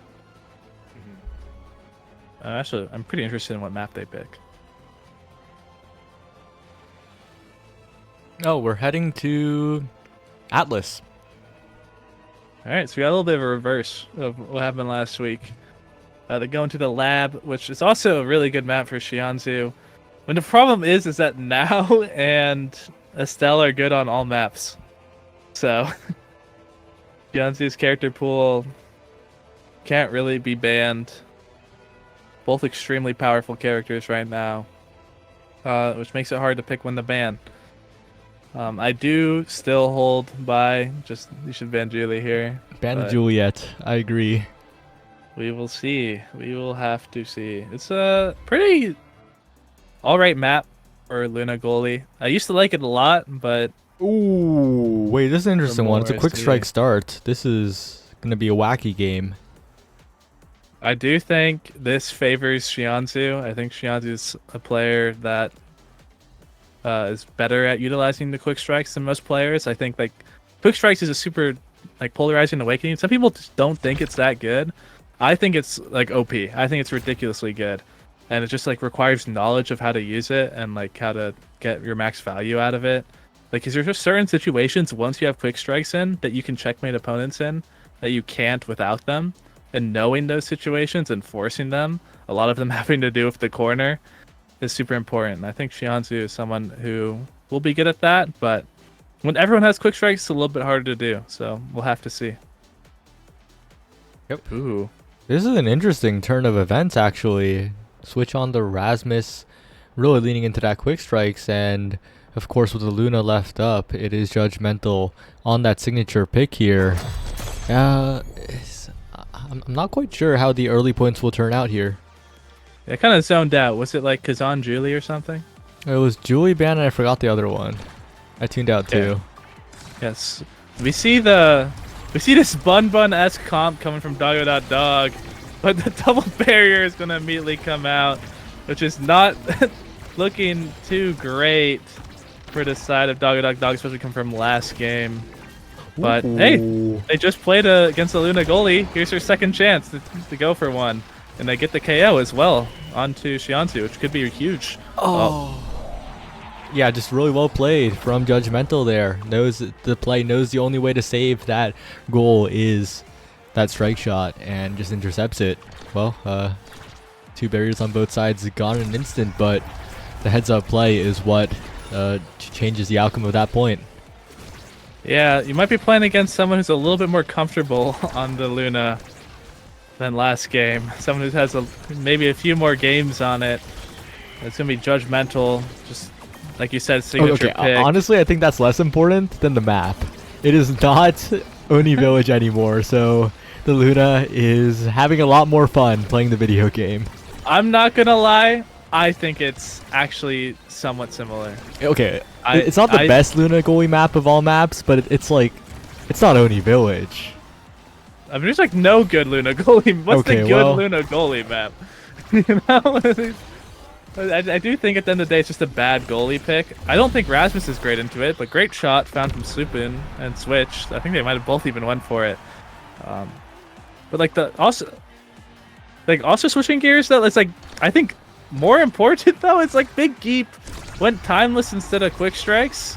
Actually, I'm pretty interested in what map they pick. Oh, we're heading to Atlas. All right, so we got a little bit of a reverse of what happened last week. They're going to the lab, which is also a really good map for Shianzu. But the problem is that Now and Estelle are good on all maps. So Shianzu's character pool can't really be banned. Both extremely powerful characters right now, which makes it hard to pick when to ban. I do still hold by just you should ban Julie here. Ban Juliet, I agree. We will see. We will have to see. It's a pretty alright map. for Luna goalie. I used to like it a lot, but Ooh, wait, this is an interesting one. It's a quick Remorse, strike yeah. start. This is gonna be a wacky game. I do think this favors Shianzu. I think Shianzu's a player that is better at utilizing the quick strikes than most players. I think like quick strikes is a super like polarizing awakening. Some people just don't think it's that good. I think it's like OP. I think it's ridiculously good, and it just like requires knowledge of how to use it and like how to get your max value out of it. Like, is there just certain situations once you have quick strikes in that you can checkmate opponents in that you can't without them? And knowing those situations and forcing them, a lot of them having to do with the corner, is super important. I think Shianzu is someone who will be good at that, but when everyone has quick strikes, it's a little bit harder to do. So we'll have to see. Yep. Ooh. This is an interesting turn of events, actually. Switch on the Rasmus, really leaning into that quick strikes, and of course with the Luna left up, it is Judgmental on that signature pick here. I'm not quite sure how the early points will turn out here. I kind of zoned out. Was it like Kazan Julie or something? It was Julie Ban and I forgot the other one. I tuned out too. Yes. We see this Bun-Bun-esque comp coming from Doggo.Dog, but the double barrier is gonna immediately come out, which is not looking too great for the side of Doggo.Dog, especially coming from last game. But hey, they just played against the Luna goalie. Here's her second chance to go for one. And they get the KO as well onto Shianzu, which could be huge. Yeah, just really well played from Judgmental there. Knows the play, knows the only way to save that goal is that strike shot, and just intercepts it. Well, two barriers on both sides gone in an instant, but the heads-up play is what changes the outcome of that point. Yeah, you might be playing against someone who's a little bit more comfortable on the Luna than last game. Someone who has maybe a few more games on it. It's going to be Judgmental, just like you said, signature pick. Honestly, I think that's less important than the map. It is not Oni Village anymore, so the Luna is having a lot more fun playing the video game. I'm not going to lie. I think it's actually somewhat similar. Okay, it's not the best Luna goalie map of all maps, but it's like, it's not Oni Village. I mean, there's like no good Luna goalie. What's the good Luna goalie map? You know? I do think at the end of the day it's just a bad goalie pick. I don't think Rasmus is great into it, but great shot found from Supin and Switch. I think they might have both even went for it. But like also switching gears though, it's like I think more important though, it's like Big Geep went timeless instead of quick strikes,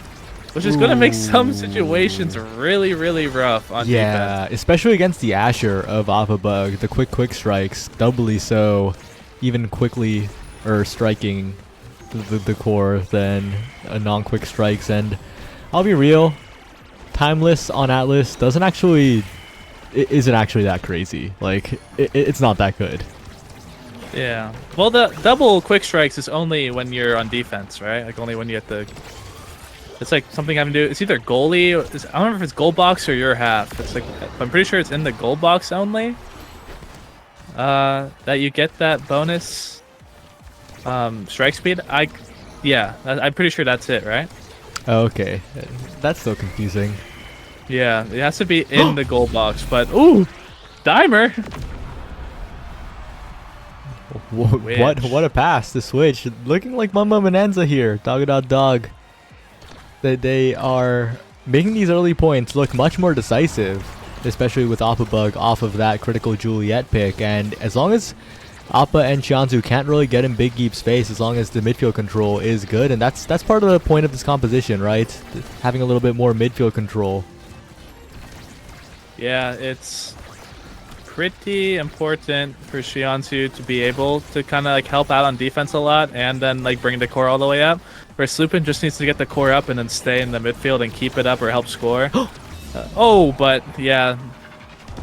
which is going to make some situations really, really rough on defense. Especially against the Asher of Bug. The quick strikes, doubly so, even quickly striking the core than a non-quick strikes. And I'll be real, timeless on Atlas isn't actually that crazy. Like, it's not that good. Yeah. Well, the double quick strikes is only when you're on defense, right? Like only when you have to. It's like something having to do. It's either goalie. I don't remember if it's goal box or your half. It's like I'm pretty sure it's in the goal box only. That you get that bonus. Strike speed. I'm pretty sure that's it, right? Okay, that's still confusing. Yeah, it has to be in the goal box. But ooh, Dimer. What a pass to Switch. Looking like Mama Manenza here. Dog. They are making these early points look much more decisive, especially with Bug off of that critical Juliet pick. And as long as Appa and Shianzu can't really get in Big Geep's face, as long as the midfield control is good, and that's part of the point of this composition, right? Having a little bit more midfield control. Yeah, it's pretty important for Shianzu to be able to kind of like help out on defense a lot and then like bring the core all the way up. Where Lupin just needs to get the core up and then stay in the midfield and keep it up or help score. But yeah,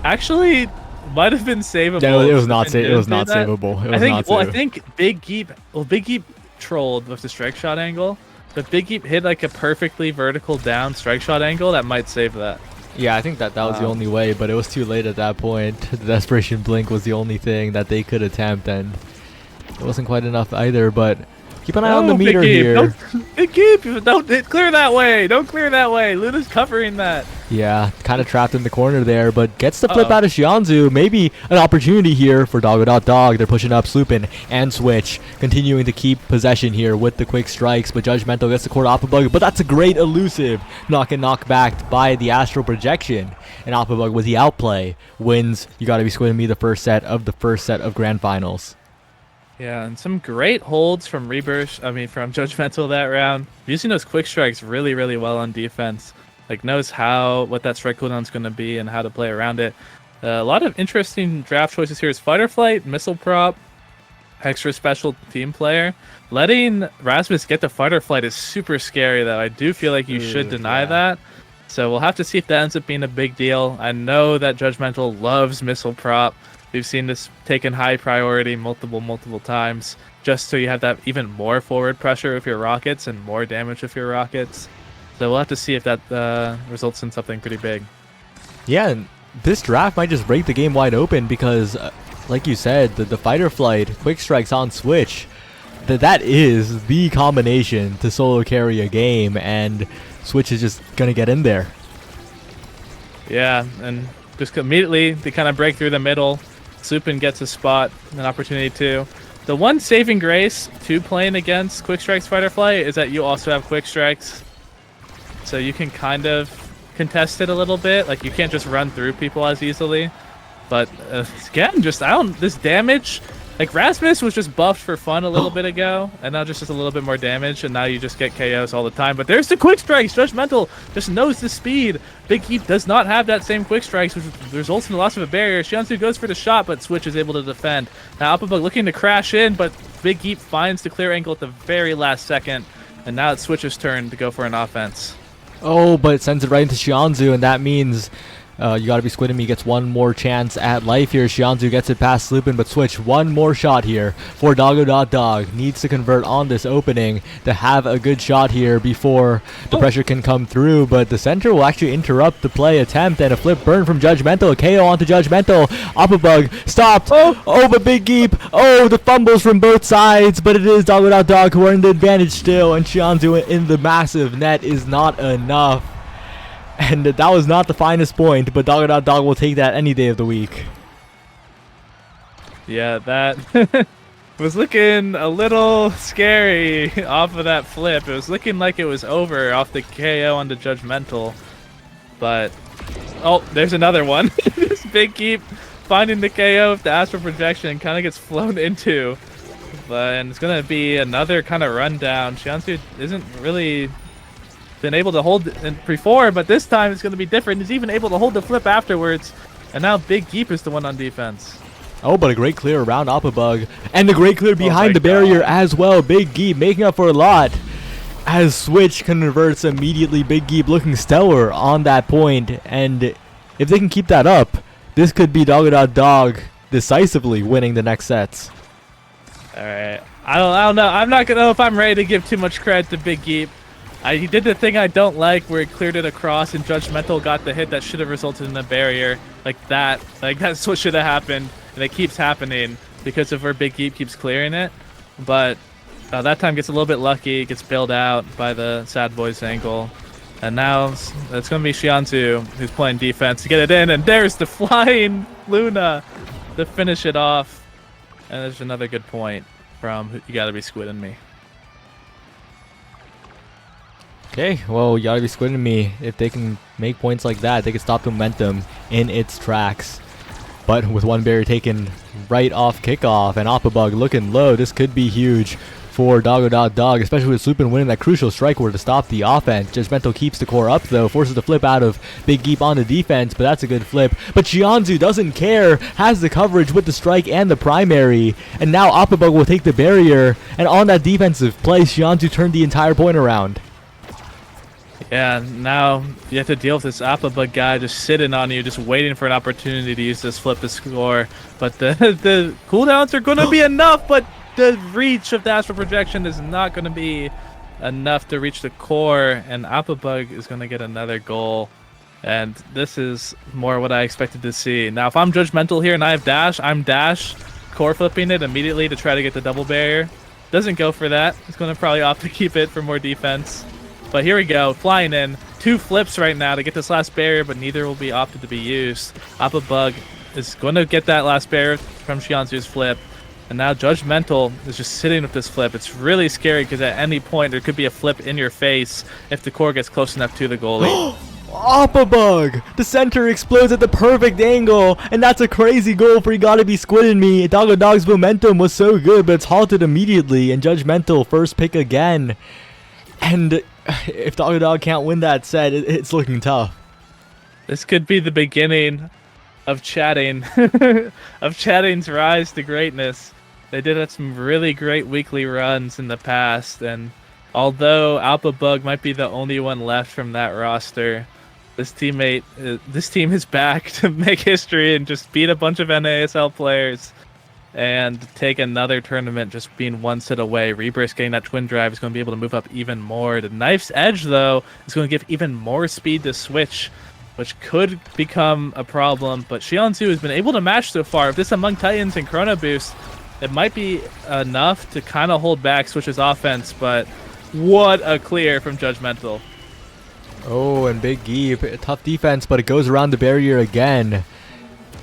actually might have been savable. No, it was not. It was not savable. I think Big Geep trolled with the strike shot angle. But Big Geep hit like a perfectly vertical down strike shot angle that might save that. Yeah, I think that was the only way, but it was too late at that point. The Desperation Blink was the only thing that they could attempt, and it wasn't quite enough either. But Keep an eye on the Big meter Geep, here. Big Geep, don't clear that way. Don't clear that way. Luna's covering that. Yeah, kind of trapped in the corner there, but gets the flip out of Xianzu. Maybe an opportunity here for Dog. They're pushing up Sloopin and Switch, continuing to keep possession here with the quick strikes, but Judgmental gets the core Opabug, but that's a great elusive knock backed by the Astral Projection. And Opabug with the outplay wins You Gotta Be Squid Me the first set of Grand Finals. Yeah, and some great holds from from Judgmental that round. Using those quick strikes really, really well on defense. Like, knows what that strike cooldown is going to be and how to play around it. A lot of interesting draft choices here is Fighter Flight, Missile Prop, extra special team player. Letting Rasmus get the Fighter Flight is super scary, though. I do feel like you should deny that. So we'll have to see if that ends up being a big deal. I know that Judgmental loves Missile Prop. We've seen this taken high priority multiple times, just so you have that even more forward pressure with your rockets and more damage with your rockets. So we'll have to see if that results in something pretty big. Yeah, and this draft might just break the game wide open because, like you said, the Fighter Flight, Quick Strikes on Switch, that is the combination to solo carry a game, and Switch is just going to get in there. Yeah, and just immediately they kind of break through the middle. Supin gets a spot, an opportunity too. The one saving grace to playing against Quick Strikes Fighter Flight is that you also have Quick Strikes. So you can kind of contest it a little bit. Like, you can't just run through people as easily. But again, this damage. Like, Rasmus was just buffed for fun a little bit ago, and now just a little bit more damage, and now you just get KOs all the time. But there's the quick strikes. Judgmental just knows the speed. Big Heap does not have that same quick strikes, which results in the loss of a barrier. Xianzu goes for the shot, but Switch is able to defend. Now Opabug looking to crash in, but Big Heap finds the clear angle at the very last second, and now it's Switch's turn to go for an offense. Oh, but it sends it right into Xianzu, and that means You Gotta Be Squid Me gets one more chance at life here. Xianzu gets it past Sloopin, but Switch, one more shot here for Dog. Needs to convert on this opening to have a good shot here before the pressure can come through, but the center will actually interrupt the play attempt, and a flip burn from Judgmental. A KO onto Judgmental. Opabug stopped. But Big Geep. The fumbles from both sides, but it is Dog who are in the advantage still, and Xianzu in the massive net is not enough. And that was not the finest point, but Dog will take that any day of the week. Yeah, that was looking a little scary off of that flip. It was looking like it was over off the KO onto Judgmental. But, there's another one. This Big Keep finding the KO with the Astral Projection kind of gets flown into. And it's going to be another kind of rundown. Xianzu isn't really been able to hold it before, but this time it's going to be different. He's even able to hold the flip afterwards, and now Big Geep is the one on defense. But a great clear around Opabug, and a great clear behind the barrier as well. Big Geep making up for a lot as Switch converts immediately. Big Geep looking stellar on that point, and if they can keep that up, this could be Dog decisively winning the next sets. Alright, I don't know. I'm not going to know if I'm ready to give too much credit to Big Geep. He did the thing I don't like where he cleared it across and Judgmental got the hit that should have resulted in a barrier. That's what should have happened, and it keeps happening because of where Big Geep keeps clearing it. But that time gets a little bit lucky, gets bailed out by the Sad Boys angle. And now it's going to be Xianzu who's playing defense to get it in, and there's the flying Luna to finish it off. And there's another good point from You Gotta Be Squidding Me. Okay, well, You Gotta Be Squidding Me. If they can make points like that, they can stop the momentum in its tracks. But with one barrier taken right off kickoff and Opabug looking low, this could be huge for Dog, especially with Sloopin winning that crucial strike where to stop the offense. Judgmental keeps the core up though, forces the flip out of Big Geep on the defense, but that's a good flip. But Xianzu doesn't care, has the coverage with the strike and the primary, and now Opabug will take the barrier, and on that defensive play, Xianzu turned the entire point around. Yeah, now you have to deal with this Opabug guy just sitting on you, just waiting for an opportunity to use this flip to score. But the cooldowns are going to be enough, but the reach of the Astral Projection is not going to be enough to reach the core, and Opabug is going to get another goal. And this is more what I expected to see. Now, if I'm Judgmental here and I have dash, I'm dash core flipping it immediately to try to get the double barrier. Doesn't go for that. He's going to probably opt to keep it for more defense. But here we go, flying in. 2 flips right now to get this last barrier, but neither will be opted to be used. Appa Bug is going to get that last barrier from Xianzu's flip. And now Judgmental is just sitting with this flip. It's really scary because at any point there could be a flip in your face if the core gets close enough to the goalie. Appa Bug! The center explodes at the perfect angle, and that's a crazy goal for You Gotta Be Squidding Me. Doggo Dog's momentum was so good, but it's halted immediately, and Judgmental first pick again. And if Doggo Dog can't win that set, it's looking tough. This could be the beginning of chatting, of chatting's rise to greatness. They did have some really great weekly runs in the past, and although Appa Bug might be the only one left from that roster, this team is back to make history and just beat a bunch of NASL players and take another tournament just being one set away. Rebirth getting that twin drive is going to be able to move up even more. The Knife's Edge, though, is going to give even more speed to switch, which could become a problem. But Xianzu has been able to match so far. If this Among Titans and Chrono Boost, it might be enough to kind of hold back Switch's offense, but what a clear from Judgmental. Oh, and Big Geep, tough defense, but it goes around the barrier again.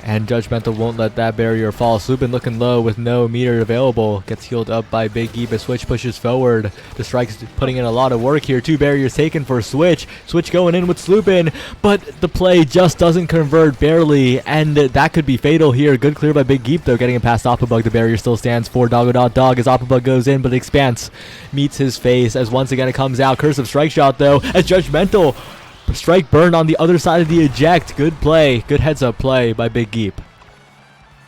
And Judgmental won't let that barrier fall. Sloopin looking low with no meter available. Gets healed up by Big Geep as Switch pushes forward. The Strike's putting in a lot of work here. 2 barriers taken for Switch. Switch going in with Sloopin, but the play just doesn't convert barely, and that could be fatal here. Good clear by Big Geep though, getting it past Appa Bug. The barrier still stands for Doggo Dog as Appa Bug goes in, but the Expanse meets his face as once again it comes out. Curse of Strike Shot though, as Judgmental Strike burned on the other side of the eject. Good play. Good heads-up play by Big Geep.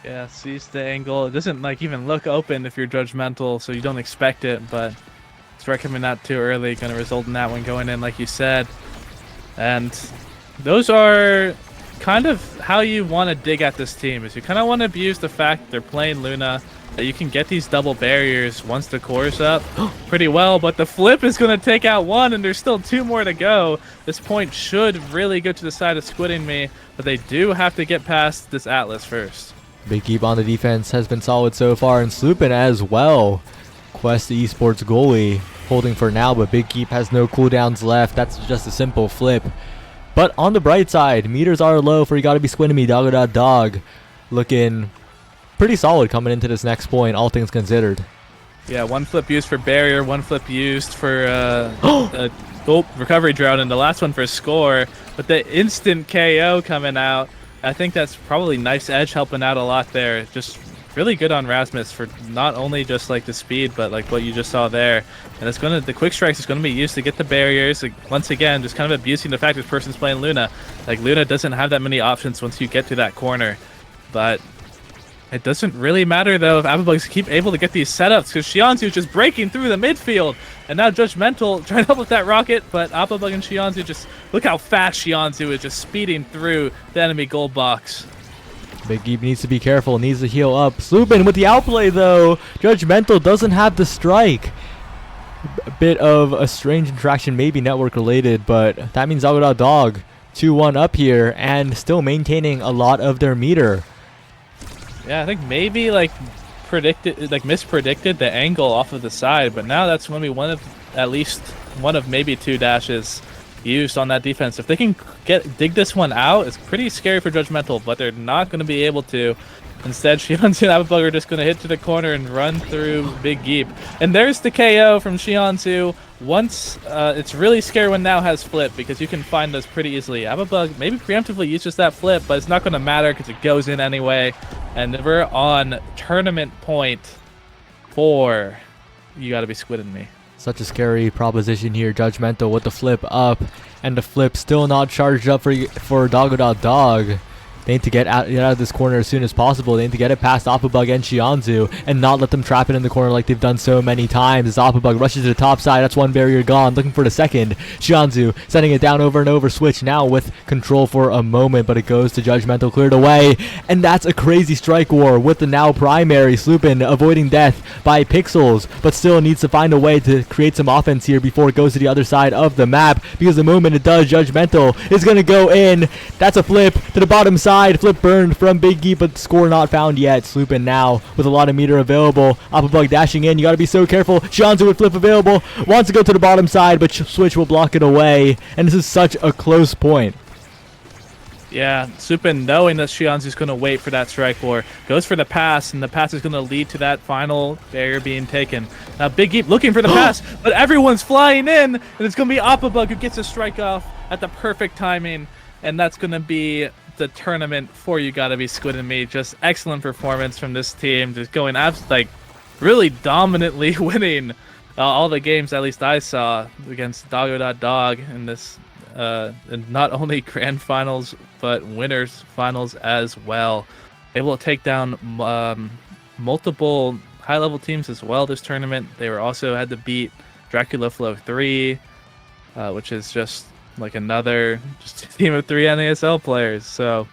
Yeah, sees the angle. It doesn't like even look open if you're Judgmental, so you don't expect it, but Strike coming out too early going to result in that one going in, like you said. And those are kind of how you want to dig at this team, is you kind of want to abuse the fact that they're playing Luna, that you can get these double barriers once the core's up pretty well, but the flip is going to take out one, and there's still 2 more to go. This point should really go to the side of Squidding Me, but they do have to get past this Atlas first. Big Geep on the defense has been solid so far, and Sloopin as well. Quest the esports goalie holding for now, but Big Geep has no cooldowns left. That's just a simple flip. But on the bright side, meters are low for You Gotta Be Squidding Me. Doggo Dog looking pretty solid coming into this next point, all things considered. Yeah, 1 flip used for barrier, 1 flip used for recovery drone, and the last one for score. But the instant KO coming out, I think that's probably Knife's Edge helping out a lot there. Just really good on Rasmus for not only just like the speed, but like what you just saw there. And it's gonna, the quick strikes is gonna be used to get the barriers. Like, once again, just kind of abusing the fact this person's playing Luna. Like, Luna doesn't have that many options once you get to that corner. But it doesn't really matter though if Appa Bugs keep able to get these setups, because Xianzu is just breaking through the midfield. And now Judgmental trying to help with that rocket, but Appa Bug and Xianzu just, look how fast Xianzu is just speeding through the enemy goal box. Big Geep needs to be careful, needs to heal up. Sloopin with the outplay though. Judgmental doesn't have the strike. A bit of a strange interaction, maybe network related, but that means Doggo Dog 2-1 up here and still maintaining a lot of their meter. Yeah, I think maybe like mispredicted the angle off of the side, but now that's going to be one of, at least one of maybe 2 dashes used on that defense. If they can dig this one out, it's pretty scary for Judgmental, but they're not going to be able to. Instead, Xianzu and Appa Bug are just going to hit to the corner and run through Big Geep. And there's the KO from Xianzu. Once, it's really scary when Now has flip, because you can find those pretty easily. Appa Bug maybe preemptively uses that flip, but it's not going to matter because it goes in anyway. And we're on tournament point 4. You gotta be squidding me. Such a scary proposition here. Judgmental with the flip up, and the flip still not charged up for Doggo Dog. They need to get out of this corner as soon as possible. They need to get it past Appa Bug and Xianzu and not let them trap it in the corner like they've done so many times. As Appa Bug rushes to the top side, that's 1 barrier gone, looking for the second. Xianzu sending it down over and over. Switch now with control for a moment, but it goes to Judgmental, cleared away. And that's a crazy strike war with the Now primary. Sloopin avoiding death by pixels, but still needs to find a way to create some offense here before it goes to the other side of the map, because the moment it does, Judgmental is going to go in. That's a flip to the bottom side. side. Flip burned from Big Geek, but score not found yet. Sloopin now with a lot of meter available. Applebuck dashing in. You got to be so careful. Shianzu with flip available. Wants to go to the bottom side, but Switch will block it away. And this is such a close point. Yeah, Supin, knowing that Shianzu's going to wait for that strike war, goes for the pass, and the pass is going to lead to that final barrier being taken. Now, Big Geep looking for the pass, but everyone's flying in, and it's going to be Applebuck who gets a strike off at the perfect timing, and that's going to be the tournament for You Gotta Be Squid and Me. Just excellent performance from this team, just going really dominantly winning all the games, at least I saw, against Doggo.Dog in this. And not only grand finals but winners finals as well, able to take down multiple high-level teams as well this tournament. They were also had to beat Dracula Flow 3, which is just like another team of 3 NASL players. So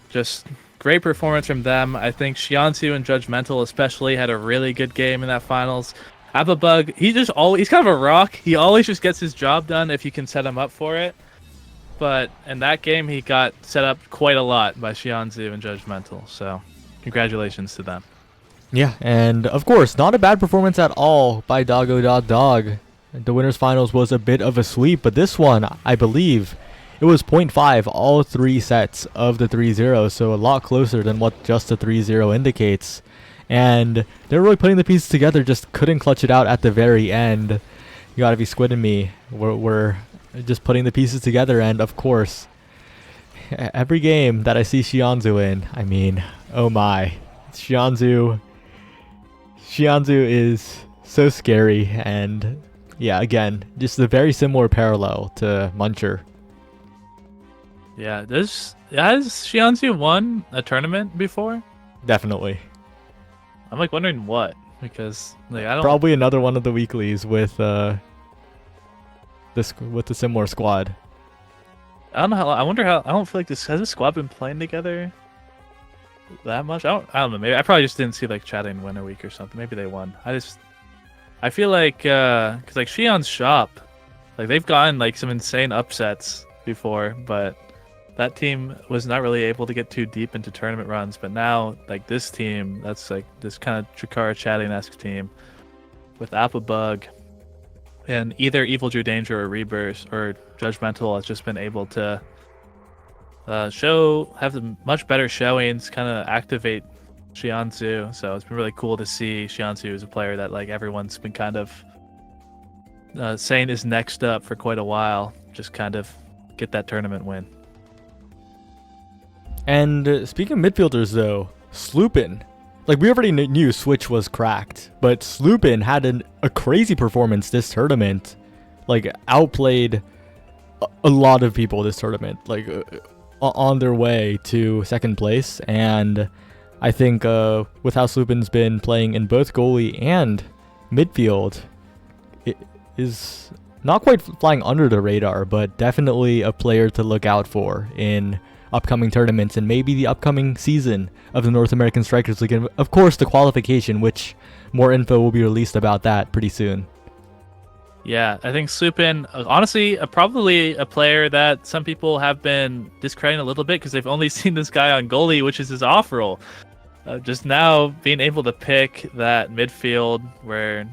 just great performance from them. I think Shianzu and Judgmental especially had a really good game in that finals. Applebuck, he's kind of a rock. He always just gets his job done if you can set him up for it. But in that game, he got set up quite a lot by Shianzu and Judgmental. So congratulations to them. Yeah, and of course, not a bad performance at all by Doggo.Dog. The winners finals was a bit of a sweep, but this one, I believe, it was 0.5 all 3 sets of the 3-0, so a lot closer than what just the 3-0 indicates. And they're really putting the pieces together, just couldn't clutch it out at the very end. You gotta be squidding me. We're just putting the pieces together, and of course, every game that I see Shianzu in, I mean, oh my. Shianzu is so scary, and yeah, again, just a very similar parallel to Muncher. Yeah, has Shianzu won a tournament before? Definitely. I'm wondering what, because I don't. Probably another one of the weeklies with the similar squad. I don't know how. I wonder how. I don't feel like has this squad been playing together that much. I don't know. Maybe I probably just didn't see chatting winner week or something. Maybe they won. I feel like because Shion's shop, they've gotten some insane upsets before, but that team was not really able to get too deep into tournament runs. But now, this team, that's this kind of Chikara chatting-esque team with Applebug and either Evil Drew Danger or Rebirth or Judgmental has just been able to have much better showings, kind of activate Shianzu. So it's been really cool to see Shianzu as a player that everyone's been kind of saying is next up for quite a while. Just kind of get that tournament win. And speaking of midfielders, though, Sloopin. We already knew Switch was cracked, but Sloopin had a crazy performance this tournament. Outplayed a lot of people this tournament, on their way to second place. And I think with how Sloopin's been playing in both goalie and midfield, it is not quite flying under the radar, but definitely a player to look out for in upcoming tournaments and maybe the upcoming season of the North American Strikers League, and of course the qualification, which more info will be released about that pretty soon. Yeah, I think Sloopin, honestly, probably a player that some people have been discrediting a little bit because they've only seen this guy on goalie, which is his off role. Just now being able to pick that midfield where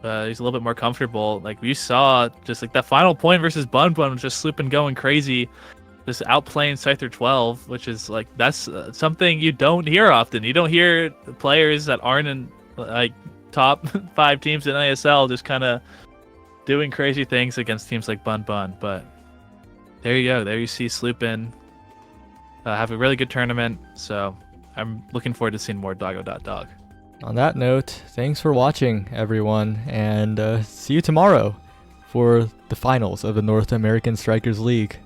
he's a little bit more comfortable. You saw just that final point versus Bun was just Sloopin going crazy. Just outplaying Scyther 12, which is that's something you don't hear often. You don't hear players that aren't in top 5 teams in ISL just kind of doing crazy things against teams like Bun. But there you go. There you see Sloopin have a really good tournament. So I'm looking forward to seeing more Doggo.Dog. On that note, thanks for watching, everyone, and see you tomorrow for the finals of the North American Strikers League.